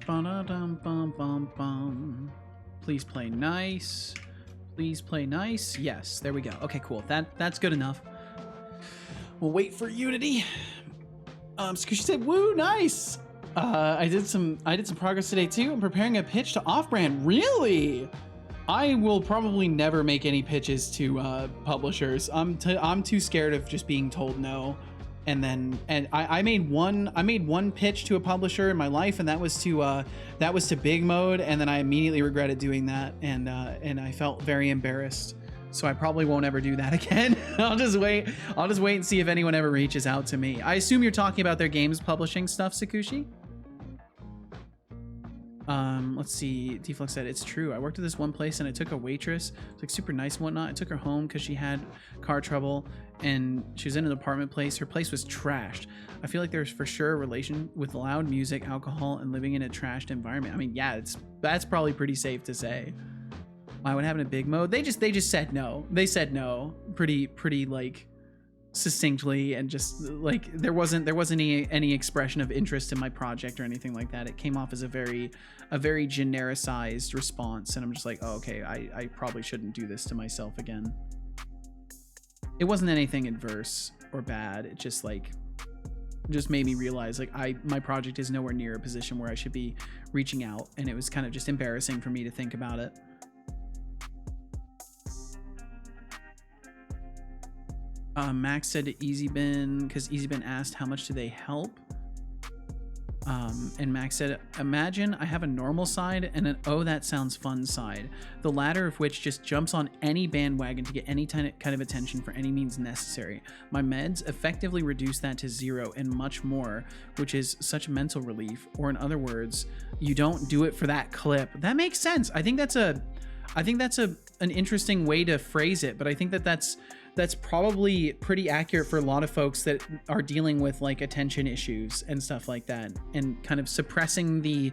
Ba-da-dum-bum-bum-bum. Please play nice. Please play nice. Yes, there we go. Okay, cool. That's good enough. We'll wait for Unity. She said, "Woo, nice." I did some progress today too. I'm preparing a pitch to Off-Brand. Really? I will probably never make any pitches to publishers. I'm too scared of just being told no. And I made one pitch to a publisher in my life, and that was to Big Mode, and then I immediately regretted doing that, and I felt very embarrassed. So I probably won't ever do that again. I'll just wait and see if anyone ever reaches out to me. I assume you're talking about their games publishing stuff, Sakushi? Let's see. Deflux said, it's true. I worked at this one place and I took a waitress. It's like super nice and whatnot. I took her home because she had car trouble and she was in an apartment place. Her place was trashed. I feel like there's for sure a relation with loud music, alcohol, and living in a trashed environment. I mean, yeah, that's probably pretty safe to say. Why would happen in big mode? They just said no. They said no pretty like succinctly, and just like there wasn't any expression of interest in my project or anything like that. It came off as a very genericized response, and I'm just like, oh, okay, I probably shouldn't do this to myself again. It wasn't anything adverse or bad. It just made me realize like my project is nowhere near a position where I should be reaching out, and it was kind of just embarrassing for me to think about it. Max said to EasyBin, because EasyBin asked how much do they help, and Max said, imagine I have a normal side and an oh that sounds fun side, the latter of which just jumps on any bandwagon to get any kind of attention for any means necessary. My meds effectively reduce that to 0 and much more, which is such mental relief. Or in other words, you don't do it for that clip. That makes sense. I think that's an interesting way to phrase it, but I think that's probably pretty accurate for a lot of folks that are dealing with like attention issues and stuff like that, and kind of suppressing the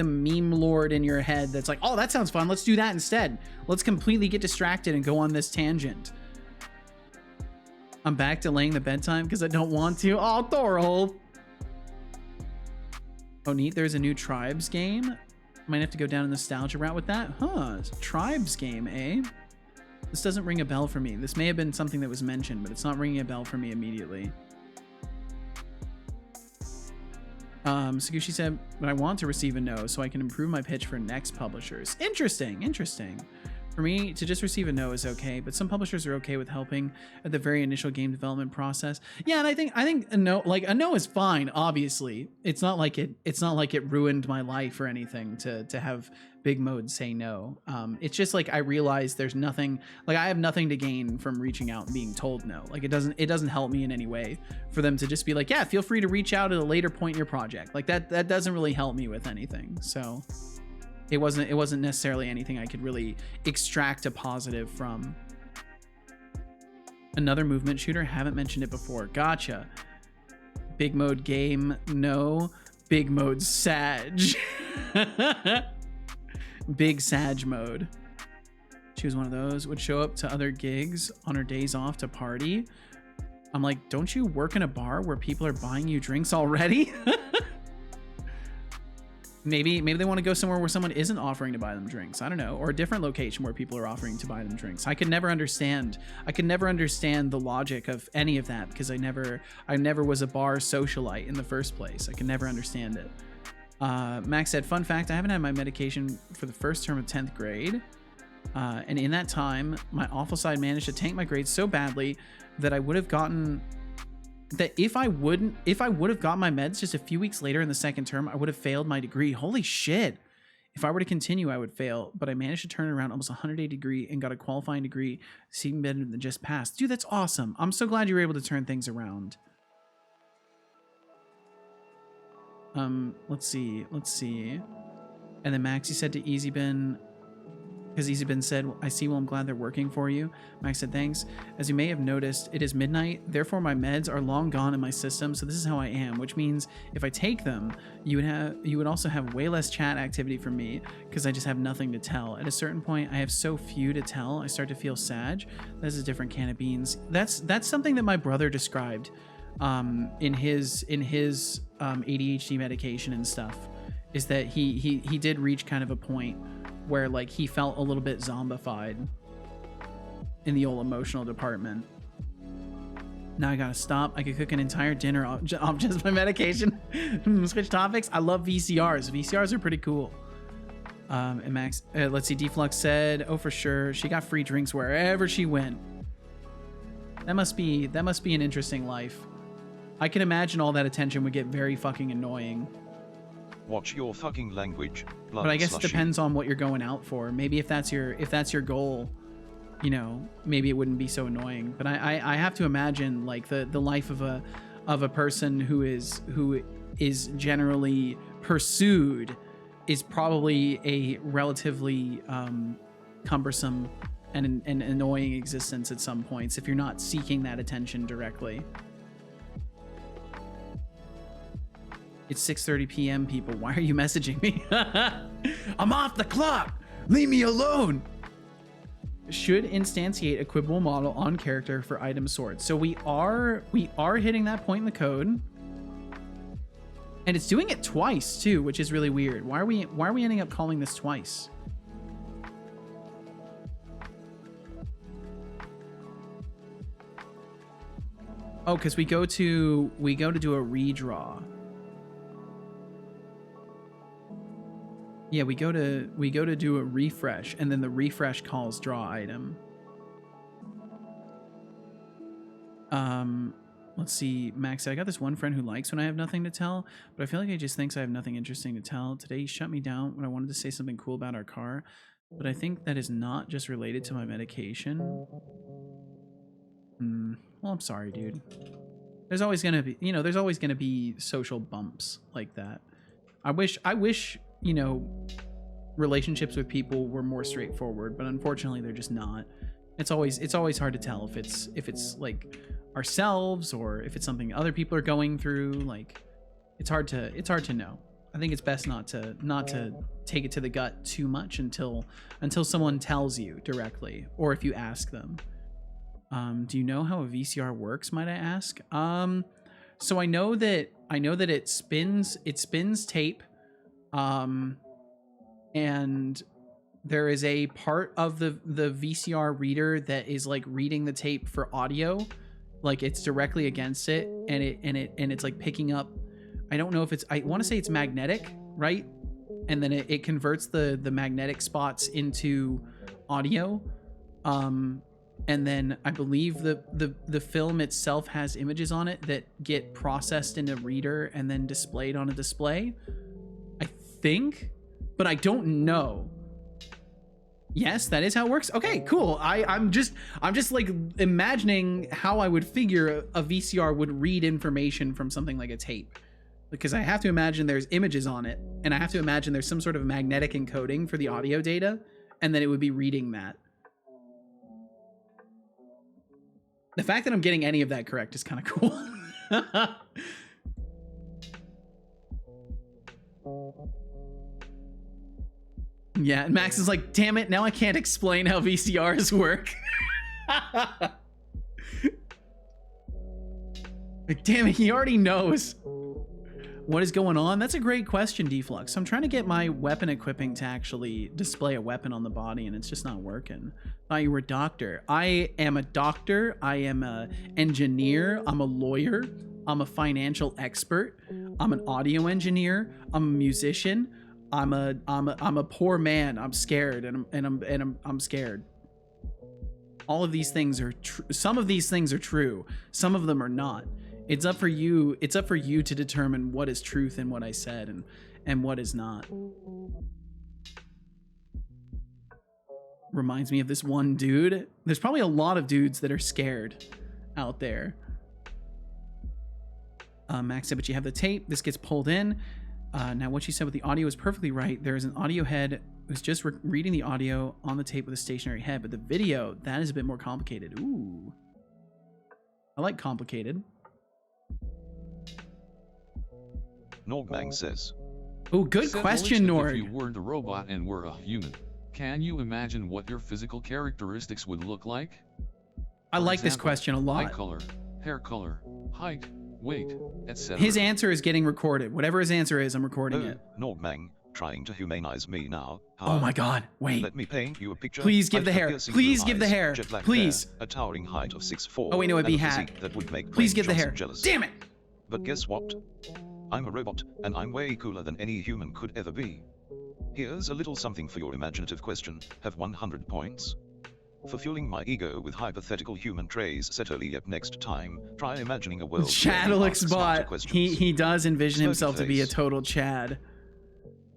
meme lord in your head that's like, oh, that sounds fun, let's do that instead. Let's completely get distracted and go on this tangent. I'm back delaying the bedtime because I don't want to. Oh, Thorol. Oh, neat. There's a new Tribes game. Might have to go down a nostalgia route with that. Huh. Tribes game, eh? This doesn't ring a bell for me. This may have been something that was mentioned, but it's not ringing a bell for me immediately. Saguchi said, but I want to receive a no so I can improve my pitch for next publishers. Interesting, interesting. For me, to just receive a no is okay, but some publishers are okay with helping at the very initial game development process. Yeah, and I think a no is fine, obviously. It's not like it ruined my life or anything to have Big Mode say no. It's just like I realize there's nothing, like I have nothing to gain from reaching out and being told no. Like it doesn't help me in any way for them to just be like, yeah, feel free to reach out at a later point in your project. Like that doesn't really help me with anything. So it wasn't necessarily anything I could really extract a positive from. Another movement shooter, haven't mentioned it before. Gotcha. Big Mode game, no. Big Mode Sag. Big Sag mode. She was one of those, would show up to other gigs on her days off to party. I'm like, don't you work in a bar where people are buying you drinks already? Maybe they want to go somewhere where someone isn't offering to buy them drinks. I don't know. Or a different location where people are offering to buy them drinks. I could never understand the logic of any of that because I never was a bar socialite in the first place. I could never understand it. Max said, fun fact, I haven't had my medication for the first term of 10th grade. And in that time, my awful side managed to tank my grades so badly that I would have gotten... that if I would have got my meds just a few weeks later in the second term, I would have failed my degree. Holy shit. If I were to continue, I would fail, but I managed to turn it around almost 180 degree and got a qualifying degree, even better than just passed. Dude, that's awesome. I'm so glad you were able to turn things around. Let's see. And then Maxie said to EasyBin, because EasyBin said, I see, well, I'm glad they're working for you. Max said, thanks. As you may have noticed, it is midnight, therefore my meds are long gone in my system, so this is how I am, which means if I take them, you would also have way less chat activity from me, because I just have nothing to tell. At a certain point, I have so few to tell, I start to feel sad. That's a different can of beans. That's something that my brother described in his ADHD medication and stuff, is that he did reach kind of a point where like he felt a little bit zombified in the old emotional department. Now I gotta stop. I could cook an entire dinner off just my medication. Switch topics. I love VCRs. VCRs are pretty cool. And Max, let's see. Deflux said, oh, for sure. She got free drinks wherever she went. That must be an interesting life. I can imagine all that attention would get very fucking annoying. Watch your fucking language. But I guess it depends on what you're going out for. Maybe if that's your goal, you know, maybe it wouldn't be so annoying. But I have to imagine like the life of a person who is generally pursued is probably a relatively cumbersome and an annoying existence at some points if you're not seeking that attention directly. It's 6:30 p.m. people. Why are you messaging me? I'm off the clock. Leave me alone. Should instantiate equipable model on character for item sort. So we are hitting that point in the code. And it's doing it twice too, which is really weird. Why are we ending up calling this twice? Oh, because we go to do a redraw. Yeah, we go to do a refresh, and then the refresh calls draw item. Let's see, Max said, I got this one friend who likes when I have nothing to tell, but I feel like he just thinks I have nothing interesting to tell. Today he shut me down when I wanted to say something cool about our car, but I think that is not just related to my medication. Well, I'm sorry, dude. There's always gonna be, there's always gonna be social bumps like that. I wish, relationships with people were more straightforward, but unfortunately they're just not. It's always hard to tell if it's like ourselves or if it's something other people are going through. Like, it's hard to know. I think it's best not to take it to the gut too much until someone tells you directly, or if you ask them. Do you know how a VCR works, might I ask? So I know that it spins tape, and there is a part of the VCR reader that is like reading the tape for audio, like it's directly against it, and it's like picking up. I don't know if it's, I want to say it's magnetic, right? And then it converts the magnetic spots into audio. And then I believe the film itself has images on it that get processed in a reader and then displayed on a display, I think, but I don't know. Yes, that is how it works. Okay, cool. I'm just like imagining how I would figure a VCR would read information from something like a tape, because I have to imagine there's images on it, and I have to imagine there's some sort of magnetic encoding for the audio data, and then it would be reading that. The fact that I'm getting any of that correct is kind of cool. Yeah, and Max is like, damn it, now I can't explain how VCRs work. Like, damn it, he already knows. What is going on? That's a great question, Deflux. I'm trying to get my weapon equipping to actually display a weapon on the body, and it's just not working. Thought you were a doctor. I am a doctor. I am an engineer. I'm a lawyer. I'm a financial expert. I'm an audio engineer. I'm a musician. I'm a poor man. I'm scared, and I'm scared. All of these things are true. Some of these things are true. Some of them are not. It's up for you. It's up for you to determine what is truth in what I said and what is not. Reminds me of this one dude. There's probably a lot of dudes that are scared out there. Max said, but you have the tape. This gets pulled in. Now, what you said with the audio is perfectly right. There is an audio head who's just reading the audio on the tape with a stationary head, but the video, that is a bit more complicated. Ooh. I like complicated. Norgmang says. Oh, good question, Norg. If you weren't a robot and were a human, can you imagine what your physical characteristics would look like? I like this question a lot. Eye color, hair color, height, weight, etc. His answer is getting recorded. Whatever his answer is, I'm recording it. Norgmang, trying to humanize me now. Oh my god, wait. Let me paint you a picture. Please give the hair. Please give the hair. Please. Hair, a towering height of 6'4". Oh wait, no, it'd be hat. That would make Please give the hair. jealous. Damn it! But guess what? I'm a robot, and I'm way cooler than any human could ever be. Here's a little something for your imaginative question. Have 100 points. For fueling my ego with hypothetical human traits, Setolyx. Next time, try imagining a world. Setolyx bot. He does envision himself to be a total Chad.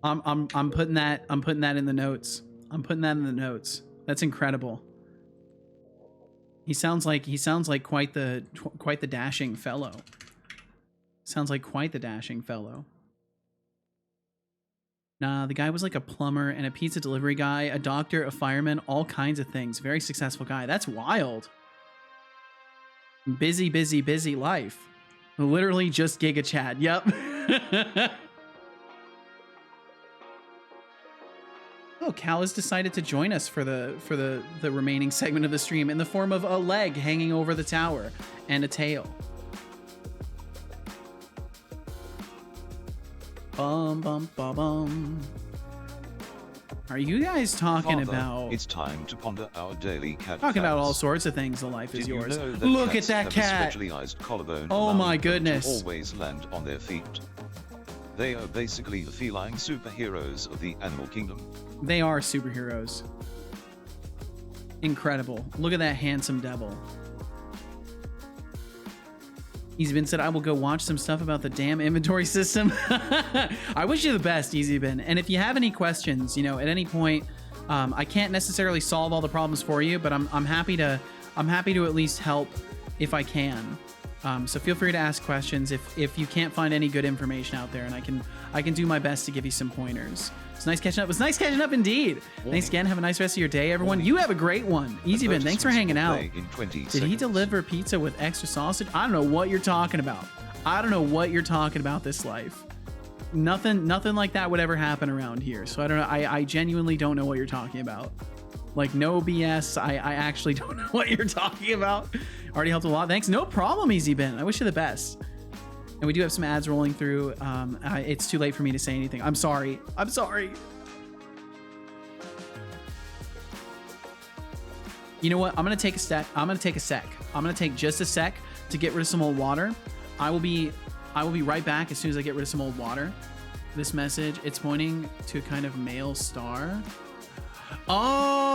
I'm putting that in the notes. I'm putting that in the notes. That's incredible. He sounds like quite the dashing fellow. Sounds like quite the dashing fellow. Nah, the guy was like a plumber and a pizza delivery guy, a doctor, a fireman, all kinds of things. Very successful guy. That's wild. Busy, busy, busy life. Literally just Giga Chad. Yep. Oh, Cal has decided to join us for the remaining segment of the stream in the form of a leg hanging over the tower and a tail. Bum bum bum bum. Are you guys talking Father, about? It's time to ponder our daily cat. Talking about all facts. sorts of things. The life is Did you yours. know that Look at cats that have cat. A specialized collarbone Oh allowing my them to goodness. always land on their feet. They are basically the feline superheroes of the animal kingdom. They are superheroes. Incredible. Look at that handsome devil. Easybin said, I will go watch some stuff about the damn inventory system. I wish you the best, Easybin. And if you have any questions, you know, at any point, I can't necessarily solve all the problems for you, but I'm happy to at least help if I can. So feel free to ask questions if you can't find any good information out there, and I can do my best to give you some pointers. It's nice catching up. It's nice catching up indeed. Thanks again. Have a nice rest of your day, everyone. You have a great one. Easybin, thanks for hanging out. Did he deliver pizza with extra sausage? I don't know what you're talking about. I don't know what you're talking about this life. Nothing like that would ever happen around here. So I don't know. I genuinely don't know what you're talking about. Like, no BS. I actually don't know what you're talking about. Already helped a lot. Thanks. No problem, Easybin. I wish you the best. And we do have some ads rolling through. It's too late for me to say anything. I'm sorry. I'm sorry. You know what? I'm going to take a sec. I'm going to take just a sec to get rid of some old water. I will be right back as soon as I get rid of some old water. This message, it's pointing to a kind of male star. Whenever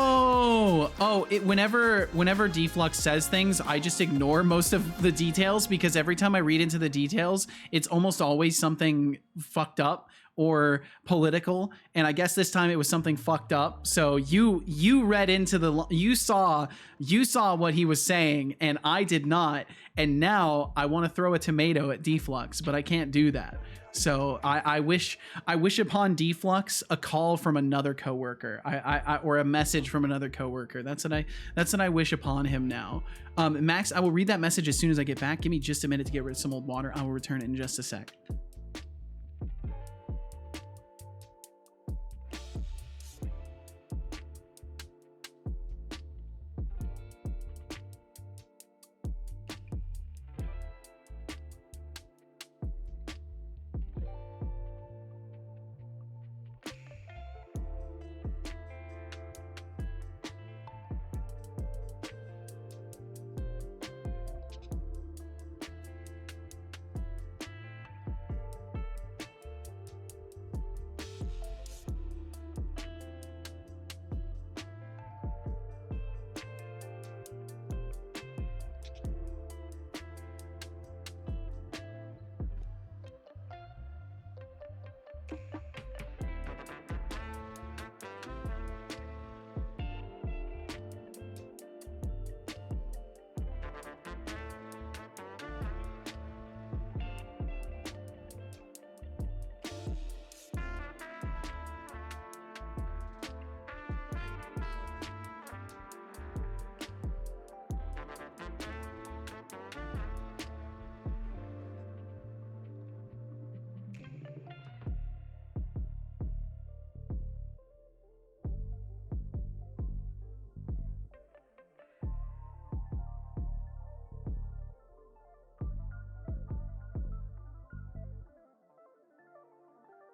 Deflux says things, I just ignore most of the details, because every time I read into the details, it's almost always something fucked up or political. And I guess this time it was something fucked up. So you read into you saw what he was saying, and I did not. And now I want to throw a tomato at Deflux, but I can't do that. So I wish upon Deflux a call from another coworker, or a message from another coworker. That's what I wish upon him now. Max, I will read that message as soon as I get back. Give me just a minute to get rid of some old water. I will return it in just a sec.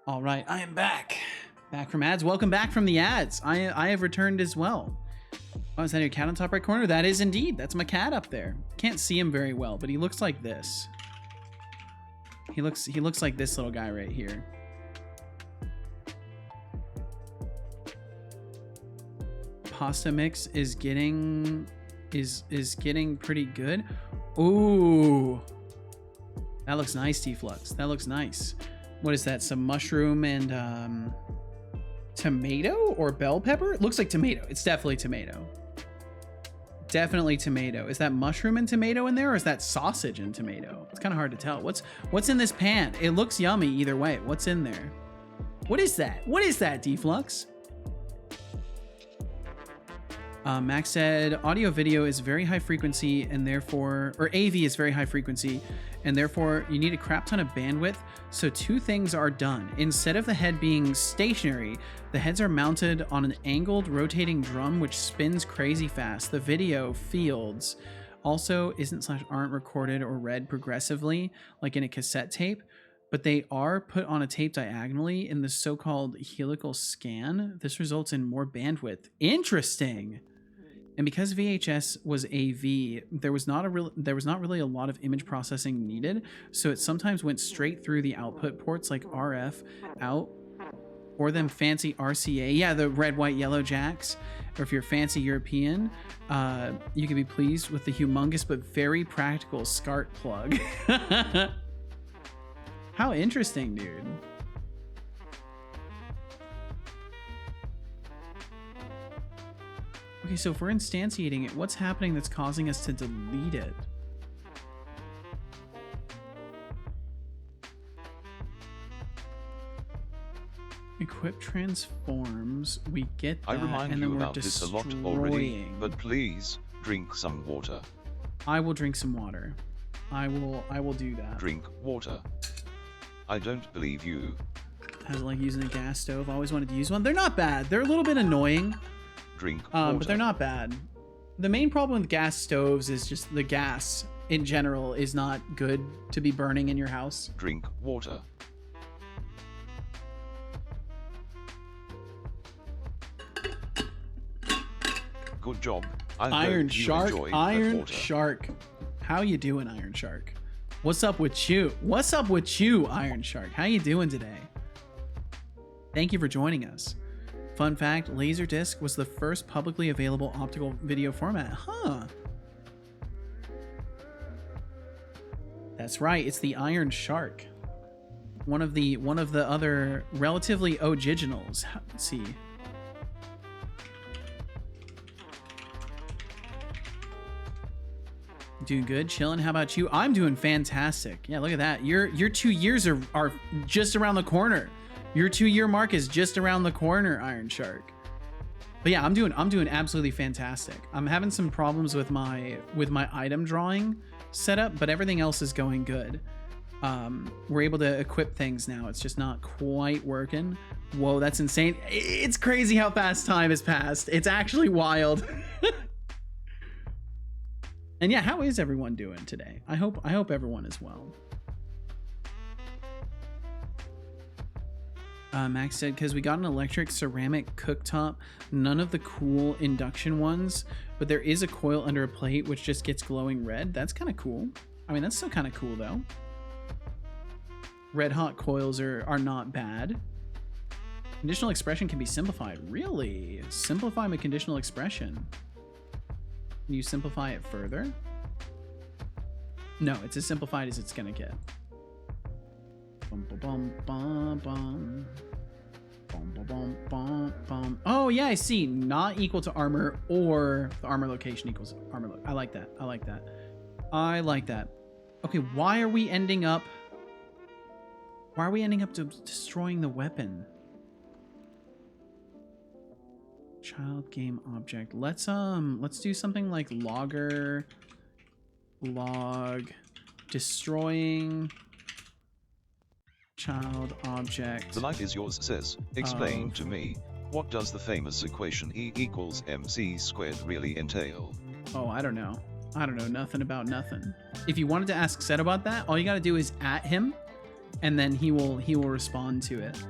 All right, I am back from ads. Welcome back from the ads. I have returned as well. Oh, is that your cat on top right corner? That is indeed. That's my cat up there. Can't see him very well, but he looks like this. He looks like this little guy right here. Pasta mix is getting pretty good. Ooh, that looks nice, T-Flux. That looks nice. What is that? Some mushroom and tomato or bell pepper? It looks like tomato. It's definitely tomato. Definitely tomato. Is that mushroom and tomato in there, or is that sausage and tomato? It's kind of hard to tell. What's in this pan? It looks yummy either way. What's in there? What is that? What is that, Deflux? Max said audio video is very high frequency and therefore, or AV is very high frequency and therefore you need a crap ton of bandwidth. So two things are done. Instead of the head being stationary, the heads are mounted on an angled rotating drum which spins crazy fast. The video fields also aren't recorded or read progressively like in a cassette tape, but they are put on a tape diagonally in the so-called helical scan. This results in more bandwidth. Interesting. And because VHS was AV, there was not really a lot of image processing needed, so it sometimes went straight through the output ports like RF out, or them fancy RCA, yeah, the red, white, yellow jacks. Or if you're fancy European, you can be pleased with the humongous but very practical SCART plug. How interesting, dude. Okay, so if we're instantiating it, what's happening that's causing us to delete it? Equip transforms, we get that, I remind and then you we're about this a lot destroying. already, but please, drink some water. I will drink some water. I will do that. Drink water. I don't believe you. How's it like using a gas stove? I always wanted to use one. They're not bad. They're a little bit annoying. Drink water. But they're not bad. The main problem with gas stoves is just the gas in general is not good to be burning in your house. Drink water. Good job. Iron Shark. Water. Iron Shark. How you doing, Iron Shark? What's up with you? What's up with you, Iron Shark? How you doing today? Thank you for joining us. Fun fact, Laserdisc was the first publicly available optical video format. Huh. That's right, it's the Iron Shark. One of the other relatively originals. Let's see. Doing good, chilling. How about you? I'm doing fantastic. Yeah, look at that. Your 2 years are just around the corner. Your 2-year mark is just around the corner, Iron Shark. But yeah, I'm doing absolutely fantastic. I'm having some problems with my item drawing setup, but everything else is going good. We're able to equip things now. It's just not quite working. Whoa, that's insane. It's crazy how fast time has passed. It's actually wild. And yeah, how is everyone doing today? I hope everyone is well. Max said, because we got an electric ceramic cooktop, none of the cool induction ones, but there is a coil under a plate which just gets glowing red. That's kind of cool. I mean, that's still kind of cool though. Red hot coils are not bad. Conditional expression can be simplified. Really? Simplify my conditional expression. Can you simplify it further? No, it's as simplified as it's gonna get. Bum, bum, bum, bum. Bum, bum, bum, bum, bum. Oh yeah, I see. Not equal to armor, or the armor location equals armor. I like that. I like that. I like that. Okay, why are we ending up destroying the weapon? Child game object. Let's do something like log destroying child object. The life is yours says, explain to me, what does the famous equation E equals MC squared really entail? Oh, I don't know. I don't know nothing about nothing. If you wanted to ask Set about that, all you gotta do is at him, and then he will respond to it.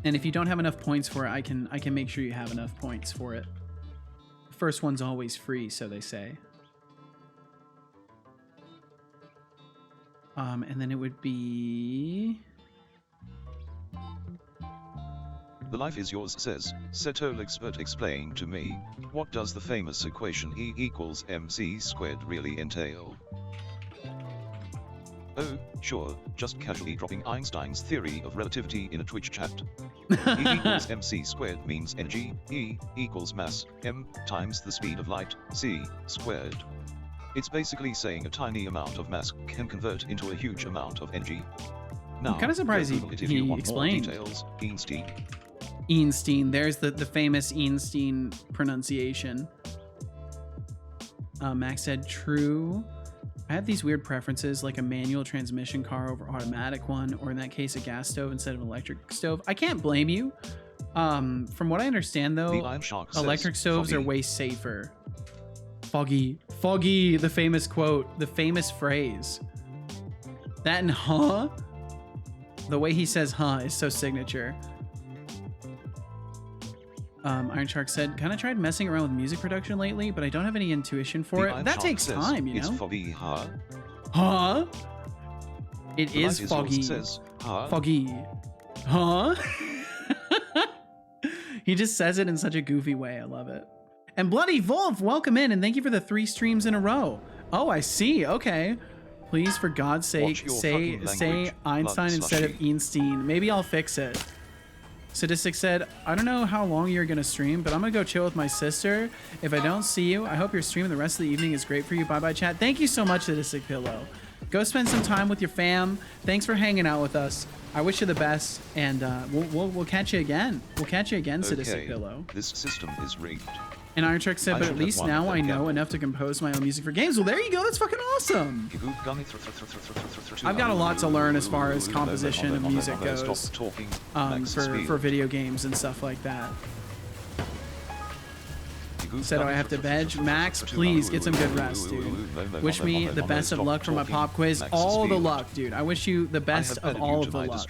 And if you don't have enough points for it, I can make sure you have enough points for it. The first one's always free, so they say. And then it would be... The life is yours says, Setolyx, but explain to me, what does the famous equation E equals MC squared really entail? Oh, sure, just casually dropping Einstein's theory of relativity in a Twitch chat. E equals MC squared means energy, E equals mass, M times the speed of light, C squared. It's basically saying a tiny amount of mass can convert into a huge amount of energy. Now, I'm kind of surprised Google it if he you want explained. more details. Einstein. Einstein. There's the famous Einstein pronunciation. Max said, true. I have these weird preferences, like a manual transmission car over automatic one, or in that case, a gas stove instead of an electric stove. I can't blame you. From what I understand, though, electric stoves are way safer. Foggy. Foggy, the famous quote, the famous phrase. That and huh? The way he says huh is so signature. Iron Shark said, kind of tried messing around with music production lately, but I don't have any intuition for it. That takes time, you know? It's foggy, huh? Huh? It is foggy. Says, huh? Foggy. Huh? He just says it in such a goofy way. I love it. And Bloody Wolf, welcome in, and thank you for the 3 streams in a row. Oh, I see. Okay. Please, for God's sake, say Einstein instead of Einstein. Maybe I'll fix it. Sadistic said, I don't know how long you're going to stream, but I'm going to go chill with my sister. If I don't see you, I hope your stream the rest of the evening is great for you. Bye-bye, chat. Thank you so much, Sadistic Pillow. Go spend some time with your fam. Thanks for hanging out with us. I wish you the best, and we'll catch you again. We'll catch you again, Sadistic Pillow. This system is rigged. And Iron Trick said, but at least now I know enough to compose my own music for games. Well, there you go. That's fucking awesome. I've got a lot to learn as far as composition of music goes for video games and stuff like that. Said, I have to veg. Max, please get some good rest, dude. Wish me the best of luck for my pop quiz. All the luck, dude. I wish you the best of all of the luck.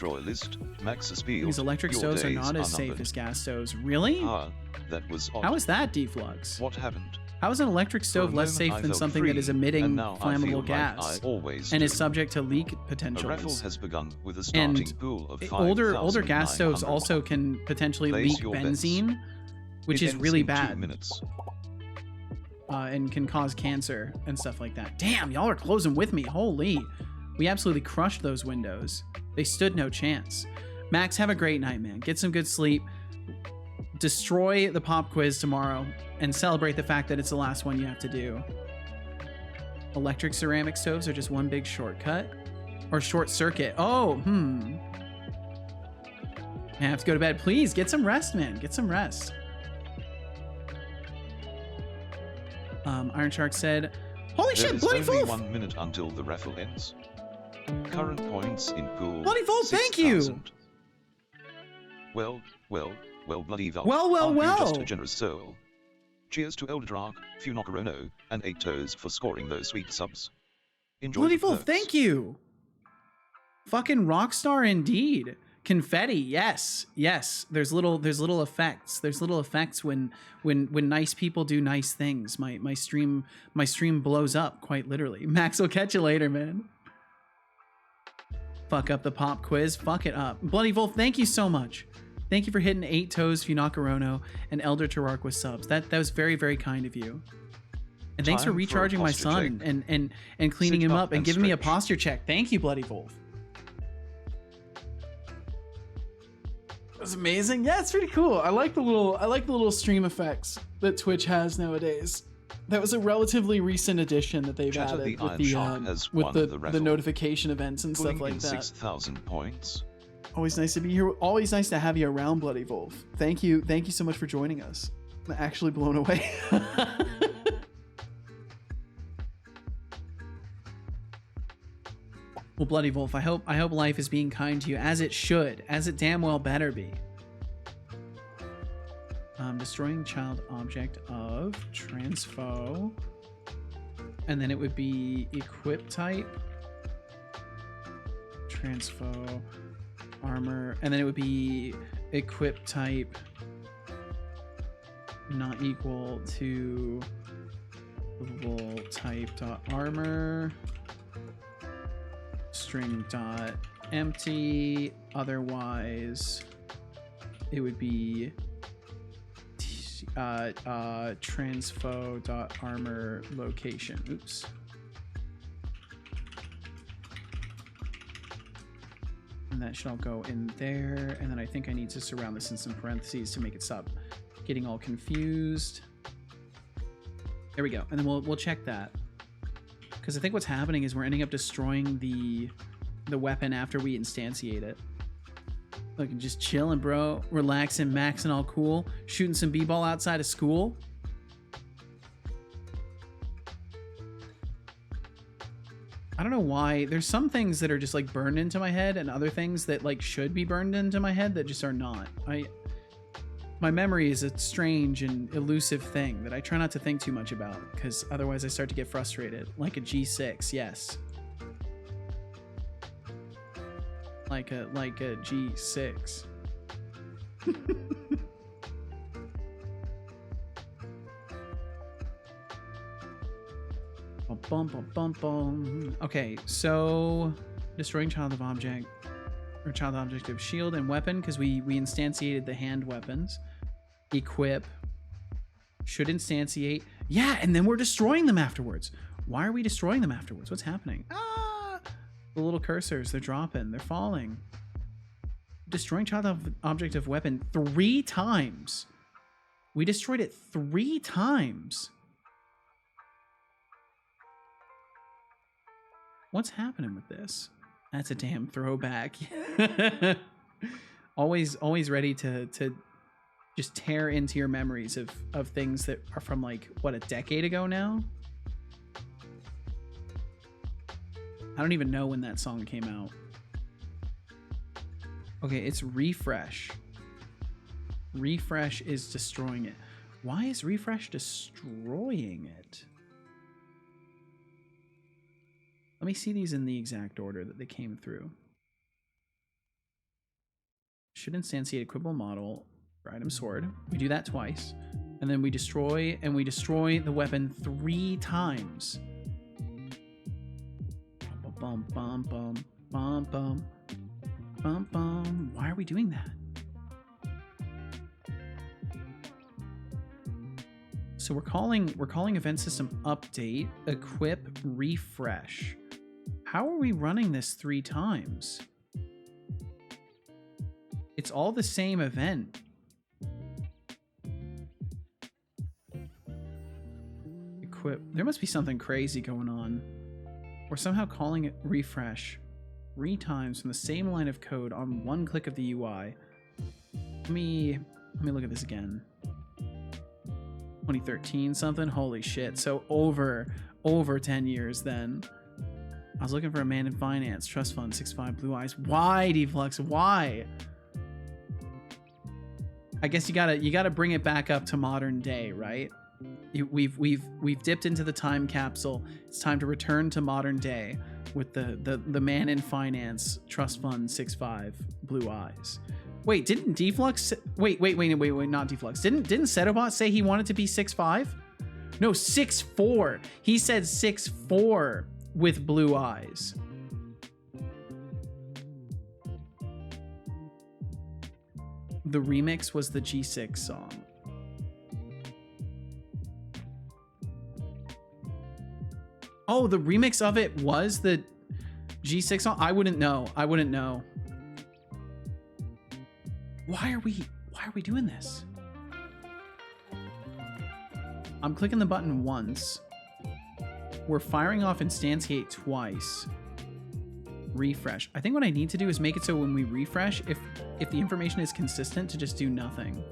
These electric stoves are not as safe as gas stoves. Really? How is that, Deflux? What happened? How is an electric stove less safe than something that is emitting flammable gas and is subject to leak potentials? And older gas stoves also can potentially leak benzene, which is really bad. And can cause cancer and stuff like that. Damn, y'all are closing with me. Holy. We absolutely crushed those windows. They stood no chance. Max, have a great night, man. Get some good sleep. Destroy the pop quiz tomorrow and celebrate the fact that it's the last one you have to do. Electric ceramic stoves are just one big shortcut or short circuit. Oh, I have to go to bed. Please get some rest, man. Get some rest. Iron Shark said, holy shit, Bloody Wolf! 1 minute until the raffle ends. Current points in pool. Bloody Wolf, thank you! Well, Bloody Wolf. Well. Just a generous soul. Cheers to Eldrark, Funocorono, and 8 Toes for scoring those sweet subs. Enjoy. Bloody Wolf, thank you! Fucking rockstar indeed. Confetti, yes. There's little effects. There's little effects when nice people do nice things. My stream blows up, quite literally. Max, will catch you later, man. Fuck up the pop quiz. Fuck it up. Bloody Wolf, thank you so much. Thank you for hitting 8 Toes, Funocorono, and Elder Tarark with subs. That was very, very kind of you. And thanks for recharging my son and cleaning him up and giving me a posture check. Thank you, Bloody Wolf. That's amazing. Yeah, it's pretty cool. I like the little stream effects that Twitch has nowadays. That was a relatively recent addition that they've added with the notification events and stuff like that. 6,000 points. Always nice to be here. Always nice to have you around, Bloody Wolf. Thank you so much for joining us. I'm actually blown away. Well, Bloody Wolf, I hope life is being kind to you, as it should, as it damn well better be. Destroying child object of transfo, and then it would be equip type, transfo, armor, and then it would be equip type not equal to movable type dot armor. String dot empty, otherwise it would be transfo dot armor location. Oops. And that should all go in there, and then I think I need to surround this in some parentheses to make it stop getting all confused. There we go, and then we'll check that. Because I think what's happening is we're ending up destroying the the weapon after we instantiate it. Like, just chilling, bro. Relaxing, maxing, all cool. Shooting some b-ball outside of school. I don't know why. There's some things that are just like burned into my head, and other things that like should be burned into my head that just are not. My memory is a strange and elusive thing that I try not to think too much about, because otherwise I start to get frustrated. Like a G6, yes. Like a G6. Bum, bum, bum, bum. Okay, so destroying child of object or child object of shield and weapon, because we instantiated the hand weapons. Equip. Should instantiate. Yeah, and then we're destroying them afterwards. Why are we destroying them afterwards? What's happening? Ah! The little cursors, they're dropping, they're falling. Destroying child object of weapon 3 times. We destroyed it 3 times. What's happening with this? That's a damn throwback. always ready to just tear into your memories of things that are from like, what, a decade ago now? I don't even know when that song came out. Okay, it's refresh. Refresh is destroying it. Why is refresh destroying it? Let me see these in the exact order that they came through. Should instantiate equipable model for item sword. We do that twice. And then we destroy the weapon 3 times. Bum, bum, bum, bum, bum, bum, bum. Why are we doing that? So we're calling event system update, equip, refresh. How are we running this 3 times? It's all the same event. Equip. There must be something crazy going on. We're somehow calling it refresh 3 times from the same line of code on 1 click of the UI. Let me look at this again. 2013 something? Holy shit. So over 10 years then. I was looking for a man in finance, trust fund, 6'5", blue eyes. Why, Deflux? Why? I guess you gotta bring it back up to modern day, right? We've dipped into the time capsule. It's time to return to modern day with the man in finance, trust fund, 6'5", blue eyes. Wait, didn't Deflux? Wait, not Deflux. Didn't Setobot say he wanted to be 6'5"? No, 6'4". He said 6'4". With blue eyes. The remix was the G6 song. Oh, the remix of it was the G6 song? I wouldn't know. Why are we doing this? I'm clicking the button once. We're firing off instantiate twice. Refresh. I think what I need to do is make it so when we refresh, if the information is consistent, to just do nothing.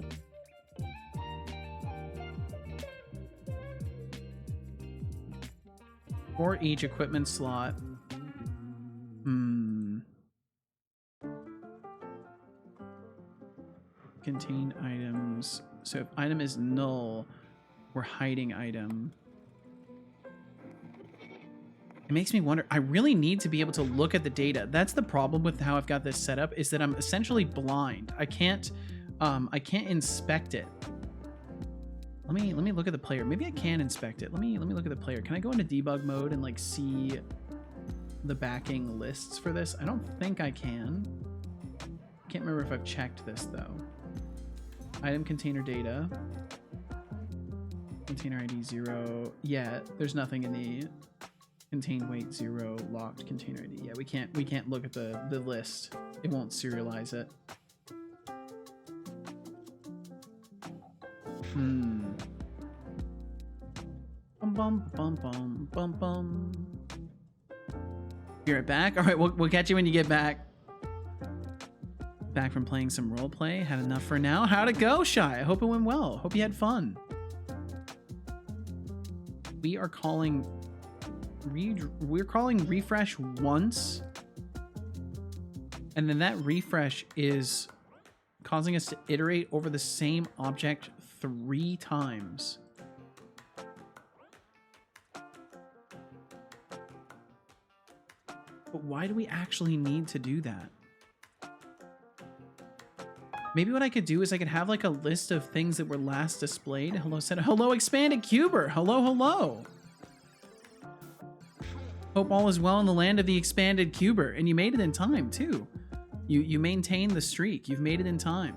For each equipment slot. Contain items. So if item is null, we're hiding item. It makes me wonder, I really need to be able to look at the data. That's the problem with how I've got this set up, is that I'm essentially blind. I can't inspect it. Let me look at the player. Maybe I can inspect it. Let me look at the player. Can I go into debug mode and like see the backing lists for this? I don't think I can. I can't remember if I've checked this though. Item container data. Container ID 0. Yeah, there's nothing in the contain weight 0 locked container ID. Yeah, we can't look at the list. It won't serialize it. Bum bum bum bum bum bum. You're back? All right, we'll catch you when you get back. Back from playing some roleplay. Had enough for now. How'd it go, Shy? I hope it went well. Hope you had fun. We're calling refresh once, and then that refresh is causing us to iterate over the same object 3 times. But why do we actually need to do that? Maybe what I could do is I could have like a list of things that were last displayed. Hello, hello, expanded cuber. Hello, hello. Hope all is well in the land of the expanded cuber, and you made it in time too. You maintained the streak. You've made it in time.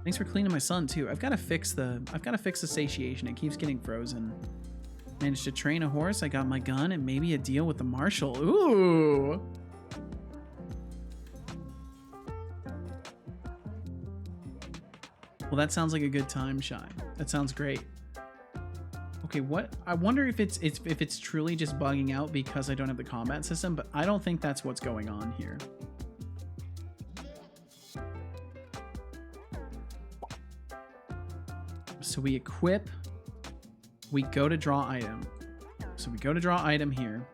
Thanks for cleaning my son too. I've got to fix the satiation. It keeps getting frozen. Managed to train a horse. I got my gun and maybe a deal with the marshal. Ooh. Well, that sounds like a good time, Shy. That sounds great. Okay, what? I wonder if it's truly just bugging out because I don't have the combat system, but I don't think that's what's going on here. So we equip, we go to draw item. So we go to draw item here.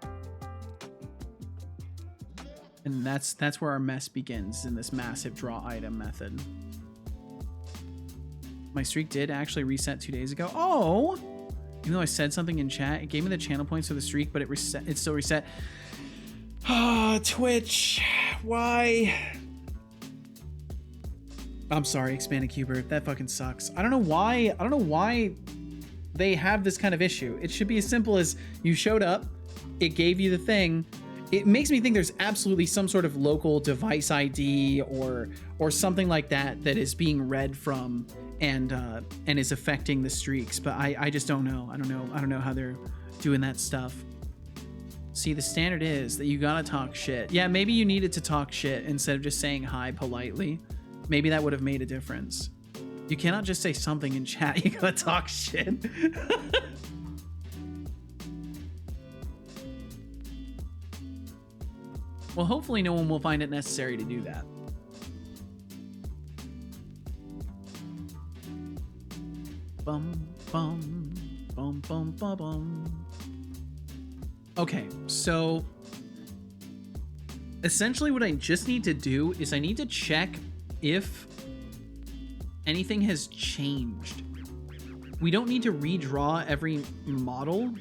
And that's where our mess begins in this massive draw item method. My streak did actually reset 2 days ago. Oh! Even though I said something in chat, it gave me the channel points for the streak, but it still reset. Ah, Twitch. Why? I'm sorry, Expanded Cuber. That fucking sucks. I don't know why they have this kind of issue. It should be as simple as you showed up, it gave you the thing. It makes me think there's absolutely some sort of local device ID or something like that that is being read from and is affecting the streaks. But I just don't know. I don't know how they're doing that stuff. See, the standard is that you gotta talk shit. Yeah, maybe you needed to talk shit instead of just saying hi politely. Maybe that would have made a difference. You cannot just say something in chat. You gotta talk shit. Well, hopefully no one will find it necessary to do that. Bum, bum, bum, bum, bum, bum. Okay, so essentially what I just need to do is I need to check if anything has changed. We don't need to redraw every model.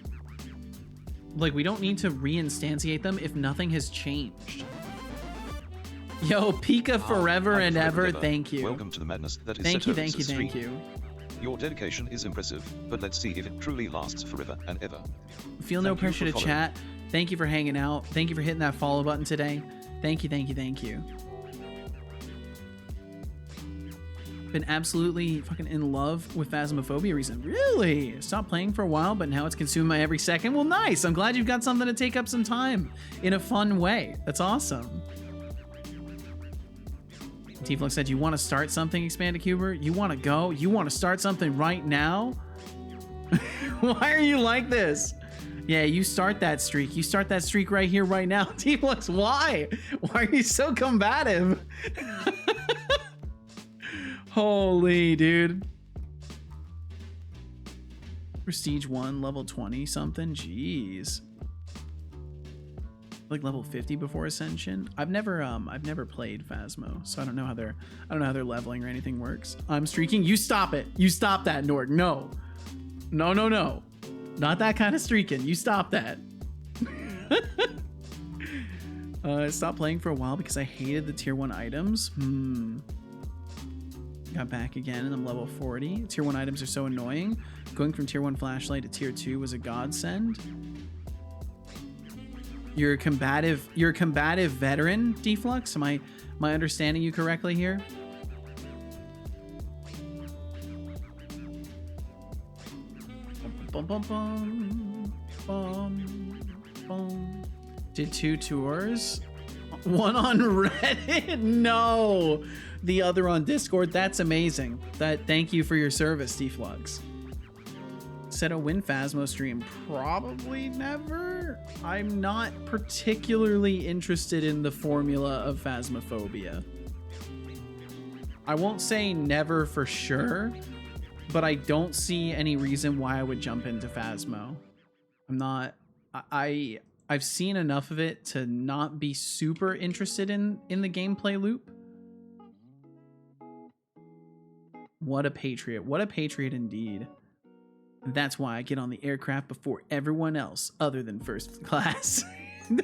Like, we don't need to reinstantiate them if nothing has changed. Yo, Pika forever and ever, thank you. Welcome to the madness that is Thank you, Setolyx's thank stream. you. Your dedication is impressive, but let's see if it truly lasts forever and ever. Feel no Thank you pressure to for chat. Thank you for hanging out. Thank you for hitting that follow button today. Thank you, thank you, thank you. Been absolutely fucking in love with Phasmophobia recently. Really? Stopped playing for a while, but now it's consumed my every second. Well, nice. I'm glad you've got something to take up some time in a fun way. That's awesome. T-Flux said, you want to start something, Expanded Cuber? You want to go? You want to start something right now? Why are you like this? Yeah, you start that streak. You start that streak right here, right now. T-Flux, why? Why are you so combative? Holy dude. Prestige 1, level 20 something. Jeez. Like level 50 before Ascension. I've never played Phasmo, so I don't know how their leveling or anything works. I'm streaking. You stop it. You stop that, Nord. No. No, no, no. Not that kind of streaking. You stop that. I stopped playing for a while because I hated the tier 1 items. Got back again and I'm level 40. Tier 1 items are so annoying. Going from tier 1 flashlight to tier 2 was a godsend. You're a combative veteran, Deflux? Am I understanding you correctly here? Bum, bum, bum, bum, bum. Did 2 tours? One on Reddit? No. The other on Discord. That's amazing. Thank you for your service, Deflux. Said a win Phasmo stream. Probably never. I'm not particularly interested in the formula of Phasmophobia. I won't say never for sure, but I don't see any reason why I would jump into Phasmo. I'm not... I've seen enough of it to not be super interested in the gameplay loop. What a patriot. What a patriot indeed. That's why I get on the aircraft before everyone else other than first class.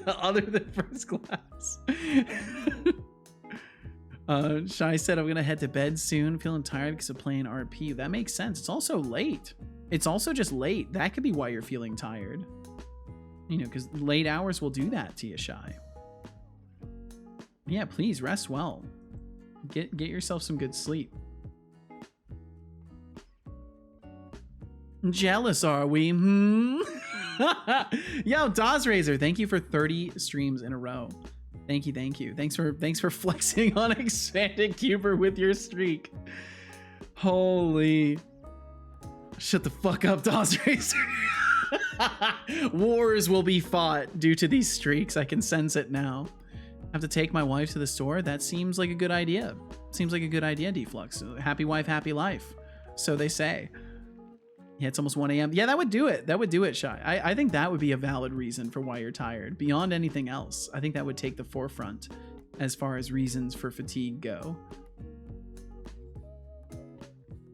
Other than first class. Shai said I'm gonna head to bed soon, feeling tired because of playing RP. That makes sense. It's also late. It's also just late. That could be why you're feeling tired. You know, because late hours will do that to you, Shai. Yeah, please rest well. Get yourself some good sleep. Jealous are we? Hmm? Yo, Dozraiser, thank you for 30 streams in a row. Thank you, thank you. Thanks for flexing on Expanded Cuber with your streak. Holy. Shut the fuck up, Dozraiser. Wars will be fought due to these streaks. I can sense it now. Have to take my wife to the store? That seems like a good idea. Seems like a good idea, Deflux. Happy wife, happy life. So they say. Yeah, it's almost 1 a.m. Yeah, that would do it. That would do it, Shy. I think that would be a valid reason for why you're tired. Beyond anything else, I think that would take the forefront as far as reasons for fatigue go.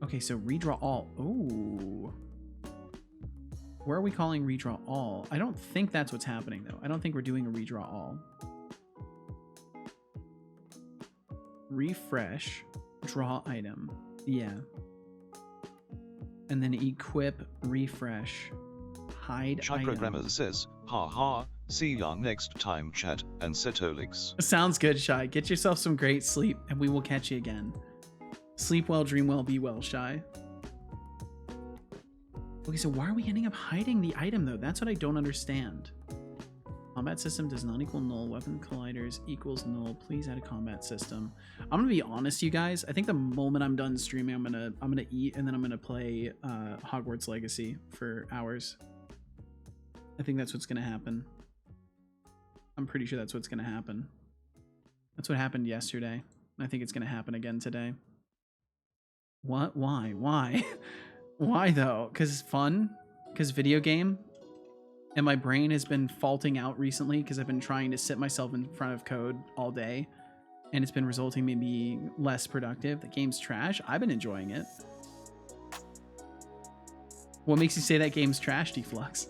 Okay, so redraw all. Ooh. Where are we calling redraw all? I don't think that's what's happening, though. I don't think we're doing a redraw all. Refresh, draw item. Yeah. And then equip, refresh, hide Shy item. Programmer says, ha ha, see ya next time, chat, and Setolyx. Sounds good, Shy. Get yourself some great sleep, and we will catch you again. Sleep well, dream well, be well, Shy. Okay, so why are we ending up hiding the item, though? That's what I don't understand. Combat system does not equal null. Weapon colliders equals null. Please add a combat system. I'm gonna be honest, you guys. I think the moment I'm done streaming, I'm gonna eat and then I'm gonna play Hogwarts Legacy for hours. I think that's what's gonna happen. I'm pretty sure that's what's gonna happen. That's what happened yesterday. I think it's gonna happen again today. What? Why? Why? Why though? Because it's fun? Because video game? And my brain has been faulting out recently because I've been trying to sit myself in front of code all day. And it's been resulting in me being less productive. The game's trash. I've been enjoying it. What makes you say that game's trash, Deflux?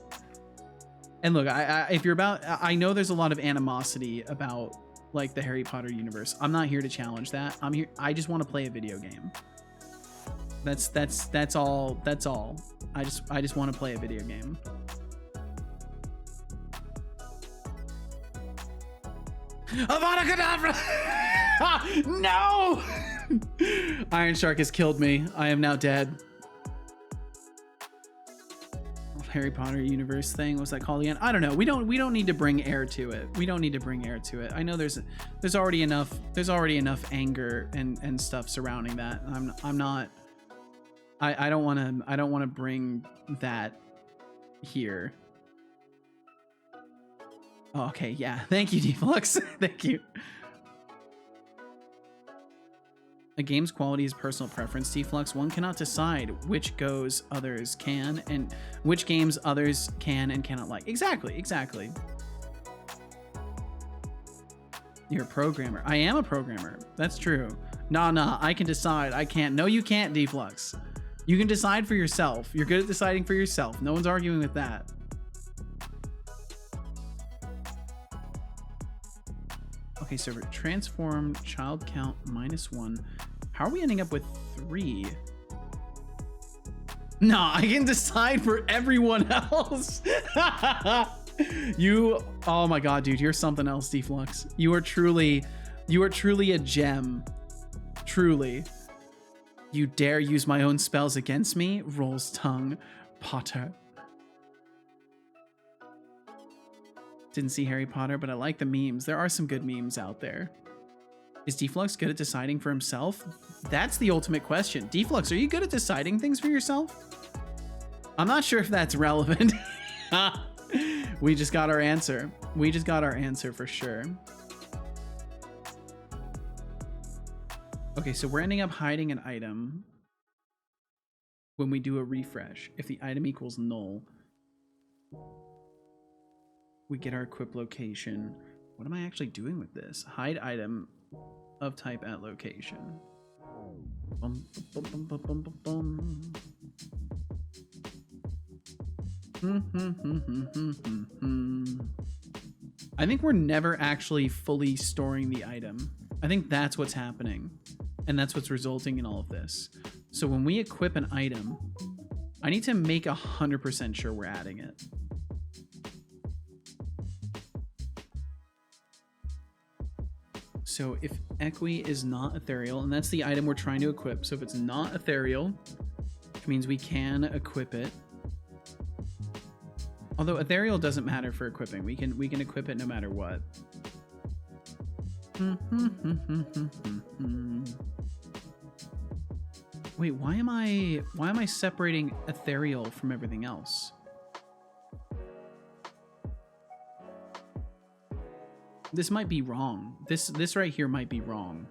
And look, if you're about... I know there's a lot of animosity about like the Harry Potter universe. I'm not here to challenge that. I'm here... I just want to play a video game. That's all. That's all. I just want to play a video game. Avada Kedavra! No! Iron Shark has killed me. I am now dead. Harry Potter universe thing. What's that called again? I don't know. We don't need to bring air to it. We don't need to bring air to it. I know there's already enough anger and stuff surrounding that. I'm not. I don't want to bring that here. Oh, okay, yeah. Thank you, Deflux. Thank you. A game's quality is personal preference, Deflux. One cannot decide which goes others can and which games others can and cannot like. Exactly, exactly. You're a programmer. I am a programmer. That's true. Nah, I can decide. I can't. No, you can't, Deflux. You can decide for yourself. You're good at deciding for yourself. No one's arguing with that. Okay, so transform child count -1. How are we ending up with 3? Nah, I can decide for everyone else. Oh my god, dude, you're something else, Deflux. You are truly a gem. Truly. You dare use my own spells against me? Rolls tongue, Potter. Didn't see Harry Potter, but I like the memes. There are some good memes out there. Is Deflux good at deciding for himself? That's the ultimate question. Deflux, are you good at deciding things for yourself? I'm not sure if that's relevant. We just got our answer. We just got our answer for sure. Okay, so we're ending up hiding an item when we do a refresh. If the item equals null, we get our equip location. What am I actually doing with this? Hide item of type at location. Bum, bum, bum, bum, bum, bum, bum. I think we're never actually fully storing the item. I think that's what's happening. And that's what's resulting in all of this. So when we equip an item, I need to make 100% sure we're adding it. So if equi is not ethereal, and that's the item we're trying to equip. So if it's not ethereal, it means we can equip it. Although ethereal doesn't matter for equipping. We can equip it no matter what. Wait, why am I separating ethereal from everything else? This might be wrong. This right here might be wrong.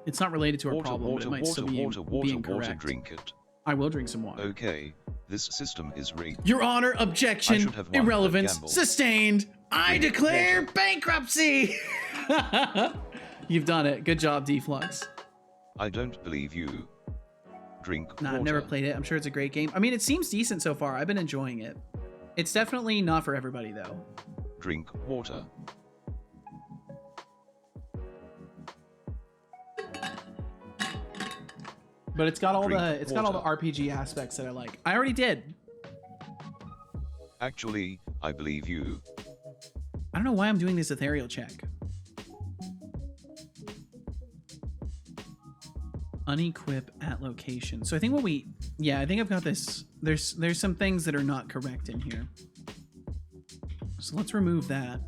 It's not related to our problem, but it might still be incorrect. Drink it. I will drink some water. Okay, this system is rigged. Your Honor, objection, irrelevance, sustained. I declare bankruptcy. You've done it. Good job, Deflux. I don't believe you. Drink Nah, water. I've never played it. I'm sure it's a great game. I mean, it seems decent so far. I've been enjoying it. It's definitely not for everybody, though. Drink water. But it's got all Drink the got all the water. RPG aspects that I like. I already did. Actually, I believe you. I don't know why I'm doing this ethereal check. Unequip at location. So I think I think I've got this. There's some things that are not correct in here. So let's remove that.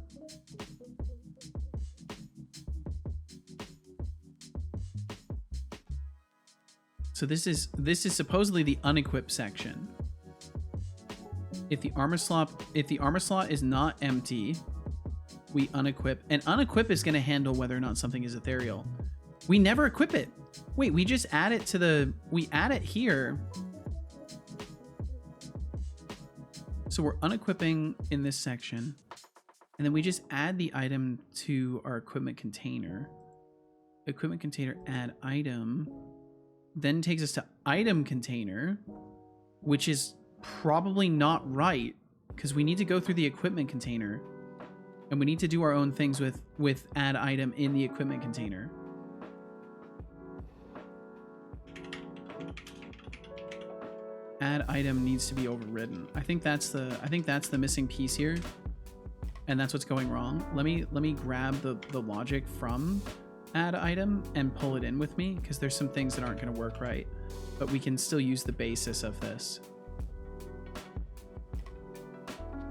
So this is supposedly the unequip section. If the armor slot is not empty, we unequip, and unequip is going to handle whether or not something is ethereal. We never equip it. Wait, we just add it to we add it here. So we're unequipping in this section, and then we just add the item to our equipment container. Equipment container, add item, then takes us to item container, which is probably not right because we need to go through the equipment container, and we need to do our own things with add item in the equipment container. Add item needs to be overridden. I think that's the missing piece here, and that's what's going wrong. Let me grab the logic from add item and pull it in with me, because there's some things that aren't going to work right, but we can still use the basis of this.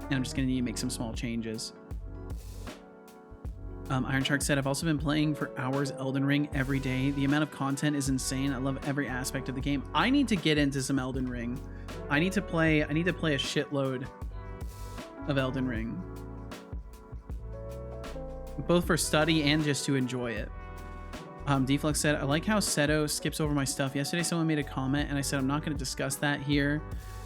And I'm just going to need to make some small changes. Iron Shark said, I've also been playing for hours Elden Ring every day. The amount of content is insane. I love every aspect of the game. I need to get into some Elden Ring. I need to play a shitload of Elden Ring, both for study and just to enjoy it. Deflux said, I like how Seto skips over my stuff. Yesterday someone made a comment and I said I'm not going to discuss that here.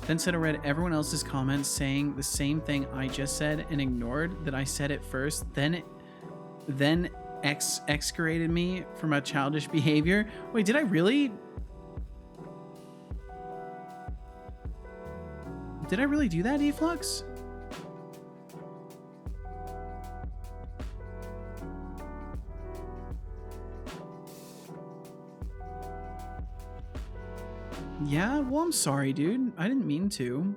Then Seto read everyone else's comments saying the same thing I just said and ignored that I said it first. Then excoriated me for my childish behavior. Wait, did I really? Did I really do that, Deflux? Yeah, well, I'm sorry, dude. I didn't mean to.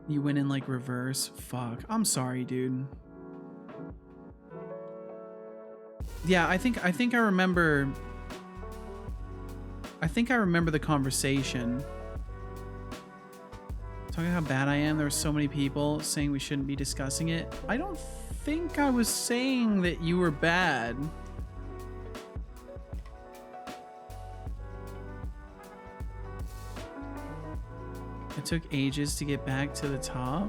You went in like reverse. Fuck. I'm sorry, dude. Yeah, I think I remember. I think I remember the conversation. Talking how bad I am. There were so many people saying we shouldn't be discussing it. I don't think I was saying that you were bad. took ages to get back to the top.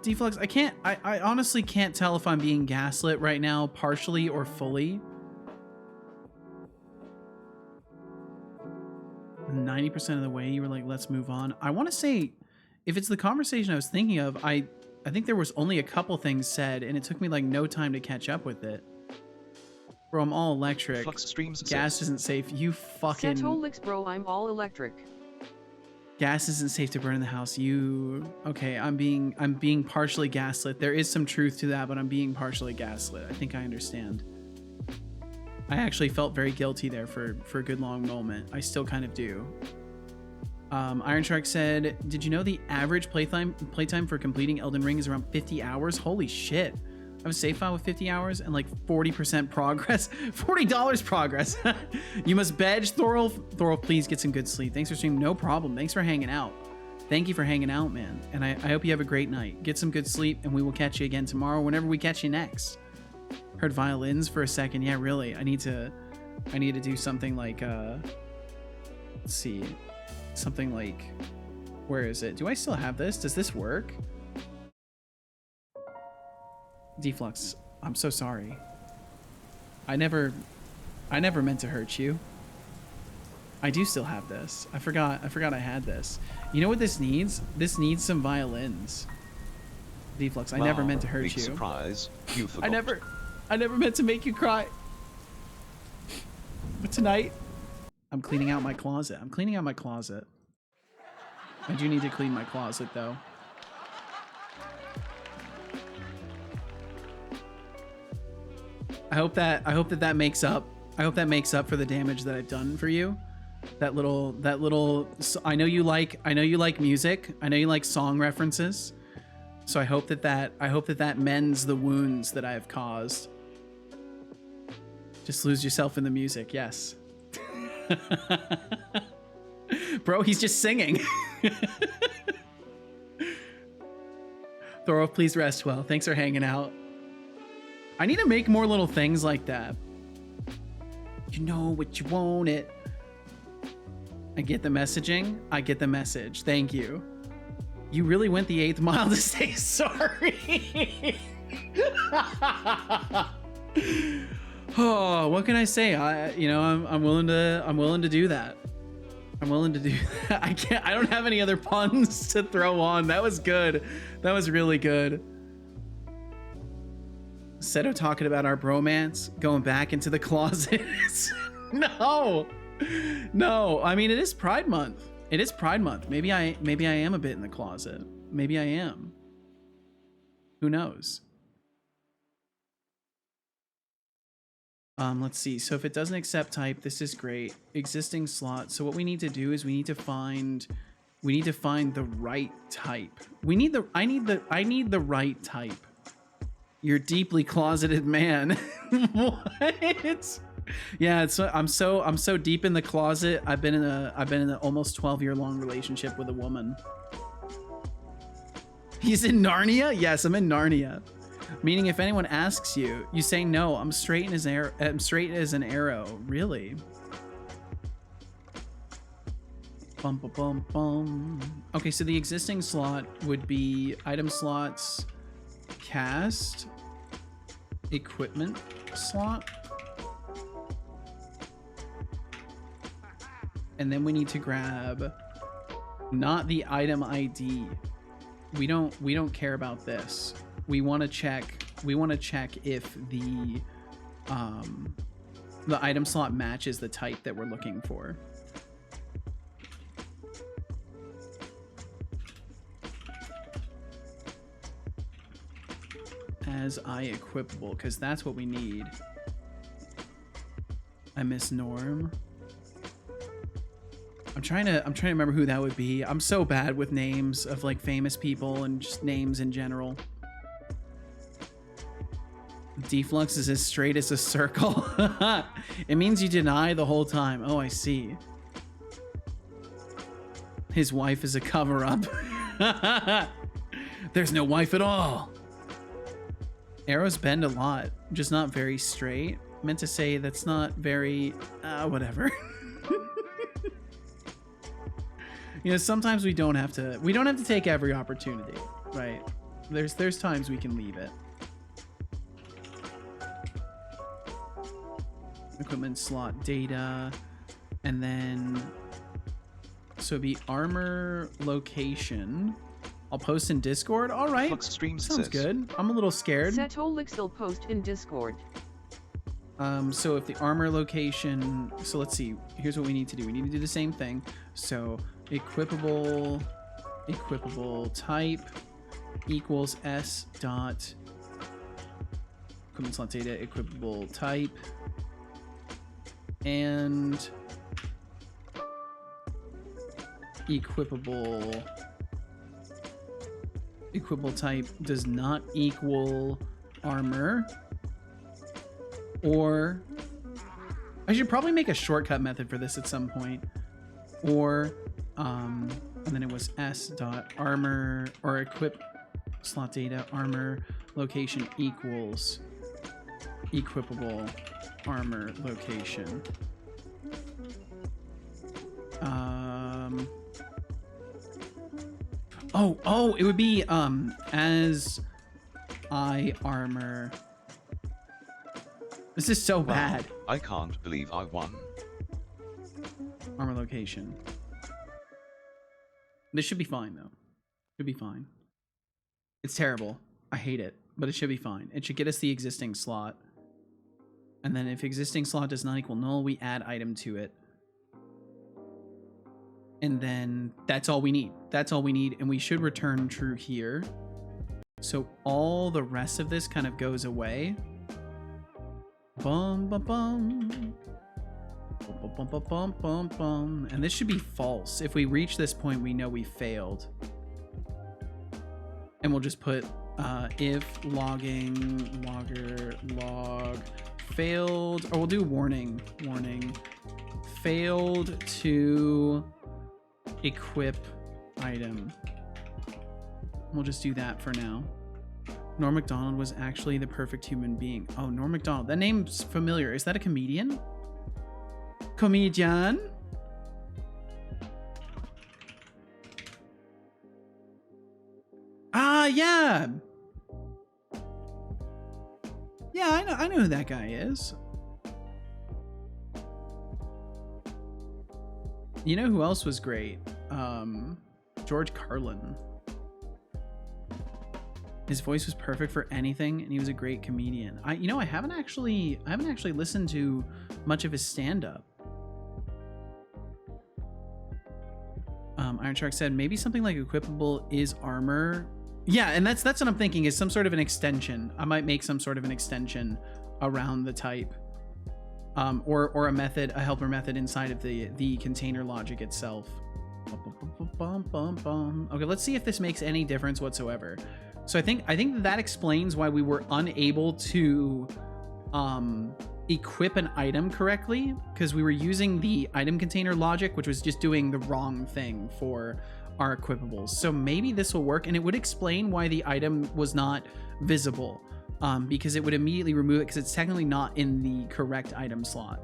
Deflux, I honestly can't tell if I'm being gaslit right now, partially or fully. 90% of the way you were like, let's move on. I want to say, if it's the conversation I was thinking of, I think there was only a couple things said, and it took me like no time to catch up with it. Bro, I'm all electric. Flux streams Gas isn't safe. You fucking... Setolyx, bro, I'm all electric. Gas isn't safe to burn in the house. You... Okay, I'm being partially gaslit. There is some truth to that, but I'm being partially gaslit. I think I understand. I actually felt very guilty there for a good long moment. I still kind of do. Iron Shark said, did you know the average playtime for completing Elden Ring is around 50 hours? Holy shit. I have a save file with 50 hours and like 40% progress. $40 progress. You must bedge, Thorolf. Thorolf, please get some good sleep. Thanks for streaming. No problem. Thanks for hanging out. Thank you for hanging out, man. And I hope you have a great night. Get some good sleep, and we will catch you again tomorrow whenever we catch you next. Heard violins for a second. Yeah, really. I need to do something like let's see. Something like, where is it? Do I still have this? Does this work? Deflux, I'm so sorry. I never meant to hurt you. I do still have this. I forgot I had this. You know what this needs? This needs some violins. Deflux, I never meant to hurt big you. Surprise, you forgot. I never meant to make you cry. But tonight, I'm cleaning out my closet. I do need to clean my closet though. I hope that makes up. I hope that makes up for the damage that I've done for you. That little I know you like music. I know you like song references. So I hope that mends the wounds that I have caused. Just lose yourself in the music. Yes. Bro, he's just singing. Thorough, please rest well. Thanks for hanging out. I need to make more little things like that. You know what you want it. I get the messaging. I get the message. Thank you. You really went the 8th mile to say sorry. Oh, what can I say? I'm willing to do that. I'm willing to do that. I don't have any other puns to throw on. That was good. That was really good. Seto talking about our bromance, going back into the closet. No. I mean, it is Pride Month. Maybe I am a bit in the closet. Maybe I am. Who knows? Let's see. So if it doesn't accept type, this is great. Existing slot. So what we need to do is we need to find the right type. I need the right type. You're deeply closeted man. What? Yeah, I'm so deep in the closet. I've been in an almost 12-year-long relationship with a woman. He's in Narnia? Yes, I'm in Narnia. Meaning if anyone asks you, you say no. I'm straight as an arrow. Really? Bum bum bum bum. Okay, so the existing slot would be item slots, cast, equipment slot. And then we need to grab not the item ID. We don't care about this. We want to check if the item slot matches the type that we're looking for. As equipable, because that's what we need. I miss Norm. I'm trying to remember who that would be. I'm so bad with names of like famous people and just names in general. Deflux is as straight as a circle. It means you deny the whole time. Oh, I see. His wife is a cover-up. There's no wife at all. Arrows bend a lot, just not very straight. Meant to say that's not very... whatever. You know, sometimes we don't have to take every opportunity, right? There's times we can leave it. Equipment slot data, and then so it'd be armor location. I'll post in Discord. All right, Flux Streams sounds says, good. I'm a little scared. Setolyx will post in Discord. So if the armor location, so let's see. Here's what we need to do. We need to do the same thing. So equipable type equals s dot equipment slot data equipable type and equipable type does not equal armor, or I should probably make a shortcut method for this at some point, or and then it was s dot armor or equip slot data armor location equals equipable armor location. Oh, it would be as I armor. This is so bad. I can't believe I won. Armor location. This should be fine though. Should be fine. It's terrible. I hate it, but it should be fine. It should get us the existing slot. And then if existing slot does not equal null, we add item to it. And then that's all we need. That's all we need. And we should return true here. So all the rest of this kind of goes away. Bum, bum, bum. Bum, bum, bum, bum, bum, bum. And this should be false. If we reach this point, we know we failed. And we'll just put if logging logger log failed, or we'll do warning failed to equip item. We'll just do that for now. Norm Macdonald was actually the perfect human being. Oh, Norm Macdonald. That name's familiar. Is that a comedian? Comedian? Ah, yeah. Yeah, I know who that guy is. You know who else was great? George Carlin. His voice was perfect for anything, and he was a great comedian. I haven't actually listened to much of his stand-up. Iron Shark said maybe something like equipable is armor. Yeah, and that's what I'm thinking, is some sort of an extension. I might make some sort of an extension around the type, or a method, a helper method inside of the container logic itself. Okay, let's see if this makes any difference whatsoever. So I think that explains why we were unable to equip an item correctly, because we were using the item container logic, which was just doing the wrong thing for our equipables. So maybe this will work, and it would explain why the item was not visible, because it would immediately remove it because it's technically not in the correct item slot.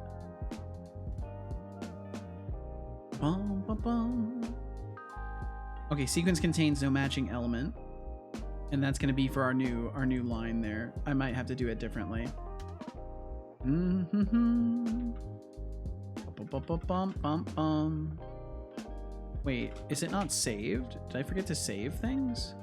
Okay, sequence contains no matching element, and that's going to be for our new line there. I might have to do it differently. Wait, is it not saved? Did I forget to save things?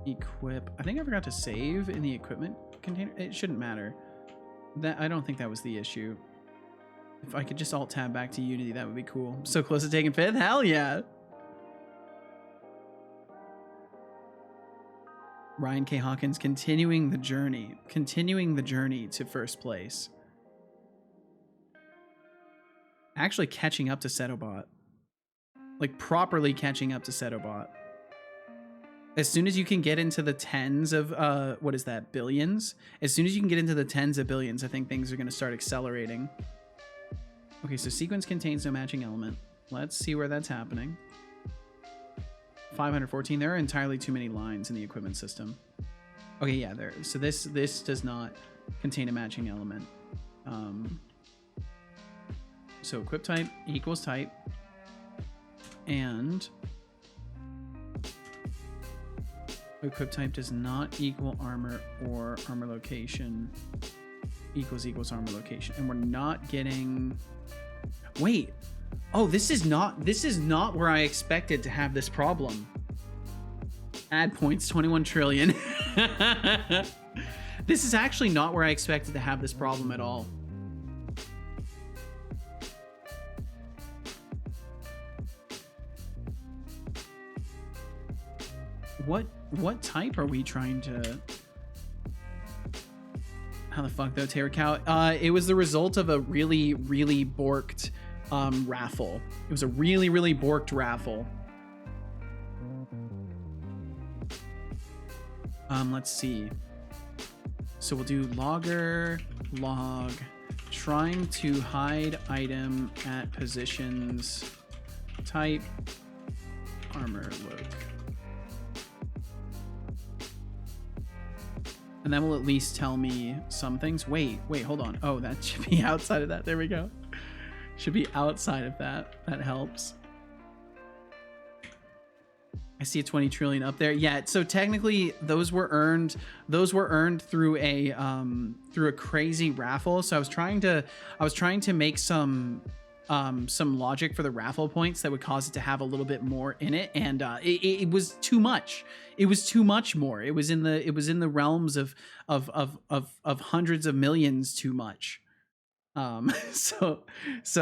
Equip. I think I forgot to save in the equipment container. It shouldn't matter. I don't think that was the issue. If I could just alt tab back to Unity, that would be cool. So close to taking 5th? Hell yeah! Ryan K. Hawkins continuing the journey to first place. Actually catching up to Setobot. Like properly catching up to Setobot. As soon as you can get into the tens of, what is that, billions? As soon as you can get into the tens of billions, I think things are going to start accelerating. Okay, so sequence contains no matching element. Let's see where that's happening. 514. There are entirely too many lines in the equipment system. Okay, yeah, there. So this does not contain a matching element. So equip type equals type, and equip type does not equal armor or armor location equals armor location, and we're not getting. Wait, oh, this is not where I expected to have this problem. Add points 21 trillion. This is actually not where I expected to have this problem at all. What type are we trying to... How the fuck though, Terror Cow? It was the result of a really borked raffle. It was a really borked raffle. Let's see. So we'll do logger log trying to hide item at positions type armor look. And that will at least tell me some things. Wait, hold on. Oh, that should be outside of that. There we go. Should be outside of that. That helps. I see a 20 trillion up there. Yeah, so technically those were earned through a crazy raffle. So I was trying to make some logic for the raffle points that would cause it to have a little bit more in it, and it was too much. It was too much more. It was in the realms of hundreds of millions too much. So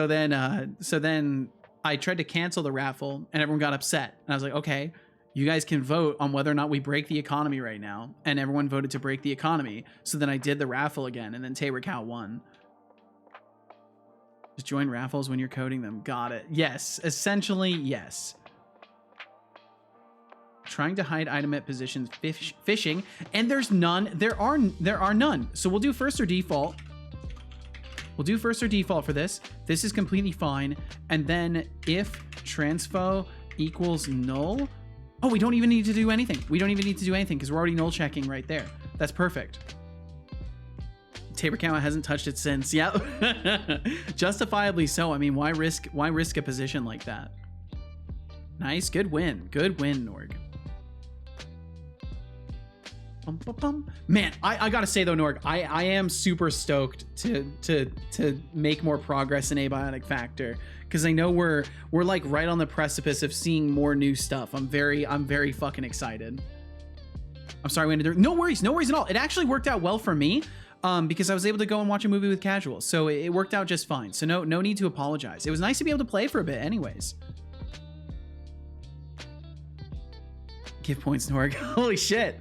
then I tried to cancel the raffle and everyone got upset. And I was like, okay, you guys can vote on whether or not we break the economy right now. And everyone voted to break the economy. So then I did the raffle again, and then Tabor Cow won. Just join raffles when you're coding them. Got it. Yes, essentially, yes. Trying to hide item at positions fishing, and there's none. There are none. So we'll do first or default. We'll do first or default for this. This is completely fine. And then if transfo equals null, oh, we don't even need to do anything. We don't even need to do anything because we're already null checking right there. That's perfect. Tabor Cow hasn't touched it since. Yeah, justifiably so. I mean, why risk a position like that? Nice, good win, Norg. Man, I gotta say though, Norg, I am super stoked to make more progress in Abiotic Factor, because I know we're like right on the precipice of seeing more new stuff. I'm very fucking excited. I'm sorry we ended there. No worries at all. It actually worked out well for me, because I was able to go and watch a movie with casuals, so it worked out just fine. So no need to apologize. It was nice to be able to play for a bit, anyways. Give points, Norg. Holy shit.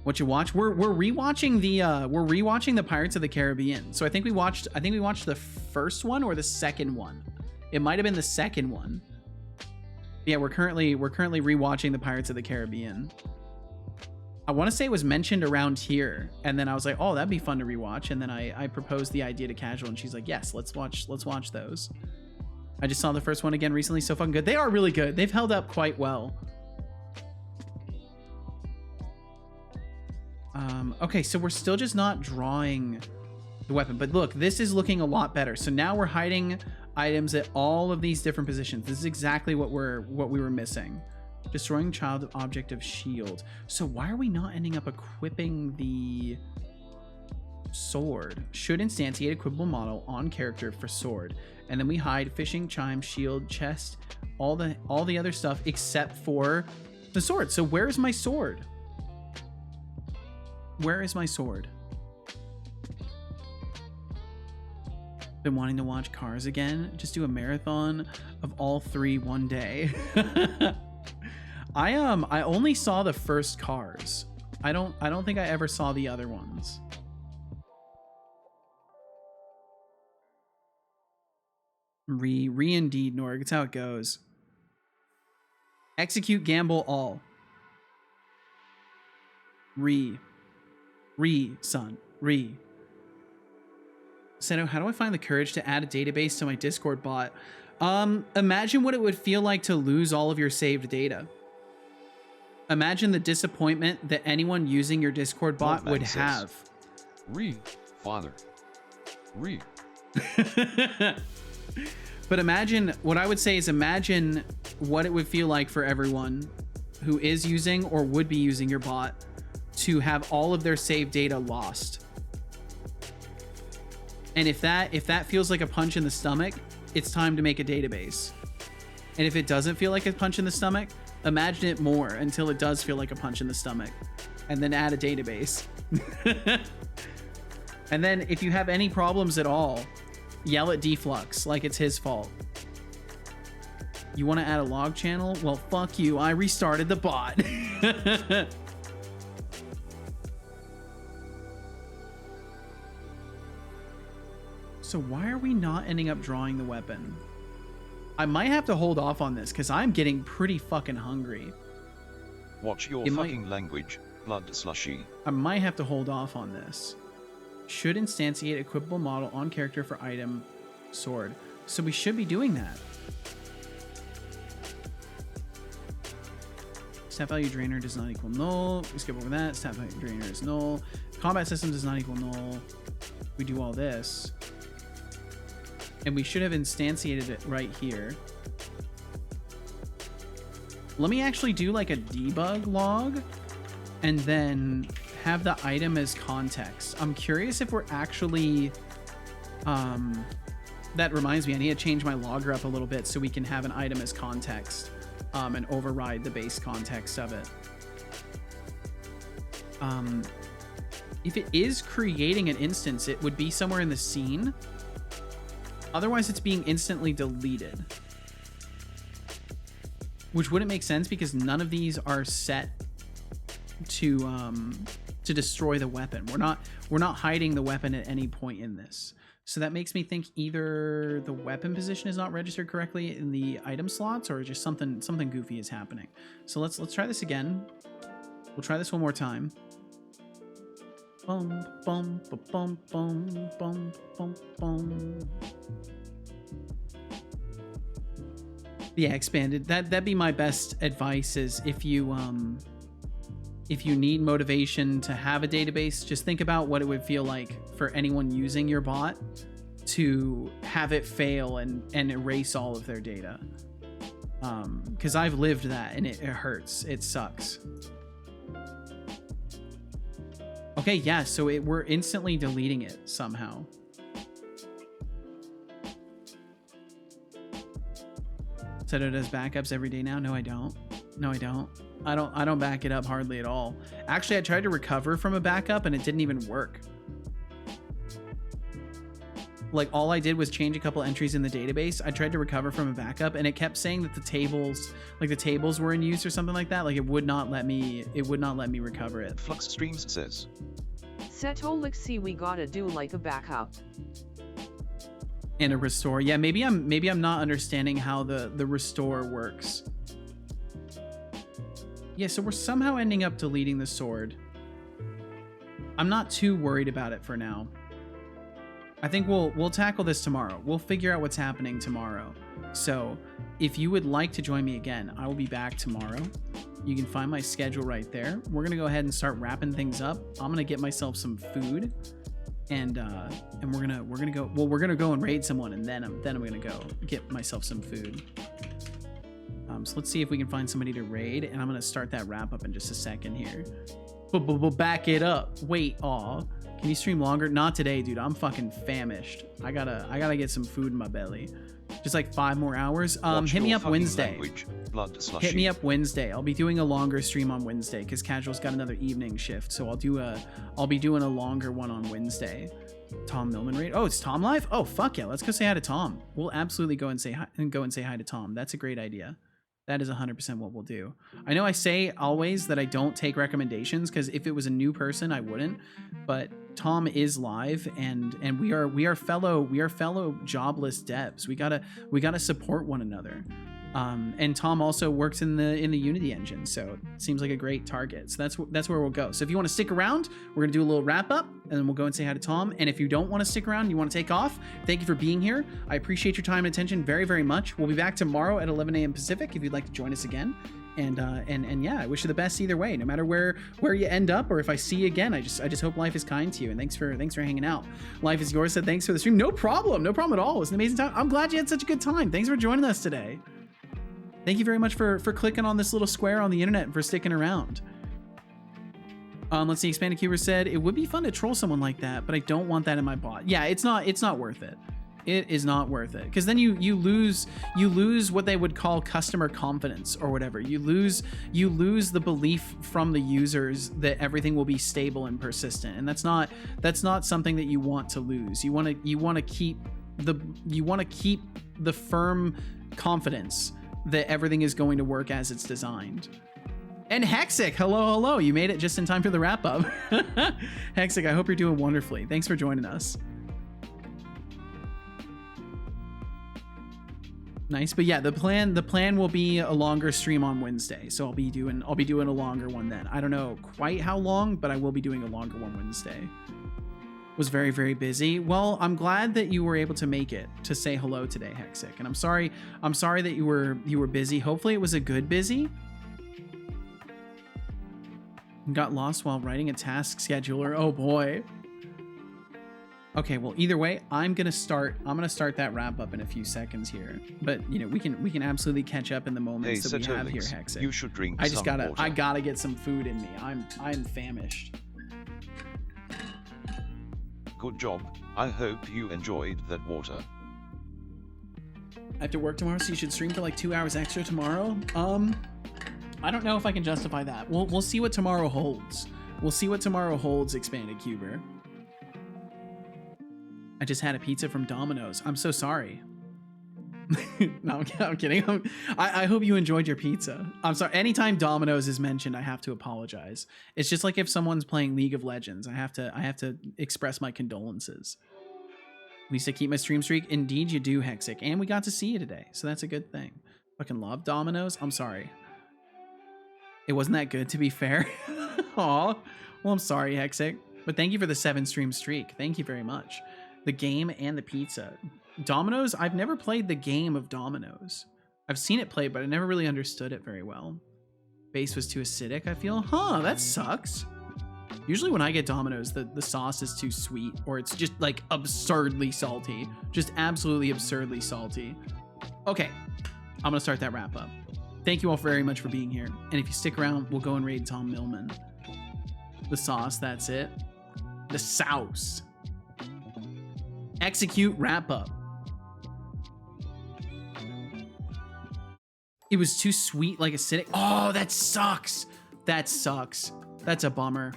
What you watch? We're rewatching the Pirates of the Caribbean. So I think we watched the first one or the second one. It might have been the second one. Yeah, we're currently rewatching the Pirates of the Caribbean. I want to say it was mentioned around here, and then I was like, oh, that'd be fun to rewatch. And then I proposed the idea to Casual, and she's like, yes, let's watch those. I just saw the first one again recently. So fucking good. They are really good. They've held up quite well. Okay, so we're still just not drawing the weapon, but look, this is looking a lot better. So now we're hiding items at all of these different positions. This is exactly what we were missing. Destroying child object of shield. So why are we not ending up equipping the sword? Should instantiate equipable model on character for sword, and then we hide fishing, chime, shield, chest, all the other stuff except for the sword. So where's my sword? Where is my sword? Been wanting to watch Cars again. Just do a marathon of all three one day. I only saw the first Cars. I don't think I ever saw the other ones. Re indeed, Norg. It's how it goes. Execute, gamble, all. Son. Seto, how do I find the courage to add a database to my Discord bot? Imagine what it would feel like to lose all of your saved data. Imagine the disappointment that anyone using your Discord bot Toddman would says. have. Father. But imagine, what I would say is imagine what it would feel like for everyone who is using or would be using your bot to have all of their saved data lost. And if that feels like a punch in the stomach, it's time to make a database. And if it doesn't feel like a punch in the stomach, imagine it more until it does feel like a punch in the stomach, and then add a database. And then if you have any problems at all, yell at Deflux like it's his fault. You want to add a log channel? Well, fuck you. I restarted the bot. So why are we not ending up drawing the weapon? I might have to hold off on this because I'm getting pretty fucking hungry. Watch your fucking language, blood slushy. I might have to hold off on this. Should instantiate equipable model on character for item sword. So we should be doing that. Stat value drainer does not equal null. We skip over that. Stat value drainer is null. Combat system does not equal null. We do all this. And we should have instantiated it right here. Let me actually do like a debug log and then have the item as context. I'm curious if we're actually, that reminds me, I need to change my logger up a little bit so we can have an item as context and override the base context of it. If it is creating an instance, it would be somewhere in the scene. Otherwise, it's being instantly deleted. Which wouldn't make sense because none of these are set to destroy the weapon. We're not hiding the weapon at any point in this. So that makes me think either the weapon position is not registered correctly in the item slots, or just something goofy is happening. So let's try this again. We'll try this one more time. Bum bum ba bum bum bum bum bum. Yeah, expanded. That'd be my best advice. Is if you need motivation to have a database, just think about what it would feel like for anyone using your bot to have it fail and erase all of their data. Because I've lived that and it hurts. It sucks. Okay, yeah, so we're instantly deleting it somehow. Seto does backups every day now? No, I don't. No, I don't. I don't back it up hardly at all. Actually, I tried to recover from a backup and it didn't even work. Like, all I did was change a couple entries in the database. I tried to recover from a backup and it kept saying that the tables were in use or something like that. Like, it would not let me recover it. Flux Streams says. Setolyx, see, we gotta do like a backup. And a restore. Yeah, maybe I'm not understanding how the restore works. Yeah, so we're somehow ending up deleting the sword. I'm not too worried about it for now. I think we'll tackle this tomorrow. We'll figure out what's happening tomorrow. So if you would like to join me again, I will be back tomorrow. You can find my schedule right there. We're gonna go ahead and start wrapping things up. I'm gonna get myself some food, and we're gonna go and raid someone, and then I'm gonna go get myself some food. So let's see if we can find somebody to raid, and I'm gonna start that wrap up in just a second here. Back it up. Wait, aw. Can you stream longer? Not today, dude. I'm fucking famished. I gotta get some food in my belly. Just like 5 more hours. Hit me up Wednesday. Hit me up Wednesday. I'll be doing a longer stream on Wednesday because Casual's got another evening shift. So I'll be doing a longer one on Wednesday. Tom Millman raid. Oh, it's Tom live? Oh, fuck yeah. Let's go say hi to Tom. We'll absolutely go and say hi to Tom. That's a great idea. That is 100% what we'll do. I know I say always that I don't take recommendations because if it was a new person, I wouldn't. But Tom is live, and we are fellow jobless devs. We gotta support one another. And Tom also works in the Unity engine, so it seems like a great target. So that's where we'll go. So if you want to stick around, we're gonna do a little wrap up, and then we'll go and say hi to Tom. And if you don't want to stick around, you want to take off, thank you for being here. I appreciate your time and attention very, very much. We'll be back tomorrow at 11 a.m. Pacific if you'd like to join us again. And yeah, I wish you the best either way, no matter where you end up, or if I see you again. I just hope life is kind to you, and thanks for hanging out. Life is yours said thanks for the stream. No problem at all. It was an amazing time. I'm glad you had such a good time. Thanks for joining us today. Thank you very much for clicking on this little square on the internet and for sticking around. Let's see. Expanded Cuber said it would be fun to troll someone like that, but I don't want that in my bot. Yeah, it's not worth it. It is not worth it, because then you lose what they would call customer confidence or whatever. You lose the belief from the users that everything will be stable and persistent, and that's not something that you want to lose. You want to keep the firm confidence that everything is going to work as it's designed. And Hexic, hello, you made it just in time for the wrap up. Hexic, I hope you're doing wonderfully. Thanks for joining us. Nice, but yeah, the plan will be a longer stream on Wednesday, so I'll be doing a longer one then. I don't know quite how long, but I will be doing a longer one Wednesday. Was very, very busy. Well, I'm glad that you were able to make it to say hello today, Hexic, and I'm sorry that you were busy. Hopefully it was a good busy. Got lost while writing a task scheduler. Oh boy. Okay, well, either way, I'm gonna start that wrap up in a few seconds here. But you know, we can absolutely catch up in the moments that we have here, Hexic. You should drink I water. gotta get some food in me. I'm famished. Good job. I hope you enjoyed that water. I have to work tomorrow, so you should stream for like 2 hours extra tomorrow. I don't know if I can justify that. We'll see what tomorrow holds. We'll see what tomorrow holds, Expanded Cuber. I just had a pizza from Domino's. I'm so sorry. No, I'm kidding. I hope you enjoyed your pizza. I'm sorry. Anytime Domino's is mentioned, I have to apologize. It's just like if someone's playing League of Legends, I have to express my condolences. At least I keep my stream streak. Indeed, you do, Hexic. And we got to see you today, so that's a good thing. Fucking love Domino's. I'm sorry. It wasn't that good, to be fair. Aw. Well, I'm sorry, Hexic. But thank you for the 7-stream streak. Thank you very much. The game and the pizza. Domino's, I've never played the game of Domino's. I've seen it played, but I never really understood it very well. Base was too acidic, I feel. Huh, that sucks. Usually when I get Domino's, the sauce is too sweet, or it's just like absurdly salty. Just absolutely absurdly salty. Okay, I'm gonna start that wrap up. Thank you all very much for being here. And if you stick around, we'll go and raid Tom Millman. The sauce, that's it. The sauce. Execute wrap up. It was too sweet, like acidic. Oh, that sucks. That sucks. That's a bummer.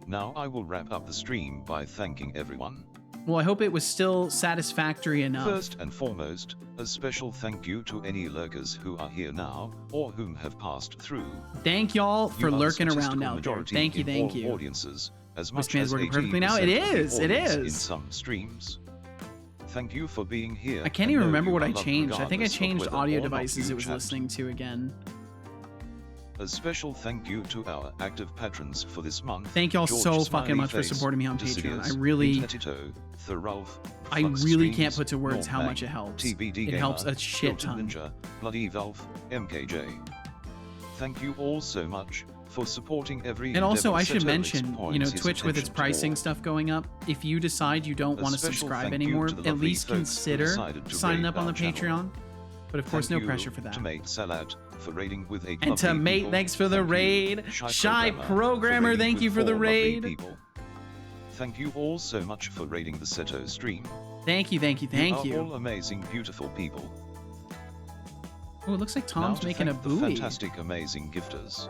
Now I will wrap up the stream by thanking everyone. Well, I hope it was still satisfactory enough. First and foremost, a special thank you to any lurkers who are here now, or whom have passed through. Thank y'all for lurking around now. out there. Thank you. Audiences, as much as working perfectly now. It is. In some streams. Thank you for being here. I can't even remember what I changed. I think I changed audio devices it was listening to again. A special thank you to our active patrons for this month. Thank y'all so fucking much for supporting me on Patreon. I really can't put to words how much it helps. It helps a shit ton. Ninja, Bloody Valve, MKJ. Thank you all so much for supporting every. And also, I should mention, you know, Twitch with its pricing stuff going up. If you decide you don't want to subscribe anymore, at least consider signing up on the Patreon. But of course, no pressure for that. To mate Salat for raiding with a and to mate, thanks for the raid. Shy Programmer, thank you for the raid. Thank you all so much for raiding the Seto stream. Thank you. You are all amazing, beautiful people. Oh, it looks like Tom's making a buoy. Fantastic, amazing gifters.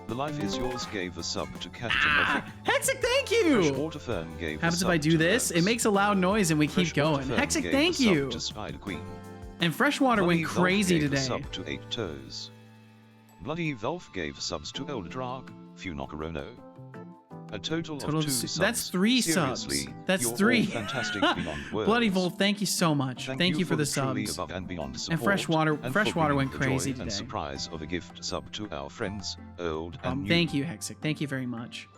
The Life Is Yours gave a sub to Captain Hexic, thank you! Freshwaterfern gave happens if I do this? It makes a loud noise and we keep going. Hexic, thank you! To Spider Queen. And Freshwater went crazy today. Sub to 8 Toes. Bloody Velf gave subs to Eldrag, Funocorono. A total of 2 subs. That's 3 subs. That's 3. Fantastic beyond words. Bloody Wolf, thank you so much. Thank you for the subs. And Freshwater went crazy today. And surprise of a gift sub to our friends, old and new. Thank you, Hexic. Thank you very much.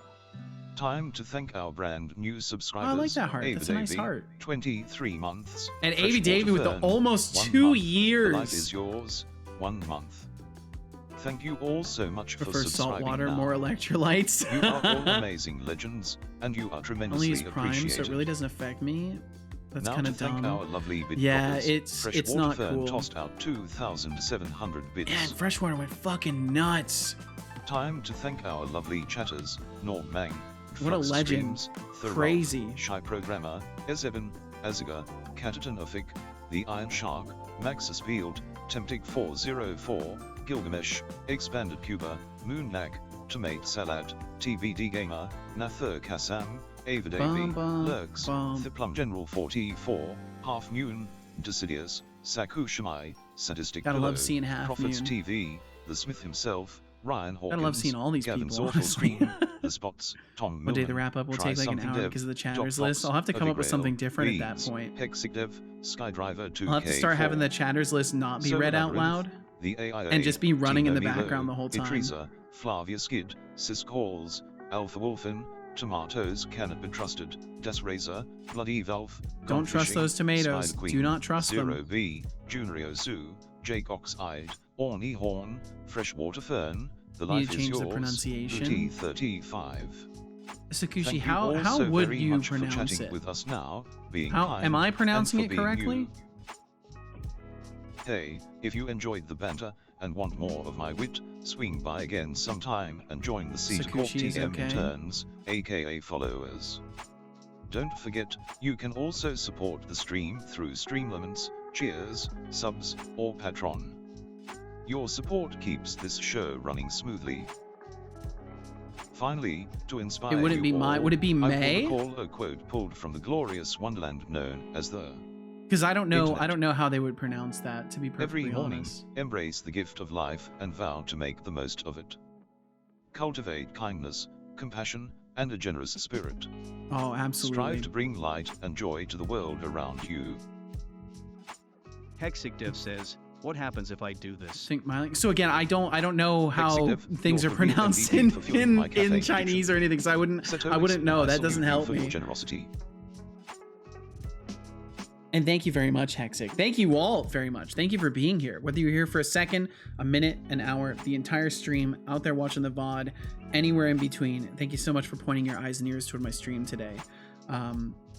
Time to thank our brand new subscribers. Oh, I like that heart. That's a nice heart. 23 months. And Avy Davey with the almost 2 years. The Life Is Yours. 1 month. Thank you all so much for Prefer salt subscribing water, now. more electrolytes. You are all amazing legends, and you are Only tremendously use Prime, so appreciated. it really doesn't affect me. That's Now kind to of thank dumb. our lovely bit Yeah, bloggers, it's Freshwater not Fern cool. tossed out 2,700 bits. Man, Freshwater went fucking nuts. Time to thank our lovely chatters, Norm Mang, What a Flux legend. Streams, Thurrock, Crazy. Shy Programmer, Ezebin, Aziga, Cataton Ufik, The Iron Shark, Maxis Field, Temptic404, Gilgamesh, Expanded Cuba, Moonlack, Tomate Salad, TVD Gamer, Nathur Kassam, Ava Davy, Bum, bum, Lurks, bum. The Plum General 44, Half Moon, Decidius, Saku Shamai, Sadistic Gotta love Pillow, seeing Half Prophets Moon. TV, The Smith himself, Ryan Hawkins, Gotta love seeing all these Gavin's people, Awful honestly. Screen, The Spots, Tom One day the Millman, wrap up will Try take like an Something hour Dev, because of the Doc chatters Fox, list. I'll have to come up with Ovigrail, something different Bees, at that point. Hexigdev, Skydriver 2K4, I'll have to start having the chatters list not be read out loud. The AIA, and just be running in the Timo Milo, background the whole time. Idrisa, Flavia Skid, Sis Calls, Alpha Wolfen, Tomatoes Cannot Be Trusted, Des Razor, Bloody Valve, Don't trust Gunfishing, those tomatoes. Spider Queen, Do not trust them. Zero V, Junrio Sue, Jake Ox-Eyed, Orny Horn, Freshwater Fern, The Need Life to is change the Yours, pronunciation. T35. Sakushi, Thank you how also would very you much for pronounce chatting it? with us now, being How kind, am I pronouncing and it for being correctly? you. Hey, if you enjoyed the banter and want more of my wit, swing by again sometime and join the Seat Corp Sakushi is TM okay. interns, aka followers. Don't forget, you can also support the stream through Streamlaments, Cheers, Subs, or Patron. Your support keeps this show running smoothly. Finally, to inspire It wouldn't you be my. all, Would it be I will May? recall a quote pulled from the glorious wonderland known as the Because I don't know. I Internet. don't know how they would pronounce that. To be perfectly Every morning, honest. embrace the gift of life and vow to make the most of it. Cultivate kindness, compassion, and a generous spirit. Oh, absolutely. Strive to bring light and joy to the world around you. Hexigdev says, what happens if I do this? Think my, so again, I don't know how Hexigdev, things you're are the real pronounced MVP in for fueling my cafe Chinese or anything. So I wouldn't Setolyx, know. I That salute doesn't you help for your me. generosity. And thank you very much, Hexic. Thank you all very much. Thank you for being here. Whether you're here for a second, a minute, an hour, the entire stream, out there watching the VOD, anywhere in between. Thank you so much for pointing your eyes and ears toward my stream today.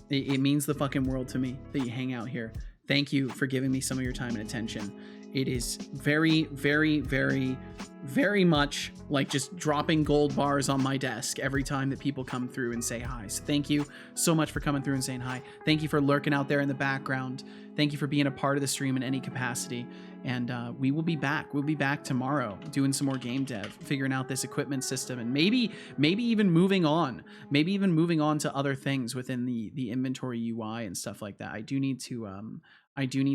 It means the fucking world to me that you hang out here. Thank you for giving me some of your time and attention. It is very, very, very, very much like just dropping gold bars on my desk every time that people come through and say hi. So thank you so much for coming through and saying hi. Thank you for lurking out there in the background. Thank you for being a part of the stream in any capacity. And we will be back. We'll be back tomorrow doing some more game dev, figuring out this equipment system, and maybe even moving on. Maybe even moving on to other things within the inventory UI and stuff like that. I do need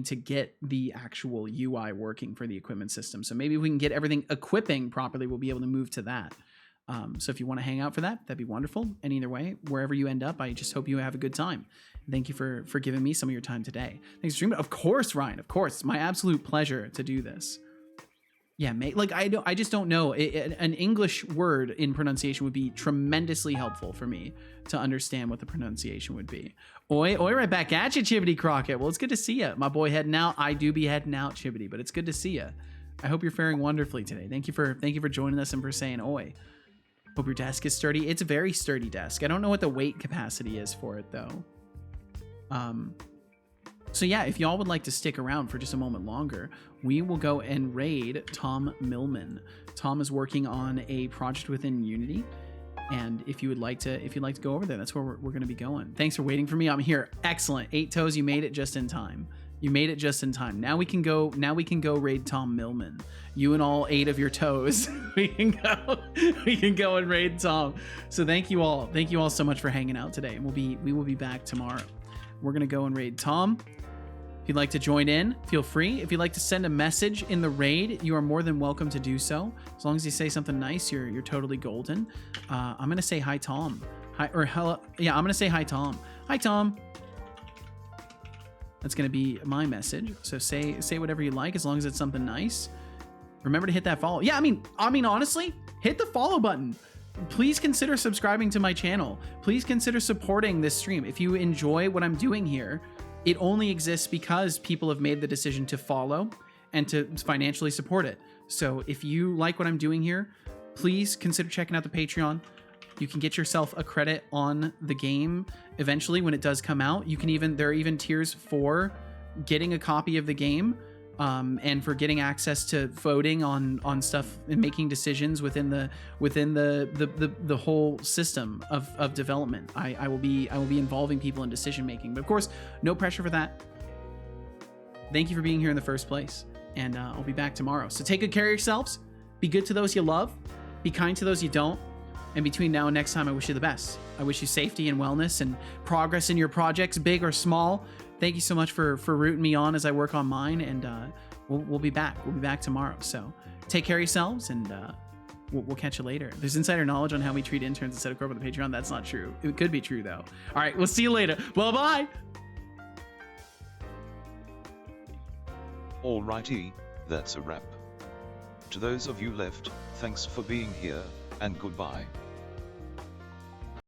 to get the actual UI working for the equipment system. So maybe if we can get everything equipping properly, we'll be able to move to that. So if you want to hang out for that, that'd be wonderful. And either way, wherever you end up, I just hope you have a good time. Thank you for giving me some of your time today. Thanks for streaming. Of course, Ryan. Of course, it's my absolute pleasure to do this. Yeah, mate. Like I just don't know. An English word in pronunciation would be tremendously helpful for me to understand what the pronunciation would be. Oi, right back at you, Chibbity Crockett. Well, it's good to see you, my boy. Heading out. I do be heading out, Chibbity, but it's good to see you. I hope you're faring wonderfully today. Thank you for joining us and for saying oi. Hope your desk is sturdy. It's a very sturdy desk. I don't know what the weight capacity is for it though. So yeah, if y'all would like to stick around for just a moment longer, we will go and raid Tom Millman. Tom is working on a project within Unity, and if you'd like to go over there, that's where we're going to be going. Thanks for waiting for me. I'm here. Excellent. 8 toes. You made it just in time. You made it just in time. Now we can go raid Tom Millman. You and all 8 of your toes. we can go and raid Tom. So thank you all. Thank you all so much for hanging out today. And we will be back tomorrow. We're going to go and raid Tom. If you'd like to join in, feel free. If you'd like to send a message in the raid, you are more than welcome to do so. As long as you say something nice, you're totally golden. I'm going to say hi, Tom. Hi, or hello. Yeah, I'm going to say hi, Tom. Hi, Tom. That's going to be my message. So say whatever you like, as long as it's something nice. Remember to hit that follow. Yeah, I mean, honestly, hit the follow button. Please consider subscribing to my channel. Please consider supporting this stream. If you enjoy what I'm doing here, it only exists because people have made the decision to follow and to financially support it. So if you like what I'm doing here, please consider checking out the Patreon. You can get yourself a credit on the game eventually when it does come out. There are even tiers for getting a copy of the game, and for getting access to voting on stuff and making decisions within the whole system of development. I will be involving people in decision making, but of course, no pressure for that. Thank you for being here in the first place, and I'll be back tomorrow. So take good care of yourselves. Be good to those you love. Be kind to those you don't. And between now and next time, I wish you the best. I wish you safety and wellness and progress in your projects, big or small. Thank you so much for rooting me on as I work on mine, and we'll be back. We'll be back tomorrow. So take care of yourselves, and we'll catch you later. There's insider knowledge on how we treat interns instead of corporate on the Patreon. That's not true. It could be true, though. All right, we'll see you later. Bye-bye. Alrighty, that's a wrap. To those of you left, thanks for being here, and goodbye.